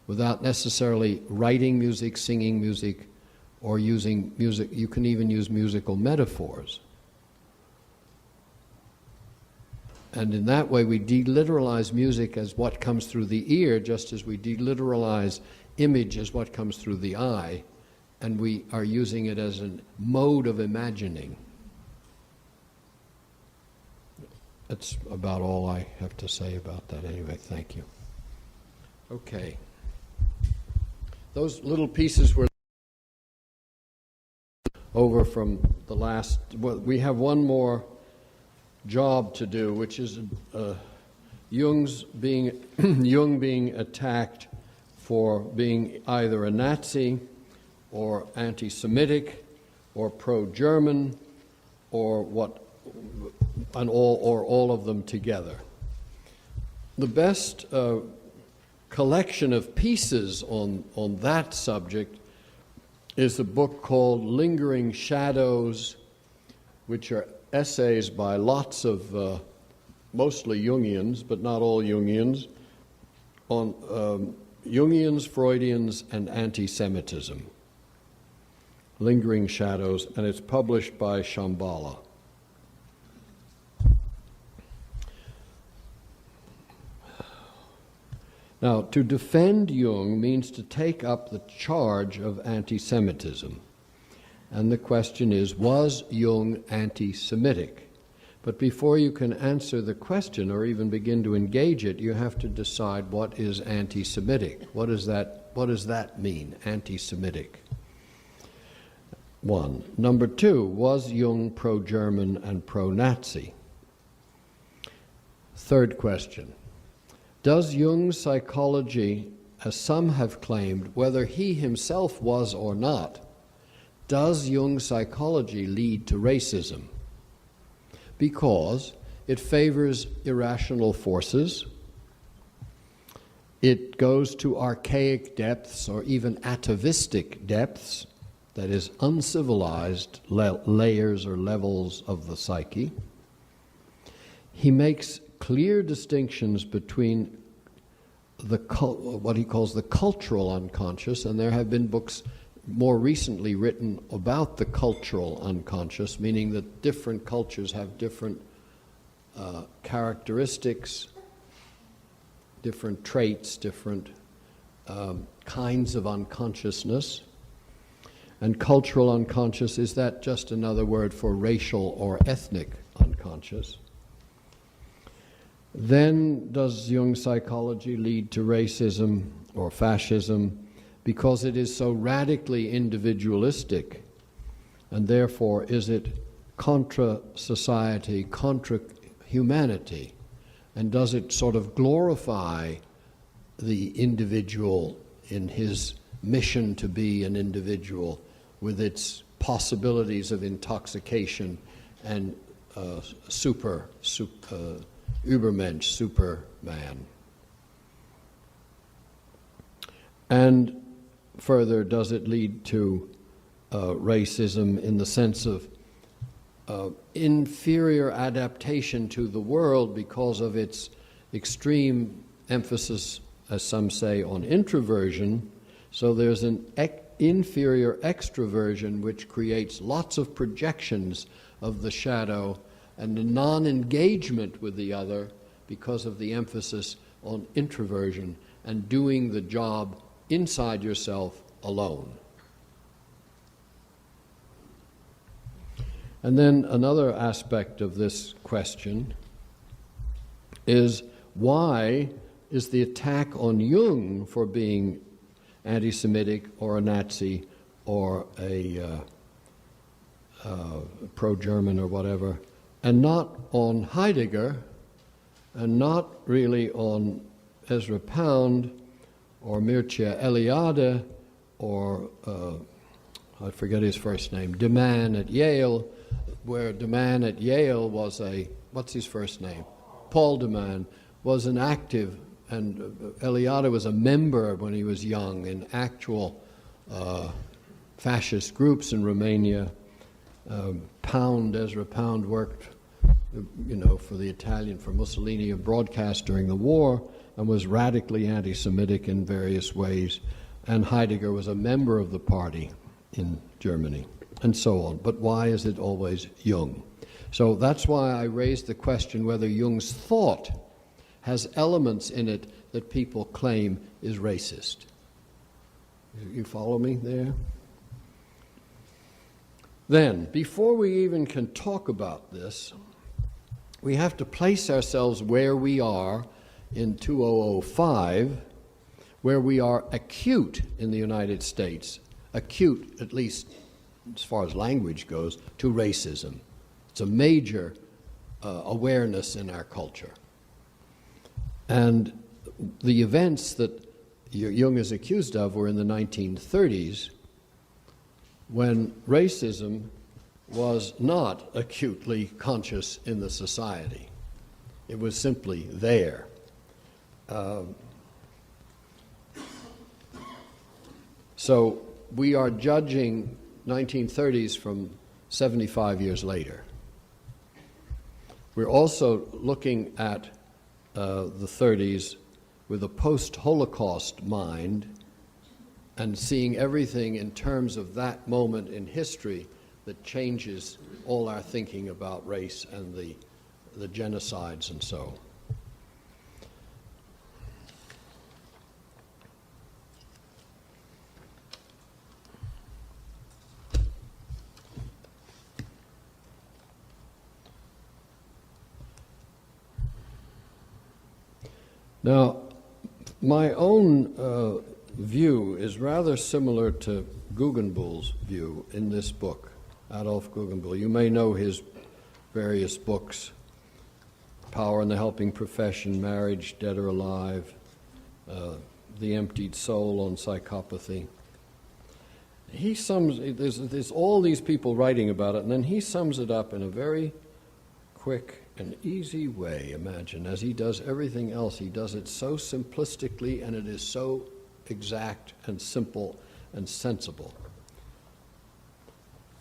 without necessarily writing music, singing music, or using music. You can even use musical metaphors. And in that way, we deliteralize music as what comes through the ear, just as we deliteralize image as what comes through the eye, and we are using it as a mode of imagining. That's about all I have to say about that anyway. Thank you. Okay. Those little pieces were over from the last. Well, we have one more job to do, which is Jung being attacked for being either a Nazi or anti-Semitic or pro-German or all of them together. The best collection of pieces on that subject is a book called Lingering Shadows, which are essays by lots of mostly Jungians, but not all Jungians, on Jungians, Freudians, and anti-Semitism. Lingering Shadows, and it's published by Shambhala. Now, to defend Jung means to take up the charge of anti-Semitism. And the question is, was Jung anti-Semitic? But before you can answer the question or even begin to engage it, you have to decide what is anti-Semitic. What does that mean, anti-Semitic? One. Number two, was Jung pro-German and pro-Nazi? Third question. Does Jung's psychology, as some have claimed, whether he himself was or not, does Jung's psychology lead to racism? Because it favors irrational forces, it goes to archaic depths or even atavistic depths, that is, uncivilized layers or levels of the psyche. He makes clear distinctions between what he calls the cultural unconscious, and there have been books more recently written about the cultural unconscious, meaning that different cultures have different characteristics, different traits, different kinds of unconsciousness. And cultural unconscious, is that just another word for racial or ethnic unconscious? Then does Jung's psychology lead to racism or fascism because it is so radically individualistic, and therefore is it contra society, contra humanity, and does it sort of glorify the individual in his mission to be an individual with its possibilities of intoxication and Übermensch, Superman? And further, does it lead to racism in the sense of inferior adaptation to the world because of its extreme emphasis, as some say, on introversion? So there's an inferior extroversion which creates lots of projections of the shadow and a non-engagement with the other because of the emphasis on introversion and doing the job inside yourself alone. And then another aspect of this question is, why is the attack on Jung for being anti-Semitic or a Nazi or a pro-German or whatever, and not on Heidegger, and not really on Ezra Pound or Mircea Eliade or I forget his first name, De Man at Yale, where De Man at Yale was what's his first name? Paul De Man was an active, and Eliade was a member when he was young in actual fascist groups in Romania. Ezra Pound worked, for Mussolini, a broadcast during the war, and was radically anti-Semitic in various ways. And Heidegger was a member of the party in Germany, and so on. But why is it always Jung? So that's why I raised the question whether Jung's thought has elements in it that people claim is racist. You follow me there? Then, before we even can talk about this, we have to place ourselves where we are in 2005, where we are acute in the United States, acute, at least as far as language goes, to racism. It's a major awareness in our culture. And the events that Jung is accused of were in the 1930s, when racism was not acutely conscious in the society. It was simply there. So we are judging 1930s from 75 years later. We're also looking at the 30s with a post-Holocaust mind and seeing everything in terms of that moment in history that changes all our thinking about race and the genocides and so. Now, my own view is rather similar to Guggenbuhl's view in this book, Adolf Guggenbuhl. You may know his various books, Power and the Helping Profession, Marriage, Dead or Alive, The Emptied Soul on Psychopathy. He sums, there's all these people writing about it, and then he sums it up in a very quick and easy way, imagine. As he does everything else, he does it so simplistically, and it is so exact and simple and sensible.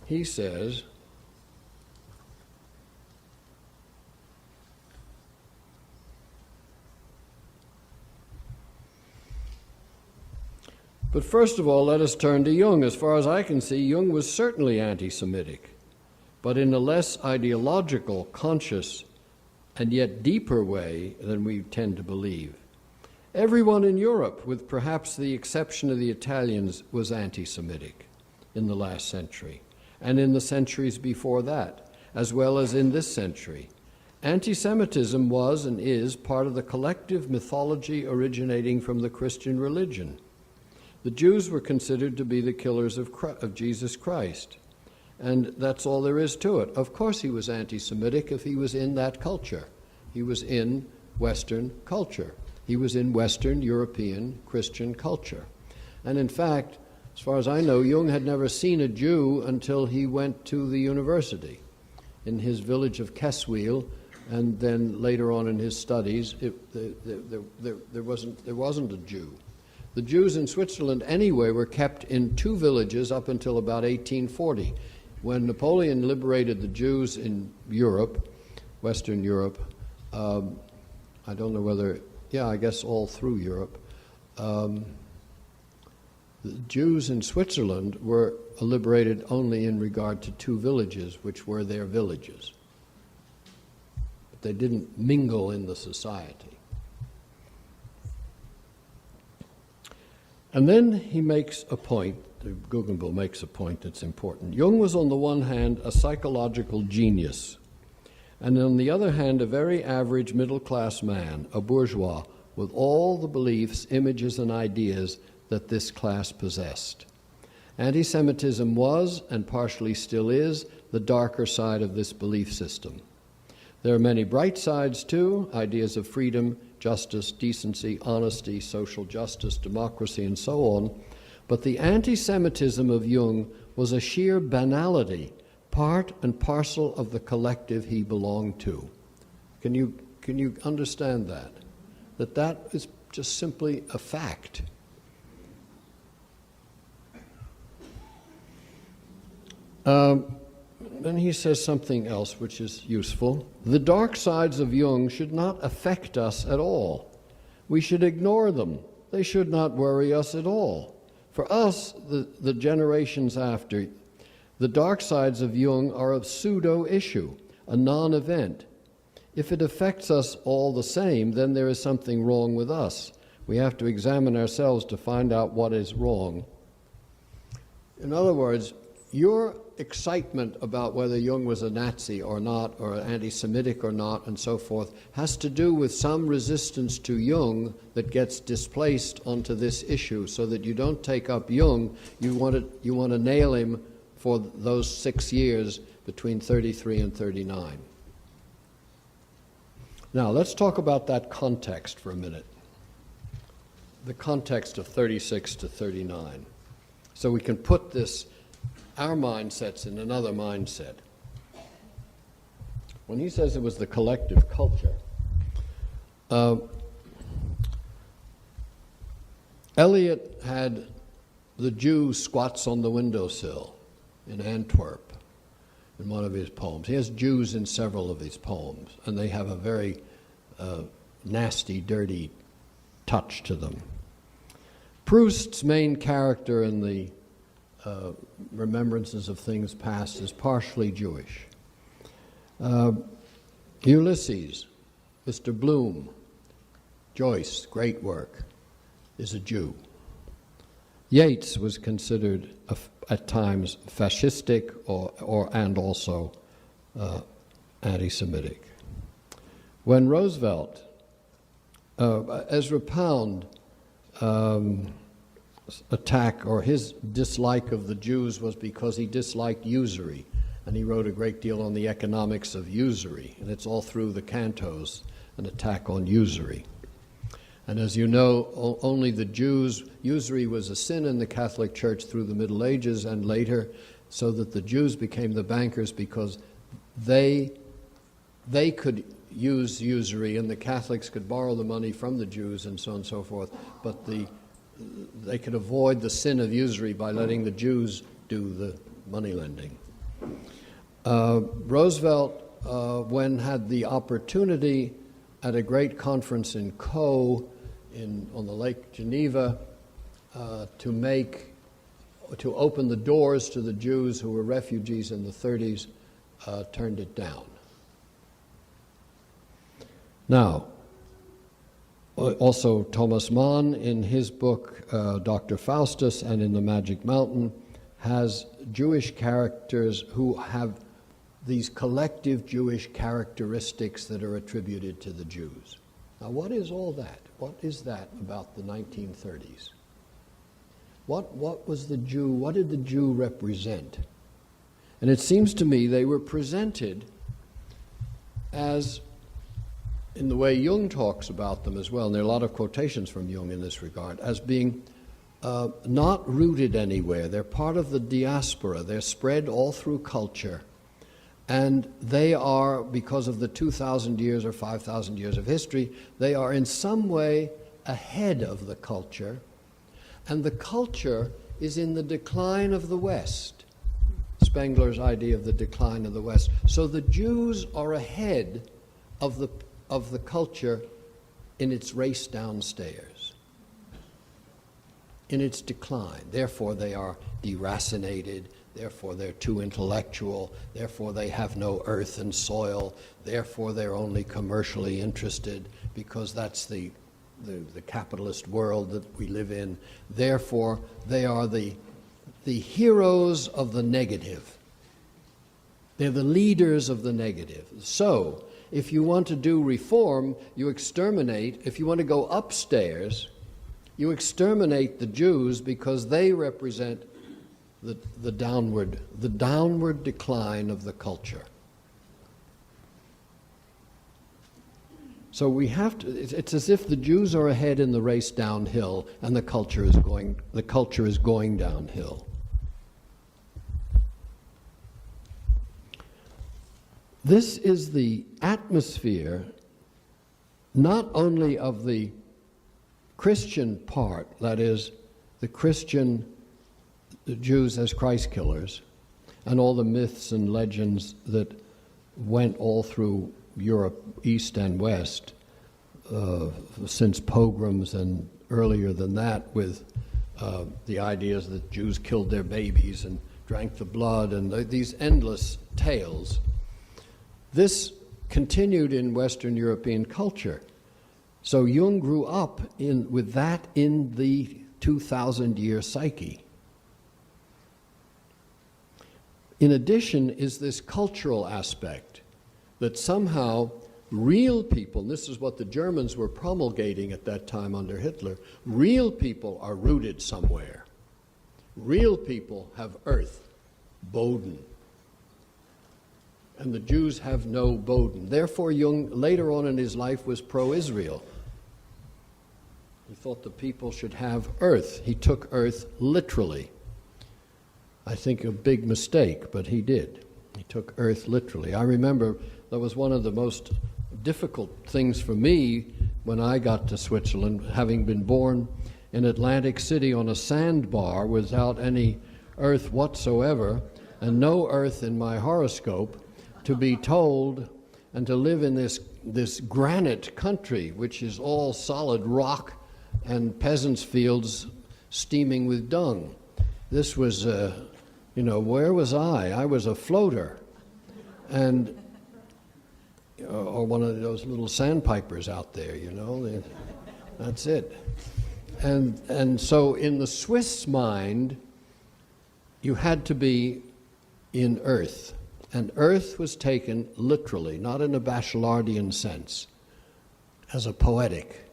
He says, but first of all, let us turn to Jung. As far as I can see, Jung was certainly anti-Semitic, but in a less ideological, conscious, and yet deeper way than we tend to believe. Everyone in Europe, with perhaps the exception of the Italians, was anti-Semitic in the last century, and in the centuries before that, as well as in this century. Anti-Semitism was and is part of the collective mythology originating from the Christian religion. The Jews were considered to be the killers of Jesus Christ. And that's all there is to it. Of course he was anti-Semitic if he was in that culture. He was in Western culture. He was in Western European Christian culture. And in fact, as far as I know, Jung had never seen a Jew until he went to the university in his village of Keswiel, and then later on in his studies, there wasn't a Jew. The Jews in Switzerland anyway were kept in two villages up until about 1840. When Napoleon liberated the Jews in Europe, Western Europe, I don't know whether, I guess all through Europe, the Jews in Switzerland were liberated only in regard to two villages, which were their villages. But they didn't mingle in the society. And then he makes a point, Guggenbuhl makes a point that's important. Jung was on the one hand a psychological genius, and on the other hand a very average middle-class man, a bourgeois, with all the beliefs, images, and ideas that this class possessed. Anti-Semitism was, and partially still is, the darker side of this belief system. There are many bright sides too, ideas of freedom, justice, decency, honesty, social justice, democracy, and so on. But the anti-Semitism of Jung was a sheer banality, part and parcel of the collective he belonged to. Can you understand that? That is just simply a fact. Then he says something else which is useful. The dark sides of Jung should not affect us at all. We should ignore them. They should not worry us at all. For us, the generations after, the dark sides of Jung are a pseudo-issue, a non-event. If it affects us all the same, then there is something wrong with us. We have to examine ourselves to find out what is wrong. In other words, your excitement about whether Jung was a Nazi or not, or anti-Semitic or not, and so forth, has to do with some resistance to Jung that gets displaced onto this issue, so that you don't take up Jung. You want to nail him for those 6 years between 33 and 39. Now, let's talk about that context for a minute. The context of 36 to 39. So we can put our mindsets in another mindset. When he says it was the collective culture, Eliot had the Jew squats on the windowsill in Antwerp in one of his poems. He has Jews in several of his poems, and they have a very nasty, dirty touch to them. Proust's main character in the Remembrances of Things Past is partially Jewish. Ulysses, Mr. Bloom, Joyce, great work, is a Jew. Yeats was considered at times fascistic and also anti-Semitic. When Roosevelt, Ezra Pound, attack or his dislike of the Jews was because he disliked usury, and he wrote a great deal on the economics of usury, and it's all through the cantos, an attack on usury. And as you know, only the Jews, usury was a sin in the Catholic Church through the Middle Ages and later, so that the Jews became the bankers because they could use usury and the Catholics could borrow the money from the Jews and so on and so forth, but they could avoid the sin of usury by letting the Jews do the money lending. Roosevelt, when had the opportunity at a great conference in Caux on the Lake Geneva to open the doors to the Jews who were refugees in the 30s, turned it down. Now, also Thomas Mann, in his book Dr. Faustus and in The Magic Mountain, has Jewish characters who have these collective Jewish characteristics that are attributed to the Jews. Now, what is all that? What is that about the 1930s? What was the Jew? What did the Jew represent? And it seems to me they were presented as, in the way Jung talks about them as well, and there are a lot of quotations from Jung in this regard, as being not rooted anywhere. They're part of the diaspora. They're spread all through culture. And they are, because of the 2,000 years or 5,000 years of history, they are in some way ahead of the culture. And the culture is in the decline of the West. Spengler's idea of the decline of the West. So the Jews are ahead of the culture in its race downstairs, in its decline. Therefore, they are deracinated. Therefore, they're too intellectual. Therefore, they have no earth and soil. Therefore, they're only commercially interested because that's the capitalist world that we live in. Therefore, they are the heroes of the negative. They're the leaders of the negative. So, if you want to do reform, you exterminate. If you want to go upstairs, you exterminate the Jews because they represent the downward decline of the culture. So we have to. It's as if the Jews are ahead in the race downhill, and the culture is going downhill. This is the atmosphere, not only of the Christian part, that is, the Jews as Christ killers, and all the myths and legends that went all through Europe, East and West, since pogroms and earlier than that with the ideas that Jews killed their babies and drank the blood, and these endless tales. This continued in Western European culture. So Jung grew up with that in the 2,000-year psyche. In addition is this cultural aspect, that somehow real people, and this is what the Germans were promulgating at that time under Hitler, real people are rooted somewhere. Real people have earth, Boden. And the Jews have no Boden. Therefore, Jung, later on in his life, was pro-Israel. He thought the people should have earth. He took earth literally. I think a big mistake, but he did. He took earth literally. I remember that was one of the most difficult things for me when I got to Switzerland, having been born in Atlantic City on a sandbar without any earth whatsoever, and no earth in my horoscope, to be told and to live in this granite country, which is all solid rock and peasants' fields steaming with dung. This was, where was I? I was a floater, and or one of those little sandpipers out there, that's it. And so in the Swiss mind, you had to be in earth. And earth was taken literally, not in a Bachelardian sense, as a poetic.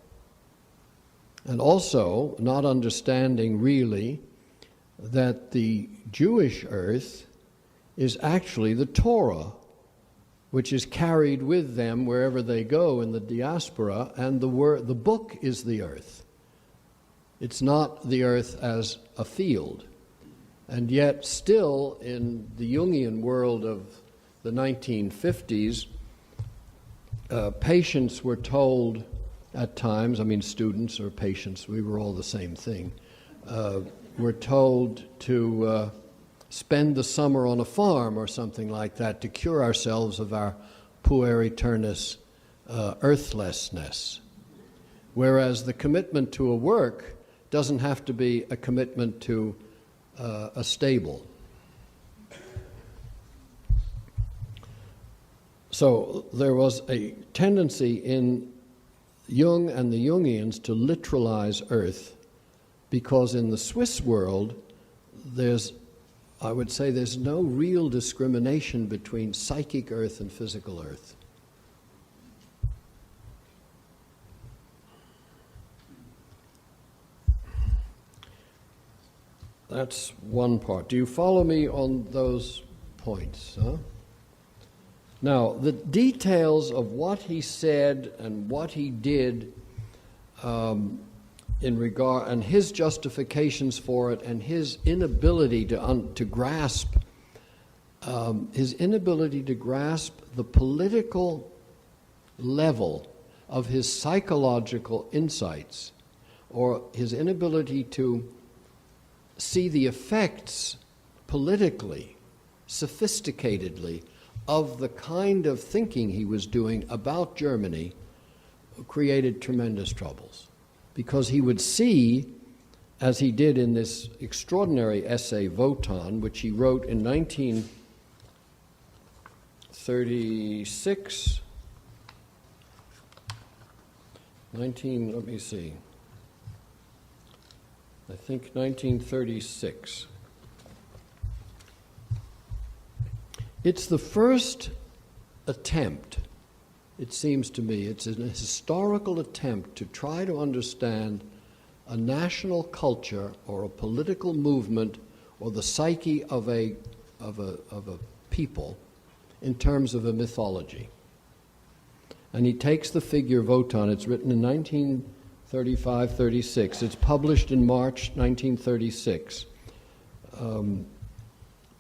And also not understanding really that the Jewish earth is actually the Torah, which is carried with them wherever they go in the diaspora, and the book is the earth. It's not the earth as a field. And yet still in the Jungian world of the 1950s, patients were told at times, students or patients, we were all the same thing, were told to spend the summer on a farm or something like that to cure ourselves of our pueriternus earthlessness. Whereas the commitment to a work doesn't have to be a commitment to a stable. So there was a tendency in Jung and the Jungians to literalize earth, because in the Swiss world I would say there's no real discrimination between psychic earth and physical earth. That's one part. Do you follow me on those points? Huh? Now, the details of what he said and what he did in regard, and his justifications for it, and his inability to grasp the political level of his psychological insights, or his inability to see the effects politically, sophisticatedly, of the kind of thinking he was doing about Germany, created tremendous troubles. Because he would see, as he did in this extraordinary essay, Wotan, which he wrote in 1936, I think 1936. It's the first attempt, it seems to me, it's a historical attempt to try to understand a national culture or a political movement or the psyche of a people in terms of a mythology. And he takes the figure Wotan, it's written in 1935-36, it's published in March 1936.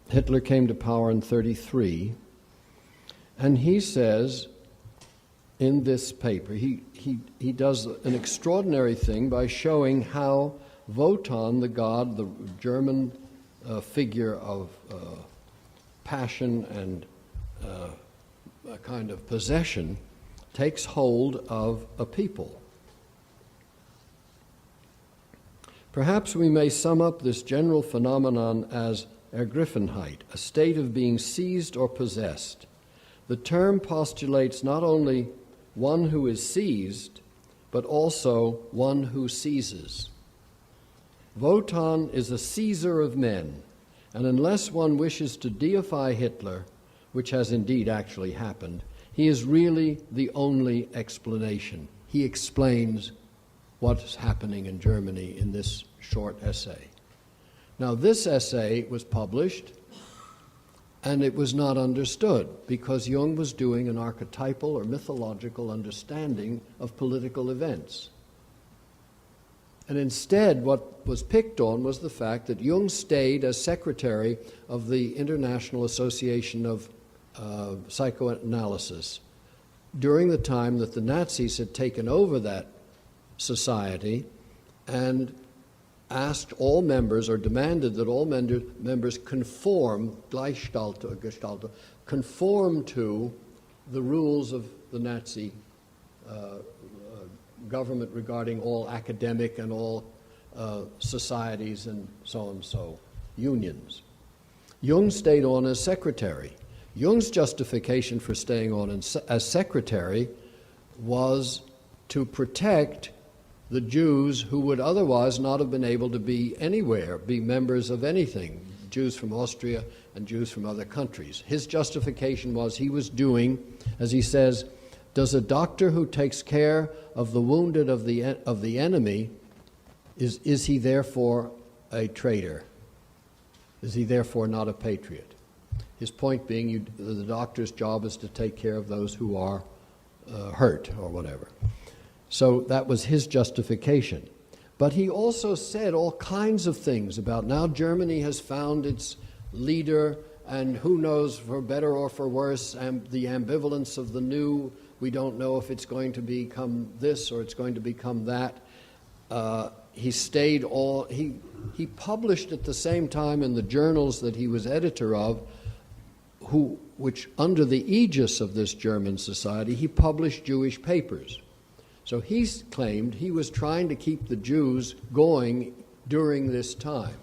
Hitler came to power in 1933, and he says in this paper, he does an extraordinary thing by showing how Wotan, the god, the German figure of passion and a kind of possession, takes hold of a people. Perhaps we may sum up this general phenomenon as Ergriffenheit, a state of being seized or possessed. The term postulates not only one who is seized, but also one who seizes. Wotan is a seizer of men, and unless one wishes to deify Hitler, which has indeed actually happened, he is really the only explanation. He explains what's happening in Germany in this short essay. Now, this essay was published, and it was not understood because Jung was doing an archetypal or mythological understanding of political events. And instead, what was picked on was the fact that Jung stayed as secretary of the International Association of Psychoanalysis during the time that the Nazis had taken over that society and asked all members, or demanded that all members conform, Gleichgestalt, conform to the rules of the Nazi government regarding all academic and all societies and so on, so unions. Jung stayed on as secretary. Jung's justification for staying on as secretary was to protect the Jews who would otherwise not have been able to be anywhere, be members of anything, Jews from Austria and Jews from other countries. His justification was he was doing, as he says, does a doctor who takes care of the wounded of the enemy, is he therefore a traitor? Is he therefore not a patriot? His point being the doctor's job is to take care of those who are hurt or whatever. So that was his justification. But he also said all kinds of things about now Germany has found its leader, and who knows, for better or for worse, and the ambivalence of the new, we don't know if it's going to become this or it's going to become that. He published at the same time in the journals that he was editor of, which under the aegis of this German society, he published Jewish papers. So he claimed he was trying to keep the Jews going during this time.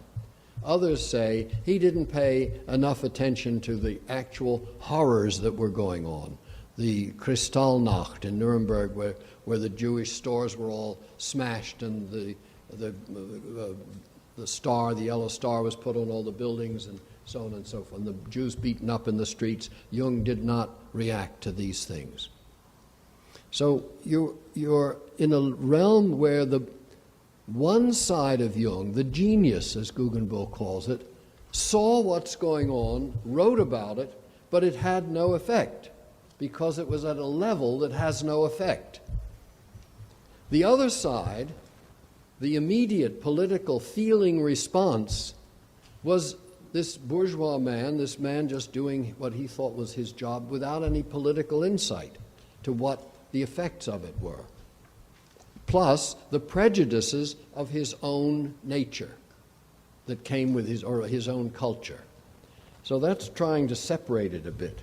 Others say he didn't pay enough attention to the actual horrors that were going on. The Kristallnacht in Nuremberg, where the Jewish stores were all smashed and the star, the yellow star, was put on all the buildings and so on and so forth. And the Jews beaten up in the streets. Jung did not react to these things. So you're in a realm where the one side of Jung, the genius, as Guggenbull calls it, saw what's going on, wrote about it, but it had no effect because it was at a level that has no effect. The other side, the immediate political feeling response, was this bourgeois man, this man just doing what he thought was his job without any political insight to what the effects of it were, plus the prejudices of his own nature that came with his own culture. So that's trying to separate it a bit.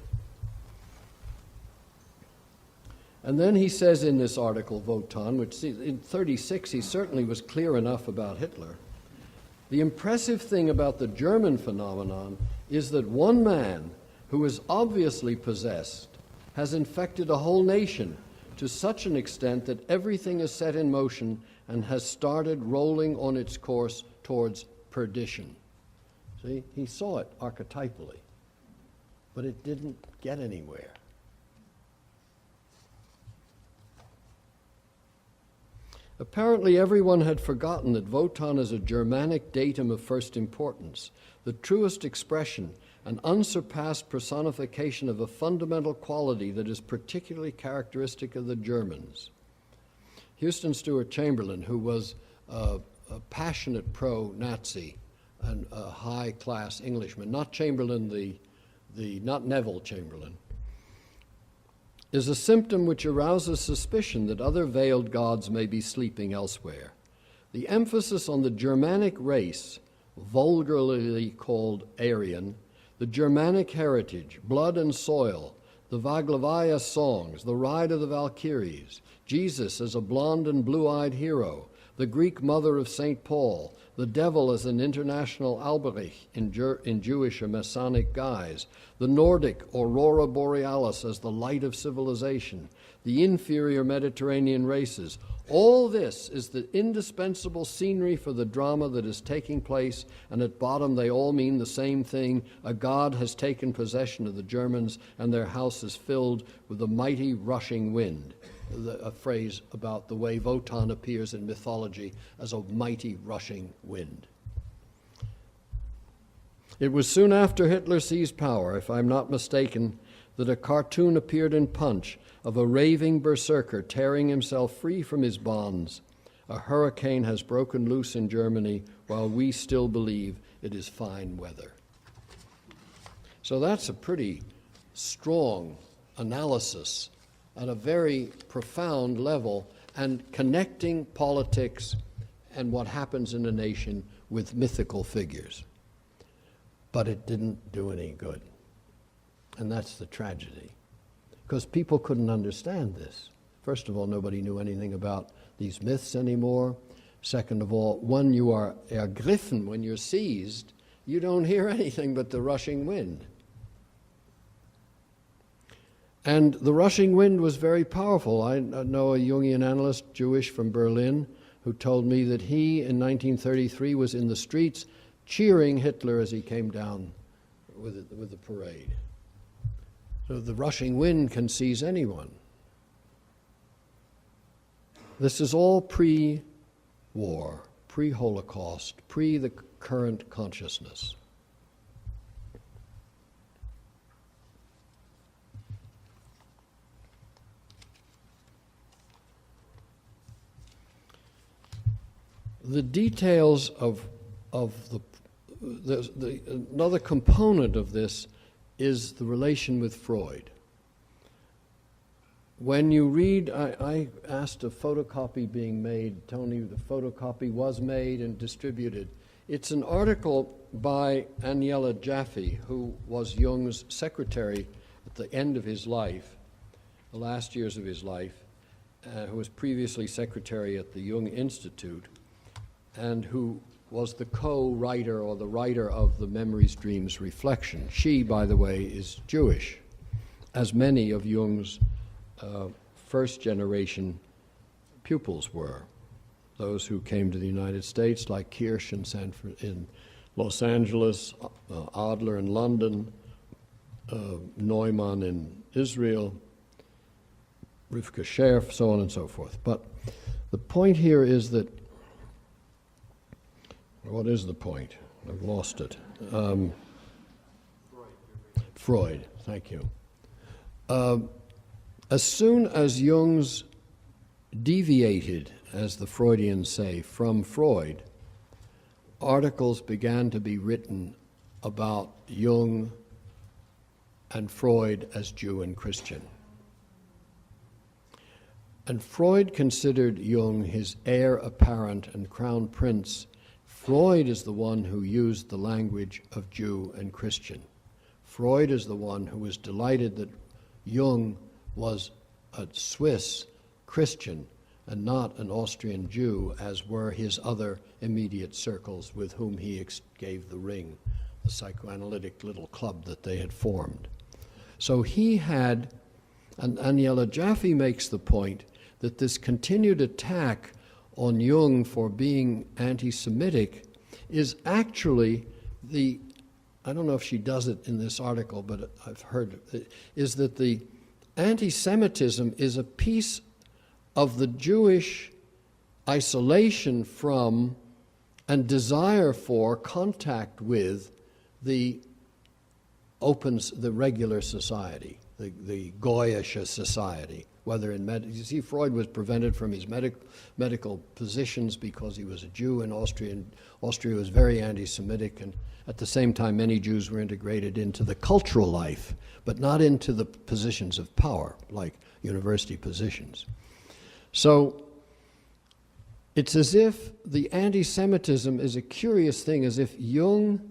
And then he says in this article, Wotan, which in 36 he certainly was clear enough about Hitler, the impressive thing about the German phenomenon is that one man who is obviously possessed has infected a whole nation to such an extent that everything is set in motion and has started rolling on its course towards perdition. See, he saw it archetypally, but it didn't get anywhere. Apparently everyone had forgotten that Wotan is a Germanic datum of first importance, the truest expression, an unsurpassed personification of a fundamental quality that is particularly characteristic of the Germans. Houston Stewart Chamberlain, who was a passionate pro-Nazi and a high-class Englishman, not Chamberlain, not Neville Chamberlain, is a symptom which arouses suspicion that other veiled gods may be sleeping elsewhere. The emphasis on the Germanic race, vulgarly called Aryan, the Germanic heritage, blood and soil, the Vaglavaya songs, the ride of the Valkyries, Jesus as a blonde and blue-eyed hero, the Greek mother of St. Paul, the devil as an international Alberich in Jewish or Masonic guise, the Nordic aurora borealis as the light of civilization, the inferior Mediterranean races. All this is the indispensable scenery for the drama that is taking place, and at bottom they all mean the same thing. A god has taken possession of the Germans, and their house is filled with a mighty rushing wind. A phrase about the way Wotan appears in mythology as a mighty rushing wind. It was soon after Hitler seized power, if I'm not mistaken, that a cartoon appeared in Punch of a raving berserker tearing himself free from his bonds. A hurricane has broken loose in Germany while we still believe it is fine weather. So that's a pretty strong analysis at a very profound level, and connecting politics and what happens in a nation with mythical figures. But it didn't do any good. And that's the tragedy. Because people couldn't understand this. First of all, nobody knew anything about these myths anymore. Second of all, when you are ergriffen, when you're seized, you don't hear anything but the rushing wind. And the rushing wind was very powerful. I know a Jungian analyst, Jewish from Berlin, who told me that he, in 1933, was in the streets cheering Hitler as he came down with the parade. So the rushing wind can seize anyone. This is all pre-war, pre-Holocaust, pre the current consciousness. The details of another component of this is the relation with Freud. When you read, I asked a photocopy being made. Tony, the photocopy was made and distributed. It's an article by Aniela Jaffe, who was Jung's secretary at the end of his life, the last years of his life, who was previously secretary at the Jung Institute, and who was the co-writer or the writer of the Memories, Dreams, Reflection. She, by the way, is Jewish, as many of Jung's first-generation pupils were. Those who came to the United States, like Kirsch in Los Angeles, Adler in London, Neumann in Israel, Rivka Scherf, so on and so forth. But the point here is that, what is the point? I've lost it. Freud, thank you. As soon as Jung's deviated, as the Freudians say, from Freud, articles began to be written about Jung and Freud as Jew and Christian. And Freud considered Jung his heir apparent and crown prince. Freud is the one who used the language of Jew and Christian. Freud is the one who was delighted that Jung was a Swiss Christian and not an Austrian Jew, as were his other immediate circles with whom he gave the ring, the psychoanalytic little club that they had formed. So he had, and Aniela Jaffe makes the point, that this continued attack on Jung for being anti-Semitic is actually the, I don't know if she does it in this article, but I've heard it, is that the anti-Semitism is a piece of the Jewish isolation from and desire for contact with the regular society, the Goyish society. Whether in you see, Freud was prevented from his medical positions because he was a Jew in Austria, and Austria was very anti-Semitic, and at the same time many Jews were integrated into the cultural life, but not into the positions of power, like university positions. So it's as if the anti-Semitism is a curious thing, as if Jung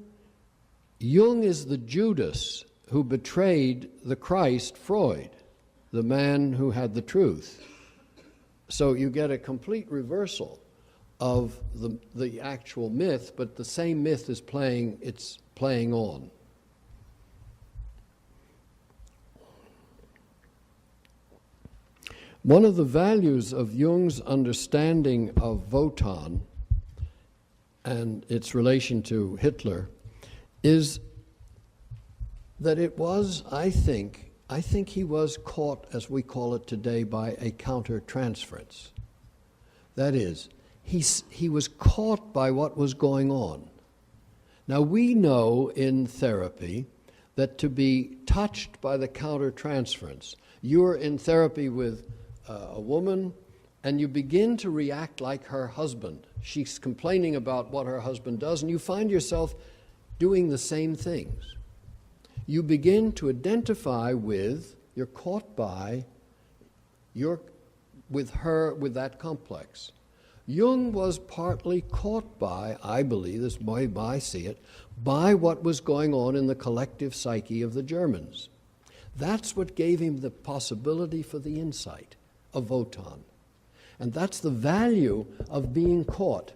is the Judas who betrayed the Christ, Freud, the man who had the truth. So you get a complete reversal of the actual myth, but the same myth is playing on. One of the values of Jung's understanding of Wotan and its relation to Hitler is that it was, I think he was caught, as we call it today, by a countertransference. That is, he was caught by what was going on. Now, we know in therapy that to be touched by the countertransference, you're in therapy with a woman, and you begin to react like her husband. She's complaining about what her husband does, and you find yourself doing the same things. You begin to identify with, you're caught by, with her, with that complex. Jung was partly caught by, I believe, this is the way I see it, by what was going on in the collective psyche of the Germans. That's what gave him the possibility for the insight of Wotan. And that's the value of being caught.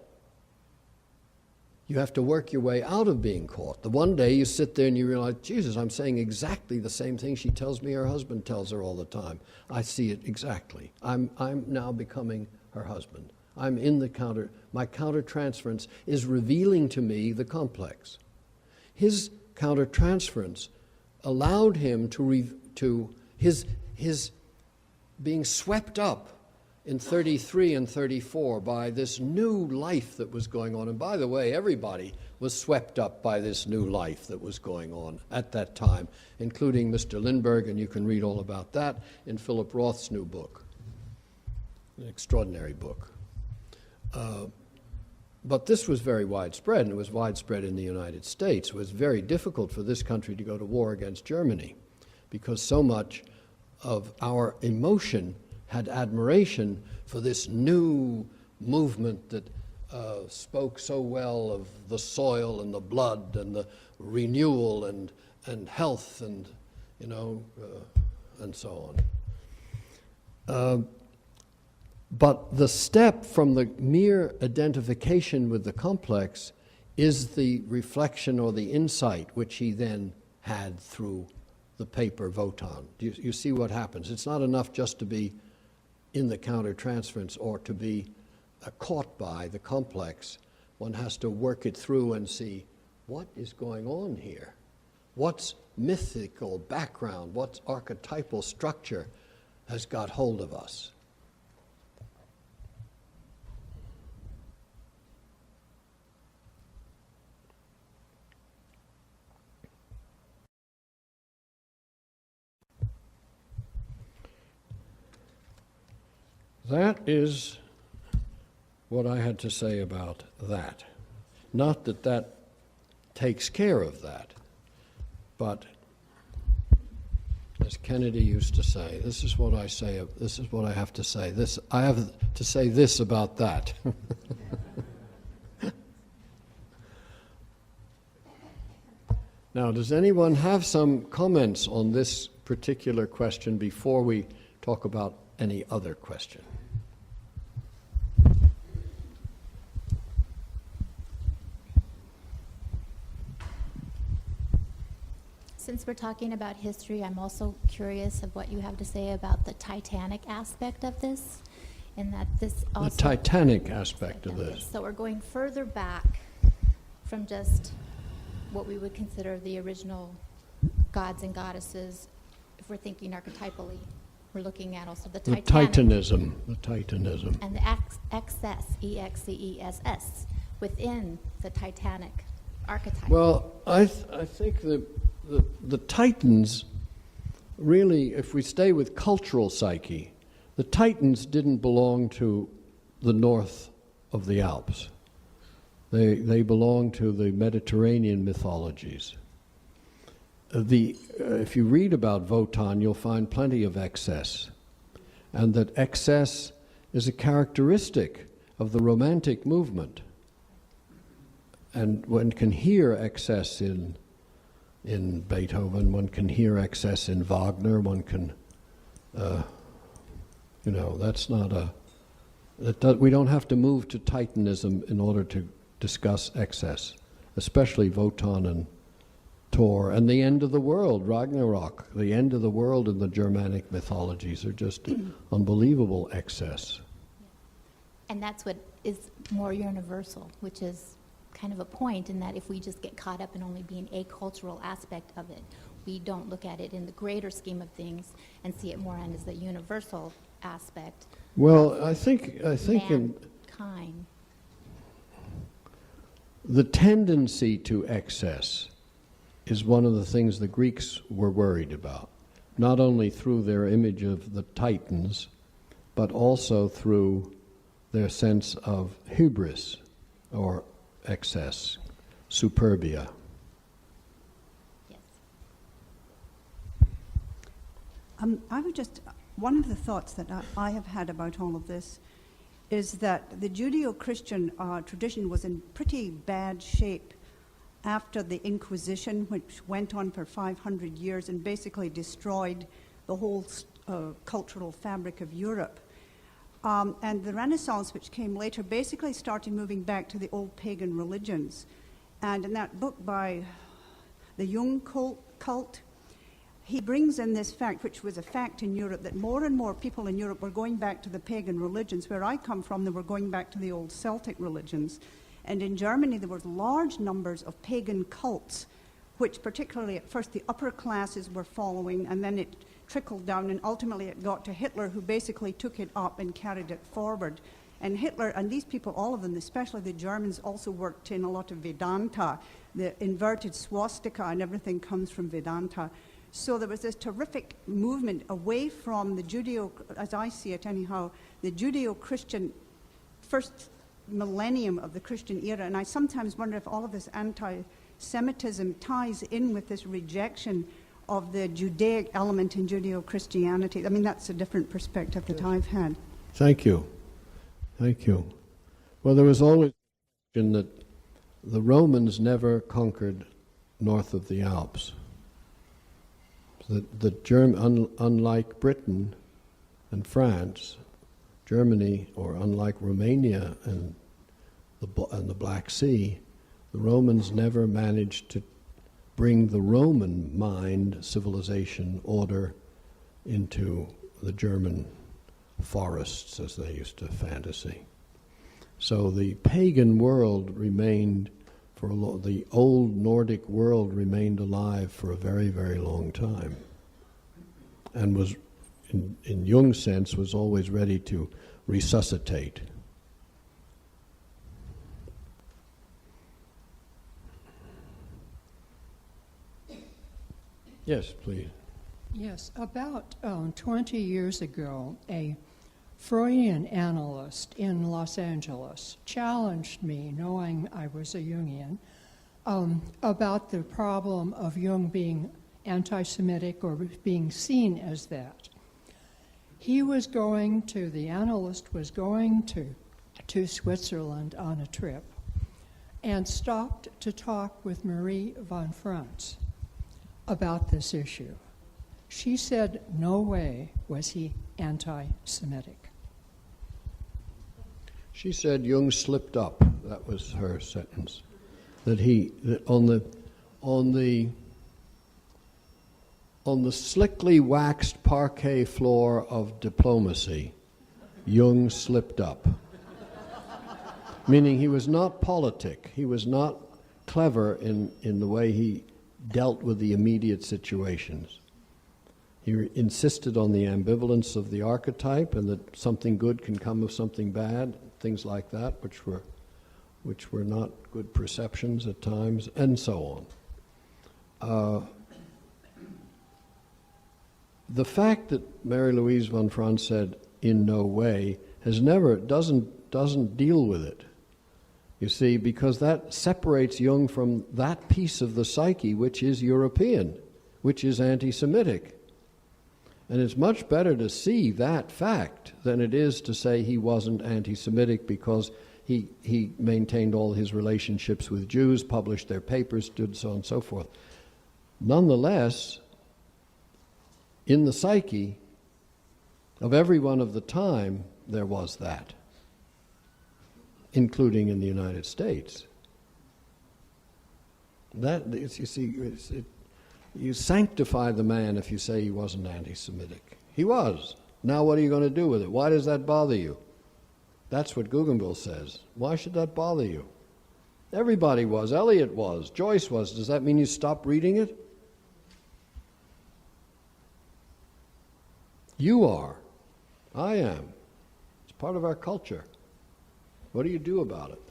You have to work your way out of being caught. The one day you sit there and you realize, Jesus, I'm saying exactly the same thing she tells me her husband tells her all the time. I see it exactly. I'm now becoming her husband. I'm in the my countertransference is revealing to me the complex. His countertransference allowed him to his being swept up in 33 and 34 by this new life that was going on. And by the way, everybody was swept up by this new life that was going on at that time, including Mr. Lindbergh, and you can read all about that in Philip Roth's new book, an extraordinary book. But this was very widespread, and it was widespread in the United States. It was very difficult for this country to go to war against Germany because so much of our emotion had admiration for this new movement that spoke so well of the soil and the blood and the renewal and health and, and so on. But the step from the mere identification with the complex is the reflection or the insight which he then had through the paper Wotan. You see what happens. It's not enough just to be in the countertransference or to be caught by the complex. One has to work it through and see what is going on here. What's mythical background, what's archetypal structure has got hold of us. That is what I had to say about that. Not that that takes care of that, but as Kennedy used to say, this is what I say, this is what I have to say. I have to say this about that. Now, does anyone have some comments on this particular question before we talk about any other question? Since we're talking about history, I'm also curious of what you have to say about the Titanic aspect of this, and that this also... The Titanic aspect of this. So we're going further back from just what we would consider the original gods and goddesses, if we're thinking archetypally. We're looking at also the Titanic. The Titanism. And the excess, E-X-C-E-S-S, within the Titanic archetype. Well, I think the Titans, really, if we stay with cultural psyche, the Titans didn't belong to the north of the Alps. They belong to the Mediterranean mythologies. If you read about Wotan, you'll find plenty of excess, and that excess is a characteristic of the Romantic movement. And one can hear excess in Beethoven, one can hear excess in Wagner, one can, that's not We don't have to move to Titanism in order to discuss excess, especially Wotan and Thor, and the end of the world, Ragnarok, the end of the world in the Germanic mythologies are just unbelievable excess. And that's what is more universal, which is kind of a point in that if we just get caught up in only being a cultural aspect of it, we don't look at it in the greater scheme of things and see it more as a universal aspect. Well, I think in mankind. the tendency to excess is one of the things the Greeks were worried about, not only through their image of the Titans, but also through their sense of hubris, or excess, superbia. I would just, one of the thoughts that I have had about all of this is that the Judeo-Christian tradition was in pretty bad shape after the Inquisition, which went on for 500 years and basically destroyed the whole cultural fabric of Europe. And the Renaissance, which came later, basically started moving back to the old pagan religions. And in that book by the Jung cult, he brings in this fact, which was a fact in Europe, that more and more people in Europe were going back to the pagan religions. Where I come from, they were going back to the old Celtic religions. And in Germany, there were large numbers of pagan cults, which particularly at first the upper classes were following, and then it trickled down, and ultimately it got to Hitler, who basically took it up and carried it forward. And Hitler, and these people, all of them, especially the Germans, also worked in a lot of Vedanta. The inverted swastika and everything comes from Vedanta. So there was this terrific movement away from the Judeo, as I see it anyhow, the Judeo-Christian first millennium of the Christian era. And I sometimes wonder if all of this anti-Semitism ties in with this rejection of the Judaic element in Judeo-Christianity. I mean, that's a different perspective that I've had. Thank you. Thank you. Well, there was always a question that the Romans never conquered north of the Alps. Unlike Britain and France, Germany, or unlike Romania and the Black Sea, the Romans never managed to bring the Roman mind, civilization, order into the German forests, as they used to fantasy. So the pagan world remained, the old Nordic world remained alive for a very, very long time, and was, in Jung's sense, was always ready to resuscitate. Yes, please. Yes, about 20 years ago, a Freudian analyst in Los Angeles challenged me, knowing I was a Jungian, about the problem of Jung being anti-Semitic or being seen as that. The analyst was going to Switzerland on a trip and stopped to talk with Marie von Franz about this issue. She said no way was he anti-Semitic. She said Jung slipped up. That was her sentence. That on the slickly waxed parquet floor of diplomacy, Jung slipped up. Meaning he was not politic. He was not clever in the way he dealt with the immediate situations. He insisted on the ambivalence of the archetype and that something good can come of something bad, things like that, which were not good perceptions at times, and so on. The fact that Mary Louise von Franz said in no way doesn't deal with it. You see, because that separates Jung from that piece of the psyche which is European, which is anti-Semitic. And it's much better to see that fact than it is to say he wasn't anti-Semitic because he maintained all his relationships with Jews, published their papers, did so on and so forth. Nonetheless, in the psyche of everyone of the time, there was that. including in the United States. You sanctify the man if you say he wasn't anti-Semitic. He was. Now what are you going to do with it? Why does that bother you? That's what Guggenbill says. Why should that bother you? Everybody was. Eliot was. Joyce was. Does that mean you stop reading it? You are. I am. It's part of our culture. What do you do about it?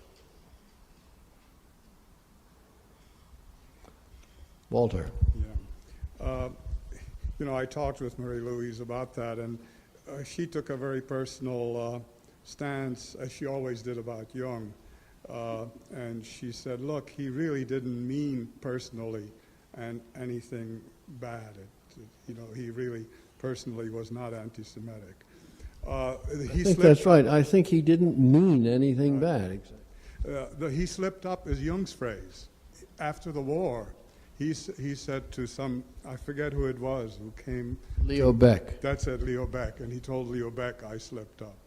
Walter. Yeah. I talked with Marie Louise about that, and she took a very personal stance, as she always did about Jung. And she said, look, he really didn't mean personally anything bad. He really personally was not anti-Semitic. I think that's right. I think he didn't mean anything bad. He slipped up is Jung's phrase. After the war, he said to some, I forget who it was, who came. Leo Beck. That's it, Leo Beck. And he told Leo Beck, I slipped up.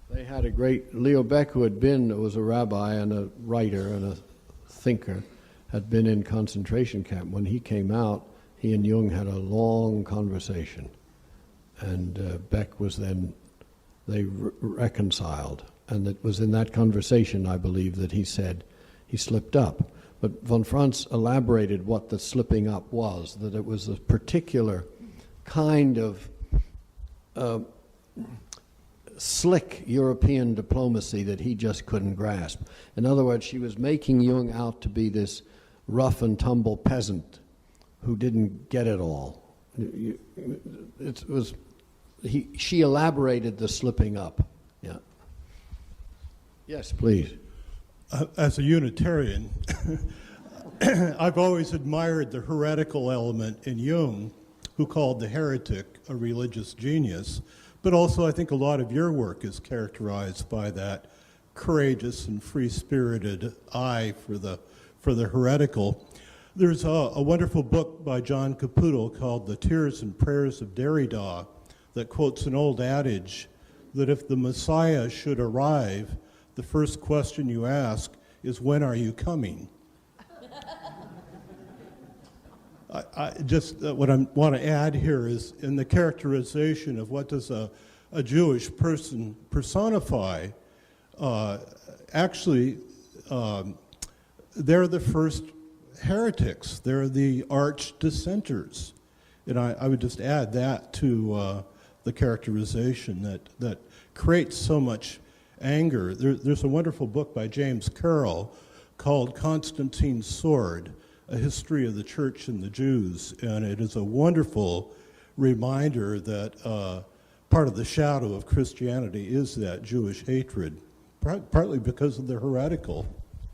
They had a great, Leo Beck, who was a rabbi and a writer and a thinker, had been in concentration camp. When he came out, he and Jung had a long conversation. And Beck was then, they reconciled. And it was in that conversation, I believe, that he said he slipped up. But von Franz elaborated what the slipping up was, that it was a particular kind of slick European diplomacy that he just couldn't grasp. In other words, she was making Jung out to be this rough and tumble peasant who didn't get it all. She elaborated the slipping up. Yeah. Yes, please. As a Unitarian, I've always admired the heretical element in Jung, who called the heretic a religious genius, but also I think a lot of your work is characterized by that courageous and free-spirited eye for the heretical. There's a wonderful book by John Caputo called The Tears and Prayers of Derrida that quotes an old adage that if the Messiah should arrive, the first question you ask is, when are you coming? What I want to add here is in the characterization of what does a Jewish person personify, actually, they're the first heretics. They're the arch dissenters. And I would just add that to the characterization that creates so much anger. There's a wonderful book by James Carroll called Constantine's Sword, A History of the Church and the Jews, and it is a wonderful reminder that part of the shadow of Christianity is that Jewish hatred, partly because of the heretical.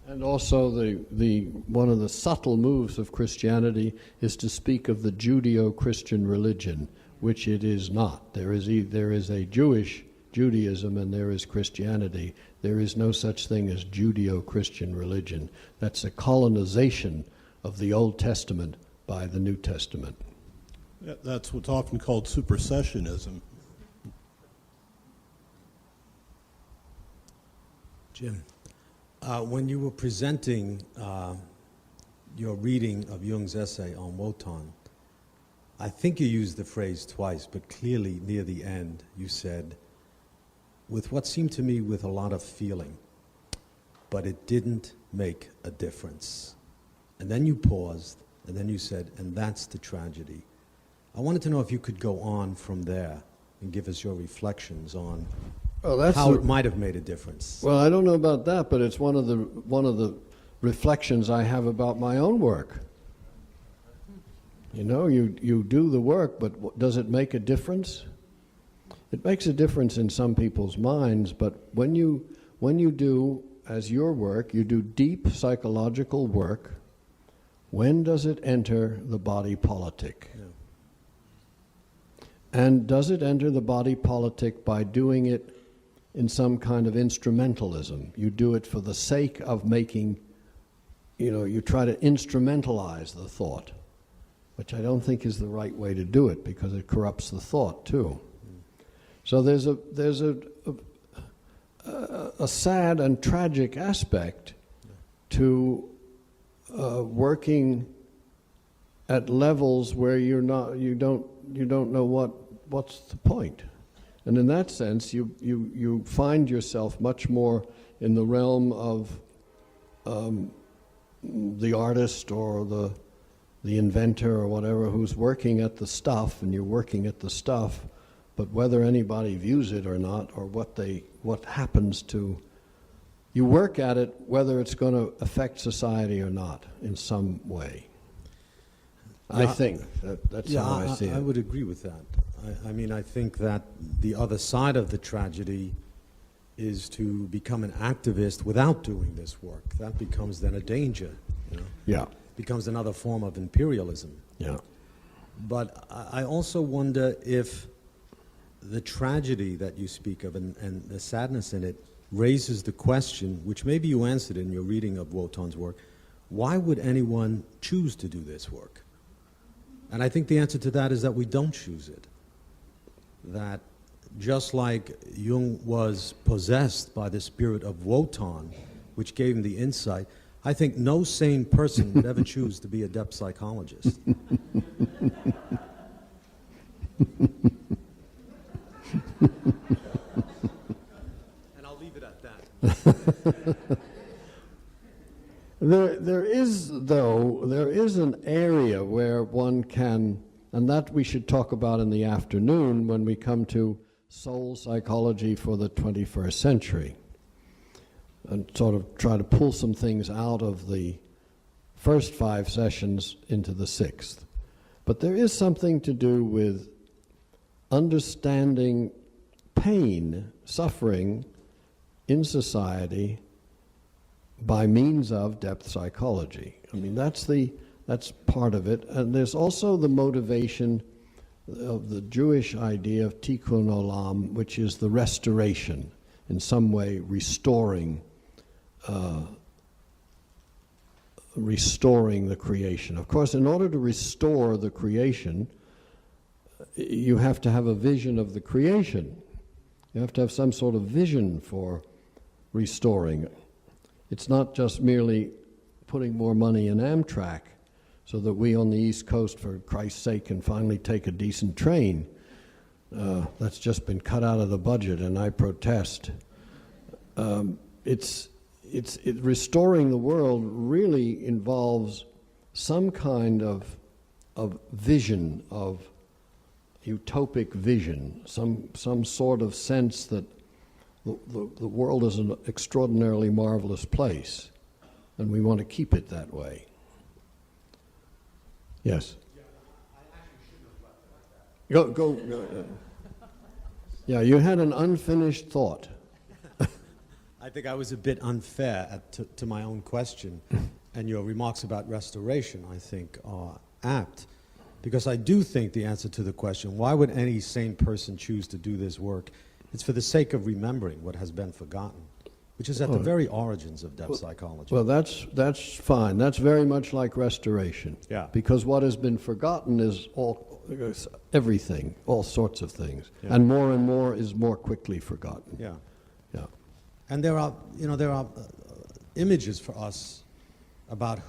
And also one of the subtle moves of Christianity is to speak of the Judeo-Christian religion, which it is not. There is a Jewish Judaism and there is Christianity. There is no such thing as Judeo-Christian religion. That's a colonization of the Old Testament by the New Testament. That's what's often called supersessionism. Jim, when you were presenting your reading of Jung's essay on Wotan, I think you used the phrase twice, but clearly near the end you said, with what seemed to me with a lot of feeling, but it didn't make a difference. And then you paused, and then you said, and that's the tragedy. I wanted to know if you could go on from there and give us your reflections on how it might have made a difference. Well, I don't know about that, but it's one of the reflections I have about my own work. You know, you do the work, but does it make a difference? It makes a difference in some people's minds, but when you do, as your work, you do deep psychological work, when does it enter the body politic? Yeah. And does it enter the body politic by doing it in some kind of instrumentalism? You do it for the sake of making, you try to instrumentalize the thought, which I don't think is the right way to do it because it corrupts the thought too. So there's a sad and tragic aspect to working at levels where you don't know what's the point. And in that sense, you find yourself much more in the realm of the artist or the inventor or whatever who's working at the stuff, and you're working at the stuff, but whether anybody views it or not, or what happens to, you work at it whether it's going to affect society or not in some way. I think that's how I see it. I would agree with that. I mean, I think that the other side of the tragedy is to become an activist without doing this work. That becomes then a danger. You know? Yeah. Becomes another form of imperialism. Yeah. But I also wonder if the tragedy that you speak of and the sadness in it raises the question, which maybe you answered in your reading of Wotan's work, why would anyone choose to do this work? And I think the answer to that is that we don't choose it. That just like Jung was possessed by the spirit of Wotan, which gave him the insight, I think no sane person would ever choose to be a depth psychologist. And I'll leave it at that. There is an area where one can, and that we should talk about in the afternoon when we come to soul psychology for the 21st century, and sort of try to pull some things out of the first 5 sessions into the 6th. But there is something to do with understanding pain, suffering in society by means of depth psychology. I mean, that's part of it. And there's also the motivation of the Jewish idea of tikkun olam, which is the restoration, in some way restoring the creation. Of course, in order to restore the creation, you have to have a vision of the creation. You have to have some sort of vision for restoring. It's not just merely putting more money in Amtrak so that we on the East Coast, for Christ's sake, can finally take a decent train. That's just been cut out of the budget, and I protest. Restoring the world really involves some kind of vision, of utopic vision, some sort of sense that the world is an extraordinarily marvelous place, and we want to keep it that way. Yes? Go. Yeah, you had an unfinished thought. I think I was a bit unfair to my own question, and your remarks about restoration, I think, are apt, because I do think the answer to the question, why would any sane person choose to do this work, it's for the sake of remembering what has been forgotten, which is at the very origins of depth psychology. Well, that's fine. That's very much like restoration. Yeah. Because what has been forgotten is everything, all sorts of things. Yeah. And more is more quickly forgotten. Yeah. Yeah. And there are images for us about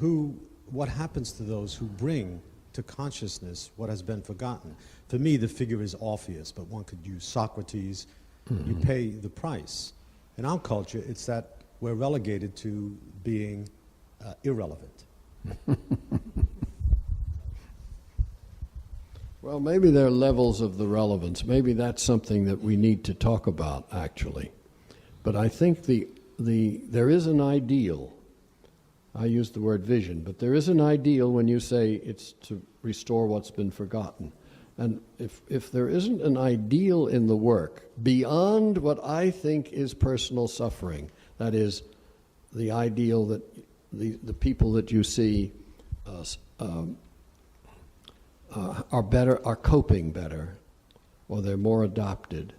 what happens to those who bring to consciousness what has been forgotten. For me, the figure is Orpheus, but one could use Socrates. Mm-hmm. You pay the price. In our culture, it's that we're relegated to being irrelevant. Well, maybe there are levels of the relevance. Maybe that's something that we need to talk about, actually. But I think there is an ideal. I use the word vision, but there is an ideal when you say it's to restore what's been forgotten. And if there isn't an ideal in the work beyond what I think is personal suffering, that is the ideal that the people that you see are better, are coping better, or they're more adapted,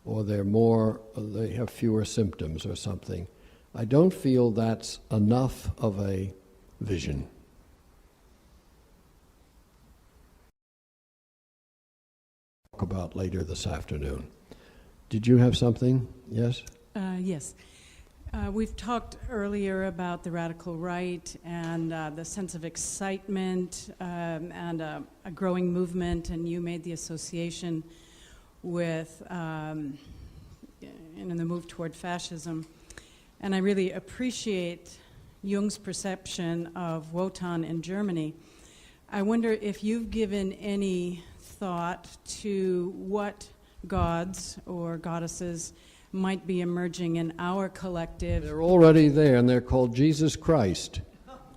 or they have fewer symptoms or something, I don't feel that's enough of a vision. About later this afternoon. Did you have something? Yes? Yes. We've talked earlier about the radical right and the sense of excitement and a growing movement, and you made the association with the move toward fascism. And I really appreciate Jung's perception of Wotan in Germany. I wonder if you've given any thought to what gods or goddesses might be emerging in our collective. They're already there, and they're called Jesus Christ.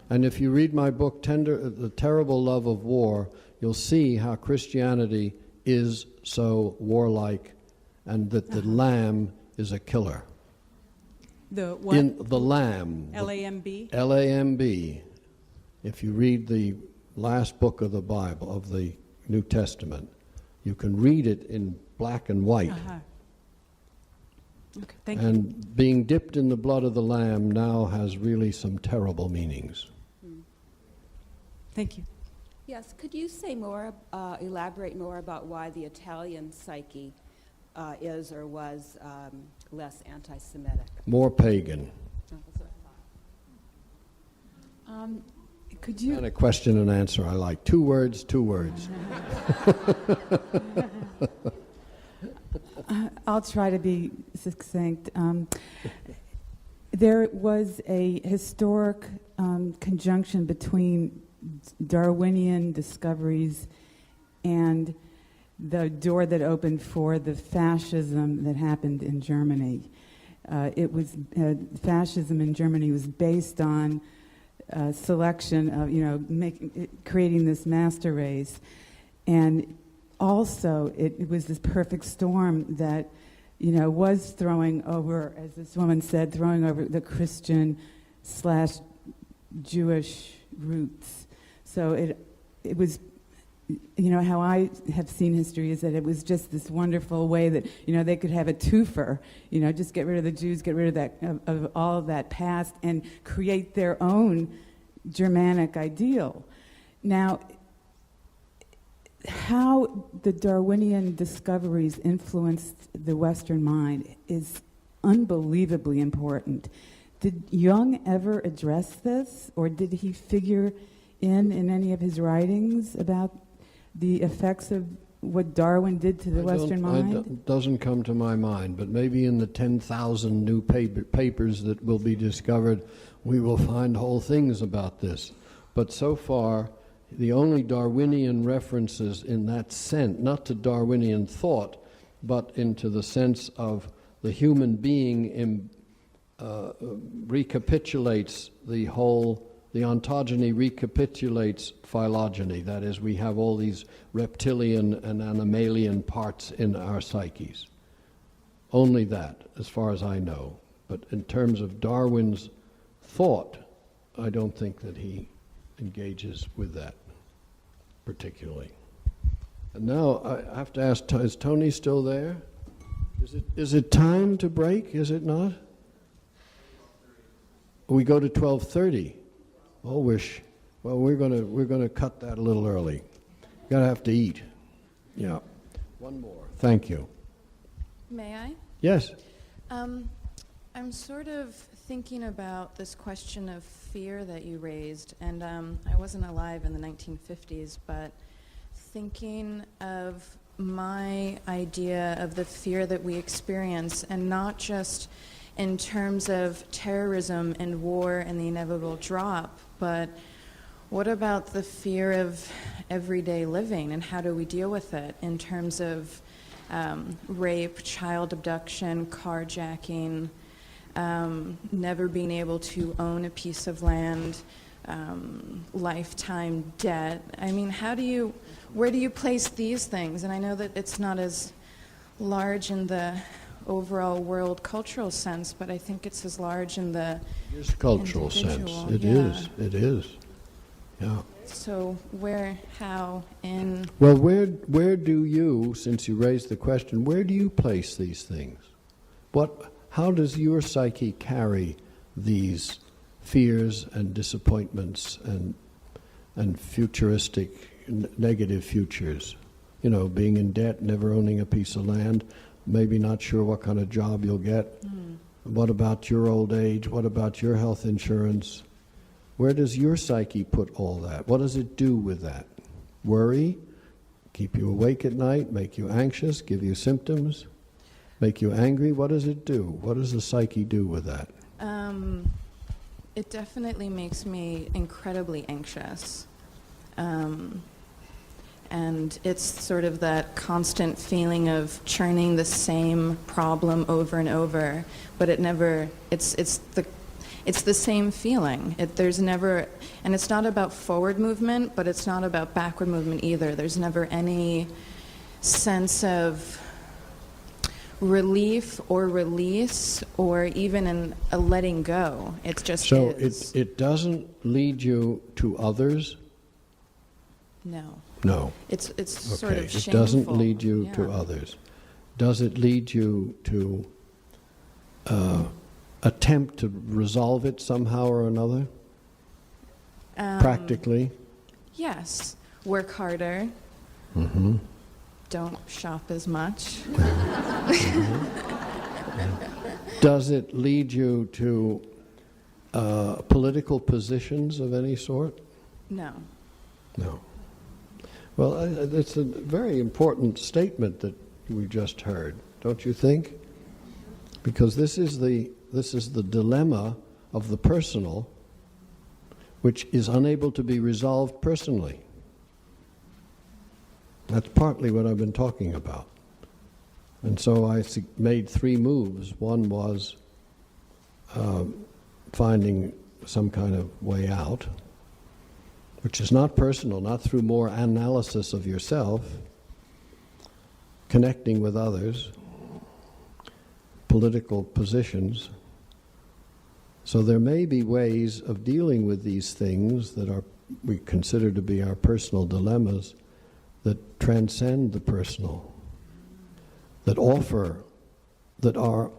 And if you read my book, The Terrible Love of War, you'll see how Christianity is so warlike, and that the Lamb is a killer. The what? The Lamb. L-A-M-B? L-A-M-B. If you read the last book of the Bible, of the New Testament, you can read it in black and white. Uh-huh. Okay, thank you. And being dipped in the blood of the Lamb now has really some terrible meanings. Thank you. Yes, could you say more, elaborate more about why the Italian psyche is or was less anti-Semitic? More pagan. Could you? And a question and answer I like. 2 words, 2 words. I'll try to be succinct. There was a historic conjunction between Darwinian discoveries and the door that opened for the fascism that happened in Germany. Fascism in Germany was based on selection of, creating this master race, and also it was this perfect storm that, was throwing over, as this woman said, throwing over the Christian/Jewish roots. So it was. How I have seen history is that it was just this wonderful way that, they could have a twofer, just get rid of the Jews, get rid of that, of all of that past, and create their own Germanic ideal. Now, how the Darwinian discoveries influenced the Western mind is unbelievably important. Did Jung ever address this, or did he figure in any of his writings about the effects of what Darwin did to the Western mind? It doesn't come to my mind, but maybe in the 10,000 new papers that will be discovered, we will find whole things about this. But so far, the only Darwinian references in that sense, not to Darwinian thought, but into the sense of the human being recapitulates the whole. The ontogeny recapitulates phylogeny. That is, we have all these reptilian and animalian parts in our psyches. Only that, as far as I know. But in terms of Darwin's thought, I don't think that he engages with that particularly. And now I have to ask, is Tony still there? Is it time to break, is it not? We go to 12:30. Oh, we're going to cut that a little early. Gotta have to eat. Yeah. One more. Thank you. May I? Yes. I'm sort of thinking about this question of fear that you raised, and I wasn't alive in the 1950s, but thinking of my idea of the fear that we experience, and not just in terms of terrorism and war and the inevitable drop, but what about the fear of everyday living, and how do we deal with it in terms of rape, child abduction, carjacking, never being able to own a piece of land, lifetime debt? I mean, where do you place these things? And I know that it's not as large in the overall world cultural sense, but I think it's as large in the cultural sense. It is. Yeah. So where, how, in... Well, where do you, since you raised the question, where do you place these things? How does your psyche carry these fears and disappointments and futuristic negative futures? Being in debt, never owning a piece of land, maybe not sure what kind of job you'll get. What about your old age? What about your health insurance? Where does your psyche put all that? What does it do with that? Worry? Keep you awake at night? Make you anxious? Give you symptoms? Make you angry? What does it do? What does the psyche do with that? It definitely makes me incredibly anxious. And it's sort of that constant feeling of churning the same problem over and over, but it never, it's the same feeling. There's never, and it's not about forward movement, but it's not about backward movement either. There's never any sense of relief or release or even a letting go. It's just so is. it doesn't lead you to others? No. No. It's okay. sort of shameful. It doesn't lead you to others. Does it lead you to attempt to resolve it somehow or another? Practically? Yes. Work harder. Mm-hmm. Don't shop as much. Does it lead you to political positions of any sort? No. No. Well, it's a very important statement that we just heard, don't you think? Because this is the dilemma of the personal, which is unable to be resolved personally. That's partly what I've been talking about. And so I made 3 moves. One was finding some kind of way out, which is not personal, not through more analysis of yourself, connecting with others, political positions. So there may be ways of dealing with these things that we consider to be our personal dilemmas that transcend the personal, that offer, that are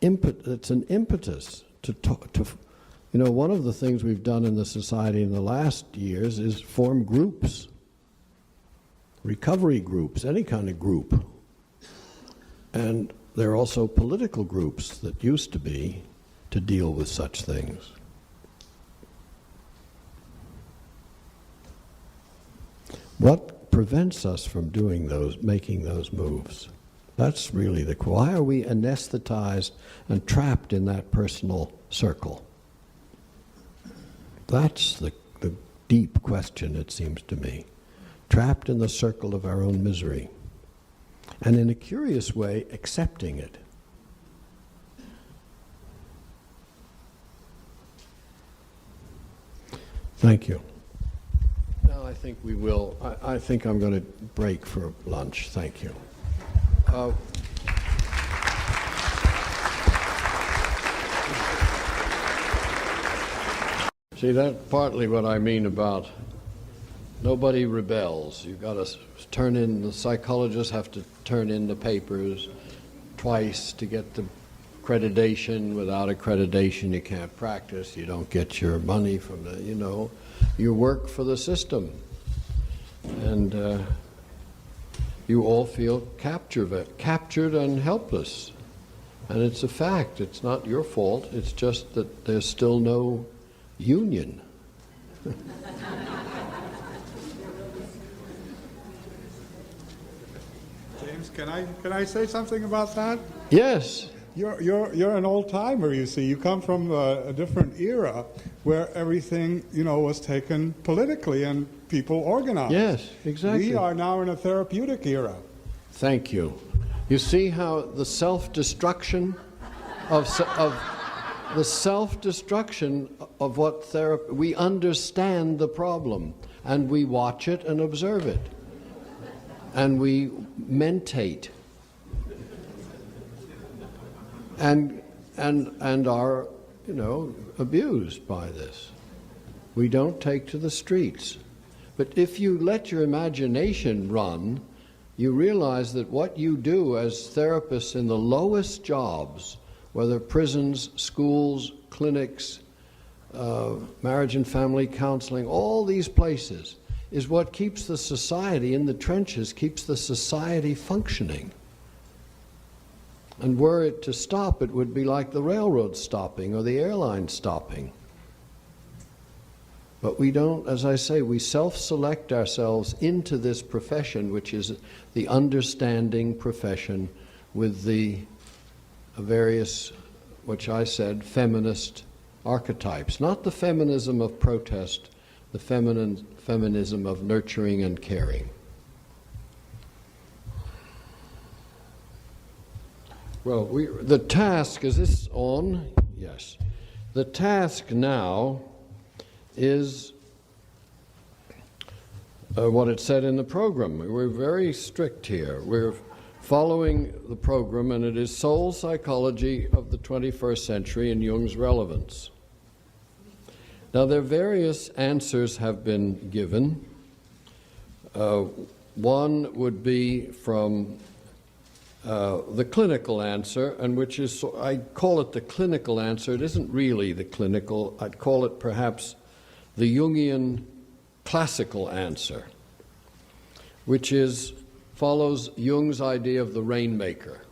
it's an impetus to talk to. You know, one of the things we've done in the society in the last years is form groups, recovery groups, any kind of group. And there are also political groups that used to be to deal with such things. What prevents us from making those moves? That's really why are we anesthetized and trapped in that personal circle? That's the deep question, it seems to me. Trapped in the circle of our own misery. And in a curious way, accepting it. Thank you. Now I think we will, I think I'm going to break for lunch. Thank you. See, that's partly what I mean about nobody rebels. You've got to turn in, the psychologists have to turn in the papers twice to get the accreditation. Without accreditation, you can't practice. You don't get your money from you work for the system. And you all feel captured and helpless. And it's a fact. It's not your fault. It's just that there's still no union. James, can I say something about that? Yes. You're an old timer. You see, you come from a different era where everything was taken politically and people organized. Yes, exactly. We are now in a therapeutic era. Thank you. You see how the self-destruction of what therapy, we understand the problem and we watch it and observe it and we mentate and are abused by this. We don't take to the streets. But if you let your imagination run, you realize that what you do as therapists in the lowest jobs, whether prisons, schools, clinics, marriage and family counseling, all these places, is what keeps the society in the trenches, keeps the society functioning. And were it to stop, it would be like the railroad stopping or the airline stopping. But we don't, as I say, we self-select ourselves into this profession, which is the understanding profession with the various, which I said, feminist archetypes. Not the feminism of protest, the feminism of nurturing and caring. Well, the task, is this on? Yes. The task now is what it said in the program. We're very strict here. We're following the program, and it is soul psychology of the 21st century and Jung's relevance. Now, there are various answers have been given. One would be from the clinical answer, and which is, I call it the clinical answer. It isn't really the clinical. I'd call it perhaps the Jungian classical answer, which follows Jung's idea of the rainmaker.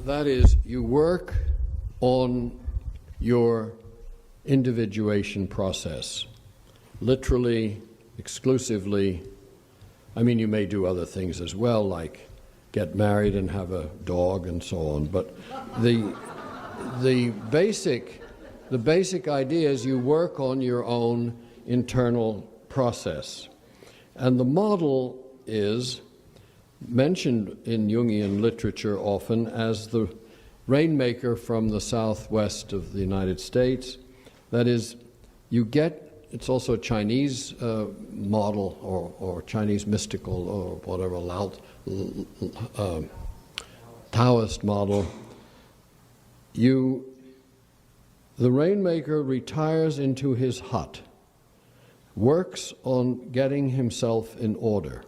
That is, you work on your individuation process, literally, exclusively. I mean, you may do other things as well, like get married and have a dog and so on, but the basic idea is you work on your own internal process. And the model is mentioned in Jungian literature often as the rainmaker from the southwest of the United States. That is, it's also a Chinese model or Chinese mystical or whatever, Taoist model. The rainmaker retires into his hut, works on getting himself in order,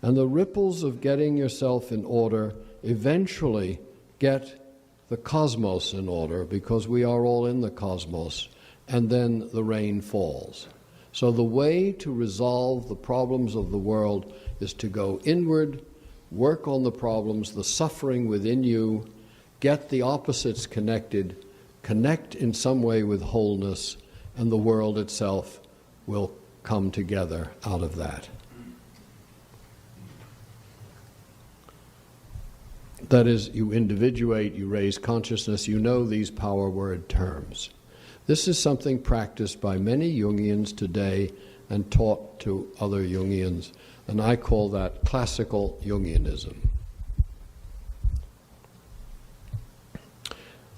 and the ripples of getting yourself in order eventually get the cosmos in order, because we are all in the cosmos, and then the rain falls. So the way to resolve the problems of the world is to go inward, work on the problems, the suffering within you, get the opposites connected, connect in some way with wholeness, and the world itself will come together out of that. That is, you individuate, you raise consciousness, you know these power word terms. This is something practiced by many Jungians today and taught to other Jungians, and I call that classical Jungianism.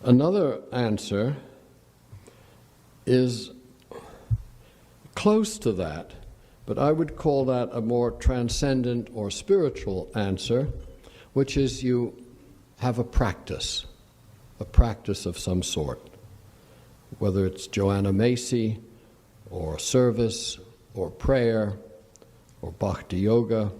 Another answer is close to that, but I would call that a more transcendent or spiritual answer, which is you have a practice of some sort, whether it's Joanna Macy or service or prayer or Bhakti Yoga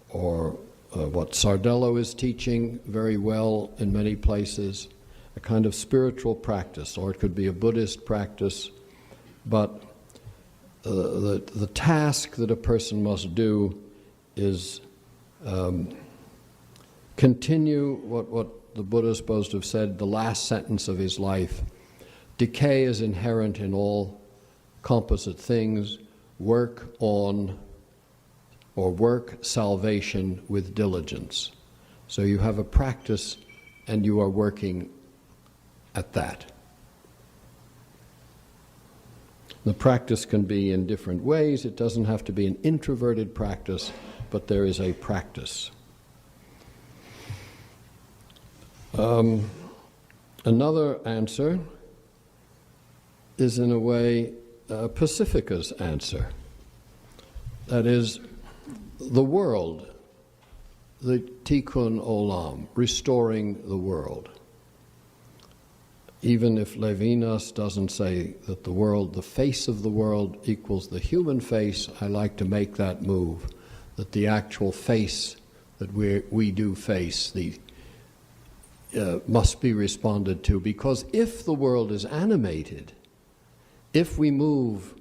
or what Sardello is teaching very well in many places, a kind of spiritual practice, or it could be a Buddhist practice, but the task that a person must do is continue what the Buddha is supposed to have said, the last sentence of his life. Decay is inherent in all composite things. Work salvation with diligence. So you have a practice and you are working at that. The practice can be in different ways. It doesn't have to be an introverted practice, but there is a practice. Another answer is, in a way, Pacifica's answer. That is, the world, the tikkun olam, restoring the world. Even if Levinas doesn't say that the world, the face of the world equals the human face, I like to make that move, that the actual face that we do face, must be responded to, because if the world is animated, if we move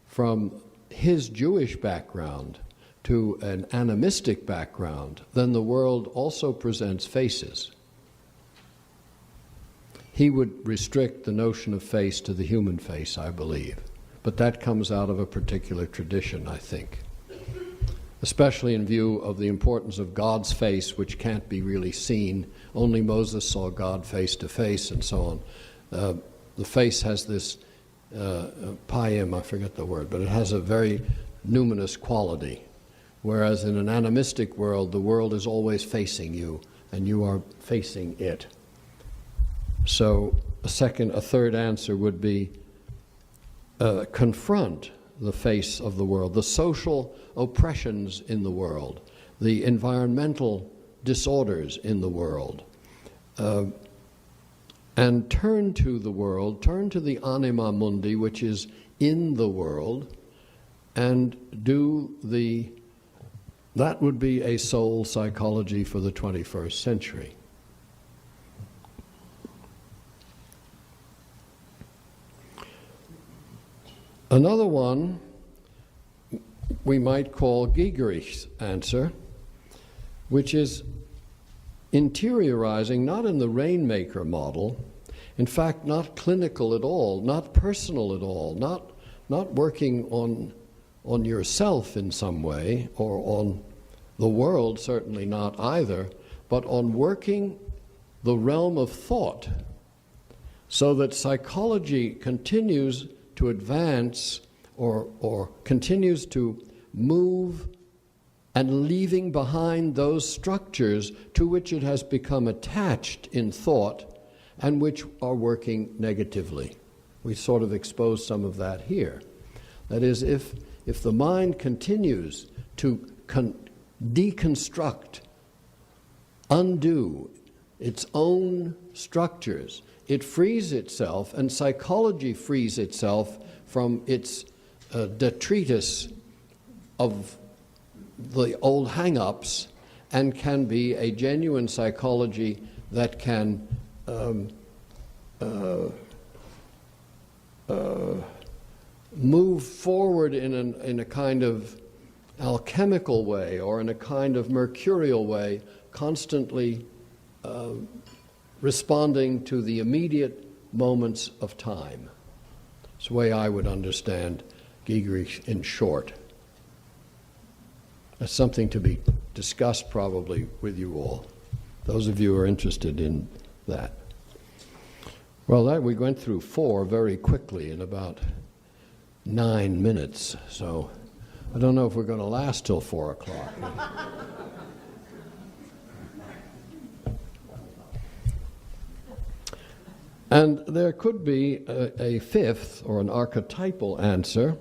from his Jewish background to an animistic background, then the world also presents faces. He would restrict the notion of face to the human face, I believe. But that comes out of a particular tradition, I think. Especially in view of the importance of God's face, which can't be really seen. Only Moses saw God face to face, and so on. The face has this payim, I forget the word, but it has a very numinous quality. Whereas in an animistic world, the world is always facing you, and you are facing it. So a third answer would be confront the face of the world, the social oppressions in the world, the environmental disorders in the world, and turn to the world, turn to the anima mundi, which is in the world, and that would be a soul psychology for the 21st century. Another one we might call Giegerich's answer, which is interiorizing, not in the rainmaker model, in fact not clinical at all, not personal at all, not working on yourself in some way, or on the world, certainly not either, but on working the realm of thought, so that psychology continues to advance or continues to move and leaving behind those structures to which it has become attached in thought and which are working negatively. We sort of expose some of that here. That is, if the mind continues to deconstruct, undo its own structures, it frees itself, and psychology frees itself from its detritus of the old hang-ups, and can be a genuine psychology that can move forward in a kind of alchemical way, or in a kind of mercurial way, constantly responding to the immediate moments of time. It's the way I would understand Giegerich in short. That's something to be discussed probably with you all, those of you who are interested in that. Well, we went through 4 very quickly in about 9 minutes, so I don't know if we're going to last till 4 o'clock. And there could be a 5th, or an archetypal answer,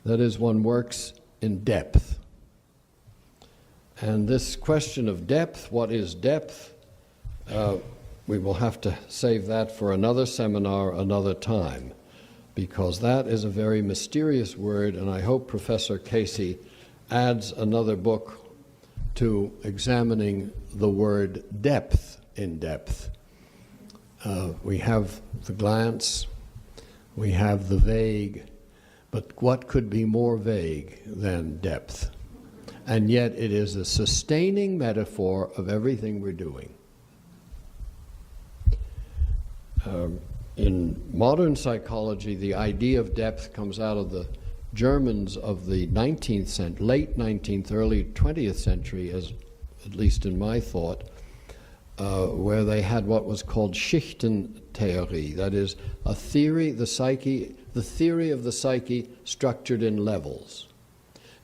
that is, one works in depth. And this question of depth, what is depth, we will have to save that for another seminar, another time, because that is a very mysterious word, and I hope Professor Casey adds another book to examining the word depth in depth. We have the glance, we have the vague, but what could be more vague than depth? And yet it is a sustaining metaphor of everything we're doing. In modern psychology, the idea of depth comes out of the Germans of the 19th century, late 19th, early 20th century, at least in my thought, where they had what was called Schichtentheorie, that is, a theory, the theory of the psyche structured in levels.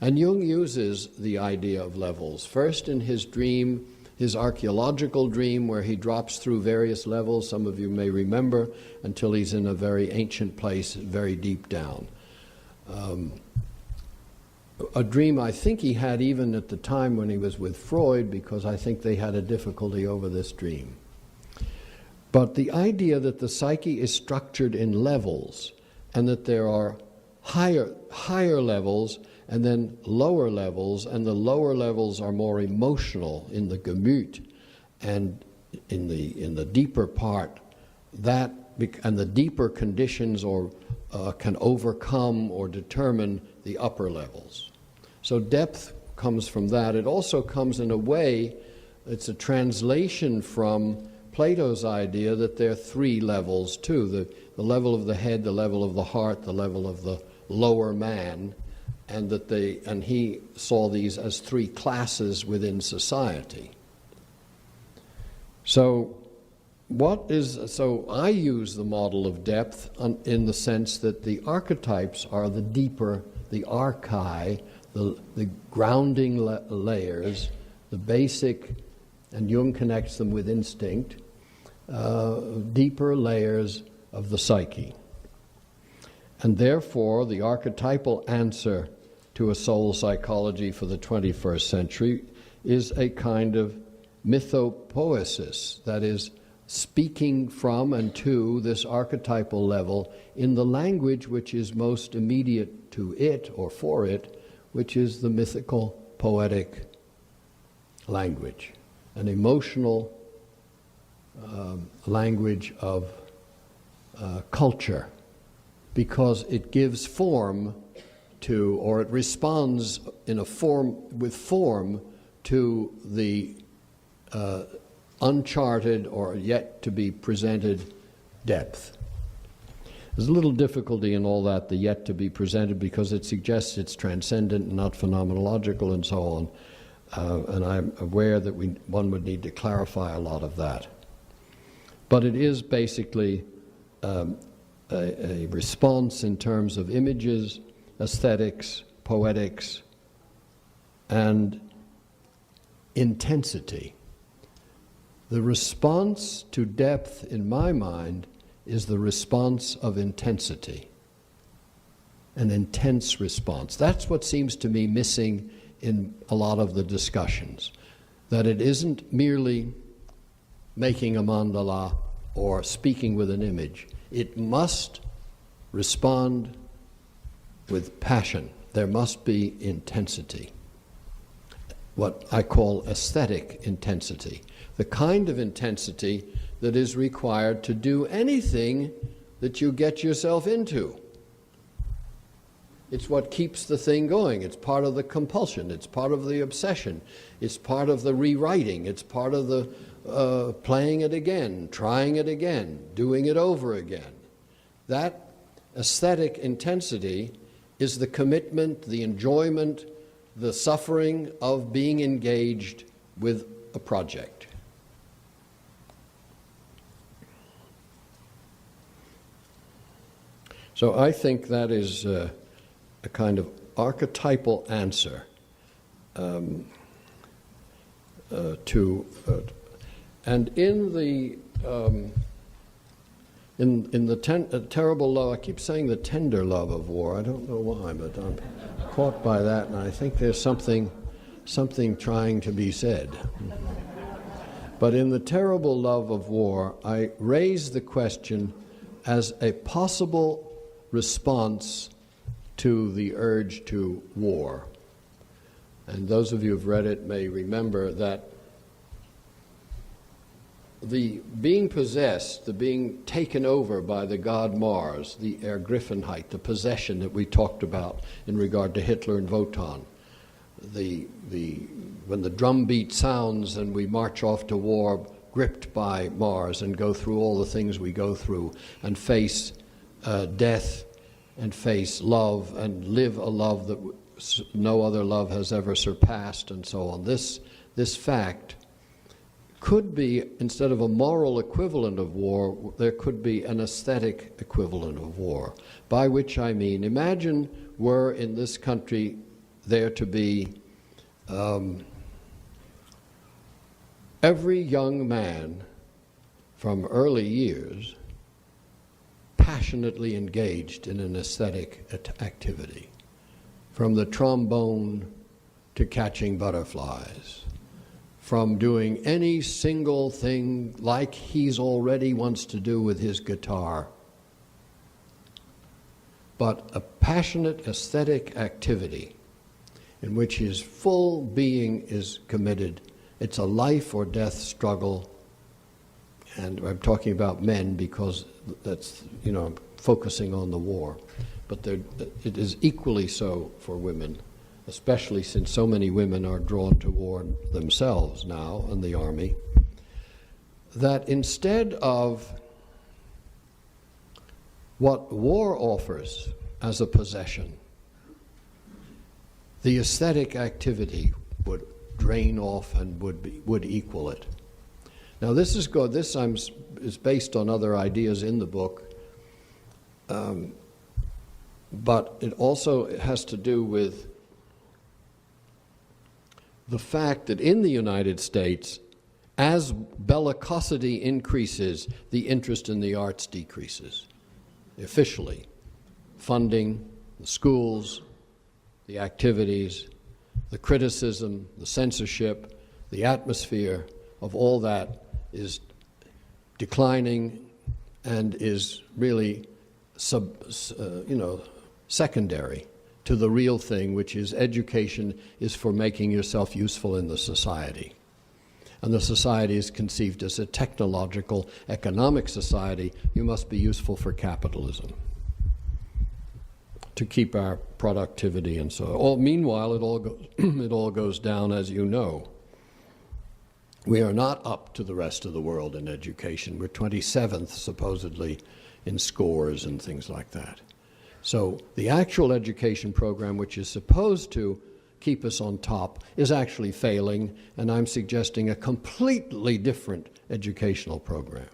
And Jung uses the idea of levels, first in his dream, his archaeological dream, where he drops through various levels, some of you may remember, until he's in a very ancient place, very deep down. A dream I think he had even at the time when he was with Freud, because I think they had a difficulty over this dream. But the idea that the psyche is structured in levels, and that there are higher levels and then lower levels, and the lower levels are more emotional in the Gemüt, and in the deeper part, and the deeper conditions can overcome or determine the upper levels. So depth comes from that. It also comes in a way, it's a translation from Plato's idea that there are three levels too, the level of the head, the level of the heart, the level of the lower man, and he saw these as three classes within society. So I use the model of depth in the sense that the archetypes are the deeper, the archai, the grounding layers, the basic, and Jung connects them with instinct, deeper layers of the psyche. And therefore, the archetypal answer to a soul psychology for the 21st century is a kind of mythopoesis, that is, speaking from and to this archetypal level in the language which is most immediate to it or for it, which is the mythical, poetic language, an emotional language of culture, because it gives form to, or it responds with form to the uncharted or yet to be presented depth. There's a little difficulty in all that, the yet to be presented, because it suggests it's transcendent and not phenomenological and so on. And I'm aware that one would need to clarify a lot of that. But it is basically a response in terms of images, aesthetics, poetics, and intensity. The response to depth, in my mind, is the response of intensity, an intense response. That's what seems to me missing in a lot of the discussions, that it isn't merely making a mandala or speaking with an image. It must respond with passion. There must be intensity, what I call aesthetic intensity, the kind of intensity that is required to do anything that you get yourself into. It's what keeps the thing going. It's part of the compulsion. It's part of the obsession. It's part of the rewriting. It's part of the playing it again, trying it again, doing it over again. That aesthetic intensity is the commitment, the enjoyment, the suffering of being engaged with a project. So I think that is a kind of archetypal answer and in the terrible love, I keep saying the tender love of war. I don't know why, but I'm caught by that, and I think there's something trying to be said. But in the terrible love of war, I raise the question as a possible response to the urge to war. And those of you who've read it may remember that the being possessed, the being taken over by the god Mars, the Ergriffenheit, the possession that we talked about in regard to Hitler and Wotan, when the drum beat sounds and we march off to war gripped by Mars and go through all the things we go through and face death and face love and live a love that no other love has ever surpassed and so on. This fact could be, instead of a moral equivalent of war, there could be an aesthetic equivalent of war. By which I mean, imagine were in this country there to be every young man from early years passionately engaged in an aesthetic activity, from the trombone to catching butterflies, from doing any single thing like he's already wants to do with his guitar. But a passionate aesthetic activity in which his full being is committed. It's a life or death struggle. And I'm talking about men because that's, I'm focusing on the war. But it is equally so for women. especially since so many women are drawn toward themselves now in the army, that instead of what war offers as a possession, the aesthetic activity would drain off and would equal it. Now this is good. This is based on other ideas in the book, but it also has to do with the fact that in the United States, as bellicosity increases, the interest in the arts decreases. Officially, funding, the schools, the activities, the criticism, the censorship, the atmosphere of all that is declining and is really secondary to the real thing, which is education is for making yourself useful in the society. And the society is conceived as a technological, economic society. You must be useful for capitalism to keep our productivity and so on. Meanwhile, it all goes down, as you know. We are not up to the rest of the world in education. We're 27th, supposedly, in scores and things like that. So the actual education program, which is supposed to keep us on top, is actually failing, and I'm suggesting a completely different educational program.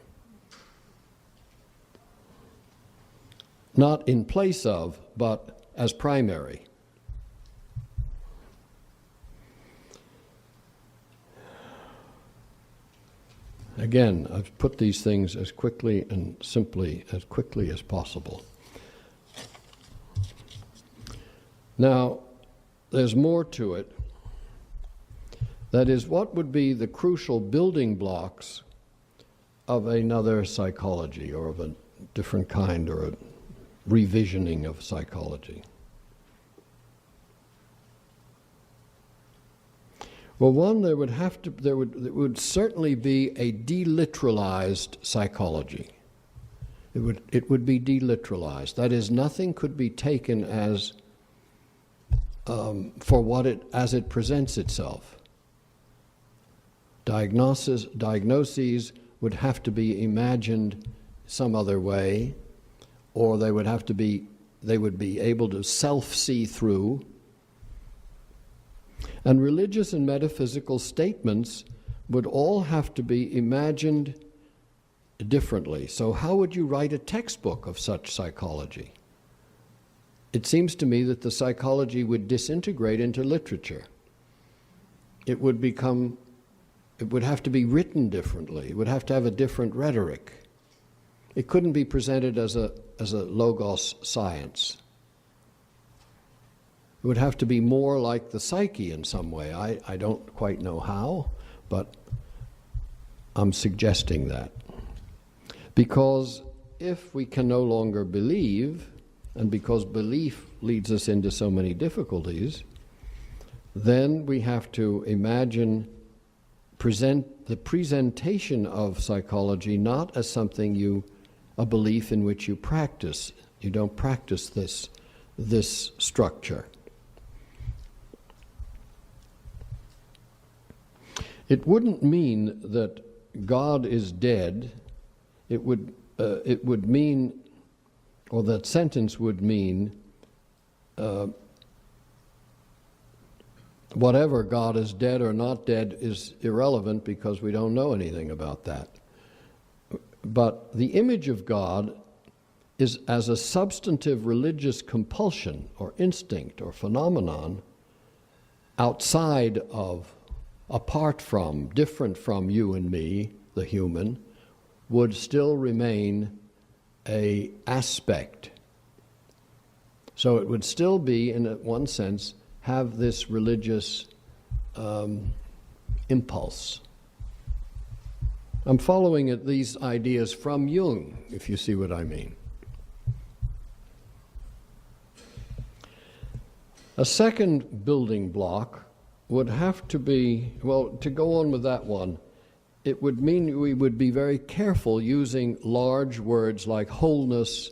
Not in place of, but as primary. Again, I've put these things as quickly and simply as possible. Now, there's more to it. That is, what would be the crucial building blocks of another psychology, or of a different kind, or a revisioning of psychology? Well, one, there would certainly be a deliteralized psychology. It would be deliteralized. That is, nothing could be taken as as it presents itself. Diagnoses would have to be imagined some other way, or they would be able to self-see through. And religious and metaphysical statements would all have to be imagined differently. So how would you write a textbook of such psychology? It seems to me that the psychology would disintegrate into literature. It would have to be written differently. It would have to have a different rhetoric. It couldn't be presented as a logos science. It would have to be more like the psyche in some way. I don't quite know how, but I'm suggesting that. Because if we can no longer believe, and because belief leads us into so many difficulties, then we have to imagine the presentation of psychology not as something a belief in which you practice. You don't practice this structure. It wouldn't mean that God is dead. It would mean, or that sentence would mean, whatever God is dead or not dead is irrelevant because we don't know anything about that. But the image of God is as a substantive religious compulsion or instinct or phenomenon outside of, apart from, different from you and me, the human, would still remain an aspect. So it would still be, in one sense, have this religious impulse. I'm following these ideas from Jung, if you see what I mean. A second building block would have to be, well, to go on with that one, it would mean we would be very careful using large words like wholeness,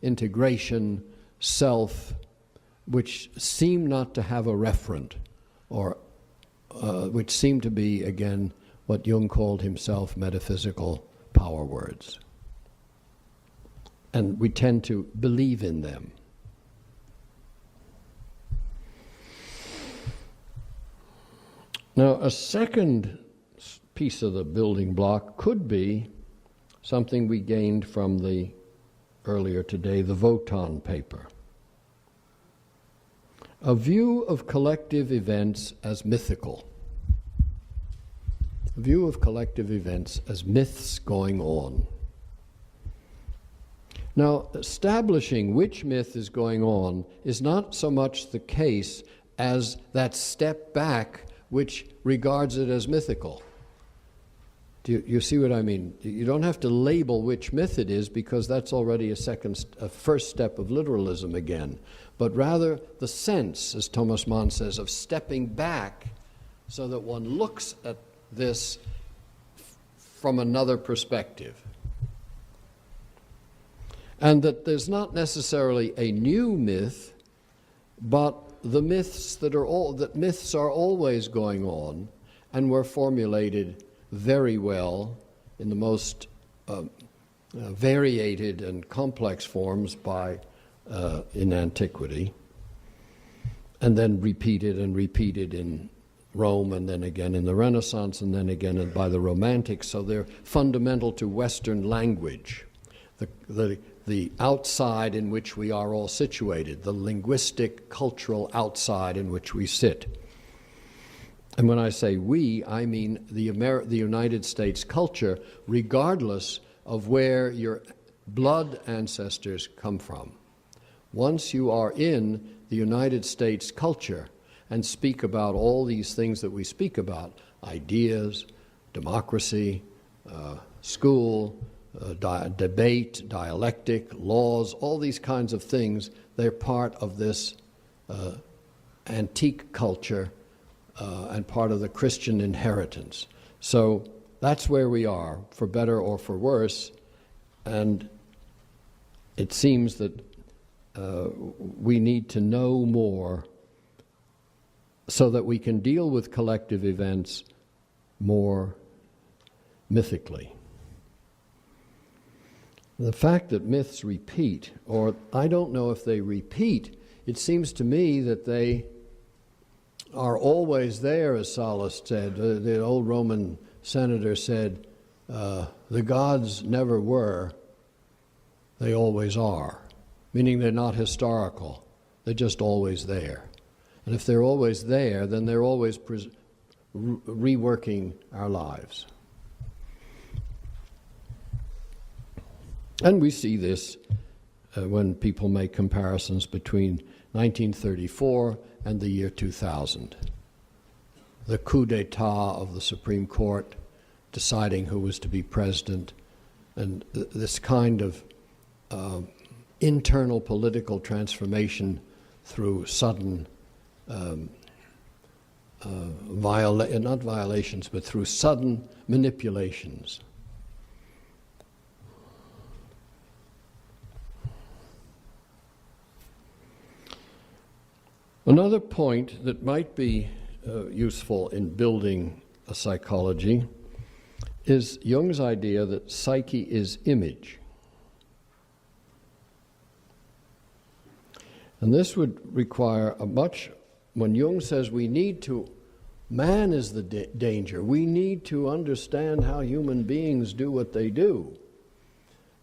integration, self, which seem not to have a referent, or which seem to be, again, what Jung called himself metaphysical power words. And we tend to believe in them. Now, a second piece of the building block could be something we gained from the, earlier today, the Wotan paper. A view of collective events as mythical. A view of collective events as myths going on. Now, establishing which myth is going on is not so much the case as that step back which regards it as mythical. Do you see what I mean? You don't have to label which myth it is, because that's already a first step of literalism again. But rather the sense, as Thomas Mann says, of stepping back so that one looks at this from another perspective. And that there's not necessarily a new myth, but the myths that myths are always going on and were formulated very well in the most variated and complex forms in antiquity, and then repeated in Rome, and then again in the Renaissance, and then again by the Romantics. So they're fundamental to Western language, the outside in which we are all situated, the linguistic, cultural outside in which we sit. And when I say we, I mean the United States culture, regardless of where your blood ancestors come from. Once you are in the United States culture and speak about all these things that we speak about, ideas, democracy, school, debate, dialectic, laws, all these kinds of things, they're part of this antique culture and part of the Christian inheritance. So that's where we are, for better or for worse, and it seems that we need to know more so that we can deal with collective events more mythically. The fact that myths repeat, or I don't know if they repeat, it seems to me that they are always there, as Sallust said. The old Roman senator said, the gods never were, they always are. Meaning they're not historical, they're just always there. And if they're always there, then they're always reworking our lives. And we see this when people make comparisons between 1934 and the year 2000. The coup d'etat of the Supreme Court deciding who was to be president, and this kind of internal political transformation through sudden, not violations, but through sudden manipulations. Another point that might be useful in building a psychology is Jung's idea that psyche is image. And this would require when Jung says man is the danger, we need to understand how human beings do what they do.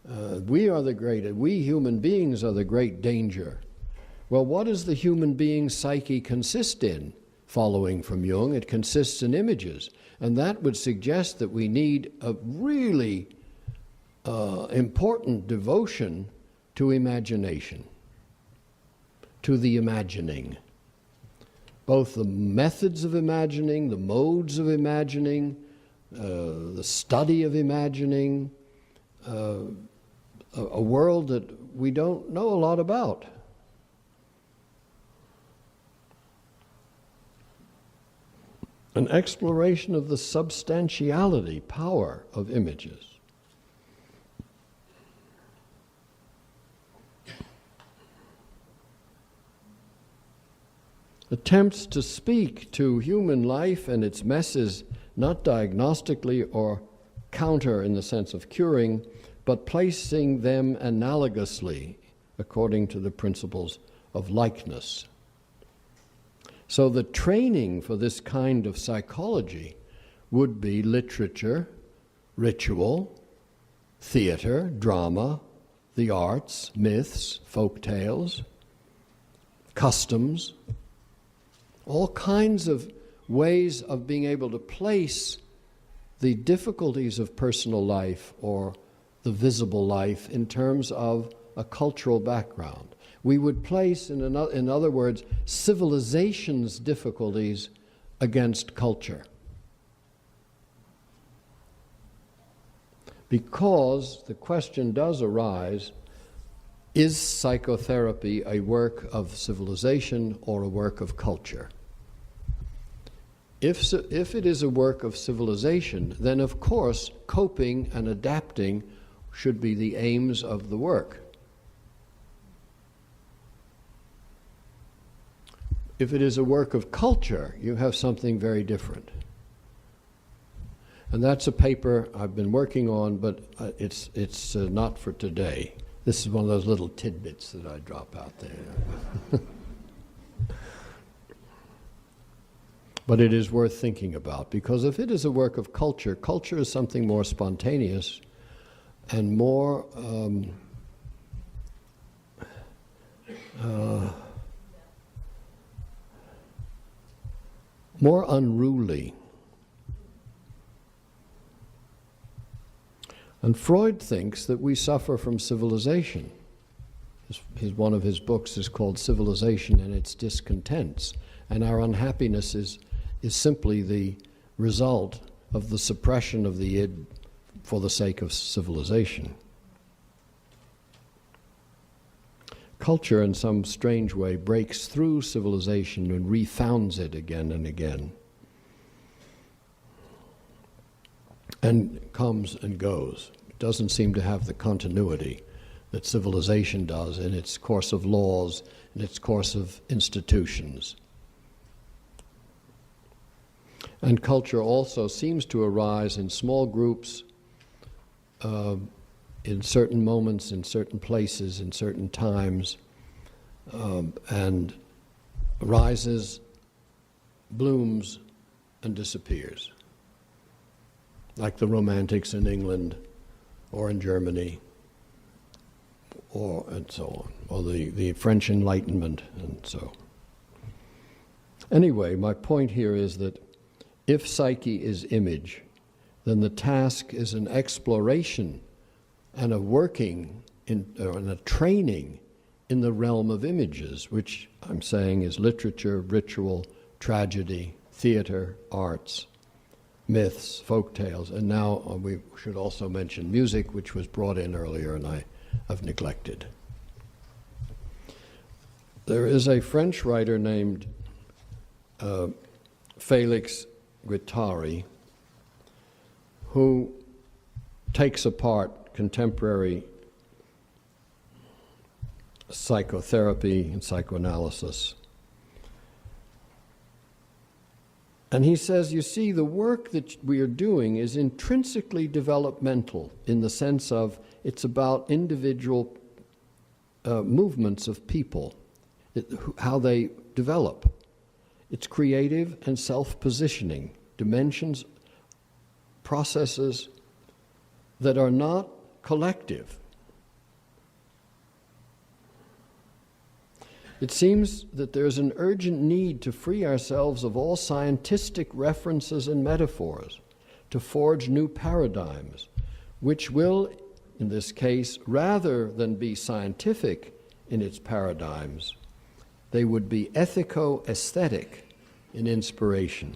We human beings are the great danger. Well, what does the human being's psyche consist in? Following from Jung, it consists in images. And that would suggest that we need a really important devotion to imagination, to the imagining. Both the methods of imagining, the modes of imagining, the study of imagining, a world that we don't know a lot about. An exploration of the substantiality, power of images. attempts to speak to human life and its messes, not diagnostically or counter in the sense of curing, but placing them analogously according to the principles of likeness. So the training for this kind of psychology would be literature, ritual, theater, drama, the arts, myths, folk tales, customs, all kinds of ways of being able to place the difficulties of personal life or the visible life in terms of a cultural background. We would place, in other words, civilization's difficulties against culture. Because the question does arise, is psychotherapy a work of civilization or a work of culture? If it is a work of civilization, then of course coping and adapting should be the aims of the work. If it is a work of culture, you have something very different. And that's a paper I've been working on, but it's not for today. This is one of those little tidbits that I drop out there. But it is worth thinking about, because if it is a work of culture, culture is something more spontaneous and more more unruly. And Freud thinks that we suffer from civilization. One of his books is called Civilization and Its Discontents. And our unhappiness is simply the result of the suppression of the id for the sake of civilization. Culture, in some strange way, breaks through civilization and refounds it again and again, and comes and goes. It doesn't seem to have the continuity that civilization does in its course of laws, in its course of institutions. And culture also seems to arise in small groups, in certain moments, in certain places, in certain times, and rises, blooms, and disappears. Like the Romantics in England, or in Germany, and so on, or the French Enlightenment, and so. Anyway, my point here is that if psyche is image, then the task is an exploration and a working and a training in the realm of images, which I'm saying is literature, ritual, tragedy, theater, arts, myths, folk tales, and now we should also mention music, which was brought in earlier and I've neglected. There is a French writer named Félix Guattari who takes apart contemporary psychotherapy and psychoanalysis. And he says, you see, the work that we are doing is intrinsically developmental in the sense of it's about individual movements of people, how they develop. It's creative and self-positioning, dimensions, processes that are not collective. It seems that there's an urgent need to free ourselves of all scientific references and metaphors, to forge new paradigms, which will, in this case, rather than be scientific in its paradigms, they would be ethico-aesthetic in inspiration.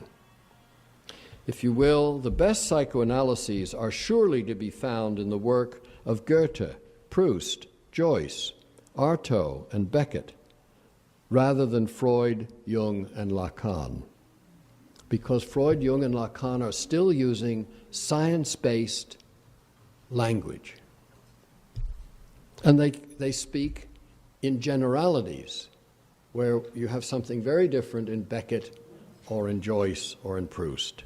If you will, the best psychoanalyses are surely to be found in the work of Goethe, Proust, Joyce, Artaud, and Beckett, rather than Freud, Jung, and Lacan. Because Freud, Jung, and Lacan are still using science-based language. And they speak in generalities, where you have something very different in Beckett or in Joyce or in Proust.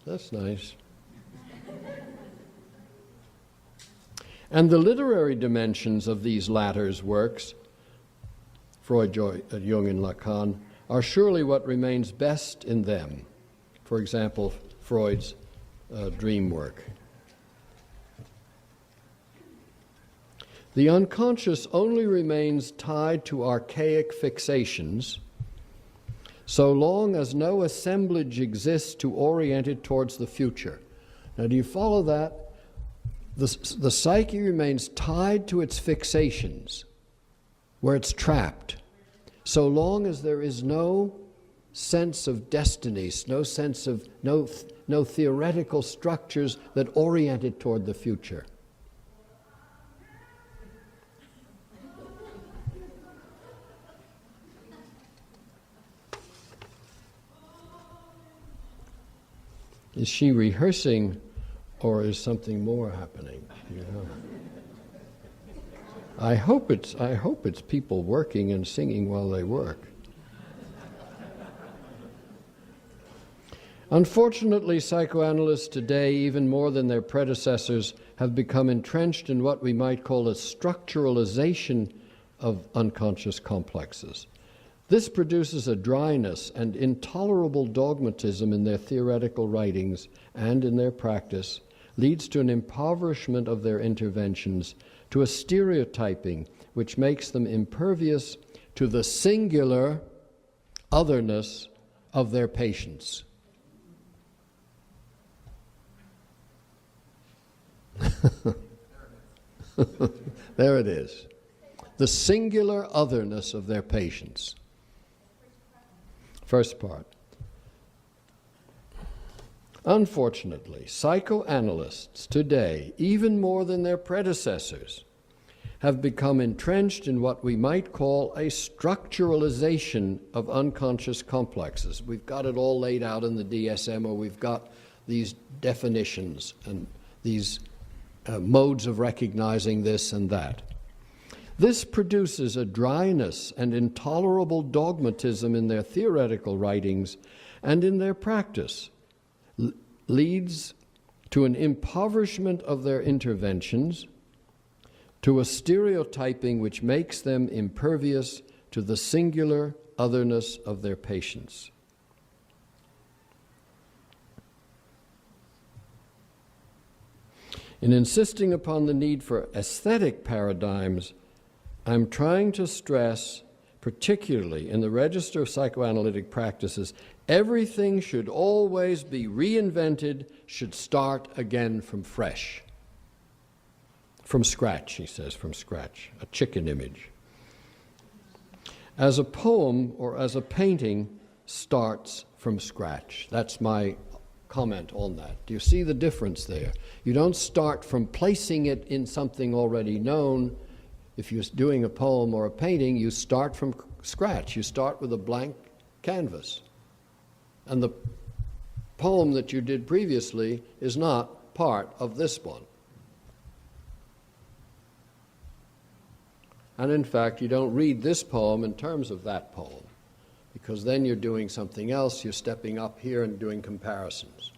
That's nice. And the literary dimensions of these latter's works, Freud, Jung, and Lacan, are surely what remains best in them. For example, Freud's dream work. The unconscious only remains tied to archaic fixations so long as no assemblage exists to orient it towards the future. Now, do you follow that? The psyche remains tied to its fixations, where it's trapped, so long as there is no sense of destinies, no sense of, no theoretical structures that orient it toward the future. Is she rehearsing, or is something more happening? You know? I hope it's people working and singing while they work. Unfortunately, psychoanalysts today, even more than their predecessors, have become entrenched in what we might call a structuralization of unconscious complexes. This produces a dryness and intolerable dogmatism in their theoretical writings and in their practice, leads to an impoverishment of their interventions, to a stereotyping which makes them impervious to the singular otherness of their patients. There it is. The singular otherness of their patients. First part. Unfortunately, psychoanalysts today, even more than their predecessors, have become entrenched in what we might call a structuralization of unconscious complexes. We've got it all laid out in the DSM, or we've got these definitions and these modes of recognizing this and that. This produces a dryness and intolerable dogmatism in their theoretical writings and in their practice, leads to an impoverishment of their interventions, to a stereotyping which makes them impervious to the singular otherness of their patients. In insisting upon the need for aesthetic paradigms, I'm trying to stress, particularly in the Register of Psychoanalytic Practices, everything should always be reinvented, should start again from fresh. From scratch, he says, from scratch, a chicken image. As a poem or as a painting starts from scratch. That's my comment on that. Do you see the difference there? You don't start from placing it in something already known. If you're doing a poem or a painting, you start from scratch. You start with a blank canvas. And the poem that you did previously is not part of this one. And in fact, you don't read this poem in terms of that poem, because then you're doing something else. You're stepping up here and doing comparisons.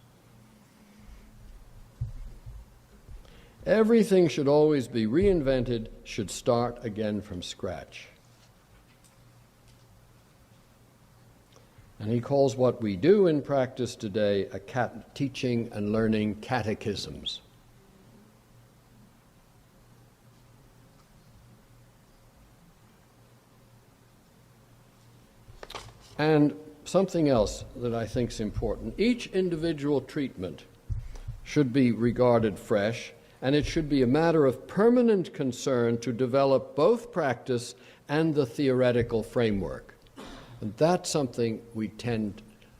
Everything should always be reinvented, should start again from scratch. And he calls what we do in practice today teaching and learning catechisms. And something else that I think is important. Each individual treatment should be regarded fresh, and it should be a matter of permanent concern to develop both practice and the theoretical framework. And that's something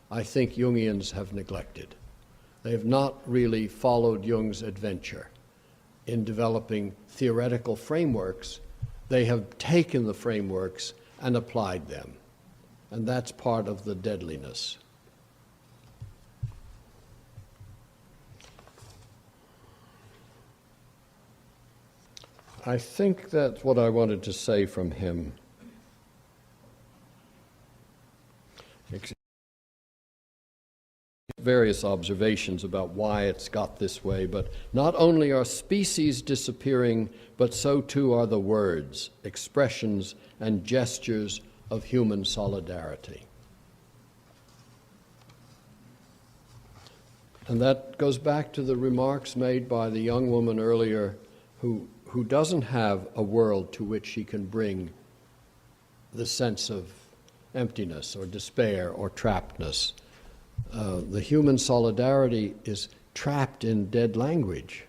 I think Jungians have neglected. They have not really followed Jung's adventure in developing theoretical frameworks. They have taken the frameworks and applied them. And that's part of the deadliness. I think that's what I wanted to say from him. Various observations about why it's got this way, but not only are species disappearing, but so too are the words, expressions, and gestures of human solidarity. And that goes back to the remarks made by the young woman earlier who doesn't have a world to which she can bring the sense of emptiness or despair or trappedness. The human solidarity is trapped in dead language.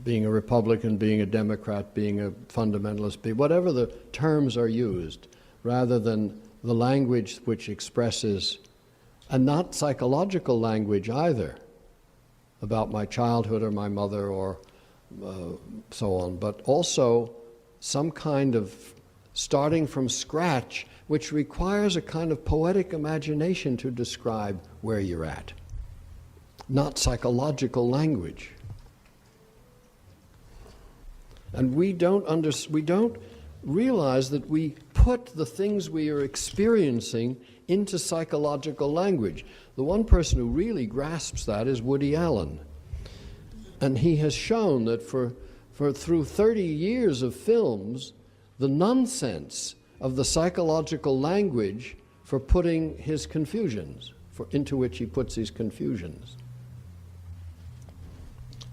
Being a Republican, being a Democrat, being a fundamentalist, whatever the terms are used, rather than the language which expresses, and not psychological language either, about my childhood or my mother or so on, but also some kind of starting from scratch, which requires a kind of poetic imagination to describe where you're at, not psychological language. And we don't realize that we put the things we are experiencing into psychological language. The one person who really grasps that is Woody Allen. And he has shown that through 30 years of films, the nonsense of the psychological language for putting his confusions, into which he puts his confusions.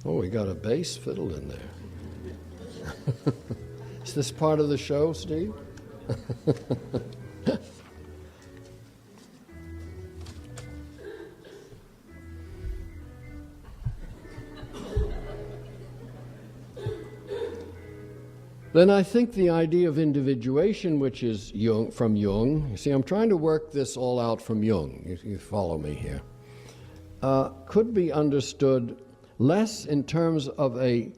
Oh, we got a bass fiddle in there. Is this part of the show, Steve? Then I think the idea of individuation, which is from Jung, you see, I'm trying to work this all out from Jung, you follow me here, could be understood less in terms of a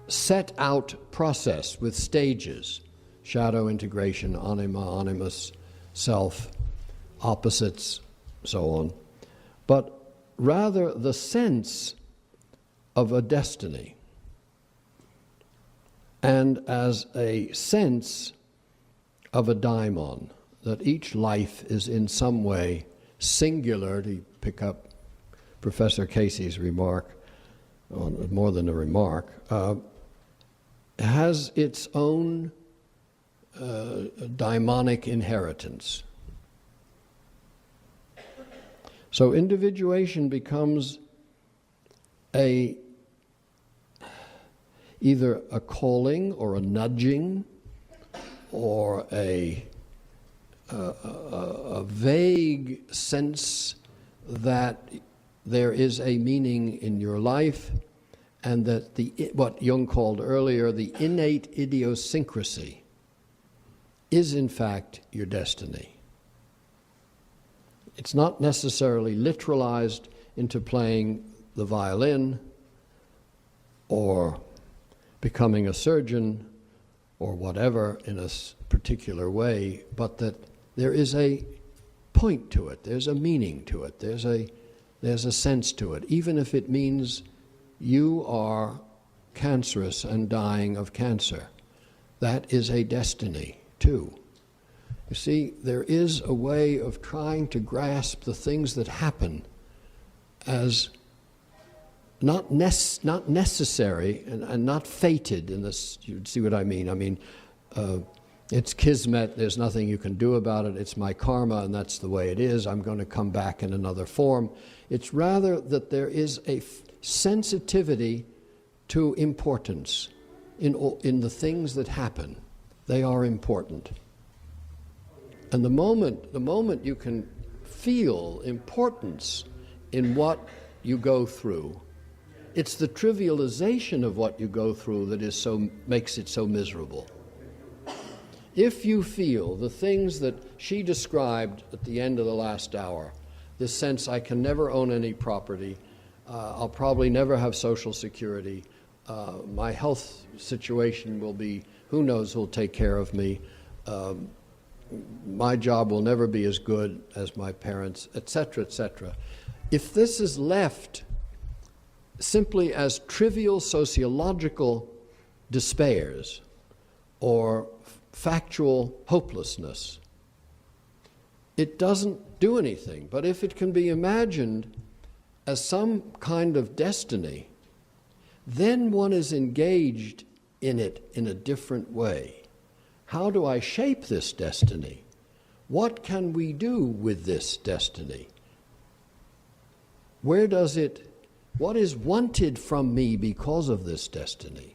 set-out process with stages, shadow integration, anima, animus, self, opposites, so on, but rather the sense of a destiny. And as a sense of a daimon, that each life is in some way singular, to pick up Professor Casey's remark, more than a remark, has its own daimonic inheritance. So individuation becomes either a calling or a nudging or a vague sense that there is a meaning in your life, and that what Jung called earlier the innate idiosyncrasy is in fact your destiny. It's not necessarily literalized into playing the violin or becoming a surgeon or whatever in a particular way, but that there is a point to it, there's a meaning to it, there's a sense to it, even if it means you are cancerous and dying of cancer. That is a destiny, too. You see, there is a way of trying to grasp the things that happen as not necessary and not fated in this. You see what I mean? I mean, it's kismet, there's nothing you can do about it, it's my karma and that's the way it is, I'm going to come back in another form. It's rather that there is a sensitivity to importance in the things that happen. They are important. And the moment you can feel importance in what you go through, it's the trivialization of what you go through that makes it so miserable. If you feel the things that she described at the end of the last hour, this sense I can never own any property, I'll probably never have Social Security, my health situation will be, who knows who'll take care of me, my job will never be as good as my parents', etc., etc. If this is left simply as trivial sociological despairs or factual hopelessness. It doesn't do anything. But if it can be imagined as some kind of destiny, then one is engaged in it in a different way. How do I shape this destiny? What can we do with this destiny? What is wanted from me because of this destiny?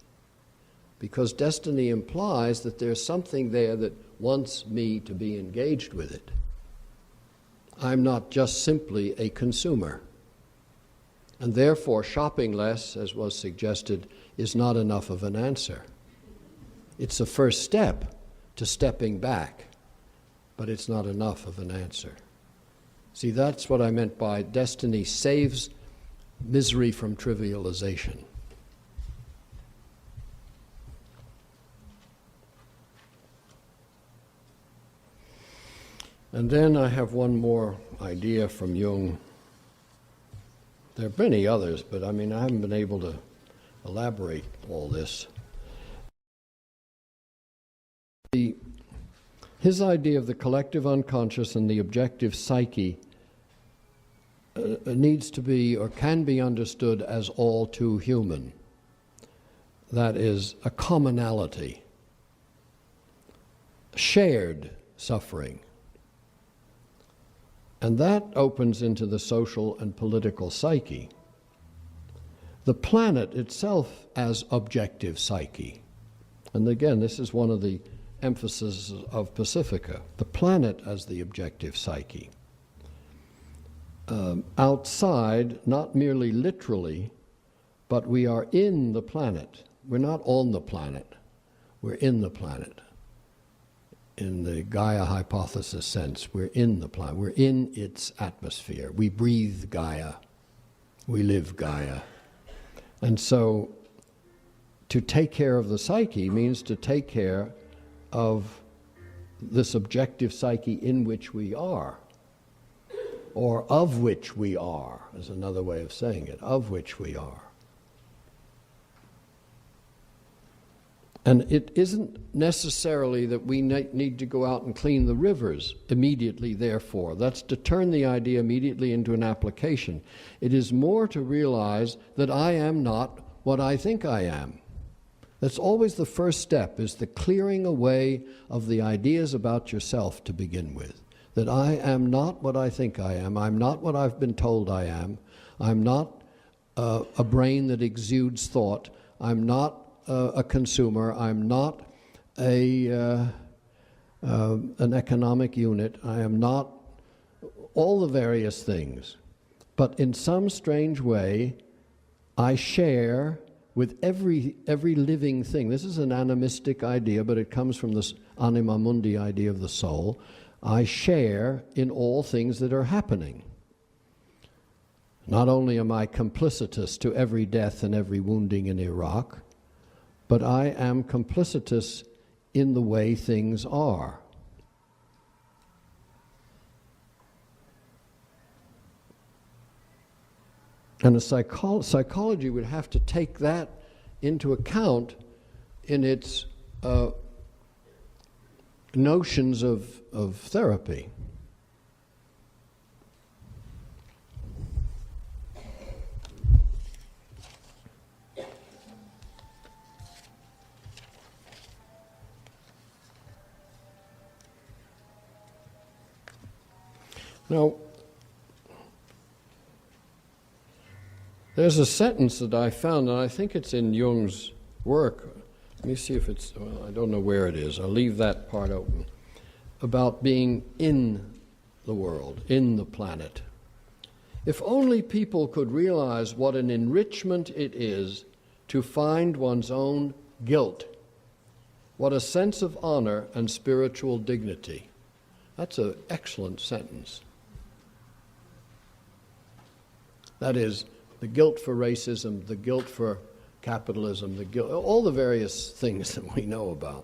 Because destiny implies that there's something there that wants me to be engaged with it. I'm not just simply a consumer. And therefore, shopping less, as was suggested, is not enough of an answer. It's a first step to stepping back, but it's not enough of an answer. See, that's what I meant by destiny saves misery from trivialization. And then I have one more idea from Jung. There are many others, but I haven't been able to elaborate all this. His idea of the collective unconscious and the objective psyche needs to be or can be understood as all too human. That is, a commonality, shared suffering. And that opens into the social and political psyche. The planet itself as objective psyche. And again, this is one of the emphasis of Pacifica, the planet as the objective psyche. Outside, not merely literally, but we are in the planet. We're not on the planet, we're in the planet. In the Gaia hypothesis sense, we're in the planet, we're in its atmosphere. We breathe Gaia, we live Gaia. And so to take care of the psyche means to take care of this objective psyche in which we are, or of which we are, is another way of saying it, of which we are. And it isn't necessarily that we need to go out and clean the rivers immediately, therefore. That's to turn the idea immediately into an application. It is more to realize that I am not what I think I am. That's always the first step, is the clearing away of the ideas about yourself to begin with. That I am not what I think I am. I'm not what I've been told I am. I'm not a brain that exudes thought. I'm not a consumer. I'm not an economic unit. I am not all the various things. But in some strange way, I share with every living thing. This is an animistic idea, but it comes from this anima mundi idea of the soul. I share in all things that are happening. Not only am I complicitous to every death and every wounding in Iraq, but I am complicitous in the way things are. And a psychology would have to take that into account in its notions of therapy. Now, there's a sentence that I found, and I think it's in Jung's work. Let me see if it's, well, I don't know where it is. I'll leave that part open. About being in the world, in the planet. If only people could realize what an enrichment it is to find one's own guilt, what a sense of honor and spiritual dignity. That's an excellent sentence. That is, the guilt for racism, the guilt for capitalism, the guilt, all the various things that we know about.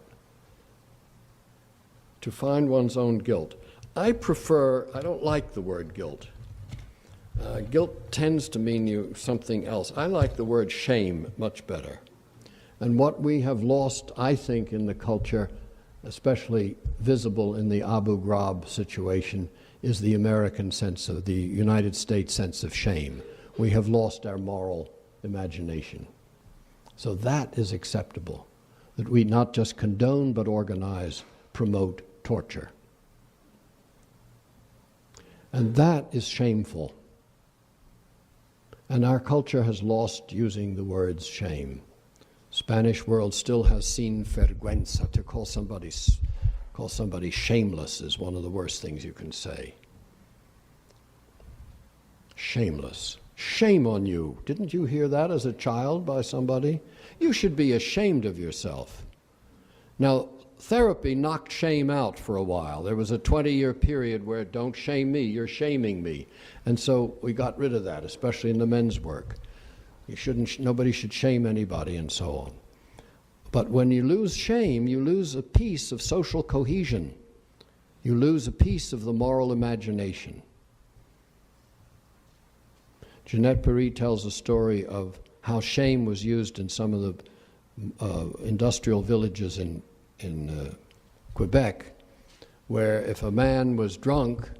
To find one's own guilt. I don't like the word guilt. Guilt tends to mean something else. I like the word shame much better. And what we have lost, I think, in the culture, especially visible in the Abu Ghraib situation, is the American sense of, the United States sense of shame. We have lost our moral imagination. So that is acceptable, that we not just condone but organize, promote torture. And that is shameful. And our culture has lost using the words shame. Spanish world still has sin vergüenza. To call somebody shameless is one of the worst things you can say. Shameless. Shame on you. Didn't you hear that as a child by somebody? You should be ashamed of yourself. Now, therapy knocked shame out for a while. There was a 20-year period where don't shame me, you're shaming me. And so we got rid of that, especially in the men's work. Nobody should shame anybody and so on. But when you lose shame, you lose a piece of social cohesion. You lose a piece of the moral imagination. Jeanette Perry tells a story of how shame was used in some of the industrial villages in Quebec, where if a man was drunk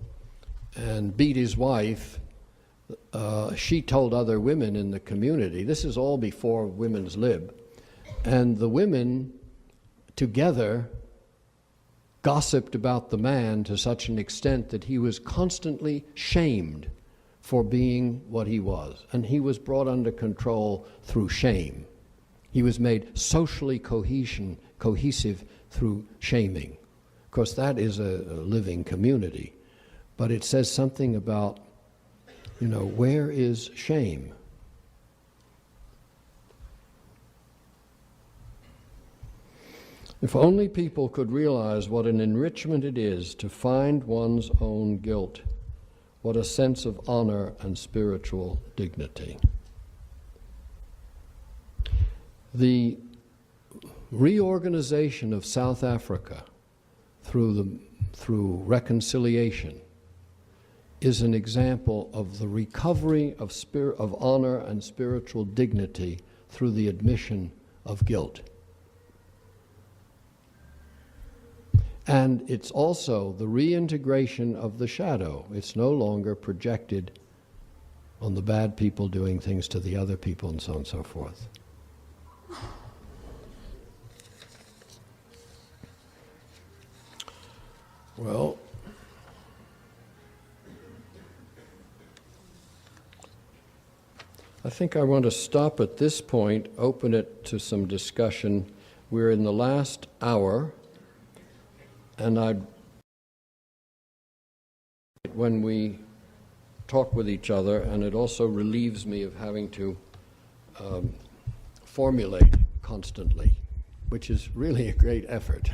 and beat his wife, she told other women in the community, this is all before women's lib, and the women together gossiped about the man to such an extent that he was constantly shamed for being what he was. And he was brought under control through shame. He was made socially cohesive through shaming. Of course, that is a living community. But it says something about, where is shame? If only people could realize what an enrichment it is to find one's own guilt, what a sense of honor and spiritual dignity. The reorganization of South Africa through reconciliation is an example of the recovery of honor and spiritual dignity through the admission of guilt. And it's also the reintegration of the shadow. It's no longer projected on the bad people doing things to the other people and so on and so forth. Well, I think I want to stop at this point, open it to some discussion. We're in the last hour, and when we talk with each other, and it also relieves me of having to formulate constantly, which is really a great effort.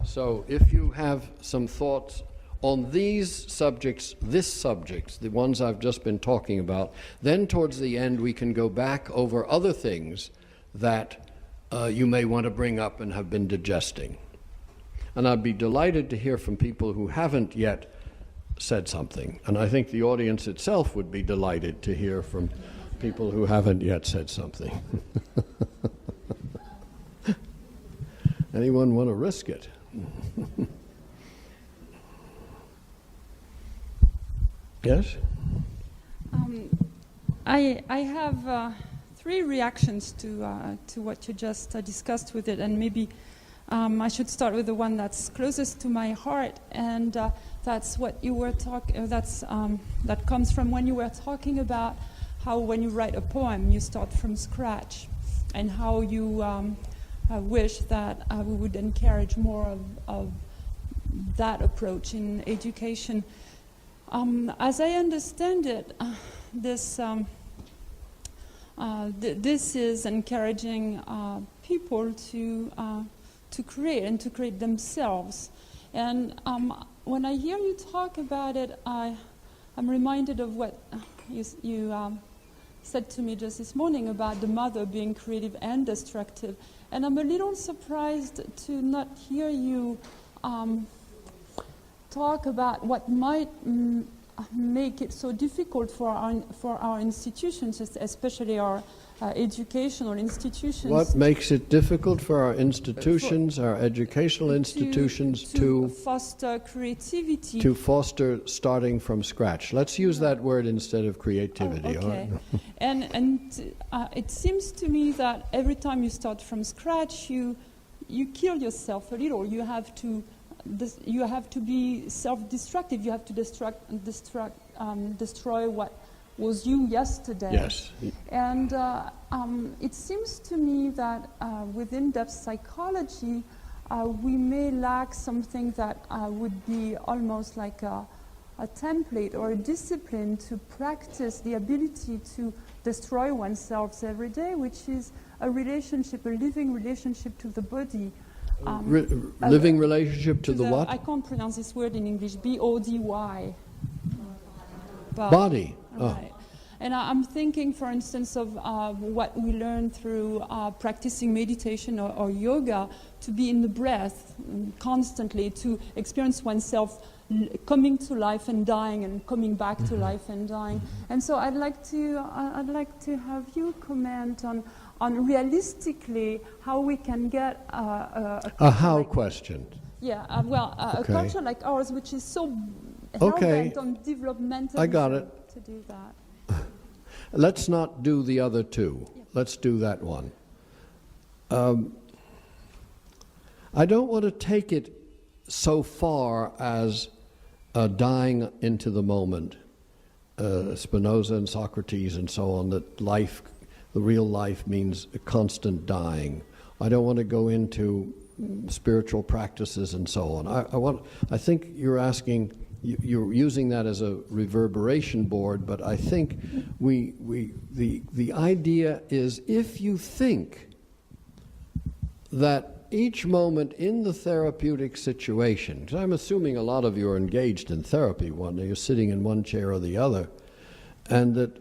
So if you have some thoughts on these subjects, the ones I've just been talking about, then towards the end we can go back over other things that you may want to bring up and have been digesting. And I'd be delighted to hear from people who haven't yet said something. And I think the audience itself would be delighted to hear from people who haven't yet said something. Anyone want to risk it? Yes? I have three reactions to what you just discussed with it, and maybe I should start with the one that's closest to my heart, and that's what you were talking. That comes from when you were talking about how when you write a poem you start from scratch, and how you wish that we would encourage more of that approach in education. As I understand it, this is encouraging people to create and to create themselves. And when I hear you talk about it, I'm reminded of what you said to me just this morning about the mother being creative and destructive. And I'm a little surprised to not hear you talk about what might make it so difficult for our institutions, especially our educational institutions. What makes it difficult for our institutions, our educational institutions, to foster creativity? To foster starting from scratch. Let's use that word instead of creativity. Oh, okay. and it seems to me that every time you start from scratch, you kill yourself a little. You have to be self-destructive. You have to destroy what was you yesterday. Yes. And it seems to me that with in-depth psychology, we may lack something that would be almost like a template or a discipline to practice the ability to destroy oneself every day, which is a relationship, a living relationship to the body. Living relationship to the what? I can't pronounce this word in English. B-O-D-Y. Body. Right. And I'm thinking, for instance, of what we learn through practicing meditation or yoga, to be in the breath constantly, to experience oneself coming to life and dying, and coming back to life and dying. And so I'd like to have you comment on realistically how we can get a how question. Yeah, a Okay. culture like ours, which is so Okay. hell-bent on developmentalism, I got it. to do that. Let's not do the other two. Let's do that one. I don't want to take it so far as dying into the moment. Spinoza and Socrates and so on, that life, the real life, means a constant dying. I don't want to go into spiritual practices and so on. I think you're asking, you're using that as a reverberation board, but I think the idea is, if you think that each moment in the therapeutic situation, because I'm assuming a lot of you are engaged in therapy, you're sitting in one chair or the other, and that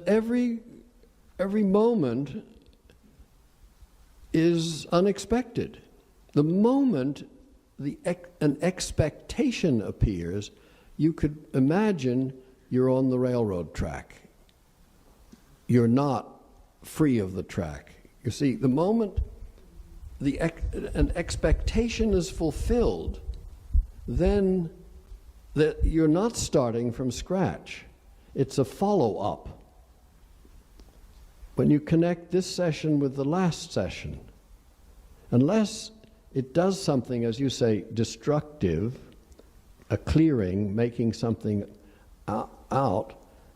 every moment is unexpected. The moment an expectation appears, you could imagine you're on the railroad track. You're not free of the track. You see, the moment an expectation is fulfilled, then that you're not starting from scratch. It's a follow-up. When you connect this session with the last session, unless it does something, as you say, destructive, a clearing, making something out,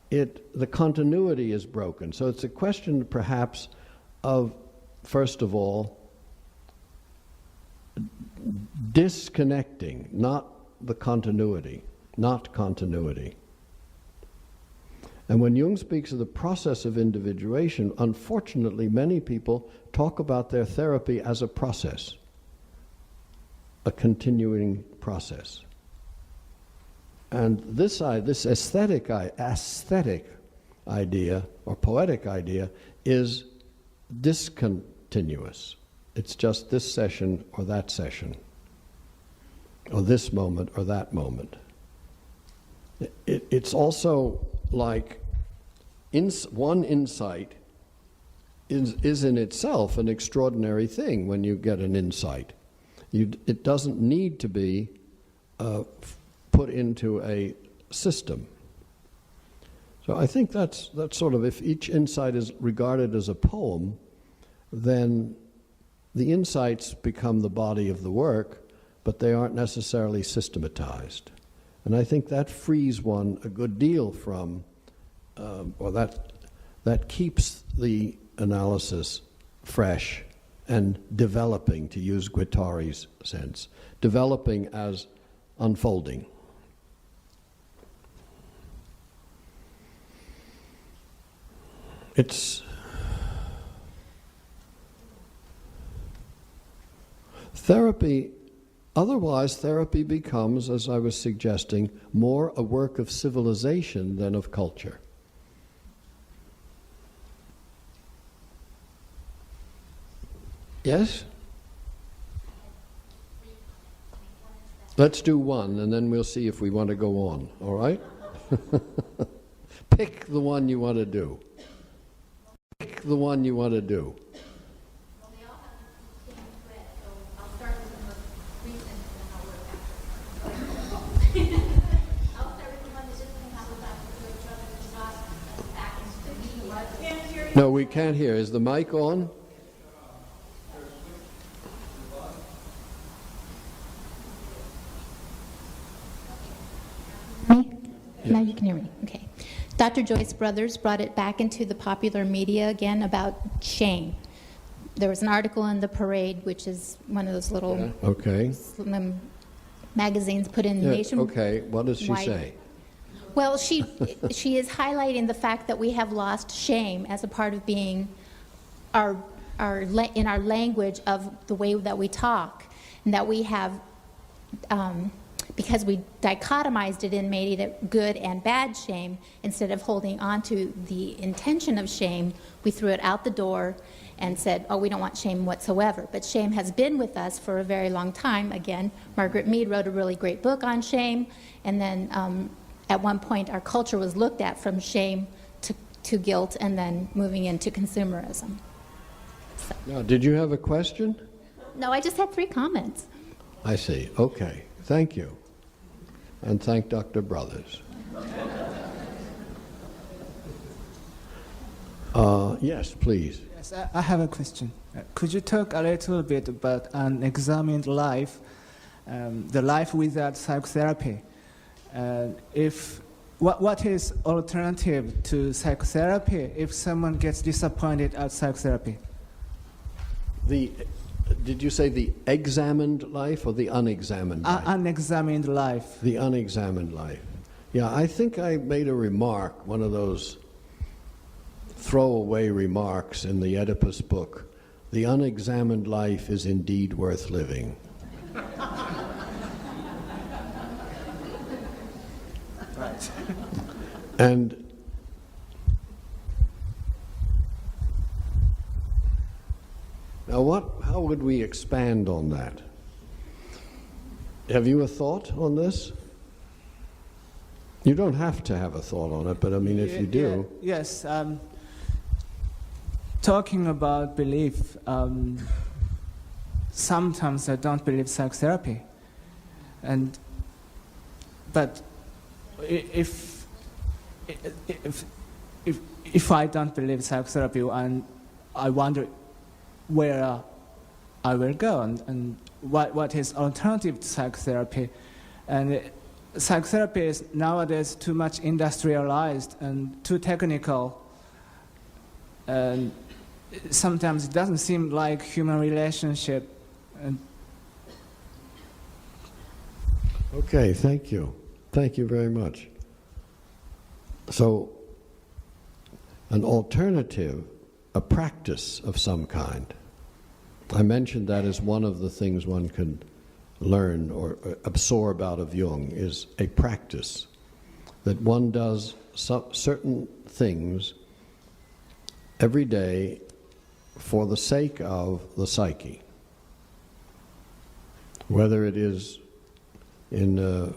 the continuity is broken. So it's a question perhaps of, first of all, disconnecting, not the continuity, not continuity. And when Jung speaks of the process of individuation, unfortunately many people talk about their therapy as a process, a continuing process. And this aesthetic idea or poetic idea is discontinuous. It's just this session or that session, or this moment or that moment. It's also like one insight is in itself an extraordinary thing when you get an insight. It doesn't need to be put into a system. So I think that's sort of, if each insight is regarded as a poem, then the insights become the body of the work, but they aren't necessarily systematized. And I think that frees one a good deal from, or that keeps the analysis fresh and developing, to use Guattari's sense, developing as unfolding. It's therapy. Otherwise, therapy becomes, as I was suggesting, more a work of civilization than of culture. Yes? Let's do one, and then we'll see if we want to go on, all right? Pick the one you want to do. Pick the one you want to do. No, we can't hear. Is the mic on? Now you can hear me. Okay. Dr. Joyce Brothers brought it back into the popular media again about shame. There was an article in The Parade, which is one of those little slim magazines put in nation. Okay, what does she say? Well, she is highlighting the fact that we have lost shame as a part of being in our language of the way that we talk, and that we have, because we dichotomized it and made it good and bad shame, instead of holding on to the intention of shame, we threw it out the door and said, oh, we don't want shame whatsoever. But shame has been with us for a very long time. Again, Margaret Mead wrote a really great book on shame, and then at one point our culture was looked at from shame to guilt, and then moving into consumerism. So. Now, did you have a question? No, I just had 3 comments. I see. Okay. Thank you. And thank Dr. Brothers. Yes, please. Yes, I have a question. Could you talk a little bit about unexamined life, the life without psychotherapy? What is alternative to psychotherapy if someone gets disappointed at psychotherapy? Did you say the examined life or the unexamined life? Unexamined life. The unexamined life. Yeah, I think I made a remark, one of those throwaway remarks in the Oedipus book. The unexamined life is indeed worth living. Right. And now how would we expand on that? Have you a thought on this? You don't have to have a thought on it, but I mean, if you do. Yes. Talking about belief, sometimes I don't believe psychotherapy. But if I don't believe psychotherapy, and I wonder where I will go, and what is alternative to psychotherapy. And psychotherapy is nowadays too much industrialized and too technical, and sometimes it doesn't seem like human relationship. Okay, thank you. Thank you very much. So, an alternative, a practice of some kind. I mentioned that as one of the things one can learn or absorb out of Jung, is a practice, that one does certain things every day for the sake of the psyche. Whether it is well,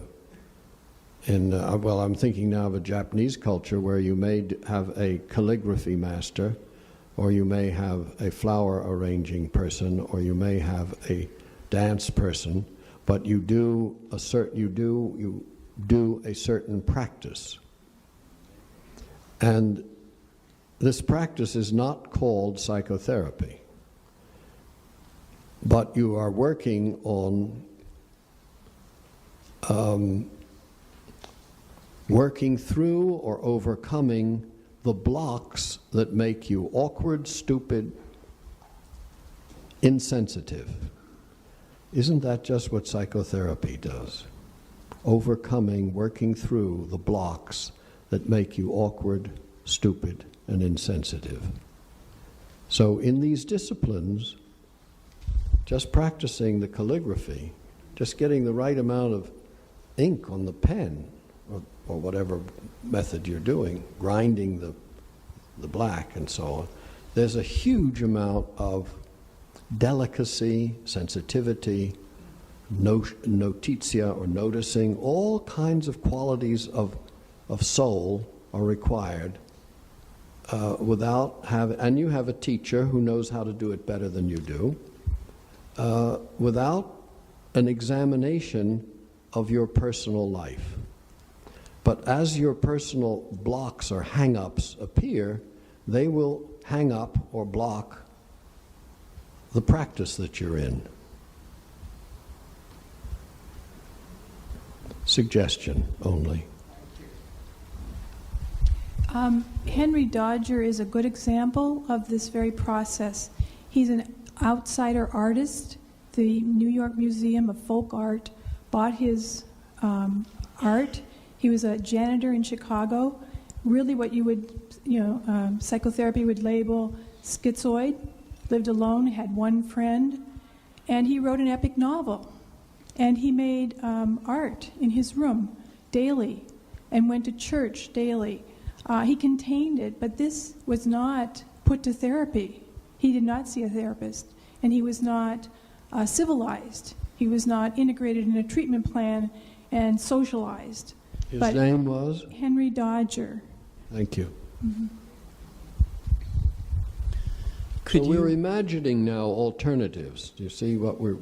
I'm thinking now of a Japanese culture where you may have a calligraphy master, or you may have a flower arranging person, or you may have a dance person, but you do a certain practice. And this practice is not called psychotherapy, but you are working on working through or overcoming the blocks that make you awkward, stupid, insensitive. Isn't that just what psychotherapy does? Overcoming, working through the blocks that make you awkward, stupid, and insensitive. So in these disciplines, just practicing the calligraphy, just getting the right amount of ink on the pen, or whatever method you're doing, grinding the black and so on, there's a huge amount of delicacy, sensitivity, notitia or noticing, all kinds of qualities of soul are required and you have a teacher who knows how to do it better than you do, without an examination of your personal life. But as your personal blocks or hang-ups appear, they will hang up or block the practice that you're in. Suggestion only. Henry Dodger is a good example of this very process. He's an outsider artist. The New York Museum of Folk Art bought his art. He was a janitor in Chicago, really what you would, psychotherapy would label schizoid, lived alone, had one friend, and he wrote an epic novel. And he made art in his room daily and went to church daily. He contained it, but this was not put to therapy. He did not see a therapist, and he was not civilized. He was not integrated in a treatment plan and socialized. His name was? Henry Dodger. Thank you. Mm-hmm. So we're imagining now alternatives. Do you see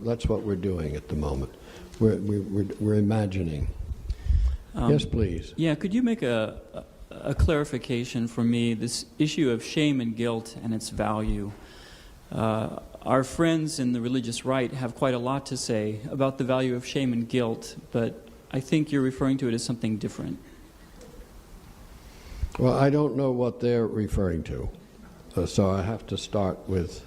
that's what we're doing at the moment. We're imagining. Yes, please. Yeah, could you make a clarification for me, this issue of shame and guilt and its value? Our friends in the religious right have quite a lot to say about the value of shame and guilt, but I think you're referring to it as something different. Well, I don't know what they're referring to, so I have to start with.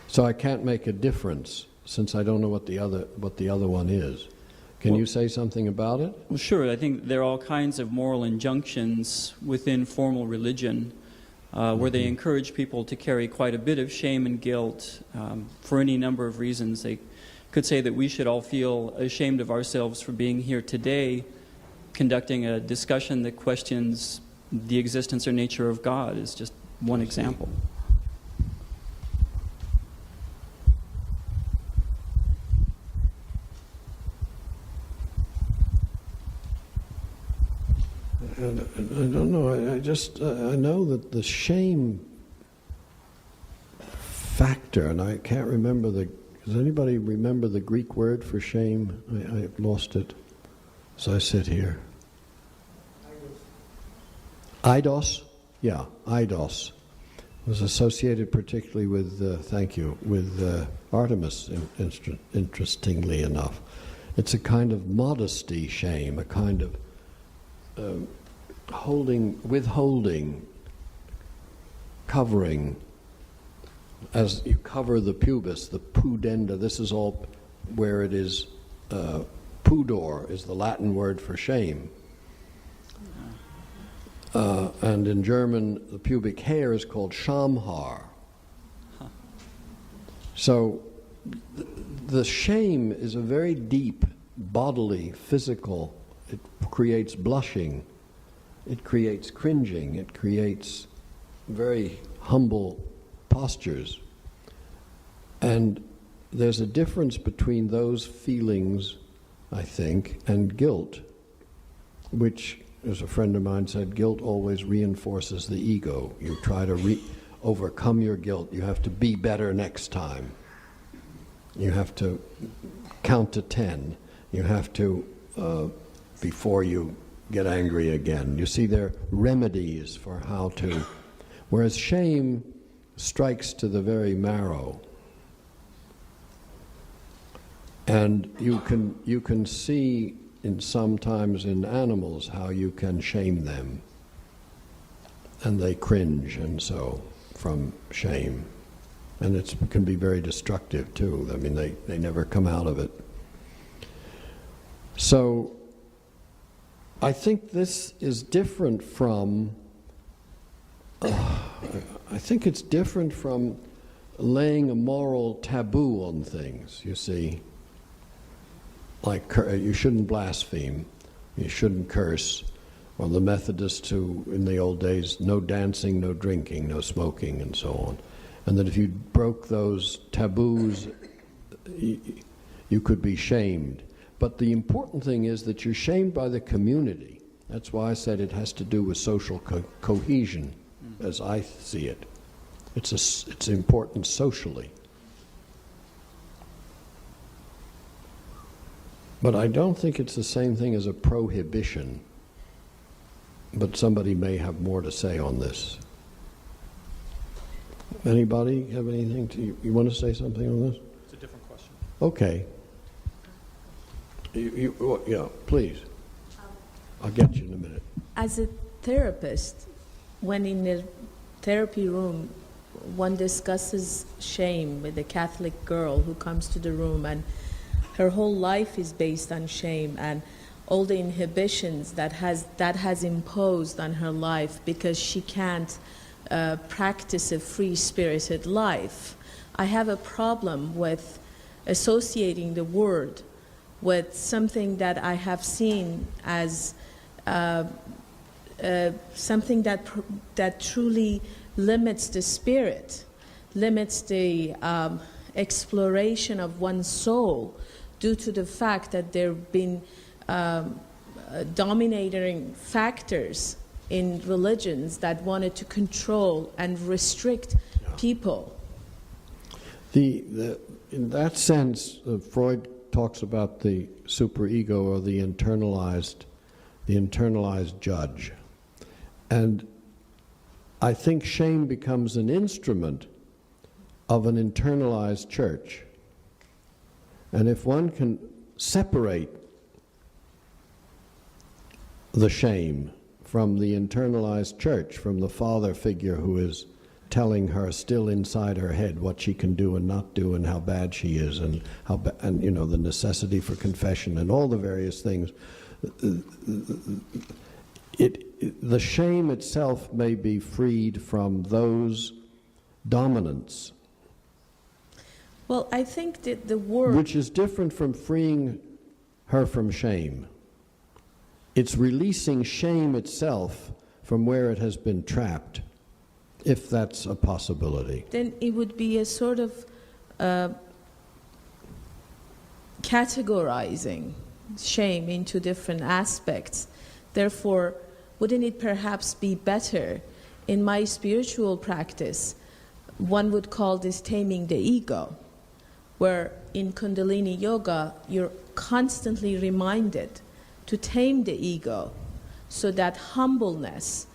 So I can't make a difference since I don't know what the other one is. Can you say something about it? Well, sure. I think there are all kinds of moral injunctions within formal religion where they encourage people to carry quite a bit of shame and guilt for any number of reasons. They could say that we should all feel ashamed of ourselves for being here today, conducting a discussion that questions the existence or nature of God is just one example. I don't know. I know that the shame factor, and I can't remember does anybody remember the Greek word for shame? I've lost it as I sit here. Eidos? Yeah, eidos was associated particularly with, with Artemis, interestingly enough. It's a kind of modesty shame, a kind of withholding, covering, as you cover the pubis, the pudenda. This is all where it is, pudor is the Latin word for shame. And in German, the pubic hair is called Schamhaar. So the shame is a very deep, bodily, physical. It creates blushing. It creates cringing. It creates very humble postures. And there's a difference between those feelings, I think, and guilt, which, as a friend of mine said, guilt always reinforces the ego. You try to overcome your guilt. You have to be better next time. You have to count to 10. You have to, before you get angry again. You see, there are remedies for how to, whereas shame strikes to the very marrow. And you can see sometimes in animals how you can shame them, and they cringe and so from shame, and it can be very destructive too. I mean, they never come out of it. So I think this is different from I think it's different from laying a moral taboo on things, you see. Like, you shouldn't blaspheme, you shouldn't curse. Well, the Methodists who, in the old days, no dancing, no drinking, no smoking, and so on. And that if you broke those taboos, You could be shamed. But the important thing is that you're shamed by the community. That's why I said it has to do with social cohesion, as I see it. It's important socially. But I don't think it's the same thing as a prohibition. But somebody may have more to say on this. Anybody have anything to... You want to say something on this? It's a different question. Okay. Yeah, please. I'll get you in a minute. As a therapist, when in a therapy room, one discusses shame with a Catholic girl who comes to the room and her whole life is based on shame and all the inhibitions that has imposed on her life because she can't practice a free-spirited life. I have a problem with associating the word with something that I have seen as something that truly limits the spirit, limits the exploration of one's soul, due to the fact that there have been dominating factors in religions that wanted to control and restrict people. In that sense, Freud talks about the superego or the internalized judge. And I think shame becomes an instrument of an internalized church. And if one can separate the shame from the internalized church, from the father figure who is telling her still inside her head what she can do and not do and how bad she is and the necessity for confession and all the various things, the shame itself may be freed from those dominants. Well, I think that the word... Which is different from freeing her from shame. It's releasing shame itself from where it has been trapped, if that's a possibility. Then it would be a sort of categorizing shame into different aspects. Therefore, wouldn't it perhaps be better, in my spiritual practice, one would call this taming the ego, where in Kundalini Yoga, you're constantly reminded to tame the ego, so that humbleness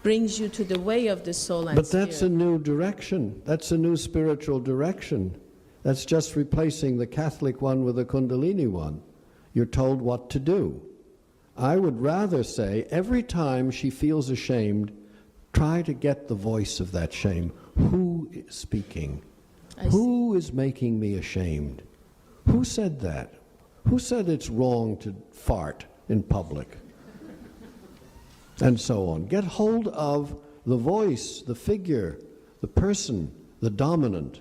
brings you to the way of the soul and But spirit. that's a new direction. That's a new spiritual direction. That's just replacing the Catholic one with the Kundalini one. You're told what to do. I would rather say every time she feels ashamed, try to get the voice of that shame. Who is speaking? Who is making me ashamed? Who said that? Who said it's wrong to fart in public? And so on. Get hold of the voice, the figure, the person, the dominant,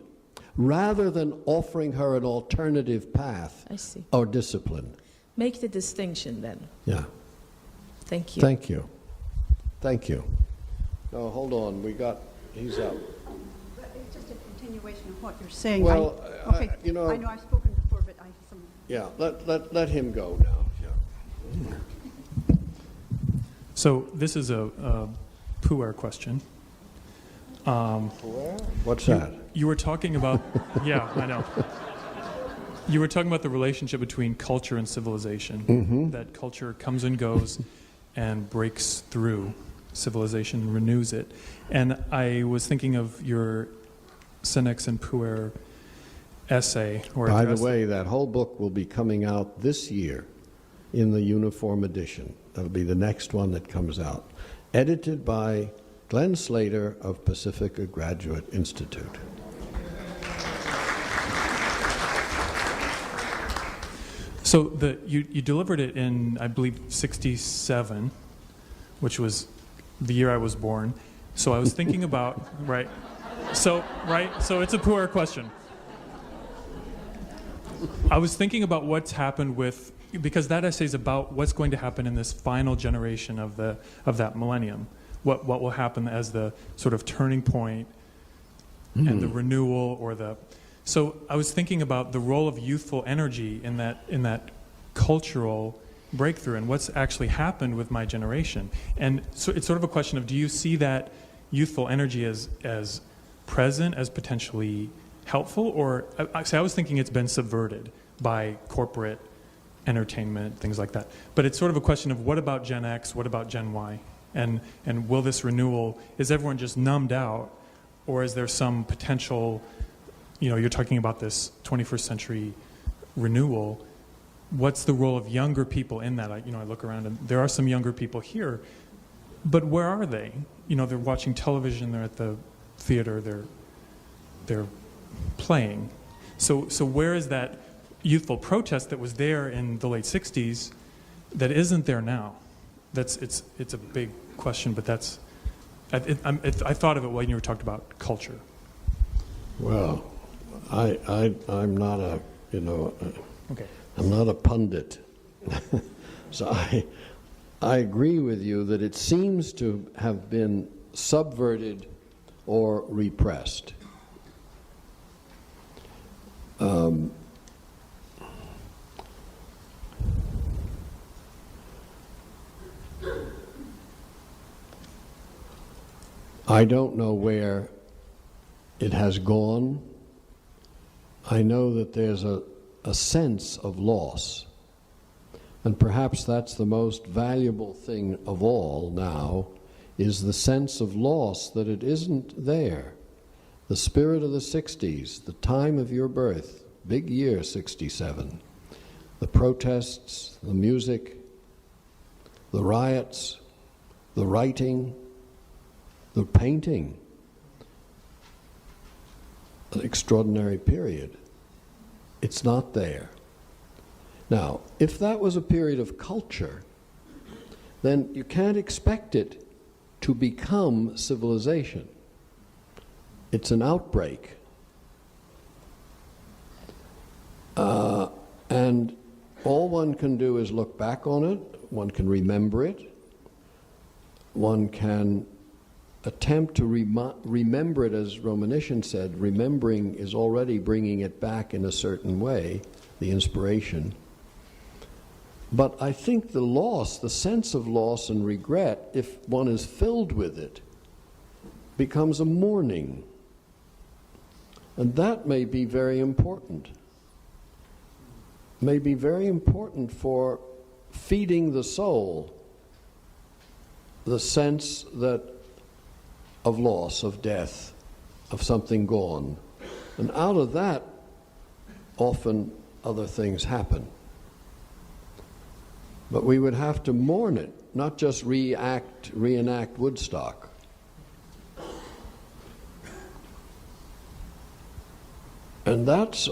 rather than offering her an alternative path or discipline. Make the distinction then. Yeah. Thank you. Thank you. Thank you. No, hold on. He's up. It's just a continuation of what you're saying. Well, I know I've spoken before, but I have some... Yeah, let him go now. Yeah. So this is a puer question. What's that? You were talking about, yeah, I know. You were talking about the relationship between culture and civilization. Mm-hmm. That culture comes and goes and breaks through. Civilization renews it. And I was thinking of your Senex and Puer essay. By the way, that whole book will be coming out this year in the uniform edition. That'll be the next one that comes out. Edited by Glenn Slater of Pacifica Graduate Institute. So you delivered it in, I believe, 1967, which was the year I was born. So I was thinking about, right? So it's a Puer question. I was thinking about what's happened with, because that essay is about what's going to happen in this final generation of that millennium. What will happen as the sort of turning point and the renewal or the So I was thinking about the role of youthful energy in that cultural breakthrough and what's actually happened with my generation. And so it's sort of a question of, do you see that youthful energy as present, as potentially helpful, or I was thinking it's been subverted by corporate entertainment, things like that. But it's sort of a question of, what about Gen X, what about Gen Y? And will this renewal, is everyone just numbed out, or is there some potential, you're talking about this 21st century renewal. What's the role of younger people in that? I look around and there are some younger people here, but where are they? They're watching television, they're at the theater, they're playing. So where is that youthful protest that was there in the late 60s that isn't there now? It's a big question, but I thought of it when you were talking about culture. Well, I'm not a okay. I'm not a pundit, so I agree with you that it seems to have been subverted or repressed. I don't know where it has gone. I know that there's a sense of loss. And perhaps that's the most valuable thing of all now, is the sense of loss that it isn't there. The spirit of the 60s, the time of your birth, big year 67, the protests, the music, the riots, the writing, the painting, an extraordinary period. It's not there. Now, if that was a period of culture, then you can't expect it to become civilization. It's an outbreak. And all one can do is look back on it, one can remember it, one can attempt to remember it, as Romanishan said. Remembering is already bringing it back in a certain way, the inspiration. But I think the loss, the sense of loss and regret, if one is filled with it, becomes a mourning. And that may be very important. May be very important for feeding the soul, the sense that of loss, of death, of something gone. And out of that, often other things happen. But we would have to mourn it, not just reenact Woodstock. And that's,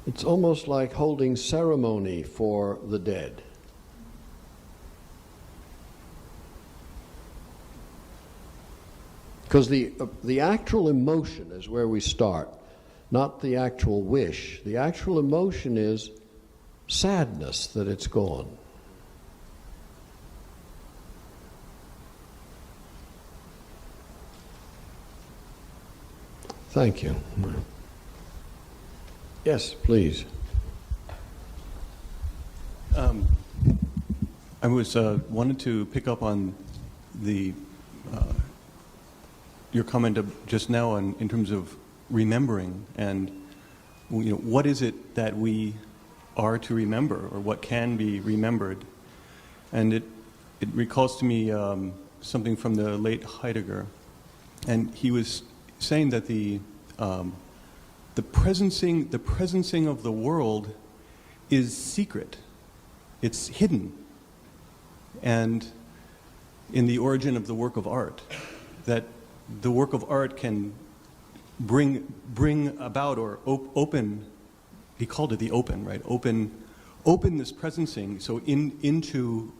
it's almost like holding ceremony for the dead. Because the actual emotion is where we start, not the actual wish. The actual emotion is sadness that it's gone. Thank you. Yes, please. I was wanted to pick up on the your comment just now in terms of remembering, and what is it that we are to remember, or what can be remembered. And it recalls to me something from the late Heidegger, and he was saying that the presencing of the world is secret, it's hidden, and in the origin of the work of art, that the work of art can bring about or open. He called it the open, right? Open this presencing, so into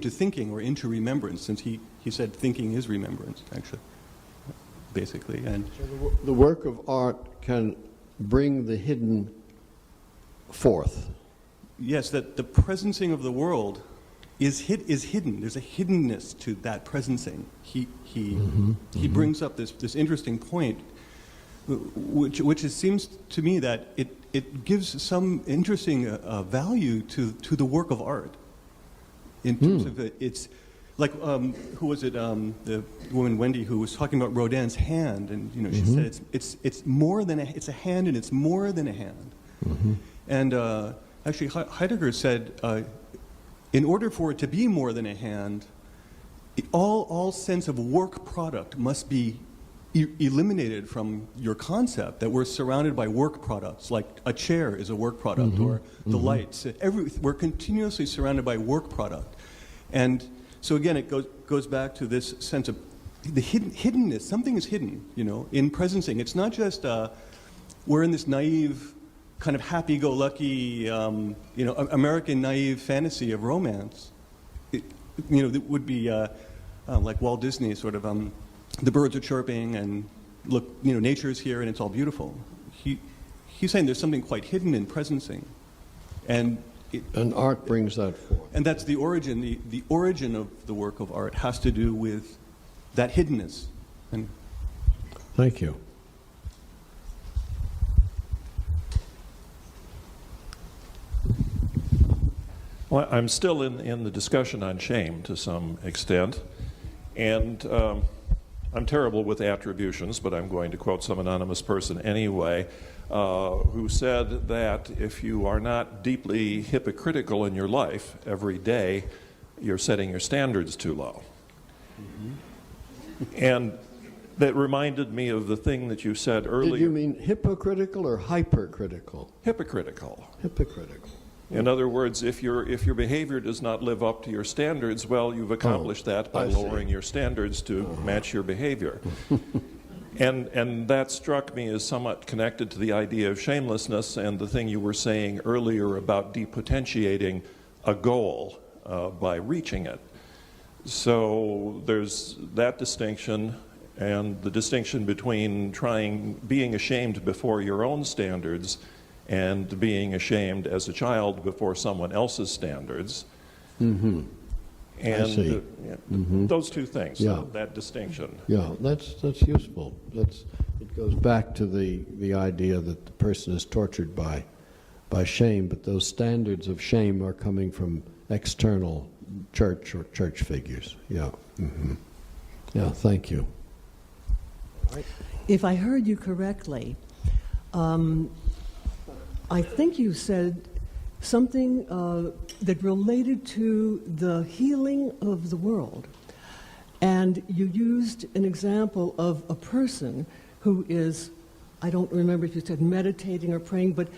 thinking or into remembrance, since he said thinking is remembrance, actually, basically. And so the work of art can bring the hidden forth. Yes, that the presencing of the world is hidden. There's a hiddenness to that presencing. He brings up this interesting point which it seems to me that it gives some interesting value to the work of art. In terms of it's like who was it? The woman Wendy who was talking about Rodin's hand, and she said it's more than it's a hand, and it's more than a hand. And actually, Heidegger said, in order for it to be more than a hand, all sense of work product must be eliminated from your concept, that we're surrounded by work products, like a chair is a work product, or the lights. We're continuously surrounded by work product. And so again, it goes back to this sense of the hiddenness. Something is hidden, in presencing. It's not just we're in this naive, kind of happy-go-lucky, American naive fantasy of romance. It would be like Walt Disney, sort of. The birds are chirping, and look, nature's here, and it's all beautiful. He's saying there's something quite hidden in presencing, and art brings that forth. And that's the origin. The origin of the work of art has to do with that hiddenness. And thank you. Well, I'm still in the discussion on shame to some extent, and I'm terrible with attributions, but I'm going to quote some anonymous person anyway, who said that if you are not deeply hypocritical in your life every day, you're setting your standards too low. And that reminded me of the thing that you said earlier. Did you mean hypocritical or hypercritical? Hypocritical. Hypocritical. In other words, if your behavior does not live up to your standards, well, you've accomplished that by lowering your standards to match your behavior. And that struck me as somewhat connected to the idea of shamelessness and the thing you were saying earlier about depotentiating a goal by reaching it. So there's that distinction, and the distinction between being ashamed before your own standards and being ashamed as a child before someone else's standards. And those two things, that distinction. Yeah, that's useful. It goes back to the idea that the person is tortured by shame, but those standards of shame are coming from external church or church figures. Yeah. Yeah, thank you. If I heard you correctly, I think you said something that related to the healing of the world. And you used an example of a person who is, I don't remember if you said meditating or praying, but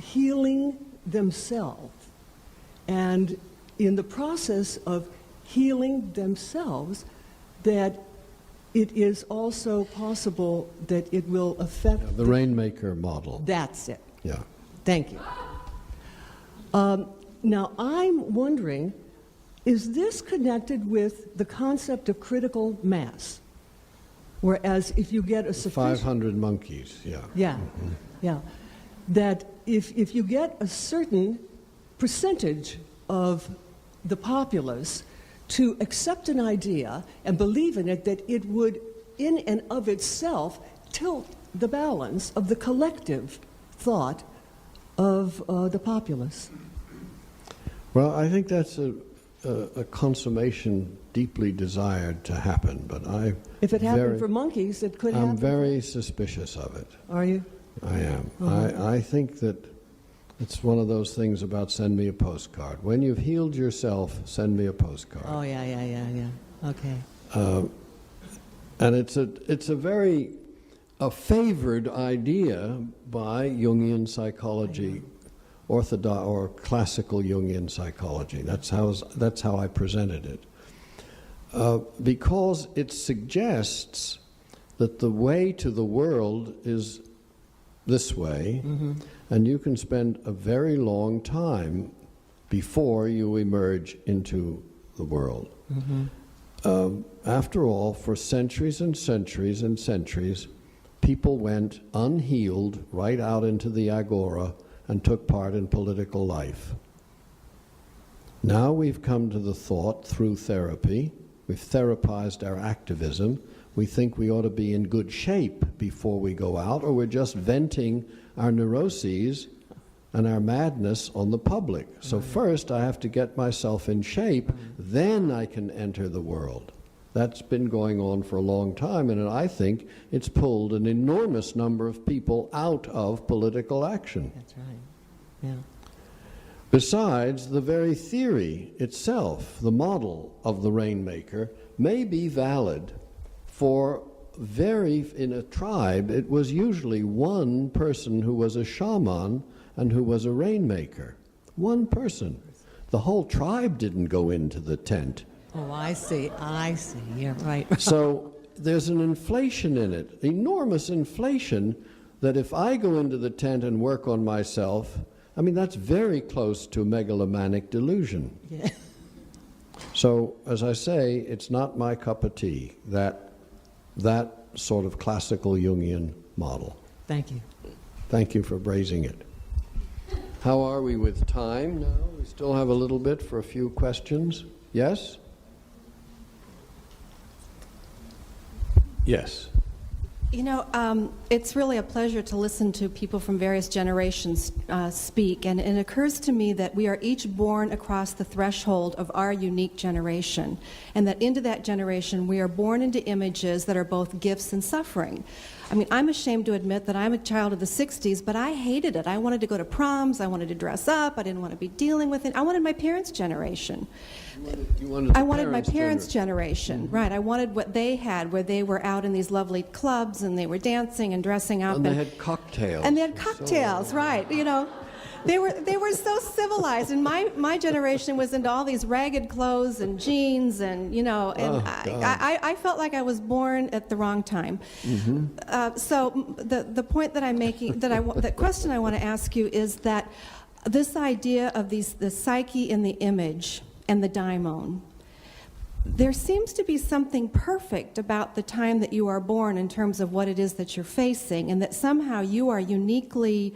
healing themselves. And in the process of healing themselves, that it is also possible that it will affect the Rainmaker model. That's it. Yeah. Thank you. Now, I'm wondering, is this connected with the concept of critical mass? Whereas if you get a sufficient... 500 monkeys, yeah. Yeah, yeah. That if you get a certain percentage of the populace to accept an idea and believe in it, that it would, in and of itself, tilt the balance of the collective thought of the populace. Well, I think that's a consummation deeply desired to happen, but if it happened for monkeys, it could happen. I'm very suspicious of it. Are you? I am. I think that it's one of those things about send me a postcard. When you've healed yourself, send me a postcard. Oh, yeah. Okay. And it's a very favored idea by Jungian psychology, orthodox or classical Jungian psychology. That's how I presented it. Because it suggests that the way to the world is this way, and you can spend a very long time before you emerge into the world. After all, for centuries and centuries and centuries, people went unhealed right out into the agora and took part in political life. Now we've come to the thought through therapy, we've therapized our activism, We think we ought to be in good shape before we go out, or we're just venting our neuroses and our madness on the public. So first I have to get myself in shape, then I can enter the world. That's been going on for a long time, and I think it's pulled an enormous number of people out of political action. That's right. Yeah. Besides, the very theory itself, the model of the rainmaker, may be valid for in a tribe, it was usually one person who was a shaman and who was a rainmaker. One person. The whole tribe didn't go into the tent. Oh, I see. Yeah, right. So there's an inflation in it, enormous inflation, that if I go into the tent and work on myself, I mean, that's very close to megalomaniac delusion. Yeah. So, as I say, it's not my cup of tea, that sort of classical Jungian model. Thank you. Thank you for raising it. How are we with time now? We still have a little bit for a few questions. Yes? Yes. You know, it's really a pleasure to listen to people from various generations speak, and it occurs to me that we are each born across the threshold of our unique generation, and that into that generation we are born into images that are both gifts and suffering. I mean, I'm ashamed to admit that I'm a child of the 60s, but I hated it. I wanted to go to proms, I wanted to dress up, I didn't want to be dealing with it. I wanted my parents' generation. I wanted my parents' generation, right. I wanted what they had, where they were out in these lovely clubs and they were dancing and dressing up. And they had cocktails. And they had cocktails, right. You know, they were so civilized. And my generation was into all these ragged clothes and jeans and, you know, and I felt like I was born at the wrong time. Mm-hmm. So the point that I'm making, the question I want to ask you is that this idea of the psyche in the image and the daimon, there seems to be something perfect about the time that you are born in terms of what it is that you're facing, and that somehow you are uniquely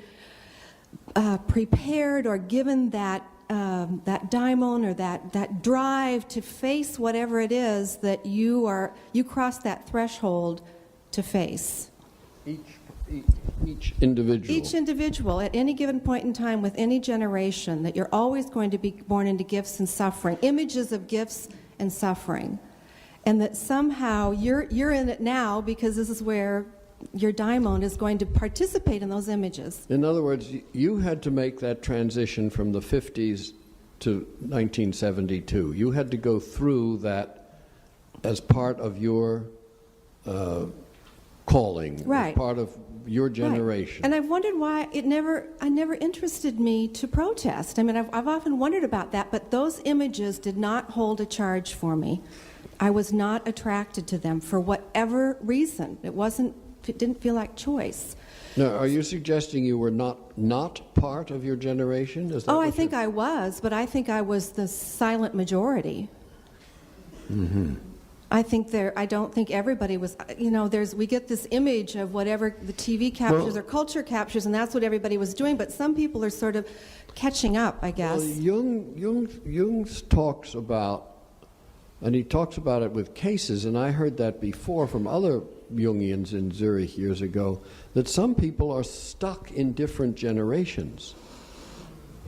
prepared or given that daimon or that drive to face whatever it is that you cross that threshold to face. Each individual. Each individual at any given point in time with any generation, that you're always going to be born into gifts and suffering, images of gifts and suffering, and that somehow you're in it now because this is where your daimon is going to participate in those images. In other words, you had to make that transition from the 50s to 1972. You had to go through that as part of your calling, right. as part of your generation. Right. And I've wondered why it never interested me to protest. I mean, I've often wondered about that, but those images did not hold a charge for me. I was not attracted to them for whatever reason. It didn't feel like choice. Now, are you suggesting you were not part of your generation? Is that I think I was, but I think I was the silent majority. Mm-hmm. I don't think everybody was, you know, we get this image of whatever the TV captures or culture captures, and that's what everybody was doing, but some people are sort of catching up, I guess. Well, Jung talks about, and he talks about it with cases, and I heard that before from other Jungians in Zurich years ago, that some people are stuck in different generations.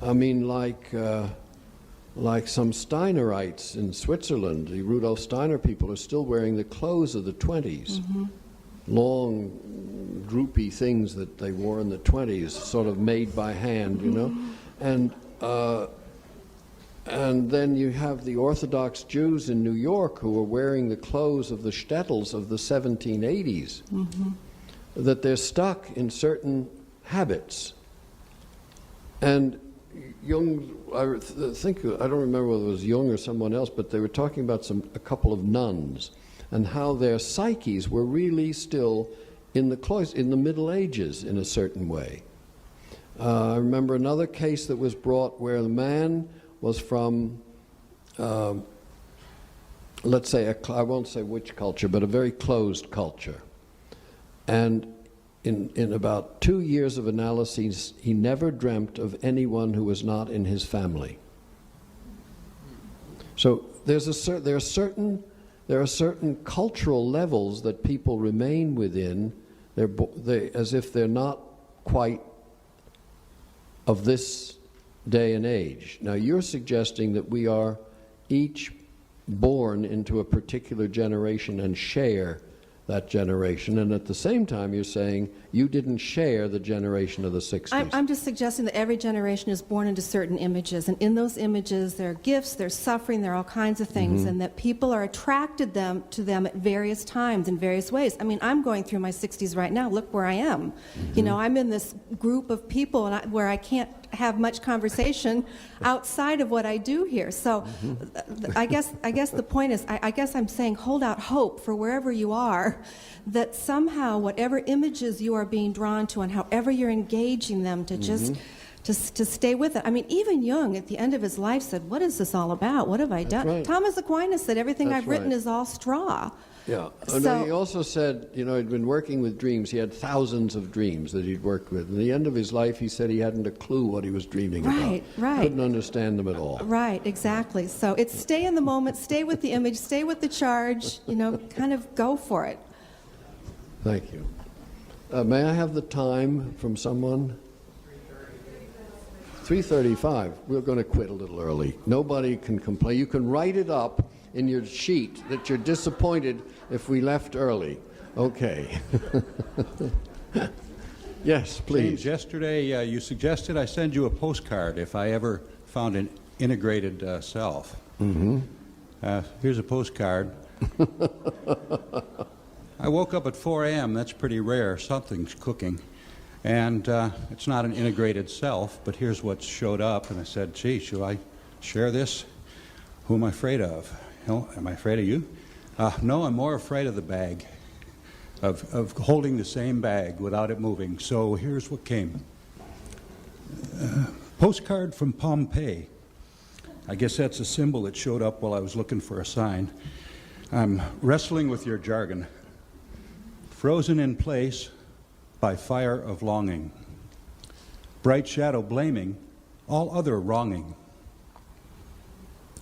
I mean, like some Steinerites in Switzerland, the Rudolf Steiner people are still wearing the clothes of the 20s. Mm-hmm. Long, droopy things that they wore in the 20s, sort of made by hand, you know. And then you have the Orthodox Jews in New York who are wearing the clothes of the shtetls of the 1780s, mm-hmm. that they're stuck in certain habits. And Jung, I don't remember whether it was Jung or someone else, but they were talking about a couple of nuns and how their psyches were really still in the Middle Ages in a certain way. I remember another case that was brought where the man was from, let's say, I won't say which culture, but a very closed culture. And in about 2 years of analyses, he never dreamt of anyone who was not in his family. So there's there are certain cultural levels that people remain within, as if they're not quite of this day and age. Now, you're suggesting that we are each born into a particular generation and share that generation, and at the same time you're saying you didn't share the generation of the 60s. I'm just suggesting that every generation is born into certain images, and in those images there are gifts, there's suffering, there are all kinds of things, and that people are attracted to them at various times in various ways. I mean, I'm going through my 60s right now. Look where I am. You know, I'm in this group of people where I can't have much conversation outside of what I do here. So I guess the point is, I guess I'm saying hold out hope for wherever you are, that somehow whatever images you are being drawn to and however you're engaging them to just to stay with it. I mean, even Jung at the end of his life said, what is this all about? What have I done? Right. Thomas Aquinas said, everything I've written is all straw. Yeah. So, he also said, you know, he'd been working with dreams. He had thousands of dreams that he'd worked with. At the end of his life, he said he hadn't a clue what he was dreaming about. Right. Couldn't understand them at all. Right, exactly. So it's stay in the moment, stay with the image, stay with the charge, you know, kind of go for it. Thank you. May I have the time from someone? 3:35. We're going to quit a little early. Nobody can complain. You can write it up in your sheet that you're disappointed if we left early. Okay. Yes, please. James, yesterday you suggested I send you a postcard if I ever found an integrated self. Here's a postcard. I woke up at 4 a.m. That's pretty rare. Something's cooking. And it's not an integrated self, but here's what showed up. And I said, gee, should I share this? Who am I afraid of? Am I afraid of you? No, I'm more afraid of the bag, of holding the same bag without it moving. So here's what came. Postcard from Pompeii. I guess that's a symbol that showed up while I was looking for a sign. I'm wrestling with your jargon. Frozen in place by fire of longing. Bright shadow blaming all other wronging.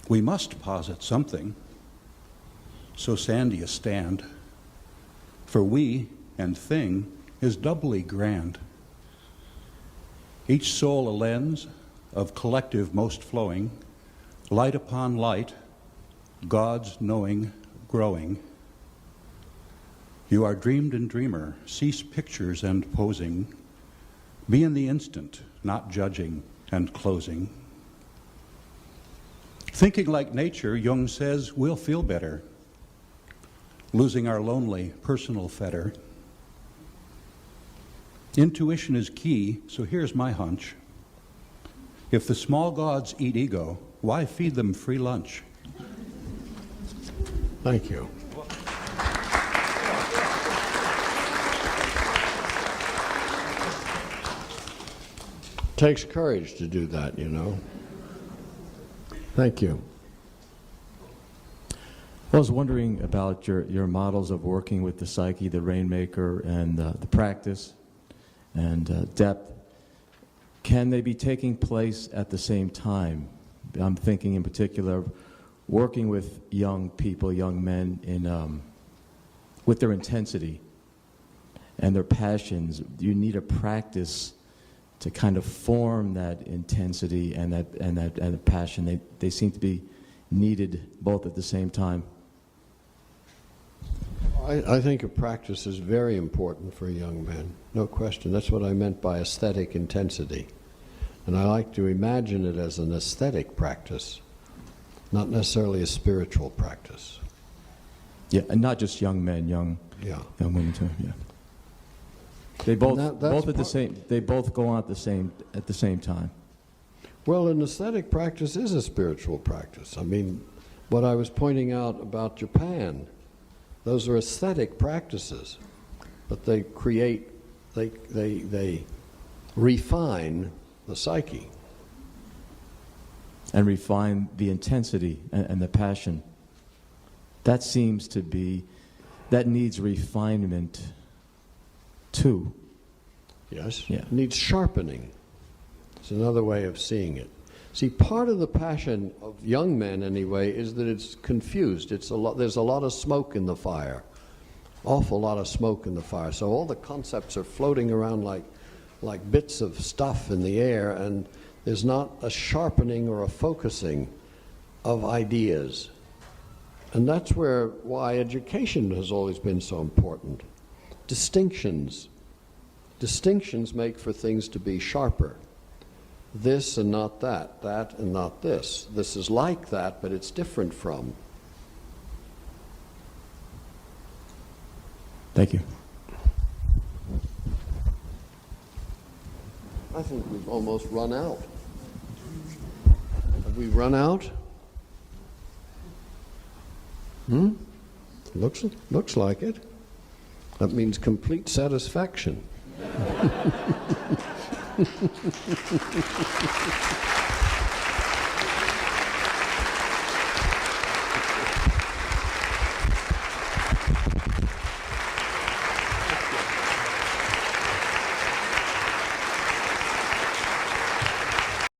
We must posit something, so sandy a stand, for we and thing is doubly grand. Each soul a lens of collective most flowing, light upon light, God's knowing growing. You are dreamed and dreamer, cease pictures and posing, be in the instant, not judging and closing. Thinking like nature, Jung says, we'll feel better, losing our lonely personal fetter. Intuition is key, so here's my hunch. If the small gods eat ego, why feed them free lunch? Thank you. Takes courage to do that, you know. Thank you. I was wondering about your models of working with the psyche, the rainmaker, and the practice and depth. Can they be taking place at the same time? I'm thinking in particular of working with young people, young men, with their intensity and their passions. You need a practice to kind of form that intensity and that passion. They seem to be needed both at the same time. I think a practice is very important for a young man, no question. That's what I meant by aesthetic intensity. And I like to imagine it as an aesthetic practice, not necessarily a spiritual practice. Yeah, and not just young men, young women too. Yeah. They both they both go on at the same time. Well, an aesthetic practice is a spiritual practice. I mean, what I was pointing out about Japan, those are aesthetic practices, but they create, they refine the psyche. And refine the intensity and the passion. That seems to be, that needs refinement too. Yes. Yeah. Needs sharpening. It's another way of seeing it. See, part of the passion of young men, anyway, is that it's confused. There's a lot of smoke in the fire, awful lot of smoke in the fire. So all the concepts are floating around like bits of stuff in the air, and there's not a sharpening or a focusing of ideas. And that's why education has always been so important. Distinctions. Distinctions make for things to be sharper. This and not that, that and not this. This is like that, but it's different from. Thank you. I think we've almost run out. Have we run out? Looks like it. That means complete satisfaction.